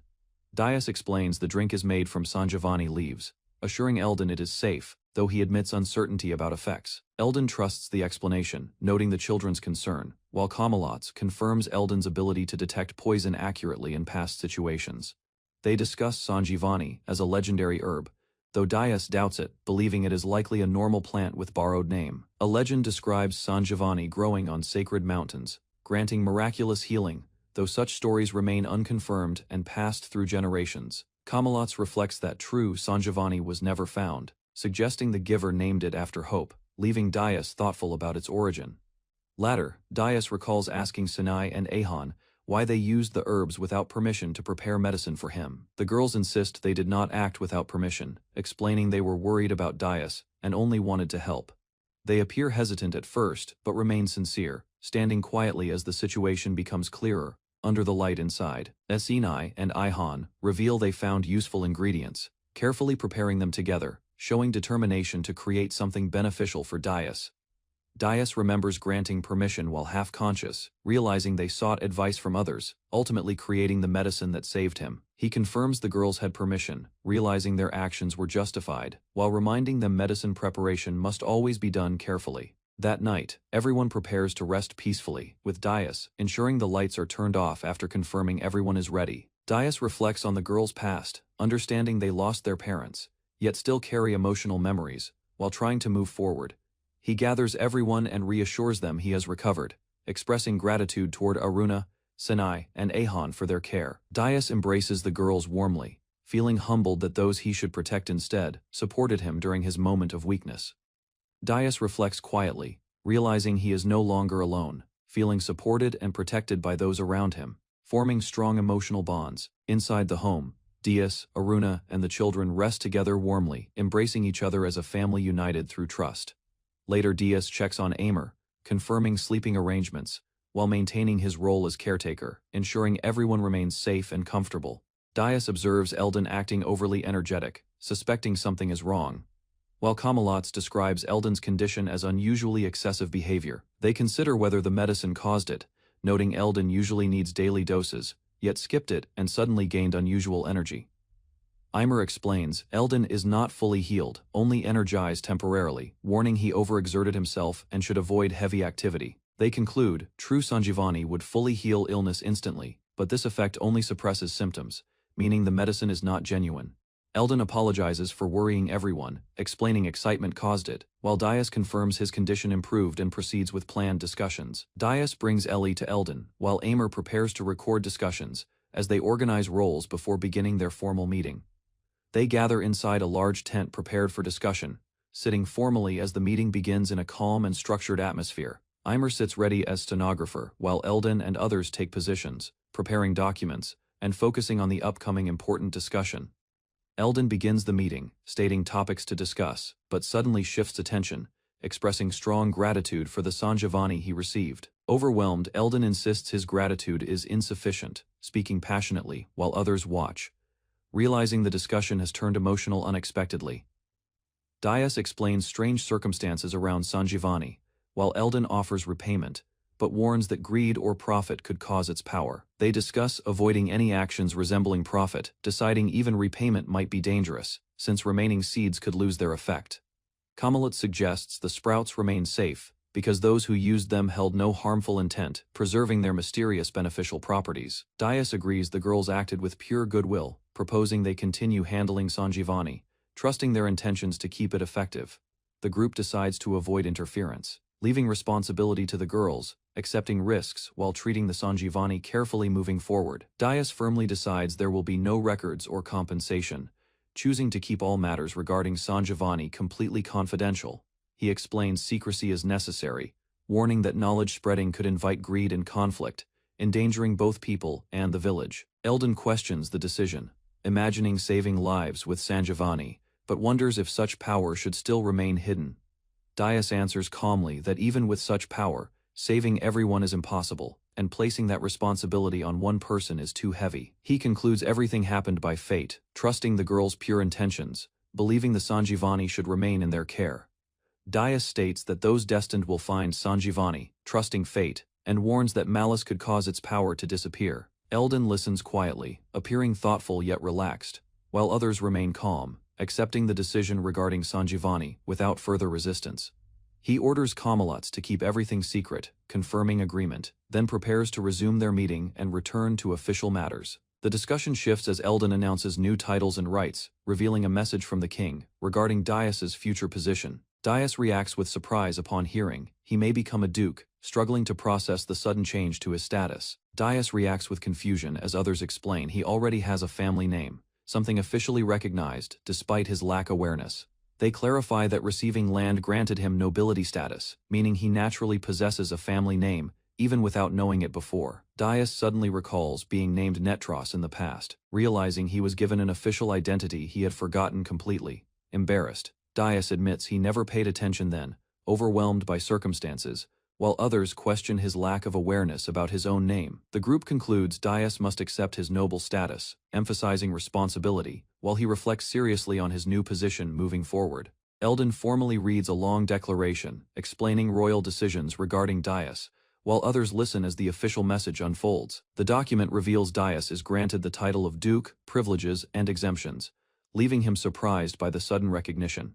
Speaker 1: Dias explains the drink is made from Sanjivani leaves, assuring Eldon it is safe, though he admits uncertainty about effects. Eldon trusts the explanation, noting the children's concern, while Camelot's confirms Eldon's ability to detect poison accurately in past situations. They discuss Sanjivani as a legendary herb, though Dias doubts it, believing it is likely a normal plant with borrowed name. A legend describes Sanjivani growing on sacred mountains, granting miraculous healing, though such stories remain unconfirmed and passed through generations. Camelot's reflects that true Sanjivani was never found, suggesting the giver named it after hope, leaving Dias thoughtful about its origin. Later, Dias recalls asking Sinai and Ahan why they used the herbs without permission to prepare medicine for him. The girls insist they did not act without permission, explaining they were worried about Dias and only wanted to help. They appear hesitant at first, but remain sincere, standing quietly as the situation becomes clearer. Under the light inside, Sinai and Ihan reveal they found useful ingredients, carefully preparing them together, showing determination to create something beneficial for Dias. Dias remembers granting permission while half-conscious, realizing they sought advice from others, ultimately creating the medicine that saved him. He confirms the girls had permission, realizing their actions were justified, while reminding them medicine preparation must always be done carefully. That night, everyone prepares to rest peacefully, with Dias ensuring the lights are turned off after confirming everyone is ready. Dias reflects on the girls' past, understanding they lost their parents, yet still carry emotional memories, while trying to move forward. He gathers everyone and reassures them he has recovered, expressing gratitude toward Aruna, Sinai, and Ahan for their care. Dias embraces the girls warmly, feeling humbled that those he should protect instead supported him during his moment of weakness. Dias reflects quietly, realizing he is no longer alone, feeling supported and protected by those around him, forming strong emotional bonds. Inside the home, Dias, Aruna, and the children rest together warmly, embracing each other as a family united through trust. Later, Dias checks on Aimer, confirming sleeping arrangements, while maintaining his role as caretaker, ensuring everyone remains safe and comfortable. Dias observes Eldon acting overly energetic, suspecting something is wrong, while Camelot's describes Eldon's condition as unusually excessive behavior. They consider whether the medicine caused it, noting Eldon usually needs daily doses, yet skipped it and suddenly gained unusual energy. Eimer explains, Eldon is not fully healed, only energized temporarily, warning he overexerted himself and should avoid heavy activity. They conclude, true Sanjivani would fully heal illness instantly, but this effect only suppresses symptoms, meaning the medicine is not genuine. Eldon apologizes for worrying everyone, explaining excitement caused it, while Dias confirms his condition improved and proceeds with planned discussions. Dias brings Ellie to Eldon, while Eimer prepares to record discussions, as they organize roles before beginning their formal meeting. They gather inside a large tent prepared for discussion, sitting formally as the meeting begins in a calm and structured atmosphere. Eimer sits ready as stenographer, while Eldon and others take positions, preparing documents, and focusing on the upcoming important discussion. Eldon begins the meeting, stating topics to discuss, but suddenly shifts attention, expressing strong gratitude for the Sanjivani he received. Overwhelmed, Eldon insists his gratitude is insufficient, speaking passionately, while others watch, realizing the discussion has turned emotional unexpectedly. Dias explains strange circumstances around Sanjivani, while Eldon offers repayment, but warns that greed or profit could cause its power. They discuss avoiding any actions resembling profit, deciding even repayment might be dangerous, since remaining seeds could lose their effect. Kamalat suggests the sprouts remain safe, because those who used them held no harmful intent, preserving their mysterious beneficial properties. Dias agrees the girls acted with pure goodwill, proposing they continue handling Sanjivani, trusting their intentions to keep it effective. The group decides to avoid interference, leaving responsibility to the girls, accepting risks while treating the Sanjivani carefully moving forward. Dias firmly decides there will be no records or compensation, choosing to keep all matters regarding Sanjivani completely confidential. He explains secrecy is necessary, warning that knowledge spreading could invite greed and conflict, endangering both people and the village. Eldon questions the decision, imagining saving lives with Sanjivani, but wonders if such power should still remain hidden. Dias answers calmly that even with such power, saving everyone is impossible, and placing that responsibility on one person is too heavy. He concludes everything happened by fate, trusting the girls' pure intentions, believing the Sanjivani should remain in their care. Dias states that those destined will find Sanjivani, trusting fate, and warns that malice could cause its power to disappear. Eldon listens quietly, appearing thoughtful yet relaxed, while others remain calm, accepting the decision regarding Sanjivani without further resistance. He orders Kamalats to keep everything secret, confirming agreement, then prepares to resume their meeting and return to official matters. The discussion shifts as Eldon announces new titles and rights, revealing a message from the king regarding Dias's future position. Dias reacts with surprise upon hearing he may become a duke, struggling to process the sudden change to his status. Dias reacts with confusion as others explain he already has a family name, something officially recognized despite his lack of awareness. They clarify that receiving land granted him nobility status, meaning he naturally possesses a family name, even without knowing it before. Dias suddenly recalls being named Netros in the past, realizing he was given an official identity he had forgotten completely. Embarrassed, Dias admits he never paid attention then, overwhelmed by circumstances, while others question his lack of awareness about his own name. The group concludes Dias must accept his noble status, emphasizing responsibility, while he reflects seriously on his new position moving forward. Eldon formally reads a long declaration, explaining royal decisions regarding Dias, while others listen as the official message unfolds. The document reveals Dias is granted the title of Duke, privileges, and exemptions, leaving him surprised by the sudden recognition.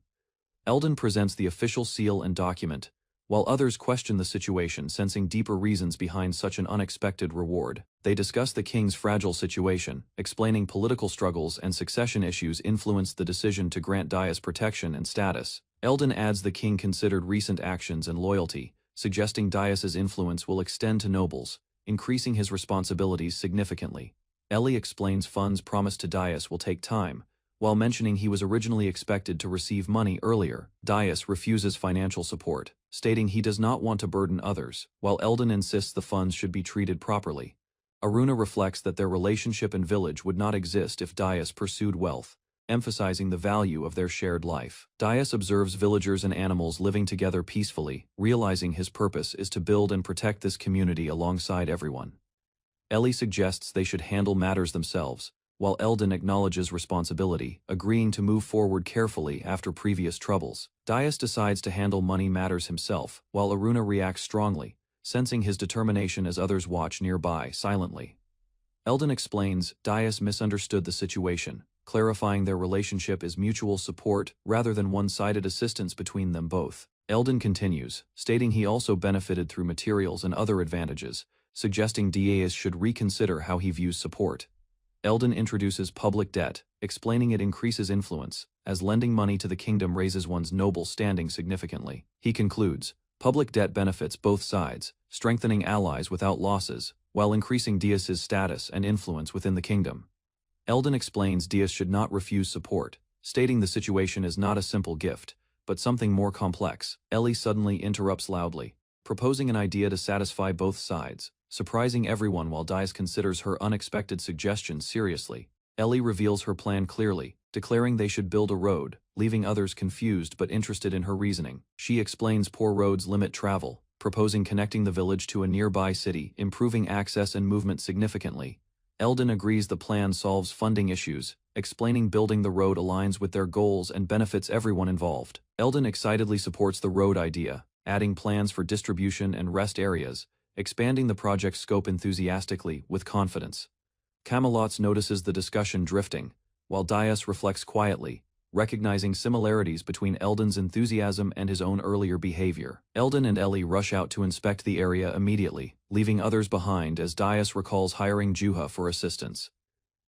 Speaker 1: Eldon presents the official seal and document, while others question the situation, sensing deeper reasons behind such an unexpected reward. They discuss the king's fragile situation, explaining political struggles and succession issues influenced the decision to grant Dias protection and status. Eldon adds the king considered recent actions and loyalty, suggesting Dias's influence will extend to nobles, increasing his responsibilities significantly. Ellie explains funds promised to Dias will take time, while mentioning he was originally expected to receive money earlier. Dias refuses financial support, stating he does not want to burden others, while Eldon insists the funds should be treated properly. Aruna reflects that their relationship and village would not exist if Dias pursued wealth, emphasizing the value of their shared life. Dias observes villagers and animals living together peacefully, realizing his purpose is to build and protect this community alongside everyone. Ellie suggests they should handle matters themselves, while Eldon acknowledges responsibility, agreeing to move forward carefully after previous troubles. Dias decides to handle money matters himself, while Aruna reacts strongly, sensing his determination as others watch nearby, silently. Eldon explains Dias misunderstood the situation, clarifying their relationship is mutual support rather than one-sided assistance between them both. Eldon continues, stating he also benefited through materials and other advantages, suggesting Dias should reconsider how he views support. Eldon introduces public debt, explaining it increases influence, as lending money to the kingdom raises one's noble standing significantly. He concludes, public debt benefits both sides, strengthening allies without losses, while increasing Dias's status and influence within the kingdom. Eldon explains Dias should not refuse support, stating the situation is not a simple gift, but something more complex. Ellie suddenly interrupts loudly, proposing an idea to satisfy both sides, surprising everyone while Dias considers her unexpected suggestion seriously. Ellie reveals her plan clearly, declaring they should build a road, leaving others confused but interested in her reasoning. She explains poor roads limit travel, proposing connecting the village to a nearby city, improving access and movement significantly. Eldon agrees the plan solves funding issues, explaining building the road aligns with their goals and benefits everyone involved. Eldon excitedly supports the road idea, adding plans for distribution and rest areas, expanding the project's scope enthusiastically, with confidence. Camelot notices the discussion drifting, while Dias reflects quietly, recognizing similarities between Eldon's enthusiasm and his own earlier behavior. Eldon and Ellie rush out to inspect the area immediately, leaving others behind as Dias recalls hiring Juha for assistance.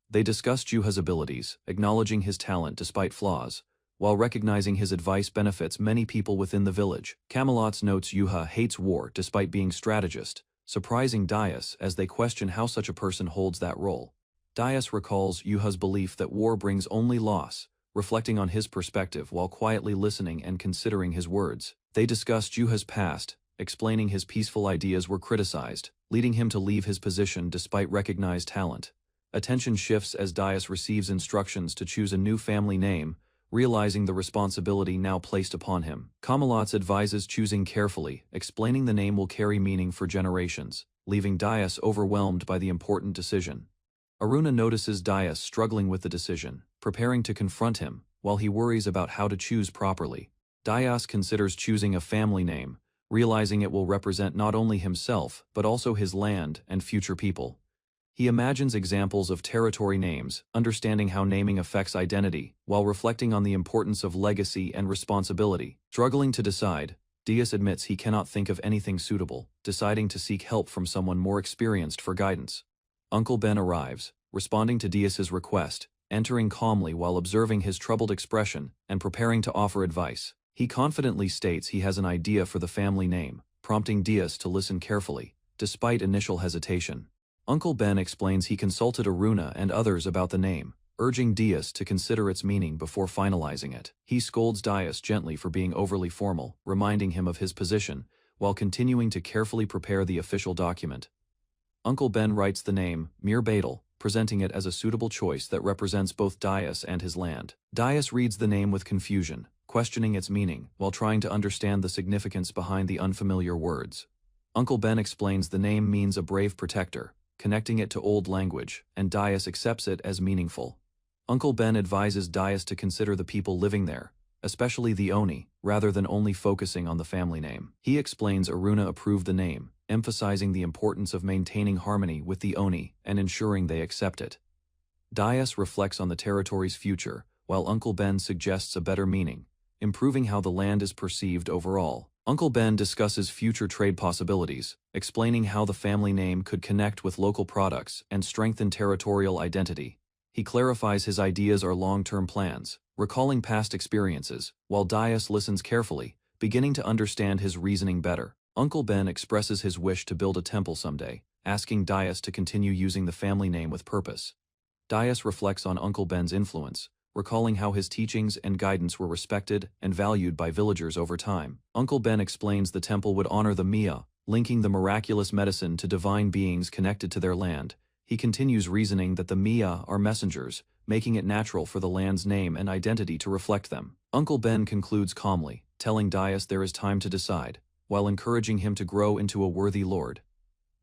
Speaker 1: They discuss Juha's abilities, acknowledging his talent despite flaws, while recognizing his advice benefits many people within the village. Camelot notes Juha hates war despite being strategist, surprising Dias as they question how such a person holds that role. Dias recalls Juha's belief that war brings only loss, reflecting on his perspective while quietly listening and considering his words. They discuss Juha's past, explaining his peaceful ideas were criticized, leading him to leave his position despite recognized talent. Attention shifts as Dias receives instructions to choose a new family name, realizing the responsibility now placed upon him. Camelot advises choosing carefully, explaining the name will carry meaning for generations, leaving Dias overwhelmed by the important decision. Aruna notices Dias struggling with the decision, preparing to confront him, while he worries about how to choose properly. Dias considers choosing a family name, realizing it will represent not only himself but also his land and future people. He imagines examples of territory names, understanding how naming affects identity, while reflecting on the importance of legacy and responsibility. Struggling to decide, Dias admits he cannot think of anything suitable, deciding to seek help from someone more experienced for guidance. Uncle Ben arrives, responding to Dias's request, entering calmly while observing his troubled expression and preparing to offer advice. He confidently states he has an idea for the family name, prompting Dias to listen carefully, despite initial hesitation. Uncle Ben explains he consulted Aruna and others about the name, urging Dias to consider its meaning before finalizing it. He scolds Dias gently for being overly formal, reminding him of his position, while continuing to carefully prepare the official document. Uncle Ben writes the name, Mir Badal, presenting it as a suitable choice that represents both Dias and his land. Dias reads the name with confusion, questioning its meaning, while trying to understand the significance behind the unfamiliar words. Uncle Ben explains the name means a brave protector, connecting it to old language, and Dias accepts it as meaningful. Uncle Ben advises Dias to consider the people living there, especially the Oni, rather than only focusing on the family name. He explains Aruna approved the name, emphasizing the importance of maintaining harmony with the Oni and ensuring they accept it. Dias reflects on the territory's future, while Uncle Ben suggests a better meaning, improving how the land is perceived overall. Uncle Ben discusses future trade possibilities, explaining how the family name could connect with local products and strengthen territorial identity. He clarifies his ideas are long-term plans, recalling past experiences, while Dias listens carefully, beginning to understand his reasoning better. Uncle Ben expresses his wish to build a temple someday, asking Dias to continue using the family name with purpose. Dias reflects on Uncle Ben's influence, recalling how his teachings and guidance were respected and valued by villagers over time. Uncle Ben explains the temple would honor the Mia, linking the miraculous medicine to divine beings connected to their land. He continues reasoning that the Mia are messengers, making it natural for the land's name and identity to reflect them. Uncle Ben concludes calmly, telling Dias there is time to decide, while encouraging him to grow into a worthy lord.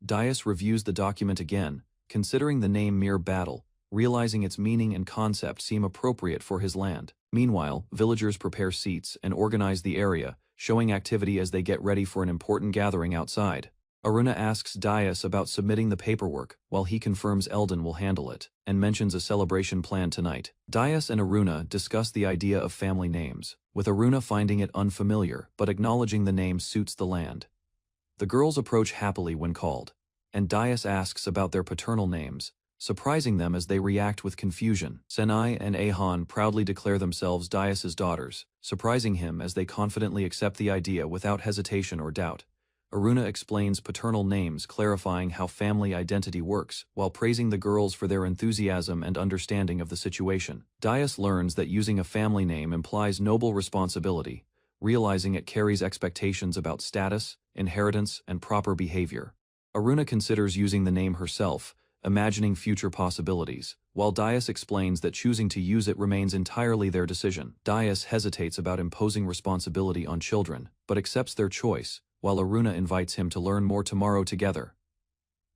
Speaker 1: Dias reviews the document again, considering the name Mir Badal, realizing its meaning and concept seem appropriate for his land. Meanwhile, villagers prepare seats and organize the area, showing activity as they get ready for an important gathering outside. Aruna asks Dias about submitting the paperwork, while he confirms Eldon will handle it, and mentions a celebration planned tonight. Dias and Aruna discuss the idea of family names, with Aruna finding it unfamiliar but acknowledging the name suits the land. The girls approach happily when called, and Dias asks about their paternal names, surprising them as they react with confusion. Senai and Ahan proudly declare themselves Dias's daughters, surprising him as they confidently accept the idea without hesitation or doubt. Aruna explains paternal names, clarifying how family identity works, while praising the girls for their enthusiasm and understanding of the situation. Dias learns that using a family name implies noble responsibility, realizing it carries expectations about status, inheritance, and proper behavior. Aruna considers using the name herself, imagining future possibilities, while Dias explains that choosing to use it remains entirely their decision. Dias hesitates about imposing responsibility on children, but accepts their choice, while Aruna invites him to learn more tomorrow together.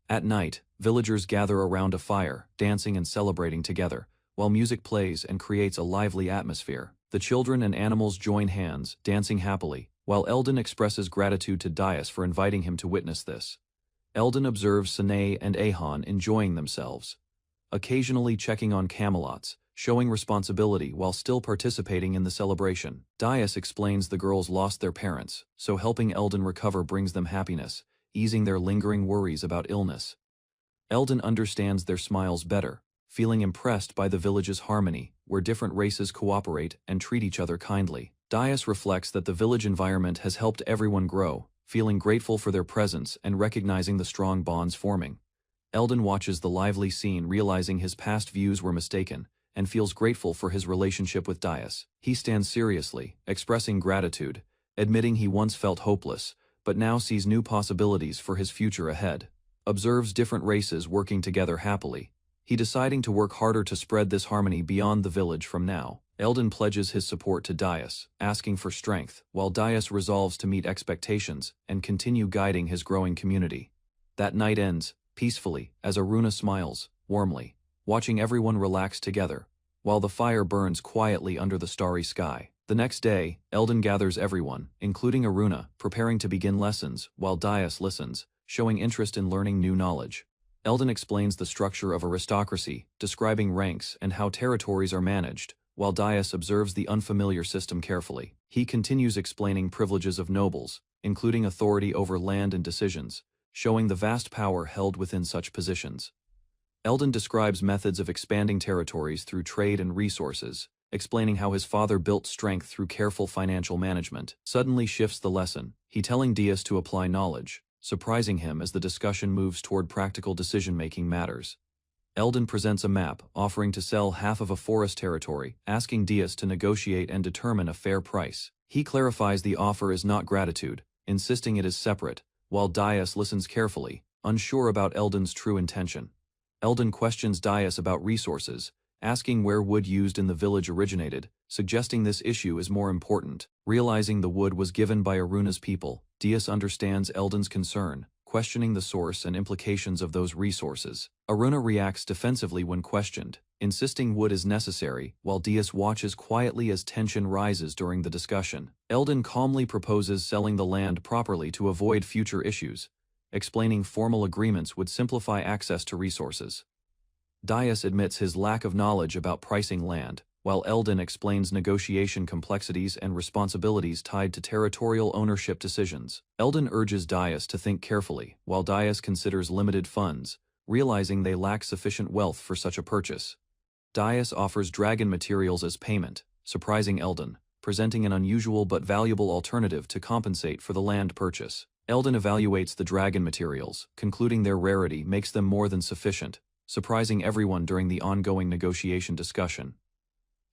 Speaker 1: At night, villagers gather around a fire, dancing and celebrating together, while music plays and creates a lively atmosphere. The children and animals join hands, dancing happily, while Eldon expresses gratitude to Dias for inviting him to witness this. Eldon observes Sanae and Ahan enjoying themselves, occasionally checking on camelots, showing responsibility while still participating in the celebration. Dias explains the girls lost their parents, so helping Eldon recover brings them happiness, easing their lingering worries about illness. Eldon understands their smiles better, feeling impressed by the village's harmony, where different races cooperate and treat each other kindly. Dias reflects that the village environment has helped everyone grow, feeling grateful for their presence and recognizing the strong bonds forming. Eldon watches the lively scene, realizing his past views were mistaken, and feels grateful for his relationship with Dias. He stands seriously, expressing gratitude, admitting he once felt hopeless, but now sees new possibilities for his future ahead. Observes different races working together happily, he deciding to work harder to spread this harmony beyond the village from now. Eldon pledges his support to Dias, asking for strength, while Dias resolves to meet expectations and continue guiding his growing community. That night ends peacefully as Aruna smiles warmly, watching everyone relax together, while the fire burns quietly under the starry sky. The next day, Eldon gathers everyone, including Aruna, preparing to begin lessons, while Dias listens, showing interest in learning new knowledge. Eldon explains the structure of aristocracy, describing ranks and how territories are managed, while Dias observes the unfamiliar system carefully. He continues explaining privileges of nobles, including authority over land and decisions, showing the vast power held within such positions. Eldon describes methods of expanding territories through trade and resources, explaining how his father built strength through careful financial management. Suddenly shifts the lesson, he telling Dias to apply knowledge, surprising him as the discussion moves toward practical decision-making matters. Eldon presents a map, offering to sell half of a forest territory, asking Dias to negotiate and determine a fair price. He clarifies the offer is not gratitude, insisting it is separate, while Dias listens carefully, unsure about Eldon's true intention. Eldon questions Dias about resources, asking where wood used in the village originated, suggesting this issue is more important. Realizing the wood was given by Aruna's people, Dias understands Eldon's concern, questioning the source and implications of those resources. Aruna reacts defensively when questioned, insisting wood is necessary, while Dias watches quietly as tension rises during the discussion. Eldon calmly proposes selling the land properly to avoid future issues, explaining formal agreements would simplify access to resources. Dias admits his lack of knowledge about pricing land, while Eldon explains negotiation complexities and responsibilities tied to territorial ownership decisions. Eldon urges Dias to think carefully, while Dias considers limited funds, realizing they lack sufficient wealth for such a purchase. Dias offers dragon materials as payment, surprising Eldon, presenting an unusual but valuable alternative to compensate for the land purchase. Eldon evaluates the dragon materials, concluding their rarity makes them more than sufficient, surprising everyone during the ongoing negotiation discussion.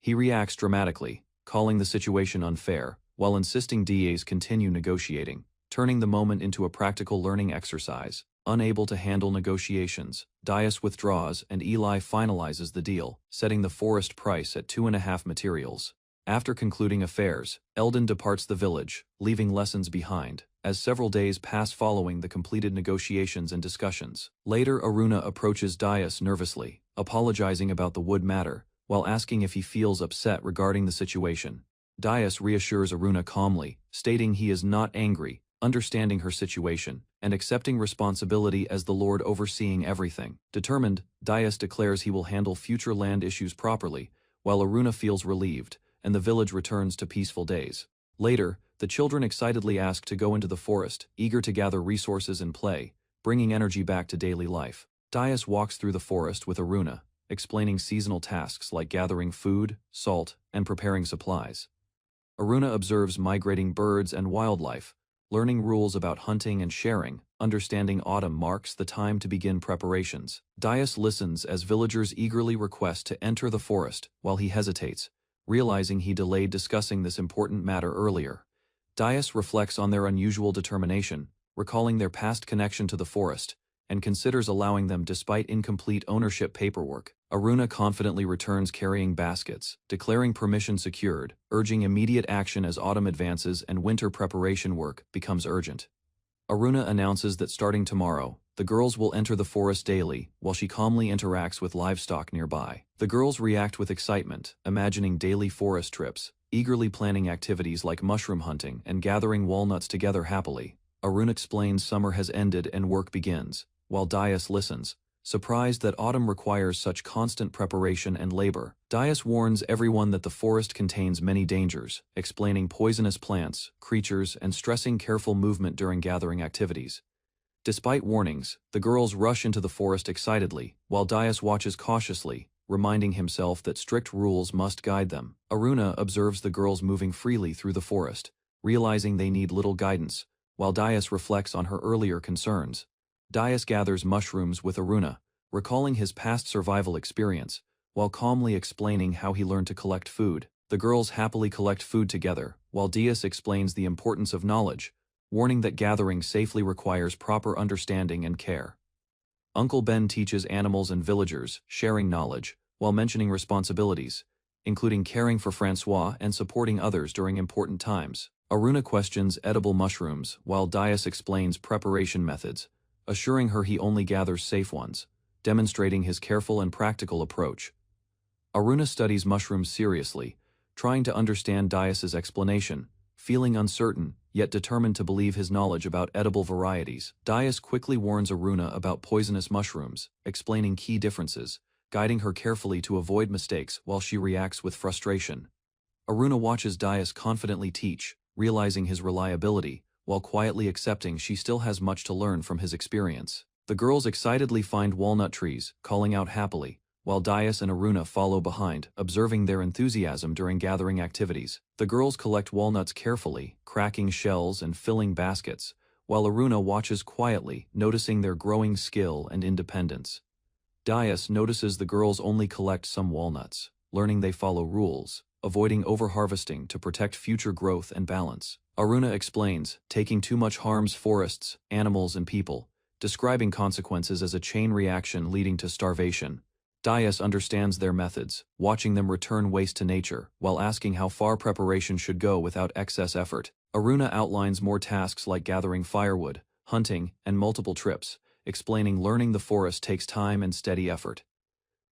Speaker 1: He reacts dramatically, calling the situation unfair, while insisting Dias continue negotiating, turning the moment into a practical learning exercise. Unable to handle negotiations, Dias withdraws and Eli finalizes the deal, setting the forest price at 2.5 materials. After concluding affairs, Eldon departs the village, leaving lessons behind, as several days pass following the completed negotiations and discussions. Later, Aruna approaches Dias nervously, apologizing about the wood matter, while asking if he feels upset regarding the situation. Dias reassures Aruna calmly, stating he is not angry, understanding her situation, and accepting responsibility as the lord overseeing everything. Determined, Dais declares he will handle future land issues properly, while Aruna feels relieved, and the village returns to peaceful days. Later, the children excitedly ask to go into the forest, eager to gather resources and play, bringing energy back to daily life. Dais walks through the forest with Aruna, explaining seasonal tasks like gathering food, salt, and preparing supplies. Aruna observes migrating birds and wildlife, learning rules about hunting and sharing. Understanding autumn marks the time to begin preparations. Dais listens as villagers eagerly request to enter the forest, while he hesitates, realizing he delayed discussing this important matter earlier. Dais reflects on their unusual determination, recalling their past connection to the forest, and considers allowing them despite incomplete ownership paperwork. Aruna confidently returns carrying baskets, declaring permission secured, urging immediate action as autumn advances and winter preparation work becomes urgent. Aruna announces that starting tomorrow, the girls will enter the forest daily, while she calmly interacts with livestock nearby. The girls react with excitement, imagining daily forest trips, eagerly planning activities like mushroom hunting and gathering walnuts together happily. Aruna explains summer has ended and work begins, while Dais listens, surprised that autumn requires such constant preparation and labor. Dais warns everyone that the forest contains many dangers, explaining poisonous plants, creatures, and stressing careful movement during gathering activities. Despite warnings, the girls rush into the forest excitedly, while Dais watches cautiously, reminding himself that strict rules must guide them. Aruna observes the girls moving freely through the forest, realizing they need little guidance, while Dais reflects on her earlier concerns. Dais gathers mushrooms with Aruna, recalling his past survival experience, while calmly explaining how he learned to collect food. The girls happily collect food together, while Dais explains the importance of knowledge, warning that gathering safely requires proper understanding and care. Uncle Ben teaches animals and villagers, sharing knowledge, while mentioning responsibilities, including caring for Francois and supporting others during important times. Aruna questions edible mushrooms, while Dais explains preparation methods, assuring her he only gathers safe ones, demonstrating his careful and practical approach. Aruna studies mushrooms seriously, trying to understand Dais's explanation, feeling uncertain, yet determined to believe his knowledge about edible varieties. Dais quickly warns Aruna about poisonous mushrooms, explaining key differences, guiding her carefully to avoid mistakes while she reacts with frustration. Aruna watches Dais confidently teach, realizing his reliability, while quietly accepting she still has much to learn from his experience. The girls excitedly find walnut trees, calling out happily, while Dais and Aruna follow behind, observing their enthusiasm during gathering activities. The girls collect walnuts carefully, cracking shells and filling baskets, while Aruna watches quietly, noticing their growing skill and independence. Dais notices the girls only collect some walnuts, learning they follow rules, avoiding overharvesting to protect future growth and balance. Aruna explains, taking too much harms forests, animals, and people, describing consequences as a chain reaction leading to starvation. Dais understands their methods, watching them return waste to nature, while asking how far preparation should go without excess effort. Aruna outlines more tasks like gathering firewood, hunting, and multiple trips, explaining learning the forest takes time and steady effort.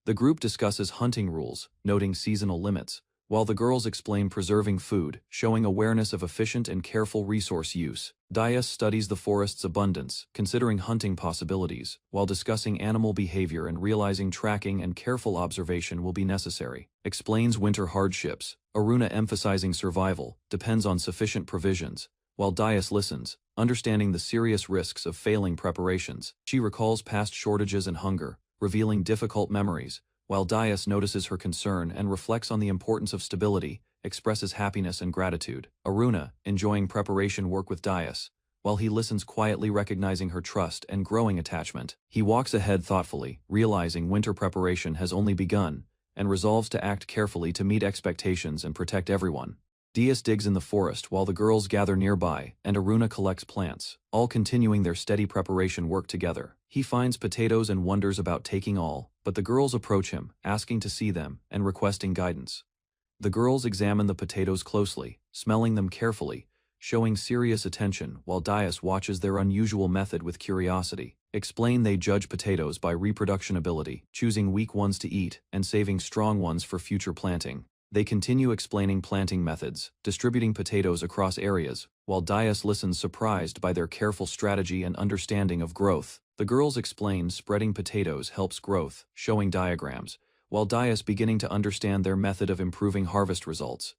Speaker 1: The group discusses hunting rules, noting seasonal limits, while the girls explain preserving food, showing awareness of efficient and careful resource use. Dais studies the forest's abundance, considering hunting possibilities, while discussing animal behavior and realizing tracking and careful observation will be necessary. Explains winter hardships, Aruna emphasizing survival, depends on sufficient provisions, while Dais listens, understanding the serious risks of failing preparations. She recalls past shortages and hunger, revealing difficult memories, while Dais notices her concern and reflects on the importance of stability, expresses happiness and gratitude. Aruna, enjoying preparation work with Dais, while he listens quietly recognizing her trust and growing attachment. He walks ahead thoughtfully, realizing winter preparation has only begun, and resolves to act carefully to meet expectations and protect everyone. Dais digs in the forest while the girls gather nearby, and Aruna collects plants, all continuing their steady preparation work together. He finds potatoes and wonders about taking all, but the girls approach him, asking to see them and requesting guidance. The girls examine the potatoes closely, smelling them carefully, showing serious attention while Dais watches their unusual method with curiosity. Explain they judge potatoes by reproduction ability, choosing weak ones to eat and saving strong ones for future planting. They continue explaining planting methods, distributing potatoes across areas, while Dias listens surprised by their careful strategy and understanding of growth. The girls explain spreading potatoes helps growth, showing diagrams, while Dias beginning to understand their method of improving harvest results.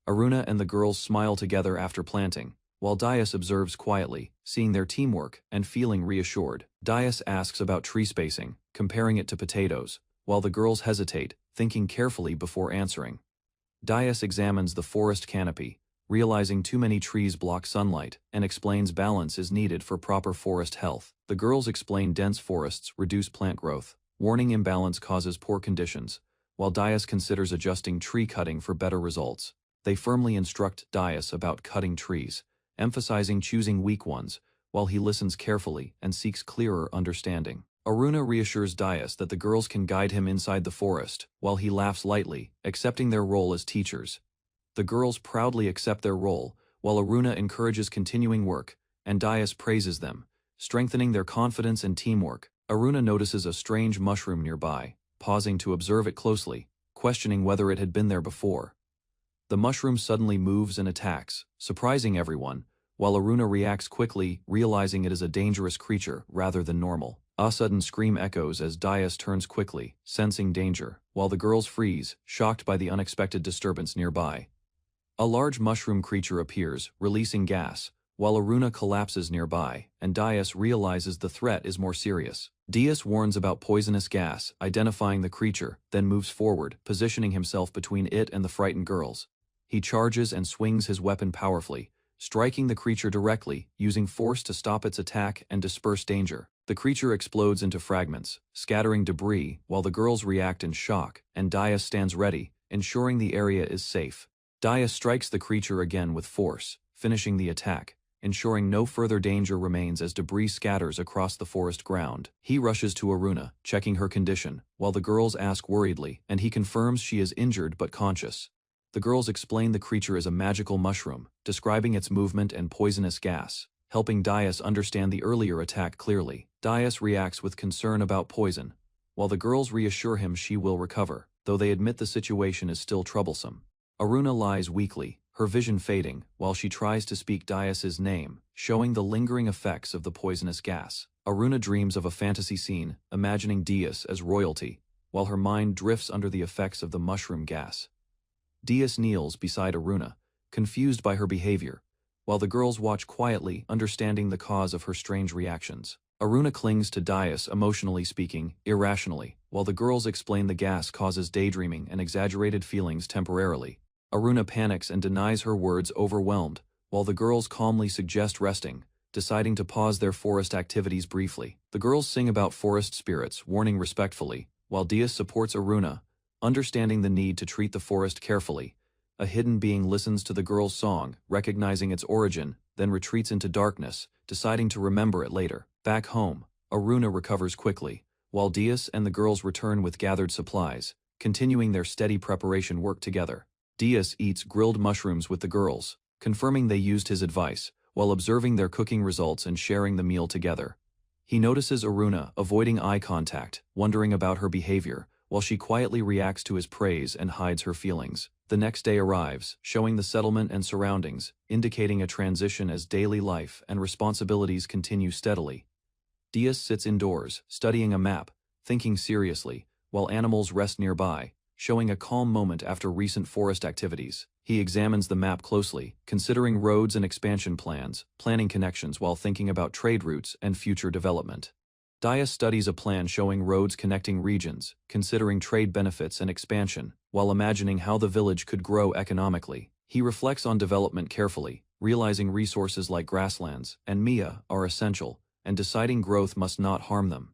Speaker 1: Aruna and the girls smile together after planting, while Dias observes quietly, seeing their teamwork and feeling reassured. Dias asks about tree spacing, comparing it to potatoes, while the girls hesitate, thinking carefully before answering. Dias examines the forest canopy, realizing too many trees block sunlight, and explains balance is needed for proper forest health. The girls explain dense forests reduce plant growth, warning imbalance causes poor conditions, while Dias considers adjusting tree cutting for better results. They firmly instruct Dias about cutting trees, emphasizing choosing weak ones, while he listens carefully and seeks clearer understanding. Aruna reassures Dias that the girls can guide him inside the forest, while he laughs lightly, accepting their role as teachers. The girls proudly accept their role, while Aruna encourages continuing work, and Dias praises them, strengthening their confidence and teamwork. Aruna notices a strange mushroom nearby, pausing to observe it closely, questioning whether it had been there before. The mushroom suddenly moves and attacks, surprising everyone, while Aruna reacts quickly, realizing it is a dangerous creature rather than normal. A sudden scream echoes as Dias turns quickly, sensing danger, while the girls freeze, shocked by the unexpected disturbance nearby. A large mushroom creature appears, releasing gas, while Aruna collapses nearby, and Dias realizes the threat is more serious. Dias warns about poisonous gas, identifying the creature, then moves forward, positioning himself between it and the frightened girls. He charges and swings his weapon powerfully, striking the creature directly, using force to stop its attack and disperse danger. The creature explodes into fragments, scattering debris, while the girls react in shock, and Dias stands ready, ensuring the area is safe. Dias strikes the creature again with force, finishing the attack, ensuring no further danger remains as debris scatters across the forest ground. He rushes to Aruna, checking her condition, while the girls ask worriedly, and he confirms she is injured but conscious. The girls explain the creature is a magical mushroom, describing its movement and poisonous gas, helping Dias understand the earlier attack clearly. Dias reacts with concern about poison, while the girls reassure him she will recover, though they admit the situation is still troublesome. Aruna lies weakly, her vision fading, while she tries to speak Dias's name, showing the lingering effects of the poisonous gas. Aruna dreams of a fantasy scene, imagining Dias as royalty, while her mind drifts under the effects of the mushroom gas. Dias kneels beside Aruna, confused by her behavior, while the girls watch quietly, understanding the cause of her strange reactions. Aruna clings to Dias, emotionally speaking, irrationally, while the girls explain the gas causes daydreaming and exaggerated feelings temporarily. Aruna panics and denies her words, overwhelmed, while the girls calmly suggest resting, deciding to pause their forest activities briefly. The girls sing about forest spirits, warning respectfully, while Dias supports Aruna, understanding the need to treat the forest carefully. A hidden being listens to the girls' song, recognizing its origin, then retreats into darkness, deciding to remember it later. Back home, Aruna recovers quickly, while Dias and the girls return with gathered supplies, continuing their steady preparation work together. Dias eats grilled mushrooms with the girls, confirming they used his advice, while observing their cooking results and sharing the meal together. He notices Aruna avoiding eye contact, wondering about her behavior, while she quietly reacts to his praise and hides her feelings. The next day arrives, showing the settlement and surroundings, indicating a transition as daily life and responsibilities continue steadily. Dias sits indoors, studying a map, thinking seriously, while animals rest nearby, showing a calm moment after recent forest activities. He examines the map closely, considering roads and expansion plans, planning connections while thinking about trade routes and future development. Dias studies a plan showing roads connecting regions, considering trade benefits and expansion, while imagining how the village could grow economically. He reflects on development carefully, realizing resources like grasslands and Mia are essential, and deciding growth must not harm them.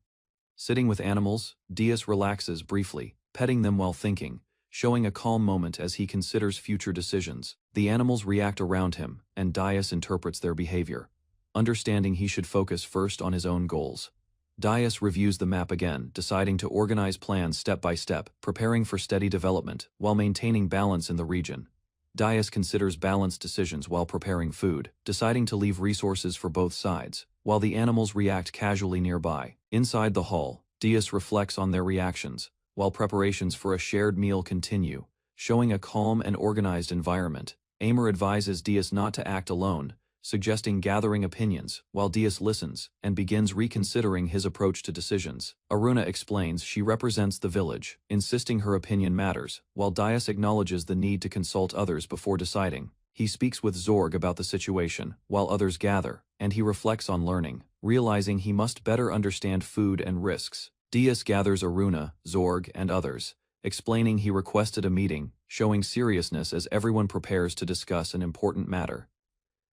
Speaker 1: Sitting with animals, Dias relaxes briefly, petting them while thinking, showing a calm moment as he considers future decisions. The animals react around him, and Dias interprets their behavior, understanding he should focus first on his own goals. Dias reviews the map again, deciding to organize plans step by step, preparing for steady development, while maintaining balance in the region. Dias considers balanced decisions while preparing food, deciding to leave resources for both sides, while the animals react casually nearby. Inside the hall, Dias reflects on their reactions, while preparations for a shared meal continue, showing a calm and organized environment. Aimer advises Dias not to act alone, suggesting gathering opinions, while Dias listens and begins reconsidering his approach to decisions. Aruna explains she represents the village, insisting her opinion matters, while Dias acknowledges the need to consult others before deciding. He speaks with Zorg about the situation, while others gather, and he reflects on learning, realizing he must better understand food and risks. Dias gathers Aruna, Zorg, and others, explaining he requested a meeting, showing seriousness as everyone prepares to discuss an important matter.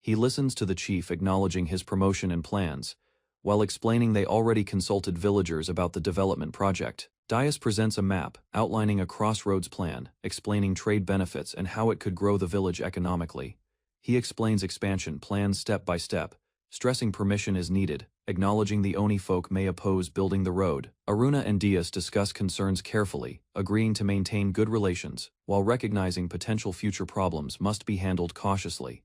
Speaker 1: He listens to the chief acknowledging his promotion and plans, while explaining they already consulted villagers about the development project. Dias presents a map, outlining a crossroads plan, explaining trade benefits and how it could grow the village economically. He explains expansion plans step by step, stressing permission is needed, acknowledging the Oni folk may oppose building the road. Aruna and Dias discuss concerns carefully, agreeing to maintain good relations, while recognizing potential future problems must be handled cautiously.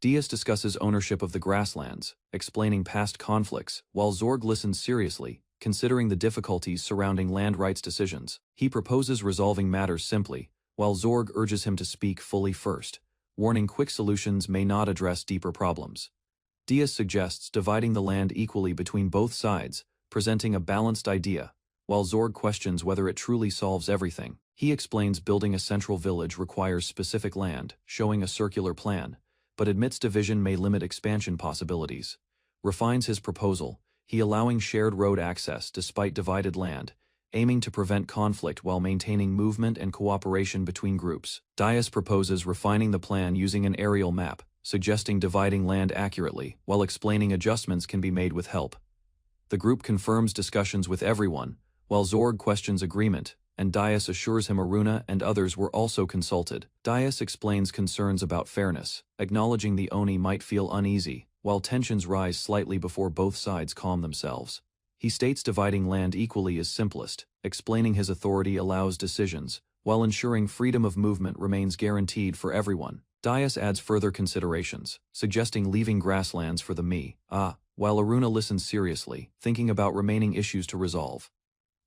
Speaker 1: Dias discusses ownership of the grasslands, explaining past conflicts, while Zorg listens seriously, considering the difficulties surrounding land rights decisions. He proposes resolving matters simply, while Zorg urges him to speak fully first, warning quick solutions may not address deeper problems. Dias suggests dividing the land equally between both sides, presenting a balanced idea, while Zorg questions whether it truly solves everything. He explains building a central village requires specific land, showing a circular plan, but admits division may limit expansion possibilities. Refines his proposal, he allowing shared road access despite divided land, aiming to prevent conflict while maintaining movement and cooperation between groups. Dias proposes refining the plan using an aerial map, suggesting dividing land accurately, while explaining adjustments can be made with help. The group confirms discussions with everyone, while Zorg questions agreement, and Dias assures him Aruna and others were also consulted. Dias explains concerns about fairness, acknowledging the Oni might feel uneasy, while tensions rise slightly before both sides calm themselves. He states dividing land equally is simplest, explaining his authority allows decisions, while ensuring freedom of movement remains guaranteed for everyone. Dias adds further considerations, suggesting leaving grasslands for the while Aruna listens seriously, thinking about remaining issues to resolve.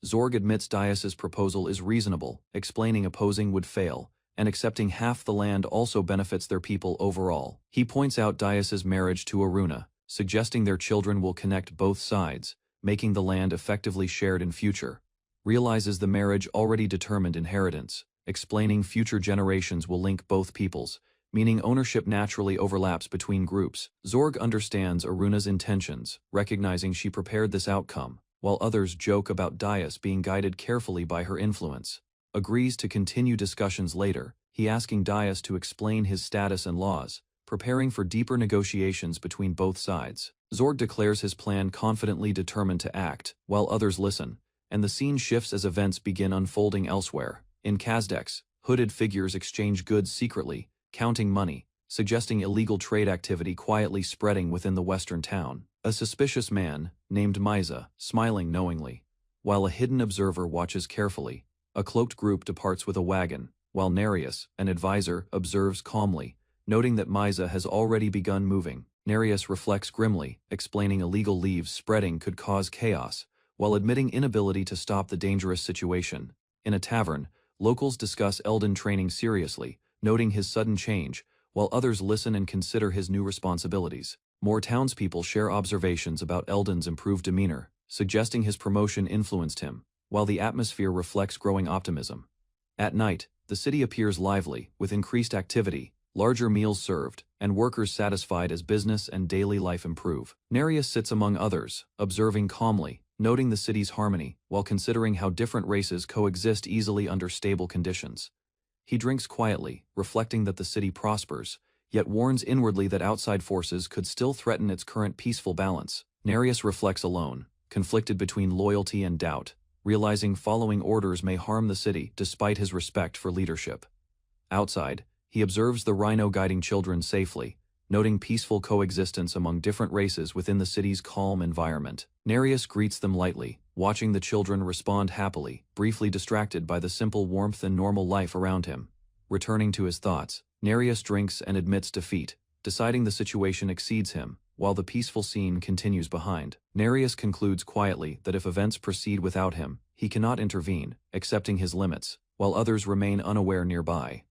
Speaker 1: Zorg admits Dias's proposal is reasonable, explaining opposing would fail, and accepting half the land also benefits their people overall. He points out Dias's marriage to Aruna, suggesting their children will connect both sides, making the land effectively shared in future. Realizes the marriage already determined inheritance, explaining future generations will link both peoples, meaning ownership naturally overlaps between groups. Zorg understands Aruna's intentions, recognizing she prepared this outcome, while others joke about Dias being guided carefully by her influence. Agrees to continue discussions later, he asking Dias to explain his status and laws, preparing for deeper negotiations between both sides. Zorg declares his plan confidently determined to act, while others listen, and the scene shifts as events begin unfolding elsewhere. In Kazdex, hooded figures exchange goods secretly, counting money, suggesting illegal trade activity quietly spreading within the western town. A suspicious man, named Misa, smiling knowingly, while a hidden observer watches carefully. A cloaked group departs with a wagon, while Nereus, an advisor, observes calmly, noting that Misa has already begun moving. Nereus reflects grimly, explaining illegal leaves spreading could cause chaos, while admitting inability to stop the dangerous situation. In a tavern, locals discuss Eldon training seriously, noting his sudden change, while others listen and consider his new responsibilities. More townspeople share observations about Eldon's improved demeanor, suggesting his promotion influenced him, while the atmosphere reflects growing optimism. At night, the city appears lively, with increased activity, larger meals served, and workers satisfied as business and daily life improve. Nereus sits among others, observing calmly, noting the city's harmony, while considering how different races coexist easily under stable conditions. He drinks quietly, reflecting that the city prospers, yet warns inwardly that outside forces could still threaten its current peaceful balance. Nereus reflects alone, conflicted between loyalty and doubt, realizing following orders may harm the city despite his respect for leadership. Outside, he observes the rhino guiding children safely, noting peaceful coexistence among different races within the city's calm environment. Nereus greets them lightly, watching the children respond happily, briefly distracted by the simple warmth and normal life around him. Returning to his thoughts, Nereus drinks and admits defeat, deciding the situation exceeds him, while the peaceful scene continues behind. Nereus concludes quietly that if events proceed without him, he cannot intervene, accepting his limits, while others remain unaware nearby.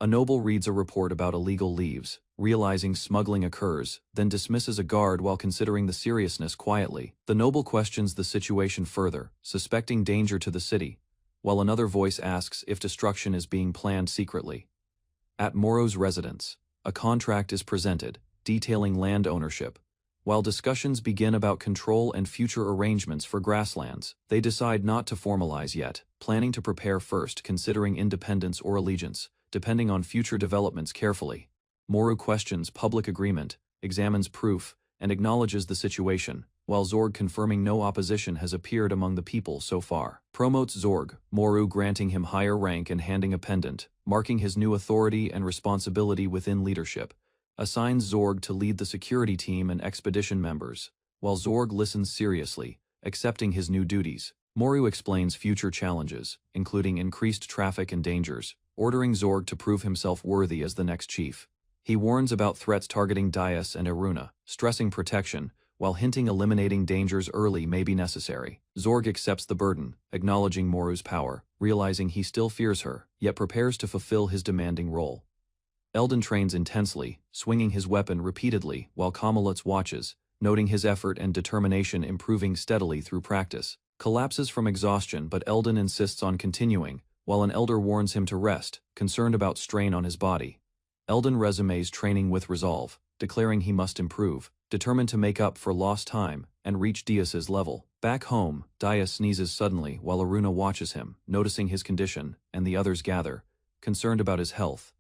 Speaker 1: A noble reads a report about illegal leaves, realizing smuggling occurs, then dismisses a guard while considering the seriousness quietly. The noble questions the situation further, suspecting danger to the city, while another voice asks if destruction is being planned secretly. At Moro's residence, a contract is presented, detailing land ownership. While discussions begin about control and future arrangements for grasslands, they decide not to formalize yet, planning to prepare first, considering independence or allegiance, depending on future developments carefully. Moro questions public agreement, examines proof, and acknowledges the situation, while Zorg confirming no opposition has appeared among the people so far. Promotes Zorg, Moro granting him higher rank and handing a pendant, marking his new authority and responsibility within leadership. Assigns Zorg to lead the security team and expedition members, while Zorg listens seriously, accepting his new duties. Moro explains future challenges, including increased traffic and dangers, ordering Zorg to prove himself worthy as the next chief. He warns about threats targeting Dias and Aruna, stressing protection, while hinting eliminating dangers early may be necessary. Zorg accepts the burden, acknowledging Moro's power, realizing he still fears her, yet prepares to fulfill his demanding role. Eldon trains intensely, swinging his weapon repeatedly, while Kamalutz watches, noting his effort and determination improving steadily through practice. Collapses from exhaustion, but Eldon insists on continuing, while an elder warns him to rest, concerned about strain on his body. Eldon resumes training with resolve, declaring he must improve, determined to make up for lost time and reach Dias's level. Back home, Dias sneezes suddenly while Aruna watches him, noticing his condition, and the others gather, concerned about his health.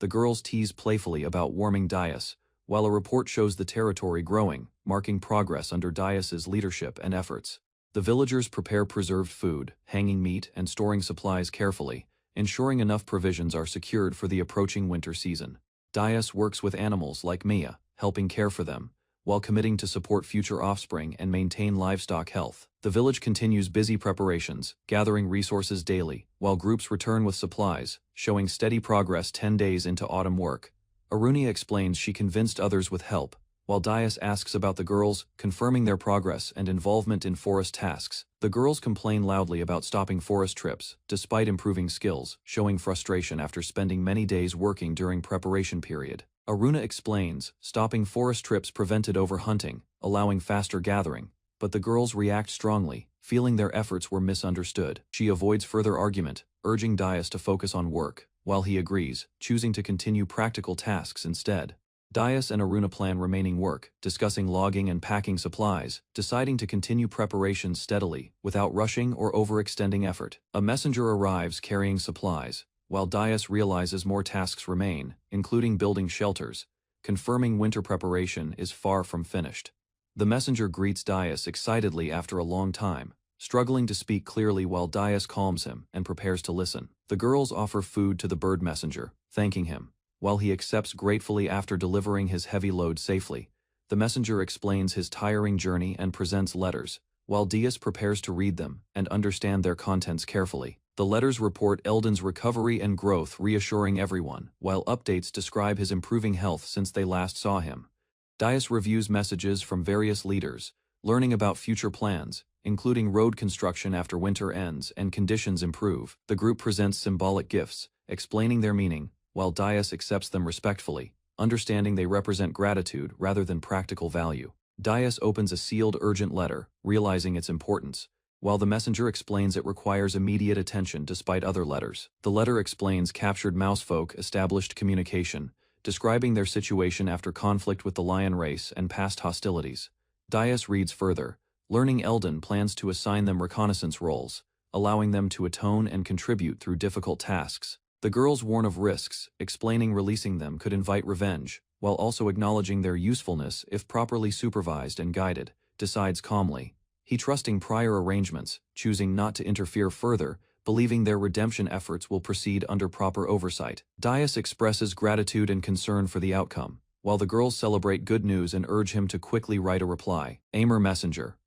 Speaker 1: The girls tease playfully about warming Dias, while a report shows the territory growing, marking progress under Dias's leadership and efforts. The villagers prepare preserved food, hanging meat, and storing supplies carefully, ensuring enough provisions are secured for the approaching winter season. Dias works with animals like Mia, helping care for them, while committing to support future offspring and maintain livestock health. The village continues busy preparations, gathering resources daily, while groups return with supplies, showing steady progress 10 days into autumn work. Arunia explains she convinced others with help, while Dias asks about the girls, confirming their progress and involvement in forest tasks. The girls complain loudly about stopping forest trips, despite improving skills, showing frustration after spending many days working during preparation period. Aruna explains, stopping forest trips prevented overhunting, allowing faster gathering, but the girls react strongly, feeling their efforts were misunderstood. She avoids further argument, urging Dias to focus on work, while he agrees, choosing to continue practical tasks instead. Dias and Aruna plan remaining work, discussing logging and packing supplies, deciding to continue preparations steadily, without rushing or overextending effort. A messenger arrives carrying supplies, while Dias realizes more tasks remain, including building shelters, confirming winter preparation is far from finished. The messenger greets Dias excitedly after a long time, struggling to speak clearly while Dias calms him and prepares to listen. The girls offer food to the bird messenger, thanking him. While he accepts gratefully after delivering his heavy load safely, the messenger explains his tiring journey and presents letters, while Dias prepares to read them and understand their contents carefully. The letters report Eldon's recovery and growth, reassuring everyone, while updates describe his improving health since they last saw him. Dias reviews messages from various leaders, learning about future plans, including road construction after winter ends and conditions improve. The group presents symbolic gifts, explaining their meaning, while Dias accepts them respectfully, understanding they represent gratitude rather than practical value. Dias opens a sealed urgent letter, realizing its importance, while the messenger explains it requires immediate attention despite other letters. The letter explains captured mousefolk established communication, describing their situation after conflict with the lion race and past hostilities. Dias reads further, learning Eldon plans to assign them reconnaissance roles, allowing them to atone and contribute through difficult tasks. The girls warn of risks, explaining releasing them could invite revenge, while also acknowledging their usefulness if properly supervised and guided. Decides calmly, he trusting prior arrangements, choosing not to interfere further, believing their redemption efforts will proceed under proper oversight. Dias expresses gratitude and concern for the outcome, while the girls celebrate good news and urge him to quickly write a reply. Aimer messenger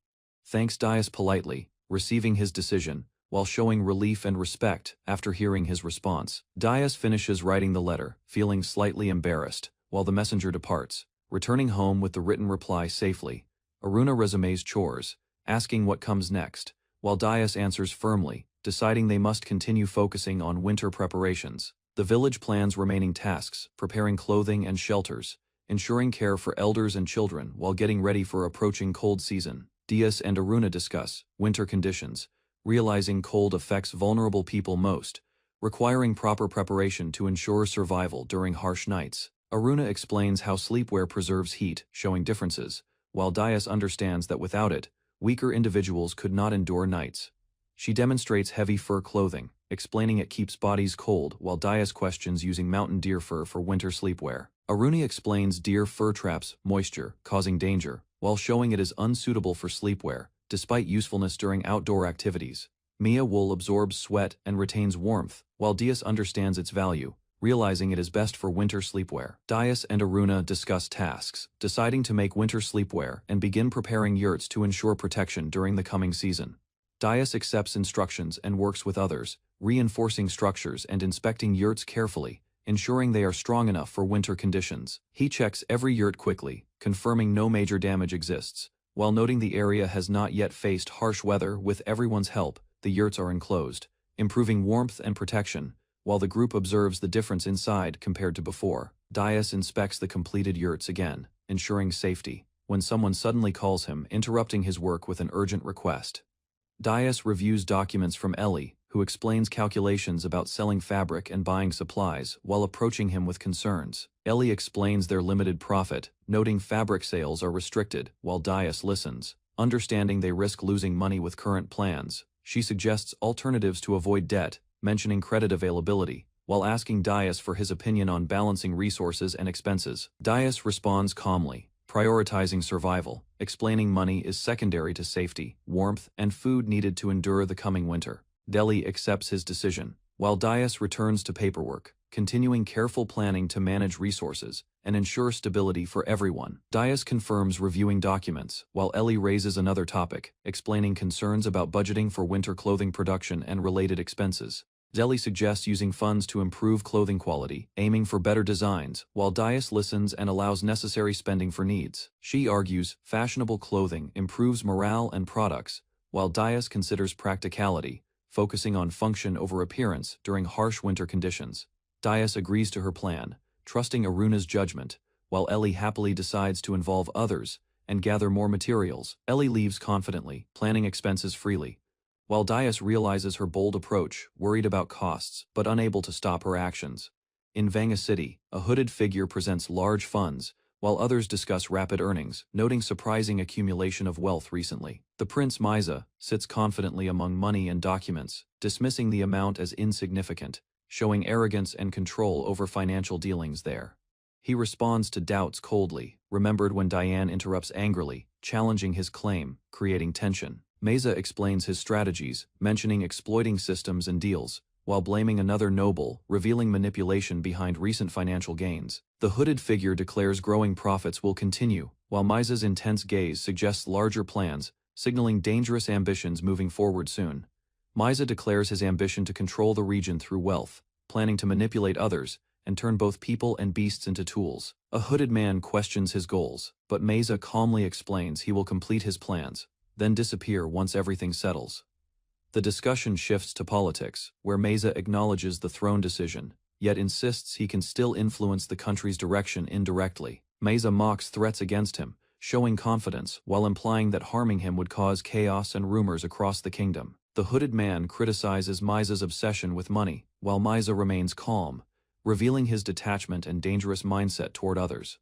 Speaker 1: thanks Dias politely, receiving his decision, while showing relief and respect after hearing his response. Dias finishes writing the letter, feeling slightly embarrassed, while the messenger departs, returning home with the written reply safely. Aruna resumes chores, asking what comes next, while Dias answers firmly, deciding they must continue focusing on winter preparations. The village plans remaining tasks, preparing clothing and shelters, ensuring care for elders and children while getting ready for approaching cold season. Diaz and Aruna discuss winter conditions, realizing cold affects vulnerable people most, requiring proper preparation to ensure survival during harsh nights. Aruna explains how sleepwear preserves heat, showing differences, while Diaz understands that without it, weaker individuals could not endure nights. She demonstrates heavy fur clothing, explaining it keeps bodies cold, while Diaz questions using mountain deer fur for winter sleepwear. Aruna explains deer fur traps moisture, causing danger, while showing it is unsuitable for sleepwear, despite usefulness during outdoor activities. Mia wool absorbs sweat and retains warmth, while Diaz understands its value, realizing it is best for winter sleepwear. Diaz and Aruna discuss tasks, deciding to make winter sleepwear and begin preparing yurts to ensure protection during the coming season. Diaz accepts instructions and works with others, reinforcing structures and inspecting yurts carefully, ensuring they are strong enough for winter conditions. He checks every yurt quickly, confirming no major damage exists. While noting the area has not yet faced harsh weather, with everyone's help, the yurts are enclosed, improving warmth and protection, while the group observes the difference inside compared to before. Diaz inspects the completed yurts again, ensuring safety, when someone suddenly calls him, interrupting his work with an urgent request. Diaz reviews documents from Ellie, who explains calculations about selling fabric and buying supplies while approaching him with concerns. Ellie explains their limited profit, noting fabric sales are restricted, while Diaz listens, understanding they risk losing money with current plans. She suggests alternatives to avoid debt, mentioning credit availability, while asking Diaz for his opinion on balancing resources and expenses. Diaz responds calmly, prioritizing survival, explaining money is secondary to safety, warmth, and food needed to endure the coming winter. Deli accepts his decision, while Diaz returns to paperwork, continuing careful planning to manage resources and ensure stability for everyone. Diaz confirms reviewing documents, while Ellie raises another topic, explaining concerns about budgeting for winter clothing production and related expenses. Deli suggests using funds to improve clothing quality, aiming for better designs, while Diaz listens and allows necessary spending for needs. She argues fashionable clothing improves morale and products, while Diaz considers practicality, focusing on function over appearance during harsh winter conditions. Diaz agrees to her plan, trusting Aruna's judgment, while Ellie happily decides to involve others and gather more materials. Ellie leaves confidently, planning expenses freely, while Diaz realizes her bold approach, worried about costs, but unable to stop her actions. In Vanga City, a hooded figure presents large funds, while others discuss rapid earnings, noting surprising accumulation of wealth recently. The Prince Miza sits confidently among money and documents, dismissing the amount as insignificant, showing arrogance and control over financial dealings there. He responds to doubts coldly, remembered when Diane interrupts angrily, challenging his claim, creating tension. Meza explains his strategies, mentioning exploiting systems and deals, while blaming another noble, revealing manipulation behind recent financial gains. The hooded figure declares growing profits will continue, while Miza's intense gaze suggests larger plans, signaling dangerous ambitions moving forward soon. Miza declares his ambition to control the region through wealth, planning to manipulate others, and turn both people and beasts into tools. A hooded man questions his goals, but Meza calmly explains he will complete his plans, then disappear once everything settles. The discussion shifts to politics, where Meza acknowledges the throne decision, yet insists he can still influence the country's direction indirectly. Meza mocks threats against him, showing confidence while implying that harming him would cause chaos and rumors across the kingdom. The hooded man criticizes Miza's obsession with money, while Miza remains calm, revealing his detachment and dangerous mindset toward others.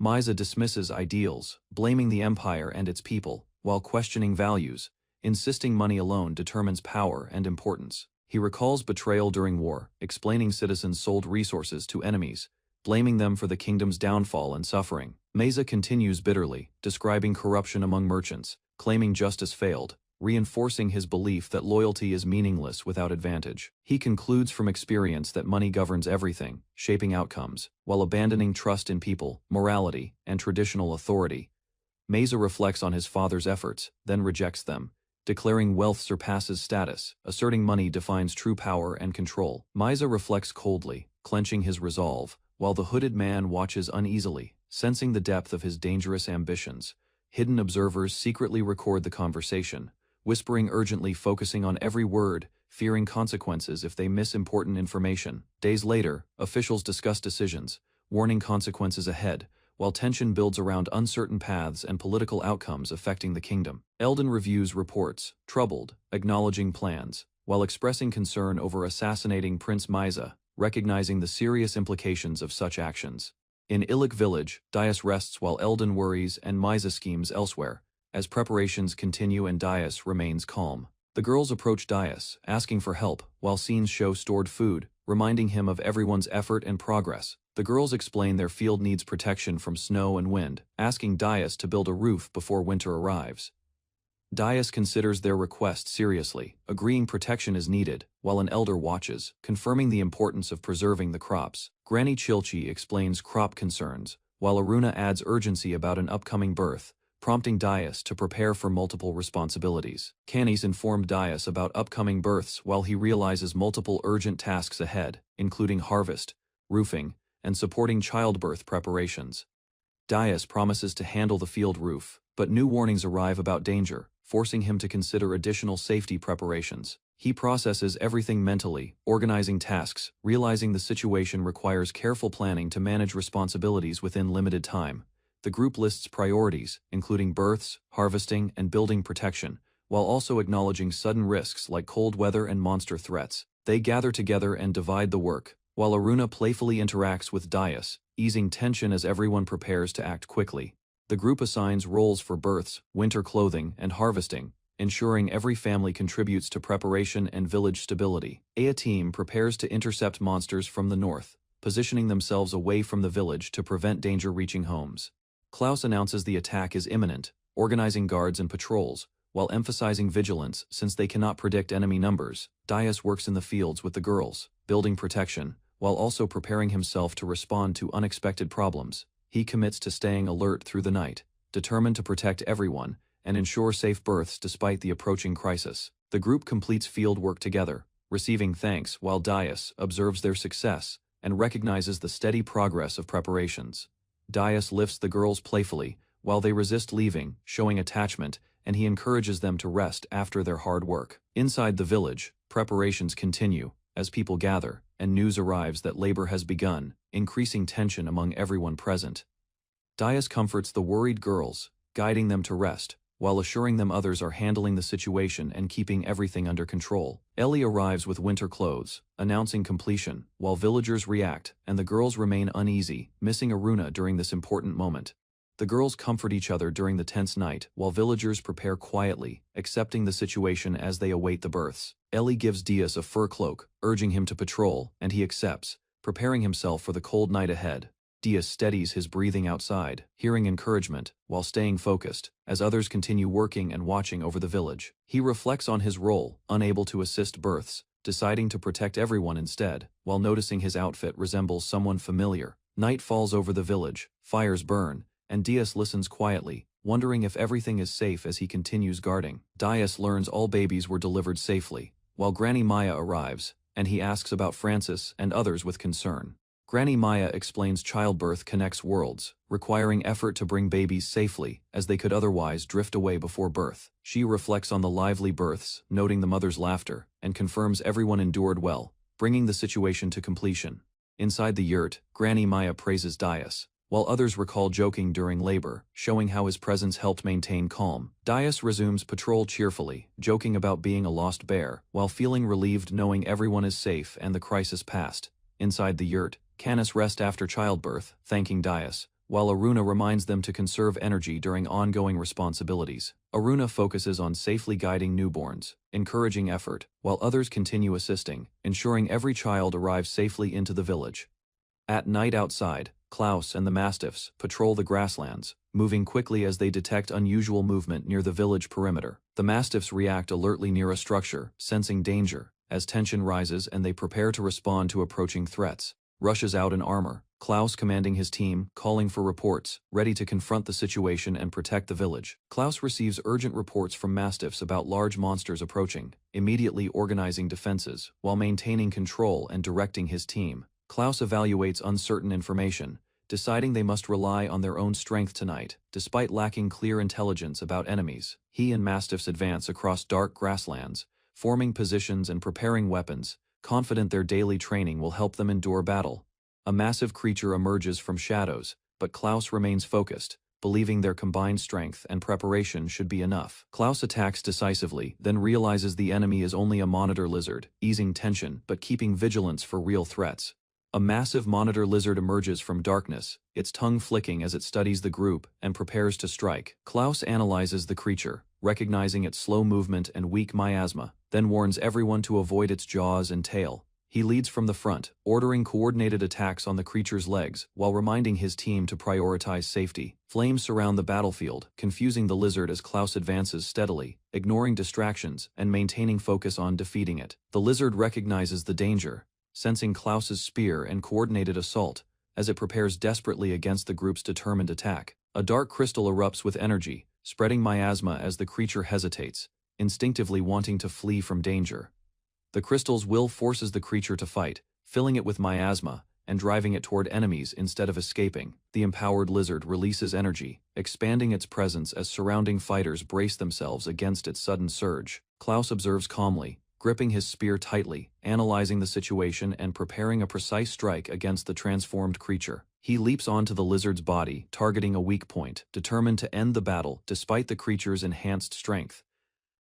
Speaker 1: Miza dismisses ideals, blaming the empire and its people, while questioning values, insisting money alone determines power and importance. He recalls betrayal during war, explaining citizens sold resources to enemies, blaming them for the kingdom's downfall and suffering. Meza continues bitterly, describing corruption among merchants, claiming justice failed, reinforcing his belief that loyalty is meaningless without advantage. He concludes from experience that money governs everything, shaping outcomes, while abandoning trust in people, morality, and traditional authority. Meza reflects on his father's efforts, then rejects them, declaring wealth surpasses status, asserting money defines true power and control. Meza reflects coldly, clenching his resolve, while the hooded man watches uneasily, sensing the depth of his dangerous ambitions. Hidden observers secretly record the conversation, whispering urgently, focusing on every word, fearing consequences if they miss important information. Days later, officials discuss decisions, warning consequences ahead, while tension builds around uncertain paths and political outcomes affecting the kingdom. Eldon reviews reports, troubled, acknowledging plans, while expressing concern over assassinating Prince Myza, recognizing the serious implications of such actions. In Illic village, Dias rests while Eldon worries and Myza schemes elsewhere, as preparations continue and Dias remains calm. The girls approach Dias, asking for help, while scenes show stored food, reminding him of everyone's effort and progress. The girls explain their field needs protection from snow and wind, asking Dias to build a roof before winter arrives. Dias considers their request seriously, agreeing protection is needed, while an elder watches, confirming the importance of preserving the crops. Granny Chilchi explains crop concerns, while Aruna adds urgency about an upcoming birth, prompting Dias to prepare for multiple responsibilities. Canis informed Dias about upcoming births while he realizes multiple urgent tasks ahead, including harvest, roofing, and supporting childbirth preparations. Dias promises to handle the field roof, but new warnings arrive about danger, forcing him to consider additional safety preparations. He processes everything mentally, organizing tasks, realizing the situation requires careful planning to manage responsibilities within limited time. The group lists priorities, including births, harvesting, and building protection, while also acknowledging sudden risks like cold weather and monster threats. They gather together and divide the work, while Aruna playfully interacts with Dias, easing tension as everyone prepares to act quickly. The group assigns roles for births, winter clothing, and harvesting, ensuring every family contributes to preparation and village stability. A team prepares to intercept monsters from the north, positioning themselves away from the village to prevent danger reaching homes. Klaus announces the attack is imminent, organizing guards and patrols, while emphasizing vigilance since they cannot predict enemy numbers. Dias works in the fields with the girls, building protection, while also preparing himself to respond to unexpected problems. He commits to staying alert through the night, determined to protect everyone and ensure safe births despite the approaching crisis. The group completes field work together, receiving thanks while Dias observes their success and recognizes the steady progress of preparations. Dias lifts the girls playfully, while they resist leaving, showing attachment, and he encourages them to rest after their hard work. Inside the village, preparations continue, as people gather, and news arrives that labor has begun, increasing tension among everyone present. Dias comforts the worried girls, guiding them to rest, while assuring them others are handling the situation and keeping everything under control. Ellie arrives with winter clothes, announcing completion, while villagers react, and the girls remain uneasy, missing Aruna during this important moment. The girls comfort each other during the tense night, while villagers prepare quietly, accepting the situation as they await the births. Ellie gives Dias a fur cloak, urging him to patrol, and he accepts, preparing himself for the cold night ahead. Dias steadies his breathing outside, hearing encouragement, while staying focused, as others continue working and watching over the village. He reflects on his role, unable to assist births, deciding to protect everyone instead, while noticing his outfit resembles someone familiar. Night falls over the village, fires burn, and Dias listens quietly, wondering if everything is safe as he continues guarding. Dias learns all babies were delivered safely, while Granny Maya arrives, and he asks about Francis and others with concern. Granny Maya explains childbirth connects worlds, requiring effort to bring babies safely, as they could otherwise drift away before birth. She reflects on the lively births, noting the mother's laughter, and confirms everyone endured well, bringing the situation to completion. Inside the yurt, Granny Maya praises Dias, while others recall joking during labor, showing how his presence helped maintain calm. Dias resumes patrol cheerfully, joking about being a lost bear, while feeling relieved knowing everyone is safe and the crisis past. Inside the yurt, Canis rests after childbirth, thanking Dias, while Aruna reminds them to conserve energy during ongoing responsibilities. Aruna focuses on safely guiding newborns, encouraging effort, while others continue assisting, ensuring every child arrives safely into the village. At night outside, Klaus and the Mastiffs patrol the grasslands, moving quickly as they detect unusual movement near the village perimeter. The Mastiffs react alertly near a structure, sensing danger, as tension rises and they prepare to respond to approaching threats. Rushes out in armor, Klaus commanding his team, calling for reports, ready to confront the situation and protect the village. Klaus receives urgent reports from Mastiffs about large monsters approaching, immediately organizing defenses, while maintaining control and directing his team. Klaus evaluates uncertain information, deciding they must rely on their own strength tonight. Despite lacking clear intelligence about enemies, he and Mastiffs advance across dark grasslands, forming positions and preparing weapons, confident their daily training will help them endure battle. A massive creature emerges from shadows, but Klaus remains focused, believing their combined strength and preparation should be enough. Klaus attacks decisively, then realizes the enemy is only a monitor lizard, easing tension but keeping vigilance for real threats. A massive monitor lizard emerges from darkness, its tongue flicking as it studies the group and prepares to strike. Klaus analyzes the creature, recognizing its slow movement and weak miasma, then warns everyone to avoid its jaws and tail. He leads from the front, ordering coordinated attacks on the creature's legs, while reminding his team to prioritize safety. Flames surround the battlefield, confusing the lizard as Klaus advances steadily, ignoring distractions and maintaining focus on defeating it. The lizard recognizes the danger, sensing Klaus's spear and coordinated assault, as it prepares desperately against the group's determined attack. A dark crystal erupts with energy, spreading miasma as the creature hesitates, instinctively wanting to flee from danger. The crystal's will forces the creature to fight, filling it with miasma and driving it toward enemies instead of escaping. The empowered lizard releases energy, expanding its presence as surrounding fighters brace themselves against its sudden surge. Klaus observes calmly, gripping his spear tightly, analyzing the situation and preparing a precise strike against the transformed creature. He leaps onto the lizard's body, targeting a weak point, determined to end the battle despite the creature's enhanced strength.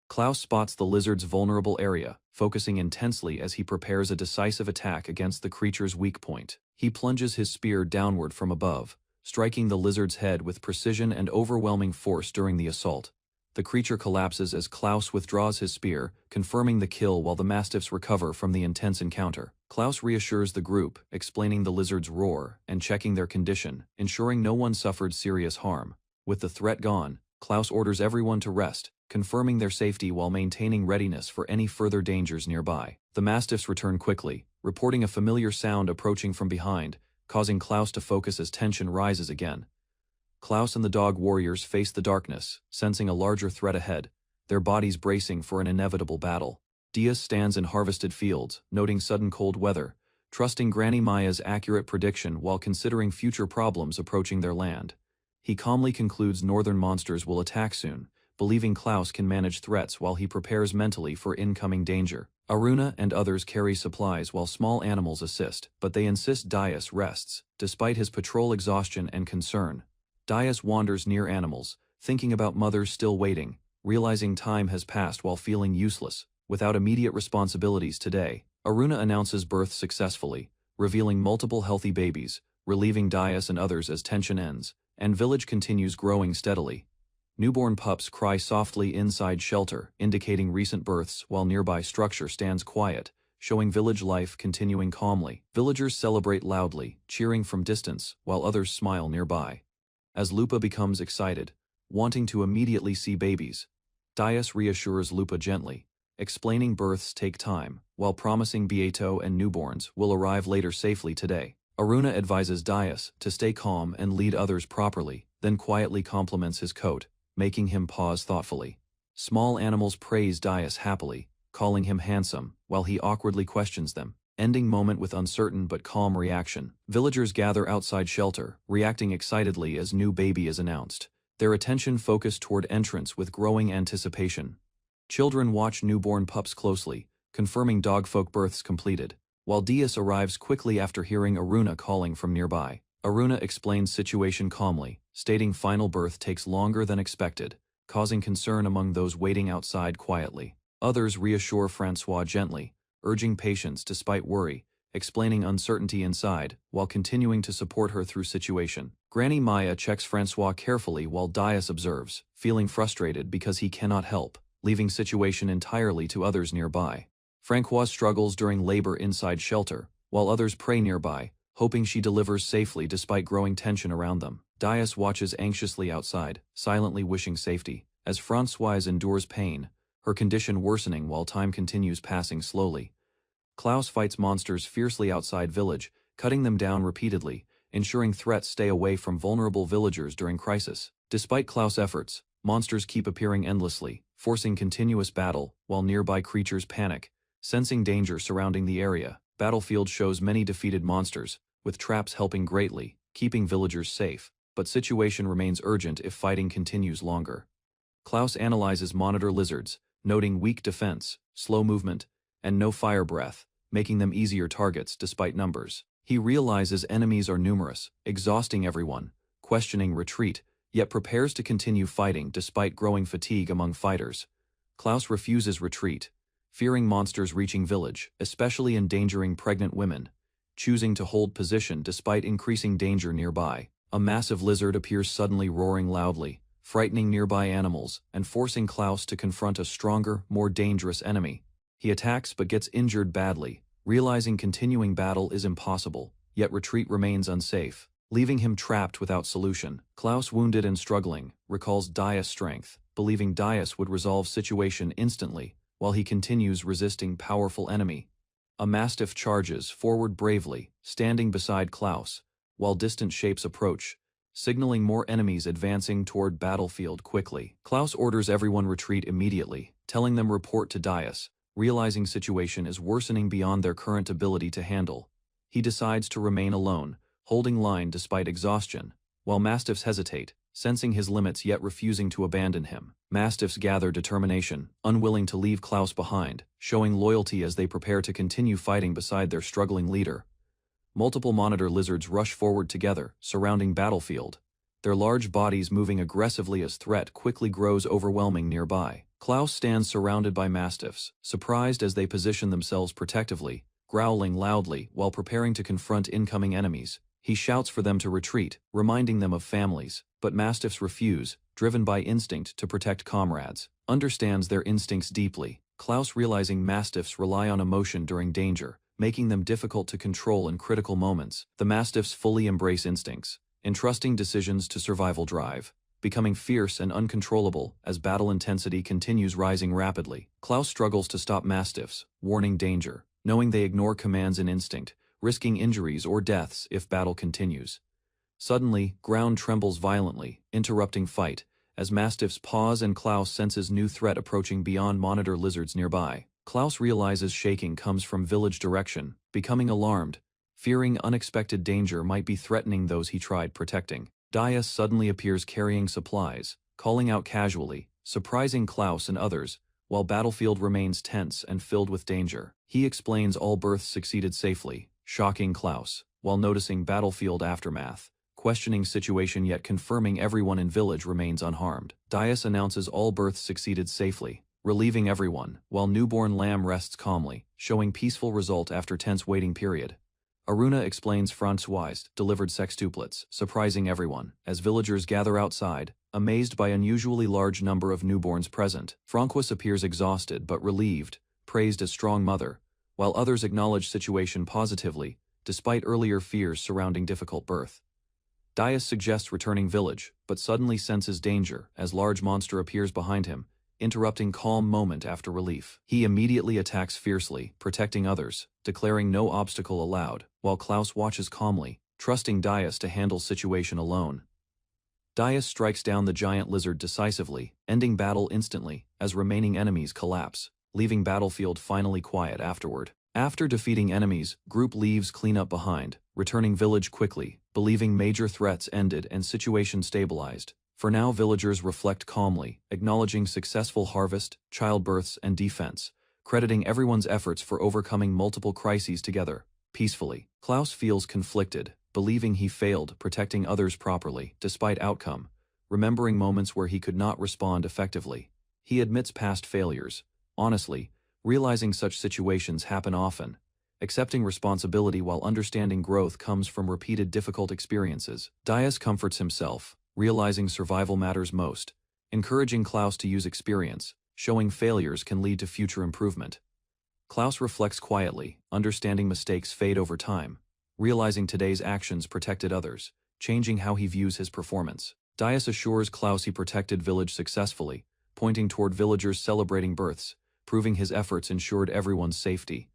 Speaker 1: Klaus spots the lizard's vulnerable area, focusing intensely as he prepares a decisive attack against the creature's weak point. He plunges his spear downward from above, striking the lizard's head with precision and overwhelming force during the assault. The creature collapses as Klaus withdraws his spear, confirming the kill while the mastiffs recover from the intense encounter. Klaus reassures the group, explaining the lizard's roar and checking their condition, ensuring no one suffered serious harm. With the threat gone, Klaus orders everyone to rest, confirming their safety while maintaining readiness for any further dangers nearby. The mastiffs return quickly, reporting a familiar sound approaching from behind, causing Klaus to focus as tension rises again. Klaus and the dog warriors face the darkness, sensing a larger threat ahead, their bodies bracing for an inevitable battle. Diaz stands in harvested fields, noting sudden cold weather, trusting Granny Maya's accurate prediction while considering future problems approaching their land. He calmly concludes northern monsters will attack soon, believing Klaus can manage threats while he prepares mentally for incoming danger. Aruna and others carry supplies while small animals assist, but they insist Diaz rests, despite his patrol exhaustion and concern. Diaz wanders near animals, thinking about mothers still waiting, realizing time has passed while feeling useless, without immediate responsibilities today. Aruna announces birth successfully, revealing multiple healthy babies, relieving Diaz and others as tension ends, and village continues growing steadily. Newborn pups cry softly inside shelter, indicating recent births, while nearby structure stands quiet, showing village life continuing calmly. Villagers celebrate loudly, cheering from distance, while others smile nearby. As Lupa becomes excited, wanting to immediately see babies, Diaz reassures Lupa gently, explaining births take time, while promising Beato and newborns will arrive later safely today. Aruna advises Diaz to stay calm and lead others properly, then quietly compliments his coat, making him pause thoughtfully. Small animals praise Diaz happily, calling him handsome, while he awkwardly questions them, ending moment with uncertain but calm reaction. Villagers gather outside shelter, reacting excitedly as new baby is announced, their attention focused toward entrance with growing anticipation. Children watch newborn pups closely, confirming dogfolk births completed, while Diaz arrives quickly after hearing Aruna calling from nearby. Aruna explains situation calmly, stating final birth takes longer than expected, causing concern among those waiting outside quietly. Others reassure Francois gently, urging patience despite worry, explaining uncertainty inside, while continuing to support her through situation. Granny Maya checks Francois carefully while Diaz observes, feeling frustrated because he cannot help, leaving situation entirely to others nearby. Francois struggles during labor inside shelter, while others pray nearby, hoping she delivers safely despite growing tension around them. Diaz watches anxiously outside, silently wishing safety, as Francoise endures pain, her condition worsening while time continues passing slowly. Klaus fights monsters fiercely outside village, cutting them down repeatedly, ensuring threats stay away from vulnerable villagers during crisis. Despite Klaus' efforts, monsters keep appearing endlessly, forcing continuous battle, while nearby creatures panic, sensing danger surrounding the area. Battlefield shows many defeated monsters, with traps helping greatly, keeping villagers safe, but situation remains urgent if fighting continues longer. Klaus analyzes monitor lizards, noting weak defense, slow movement, and no fire breath, making them easier targets despite numbers. He realizes enemies are numerous, exhausting everyone, questioning retreat, yet prepares to continue fighting despite growing fatigue among fighters. Klaus refuses retreat, fearing monsters reaching village, especially endangering pregnant women, choosing to hold position despite increasing danger nearby. A massive lizard appears suddenly, roaring loudly, frightening nearby animals and forcing Klaus to confront a stronger, more dangerous enemy. He attacks but gets injured badly, realizing continuing battle is impossible, yet retreat remains unsafe, leaving him trapped without solution. Klaus, wounded and struggling, recalls Dias' strength, believing Dias would resolve situation instantly, while he continues resisting powerful enemy. A mastiff charges forward bravely, standing beside Klaus, while distant shapes approach, signaling more enemies advancing toward battlefield quickly. Klaus orders everyone retreat immediately, telling them report to Dias, realizing situation is worsening beyond their current ability to handle. He decides to remain alone, holding line despite exhaustion, while mastiffs hesitate, sensing his limits yet refusing to abandon him. Mastiffs gather determination, unwilling to leave Klaus behind, showing loyalty as they prepare to continue fighting beside their struggling leader. Multiple monitor lizards rush forward together, surrounding battlefield, their large bodies moving aggressively as threat quickly grows overwhelming nearby. Klaus stands surrounded by mastiffs, surprised as they position themselves protectively, growling loudly while preparing to confront incoming enemies. He shouts for them to retreat, reminding them of families, but mastiffs refuse, driven by instinct to protect comrades. Understands their instincts deeply. Klaus, realizing mastiffs rely on emotion during danger, making them difficult to control in critical moments. The mastiffs fully embrace instincts, entrusting decisions to survival drive, becoming fierce and uncontrollable as battle intensity continues rising rapidly. Klaus struggles to stop mastiffs, warning danger, knowing they ignore commands and instinct, risking injuries or deaths if battle continues. Suddenly, ground trembles violently, interrupting fight, as mastiffs pause and Klaus senses new threat approaching beyond monitor lizards nearby. Klaus realizes shaking comes from village direction, becoming alarmed, fearing unexpected danger might be threatening those he tried protecting. Dias suddenly appears carrying supplies, calling out casually, surprising Klaus and others, while battlefield remains tense and filled with danger. He explains all births succeeded safely, shocking Klaus, while noticing battlefield aftermath, questioning situation yet confirming everyone in village remains unharmed. Dias announces all births succeeded safely, relieving everyone, while newborn lamb rests calmly, showing peaceful result after tense waiting period. Aruna explains Francois delivered sextuplets, surprising everyone, as villagers gather outside, amazed by unusually large number of newborns present. Francois appears exhausted but relieved, praised as strong mother, while others acknowledge situation positively, despite earlier fears surrounding difficult birth. Dias suggests returning village, but suddenly senses danger as large monster appears behind him, interrupting calm moment after relief. He immediately attacks fiercely, protecting others, declaring no obstacle allowed, while Klaus watches calmly, trusting Dias to handle situation alone. Dias strikes down the giant lizard decisively, ending battle instantly, as remaining enemies collapse, leaving battlefield finally quiet afterward. After defeating enemies, group leaves cleanup behind, returning village quickly, believing major threats ended and situation stabilized. For now, villagers reflect calmly, acknowledging successful harvest, childbirths, and defense, crediting everyone's efforts for overcoming multiple crises together, peacefully. Klaus feels conflicted, believing he failed protecting others properly, despite outcome, remembering moments where he could not respond effectively. He admits past failures, honestly, realizing such situations happen often, accepting responsibility while understanding growth comes from repeated difficult experiences. Dias comforts himself, realizing survival matters most, encouraging Klaus to use experience, showing failures can lead to future improvement. Klaus reflects quietly, understanding mistakes fade over time, realizing today's actions protected others, changing how he views his performance. Dias assures Klaus he protected village successfully, pointing toward villagers celebrating births, proving his efforts ensured everyone's safety.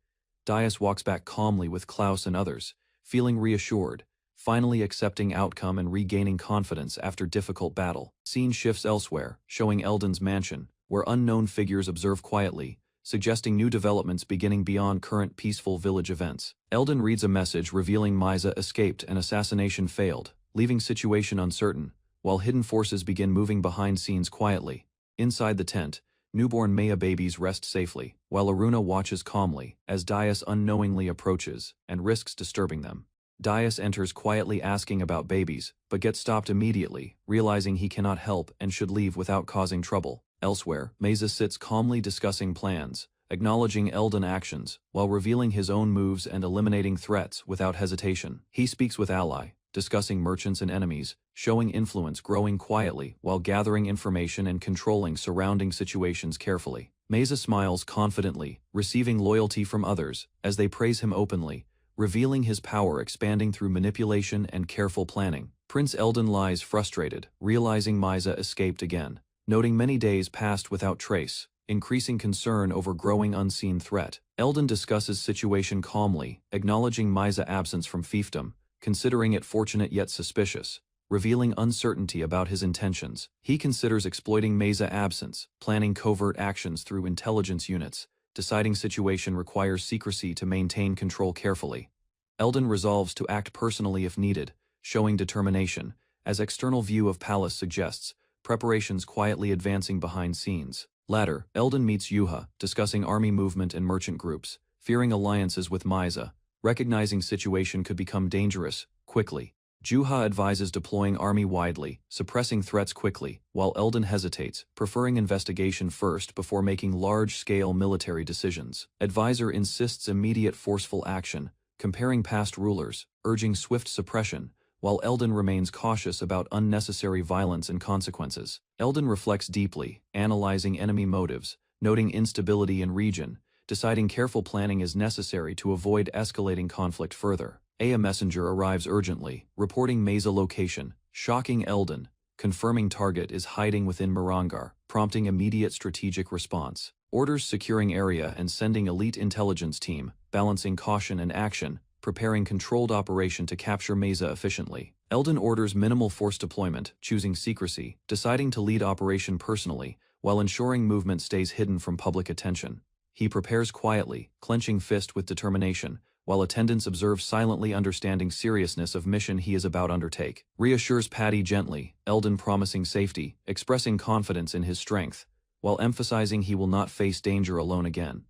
Speaker 1: Dias walks back calmly with Klaus and others, feeling reassured, finally accepting outcome and regaining confidence after difficult battle. Scene shifts elsewhere, showing Eldon's mansion, where unknown figures observe quietly, suggesting new developments beginning beyond current peaceful village events. Eldon reads a message revealing Misa escaped and assassination failed, leaving situation uncertain, while hidden forces begin moving behind scenes quietly. Inside the tent, Newborn Maya babies rest safely, while Aruna watches calmly as Dias unknowingly approaches and risks disturbing them. Dias enters quietly asking about babies, but gets stopped immediately, realizing he cannot help and should leave without causing trouble. Elsewhere, Meza sits calmly discussing plans, acknowledging Eldon actions, while revealing his own moves and eliminating threats without hesitation. He speaks with Ally, discussing merchants and enemies, showing influence growing quietly while gathering information and controlling surrounding situations carefully. Meza smiles confidently, receiving loyalty from others as they praise him openly, revealing his power expanding through manipulation and careful planning. Prince Eldon lies frustrated, realizing Meza escaped again, noting many days passed without trace, increasing concern over growing unseen threat. Eldon discusses situation calmly, acknowledging Meza absence from fiefdom, considering it fortunate yet suspicious, revealing uncertainty about his intentions. He considers exploiting Meza absence, planning covert actions through intelligence units, deciding situation requires secrecy to maintain control carefully. Eldon resolves to act personally if needed, showing determination, as external view of palace suggests, preparations quietly advancing behind scenes. Later, Eldon meets Yuha, discussing army movement and merchant groups, fearing alliances with Meza, recognizing situation could become dangerous, quickly. Juha advises deploying army widely, suppressing threats quickly, while Eldon hesitates, preferring investigation first before making large-scale military decisions. Advisor insists immediate forceful action, comparing past rulers, urging swift suppression, while Eldon remains cautious about unnecessary violence and consequences. Eldon reflects deeply, analyzing enemy motives, noting instability in region, deciding careful planning is necessary to avoid escalating conflict further. A messenger arrives urgently, reporting Meza location, shocking Eldon, confirming target is hiding within Mirangar, prompting immediate strategic response. Orders securing area and sending elite intelligence team, balancing caution and action, preparing controlled operation to capture Meza efficiently. Eldon orders minimal force deployment, choosing secrecy, deciding to lead operation personally, while ensuring movement stays hidden from public attention. He prepares quietly, clenching fist with determination, while attendants observe silently, understanding seriousness of mission he is about to undertake. Reassures Patty gently, Eldon promising safety, expressing confidence in his strength, while emphasizing he will not face danger alone again.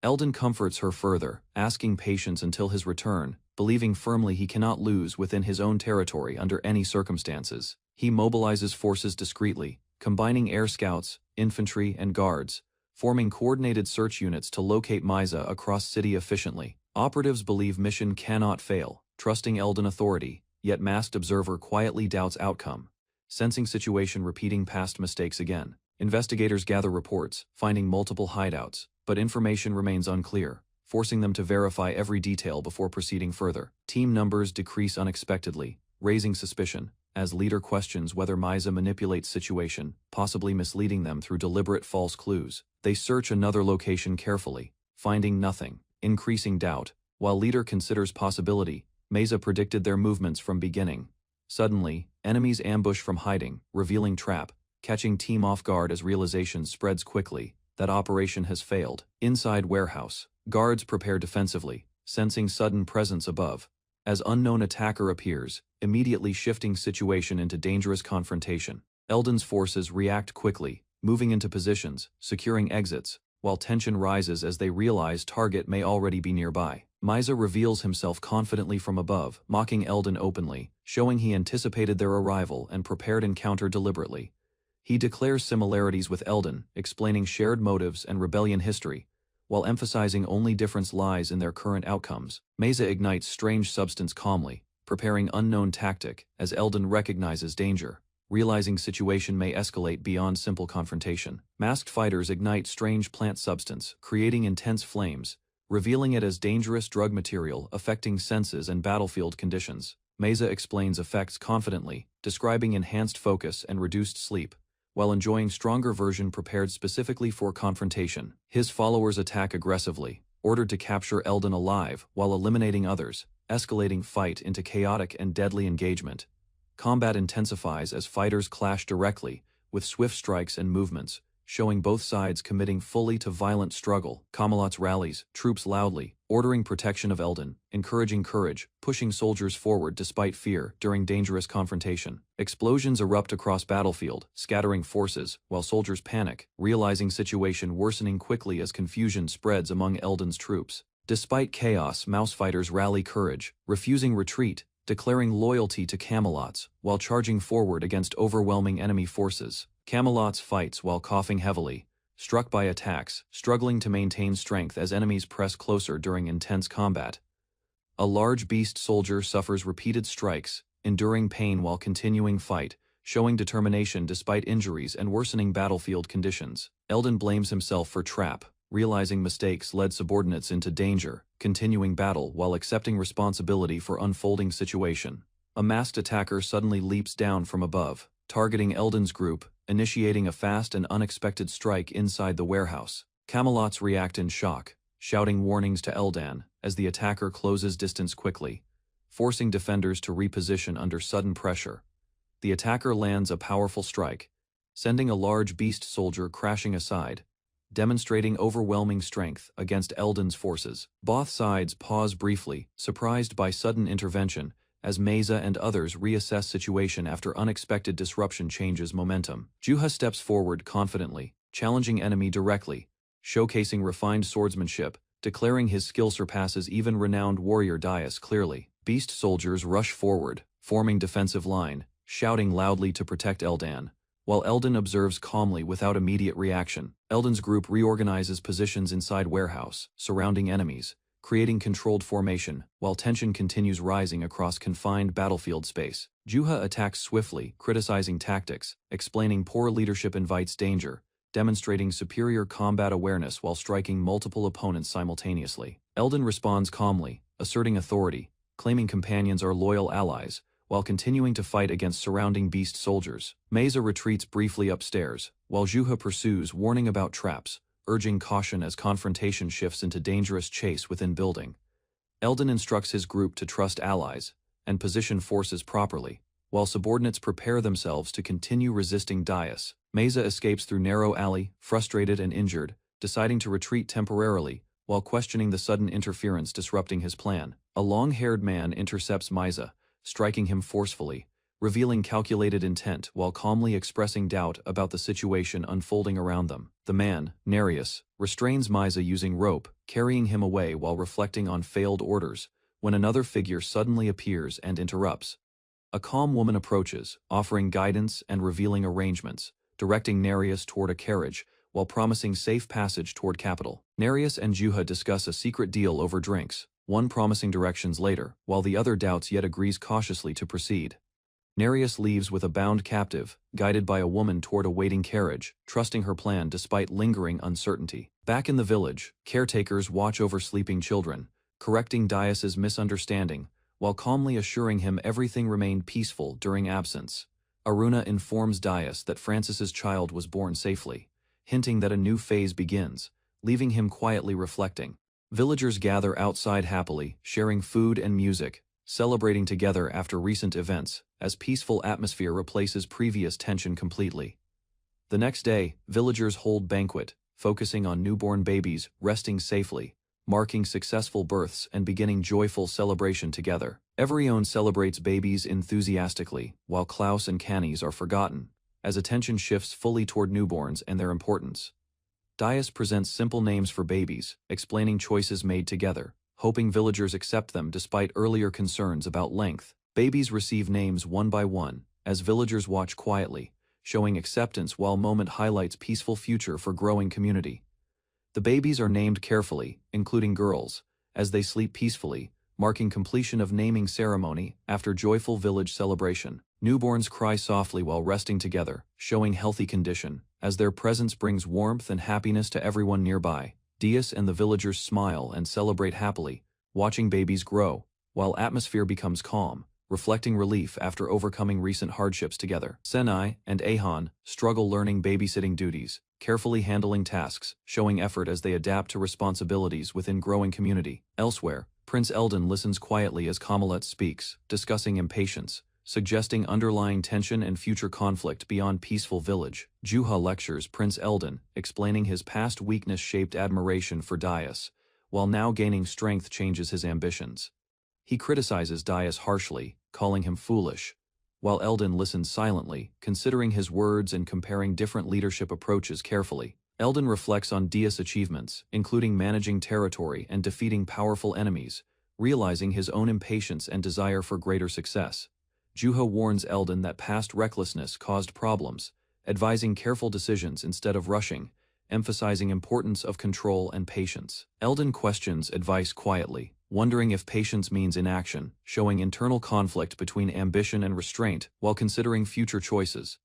Speaker 1: Eldon comforts her further, asking patience until his return, believing firmly he cannot lose within his own territory under any circumstances. He mobilizes forces discreetly, combining air scouts, infantry, and guards, forming coordinated search units to locate Meza across city efficiently. Operatives believe mission cannot fail, trusting Eldon authority, yet masked observer quietly doubts outcome, sensing situation repeating past mistakes again. Investigators gather reports, finding multiple hideouts, but information remains unclear, forcing them to verify every detail before proceeding further. Team numbers decrease unexpectedly, raising suspicion, as leader questions whether Meza manipulates situation, possibly misleading them through deliberate false clues. They search another location carefully, finding nothing, increasing doubt. While leader considers possibility, Meza predicted their movements from beginning. Suddenly, enemies ambush from hiding, revealing trap, catching team off guard as realization spreads quickly that operation has failed. Inside warehouse, guards prepare defensively, sensing sudden presence above, as unknown attacker appears, immediately shifting situation into dangerous confrontation. Eldon's forces react quickly, moving into positions, securing exits, while tension rises as they realize target may already be nearby. Meza reveals himself confidently from above, mocking Eldon openly, showing he anticipated their arrival and prepared encounter deliberately. He declares similarities with Eldon, explaining shared motives and rebellion history, while emphasizing only difference lies in their current outcomes. Meza ignites strange substance calmly, preparing unknown tactic as Eldon recognizes danger, realizing situation may escalate beyond simple confrontation. Masked fighters ignite strange plant substance, creating intense flames, revealing it as dangerous drug material affecting senses and battlefield conditions. Meza explains effects confidently, describing enhanced focus and reduced sleep, while enjoying stronger version prepared specifically for confrontation. His followers attack aggressively, ordered to capture Eldon alive while eliminating others, escalating fight into chaotic and deadly engagement. Combat intensifies as fighters clash directly, with swift strikes and movements, showing both sides committing fully to violent struggle. Camelot's rallies, troops loudly, ordering protection of Eldon, encouraging courage, pushing soldiers forward despite fear during dangerous confrontation. Explosions erupt across battlefield, scattering forces, while soldiers panic, realizing situation worsening quickly as confusion spreads among Eldon's troops. Despite chaos, mouse fighters rally courage, refusing retreat, declaring loyalty to Camelot's, while charging forward against overwhelming enemy forces. Camelot's fights while coughing heavily, struck by attacks, struggling to maintain strength as enemies press closer during intense combat. A large beast soldier suffers repeated strikes, enduring pain while continuing fight, showing determination despite injuries and worsening battlefield conditions. Eldon blames himself for trap, realizing mistakes led subordinates into danger, continuing battle while accepting responsibility for unfolding situation. A masked attacker suddenly leaps down from above, targeting Eldon's group, initiating a fast and unexpected strike inside the warehouse. Camelots react in shock, shouting warnings to Eldan as the attacker closes distance quickly, forcing defenders to reposition under sudden pressure. The attacker lands a powerful strike, sending a large beast soldier crashing aside, demonstrating overwhelming strength against Eldon's forces. Both sides pause briefly, surprised by sudden intervention, as Meza and others reassess situation after unexpected disruption changes momentum. Juha steps forward confidently, challenging enemy directly, showcasing refined swordsmanship, declaring his skill surpasses even renowned warrior Dais clearly. Beast soldiers rush forward, forming defensive line, shouting loudly to protect Eldan, while Eldon observes calmly without immediate reaction. Eldon's group reorganizes positions inside warehouse, surrounding enemies, creating controlled formation, while tension continues rising across confined battlefield space. Juha attacks swiftly, criticizing tactics, explaining poor leadership invites danger, demonstrating superior combat awareness while striking multiple opponents simultaneously. Eldon responds calmly, asserting authority, claiming companions are loyal allies, while continuing to fight against surrounding beast soldiers. Meza retreats briefly upstairs, while Juha pursues, warning about traps, urging caution as confrontation shifts into dangerous chase within building. Eldon instructs his group to trust allies and position forces properly, while subordinates prepare themselves to continue resisting Dais. Meza escapes through narrow alley, frustrated and injured, deciding to retreat temporarily, while questioning the sudden interference disrupting his plan. A long-haired man intercepts Meza, striking him forcefully, revealing calculated intent while calmly expressing doubt about the situation unfolding around them. The man, Nereus, restrains Meza using rope, carrying him away while reflecting on failed orders, when another figure suddenly appears and interrupts. A calm woman approaches, offering guidance and revealing arrangements, directing Nereus toward a carriage, while promising safe passage toward capital. Nereus and Juha discuss a secret deal over drinks, one promising directions later, while the other doubts yet agrees cautiously to proceed. Nereus leaves with a bound captive, guided by a woman toward a waiting carriage, trusting her plan despite lingering uncertainty. Back in the village, caretakers watch over sleeping children, correcting Dais' misunderstanding, while calmly assuring him everything remained peaceful during absence. Aruna informs Dais that Francis's child was born safely, hinting that a new phase begins, leaving him quietly reflecting. Villagers gather outside happily, sharing food and music, celebrating together after recent events, as peaceful atmosphere replaces previous tension completely. The next day, villagers hold banquet, focusing on newborn babies resting safely, marking successful births and beginning joyful celebration together. Everyone celebrates babies enthusiastically, while Klaus and Canis are forgotten, as attention shifts fully toward newborns and their importance. Dais presents simple names for babies, explaining choices made together, hoping villagers accept them despite earlier concerns about length. Babies receive names one by one, as villagers watch quietly, showing acceptance while moment highlights peaceful future for growing community. The babies are named carefully, including girls, as they sleep peacefully, marking completion of naming ceremony after joyful village celebration. Newborns cry softly while resting together, showing healthy condition, as their presence brings warmth and happiness to everyone nearby. Dias and the villagers smile and celebrate happily, watching babies grow, while atmosphere becomes calm, reflecting relief after overcoming recent hardships together. Senai and Ahan struggle learning babysitting duties, carefully handling tasks, showing effort as they adapt to responsibilities within growing community. Elsewhere, Prince Eldon listens quietly as Kamalet speaks, discussing impatience, suggesting underlying tension and future conflict beyond peaceful village. Juha lectures Prince Eldon, explaining his past weakness-shaped admiration for Dais, while now gaining strength changes his ambitions. He criticizes Dias harshly, calling him foolish, while Eldon listens silently, considering his words and comparing different leadership approaches carefully. Eldon reflects on Dias' achievements, including managing territory and defeating powerful enemies, realizing his own impatience and desire for greater success. Juha warns Eldon that past recklessness caused problems, advising careful decisions instead of rushing, emphasizing importance of control and patience. Eldon questions advice quietly, wondering if patience means inaction, showing internal conflict between ambition and restraint while considering future choices.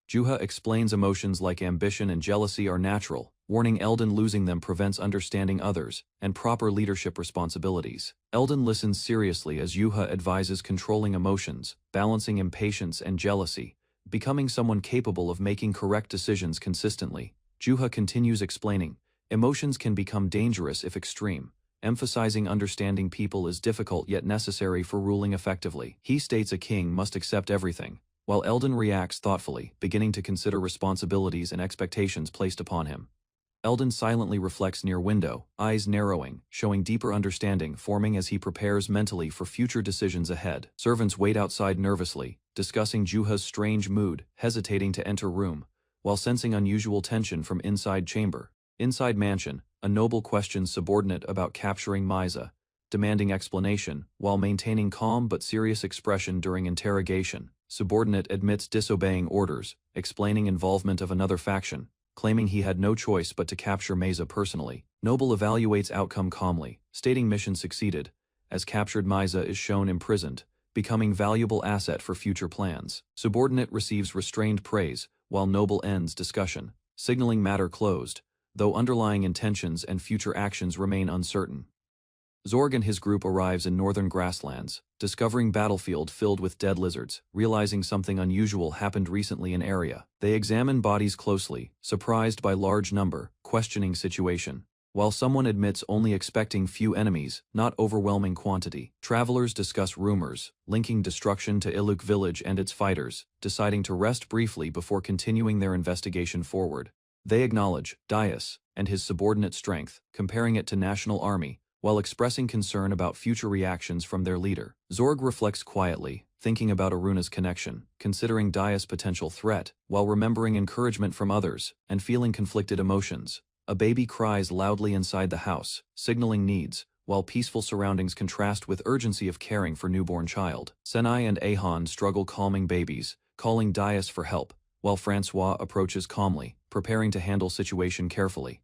Speaker 1: Juha explains emotions like ambition and jealousy are natural, warning Eldon losing them prevents understanding others and proper leadership responsibilities. Eldon listens seriously as Juha advises controlling emotions, balancing impatience and jealousy, becoming someone capable of making correct decisions consistently. Juha continues explaining, emotions can become dangerous if extreme, emphasizing understanding people is difficult yet necessary for ruling effectively. He states a king must accept everything, while Eldon reacts thoughtfully, beginning to consider responsibilities and expectations placed upon him. Eldon silently reflects near window, eyes narrowing, showing deeper understanding forming as he prepares mentally for future decisions ahead. Servants wait outside nervously, discussing Juha's strange mood, hesitating to enter room, while sensing unusual tension from inside chamber. Inside mansion, a noble questions subordinate about capturing Misa, demanding explanation, while maintaining calm but serious expression during interrogation. Subordinate admits disobeying orders, explaining involvement of another faction, claiming he had no choice but to capture Misa personally. Noble evaluates outcome calmly, stating mission succeeded, as captured Misa is shown imprisoned, becoming valuable asset for future plans. Subordinate receives restrained praise, while Noble ends discussion, signaling matter closed, though underlying intentions and future actions remain uncertain. Zorg and his group arrives in northern grasslands, discovering battlefield filled with dead lizards, realizing something unusual happened recently in area. They examine bodies closely, surprised by large number, questioning situation. While someone admits only expecting few enemies, not overwhelming quantity, travelers discuss rumors, linking destruction to Iluk village and its fighters, deciding to rest briefly before continuing their investigation forward. They acknowledge Dias and his subordinate strength, comparing it to national army, while expressing concern about future reactions from their leader. Zorg reflects quietly, thinking about Aruna's connection, considering Dias' potential threat, while remembering encouragement from others, and feeling conflicted emotions. A baby cries loudly inside the house, signaling needs, while peaceful surroundings contrast with urgency of caring for newborn child. Senai and Ahan struggle calming babies, calling Dias for help, while Francois approaches calmly, preparing to handle situation carefully.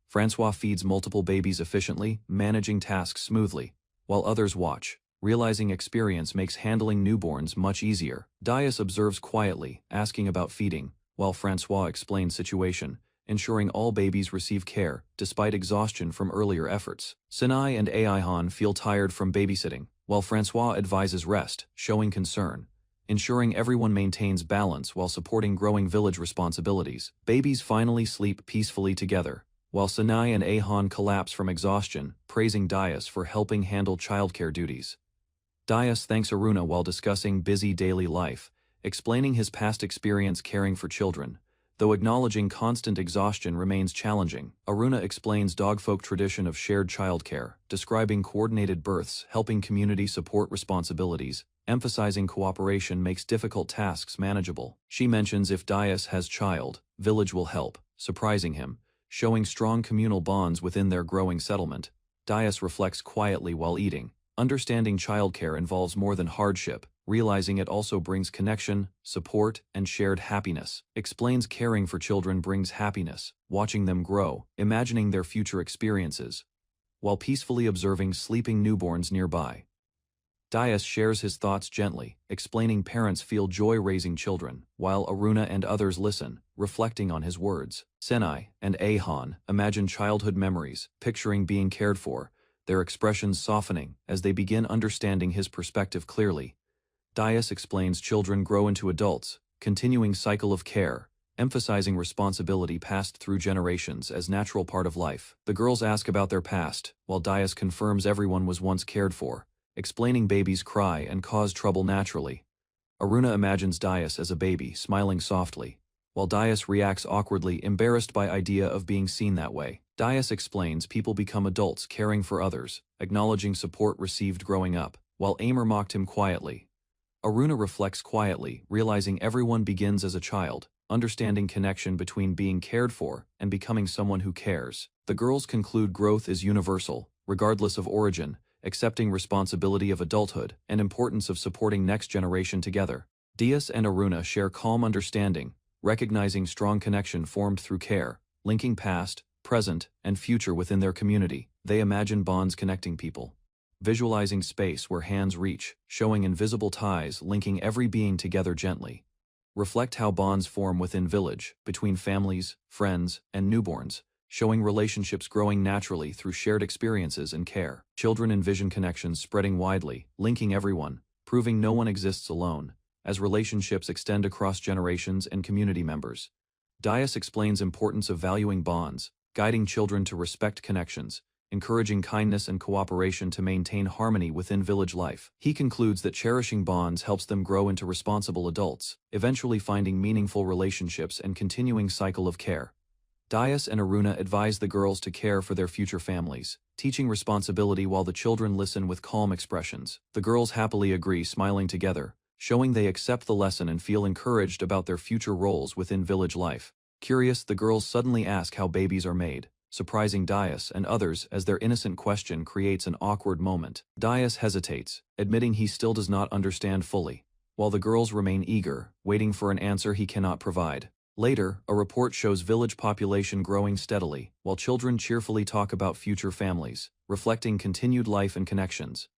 Speaker 1: Francois feeds multiple babies efficiently, managing tasks smoothly, while others watch, realizing experience makes handling newborns much easier. Dias observes quietly, asking about feeding, while Francois explains situation, ensuring all babies receive care, despite exhaustion from earlier efforts. Sinai and Aihan feel tired from babysitting, while Francois advises rest, showing concern, ensuring everyone maintains balance while supporting growing village responsibilities. Babies finally sleep peacefully together, while Sinai and Ahan collapse from exhaustion, praising Dias for helping handle childcare duties. Dias thanks Aruna while discussing busy daily life, explaining his past experience caring for children. Though acknowledging constant exhaustion remains challenging, Aruna explains dogfolk tradition of shared childcare, describing coordinated births helping community support responsibilities, emphasizing cooperation makes difficult tasks manageable. She mentions if Dias has child, village will help, surprising him, showing strong communal bonds within their growing settlement. Dias reflects quietly while eating, understanding childcare involves more than hardship, realizing it also brings connection, support, and shared happiness. Explains caring for children brings happiness, watching them grow, imagining their future experiences, while peacefully observing sleeping newborns nearby. Dias shares his thoughts gently, explaining parents feel joy raising children, while Aruna and others listen, reflecting on his words. Senai and Ahan imagine childhood memories, picturing being cared for, their expressions softening as they begin understanding his perspective clearly. Dias explains children grow into adults, continuing cycle of care, emphasizing responsibility passed through generations as natural part of life. The girls ask about their past, while Dias confirms everyone was once cared for, explaining babies cry and cause trouble naturally. Aruna imagines Dias as a baby, smiling softly, while Dias reacts awkwardly, embarrassed by idea of being seen that way. Dias explains people become adults caring for others, acknowledging support received growing up, while Aimer mocked him quietly. Aruna reflects quietly, realizing everyone begins as a child, understanding connection between being cared for and becoming someone who cares. The girls conclude growth is universal, regardless of origin, accepting responsibility of adulthood and importance of supporting next generation together. Dias and Aruna share calm understanding, recognizing strong connection formed through care, linking past, present, and future within their community. They imagine bonds connecting people, visualizing space where hands reach, showing invisible ties linking every being together gently. Reflect how bonds form within village, between families, friends, and newborns, showing relationships growing naturally through shared experiences and care. Children envision connections spreading widely, linking everyone, proving no one exists alone, as relationships extend across generations and community members. Dias explains importance of valuing bonds, guiding children to respect connections, encouraging kindness and cooperation to maintain harmony within village life. He concludes that cherishing bonds helps them grow into responsible adults, eventually finding meaningful relationships and continuing cycle of care. Dias and Aruna advise the girls to care for their future families, teaching responsibility while the children listen with calm expressions. The girls happily agree, smiling together, showing they accept the lesson and feel encouraged about their future roles within village life. Curious, the girls suddenly ask how babies are made, surprising Dias and others as their innocent question creates an awkward moment. Dias hesitates, admitting he still does not understand fully, while the girls remain eager, waiting for an answer he cannot provide. Later, a report shows village population growing steadily, while children cheerfully talk about future families, reflecting continued life and connections.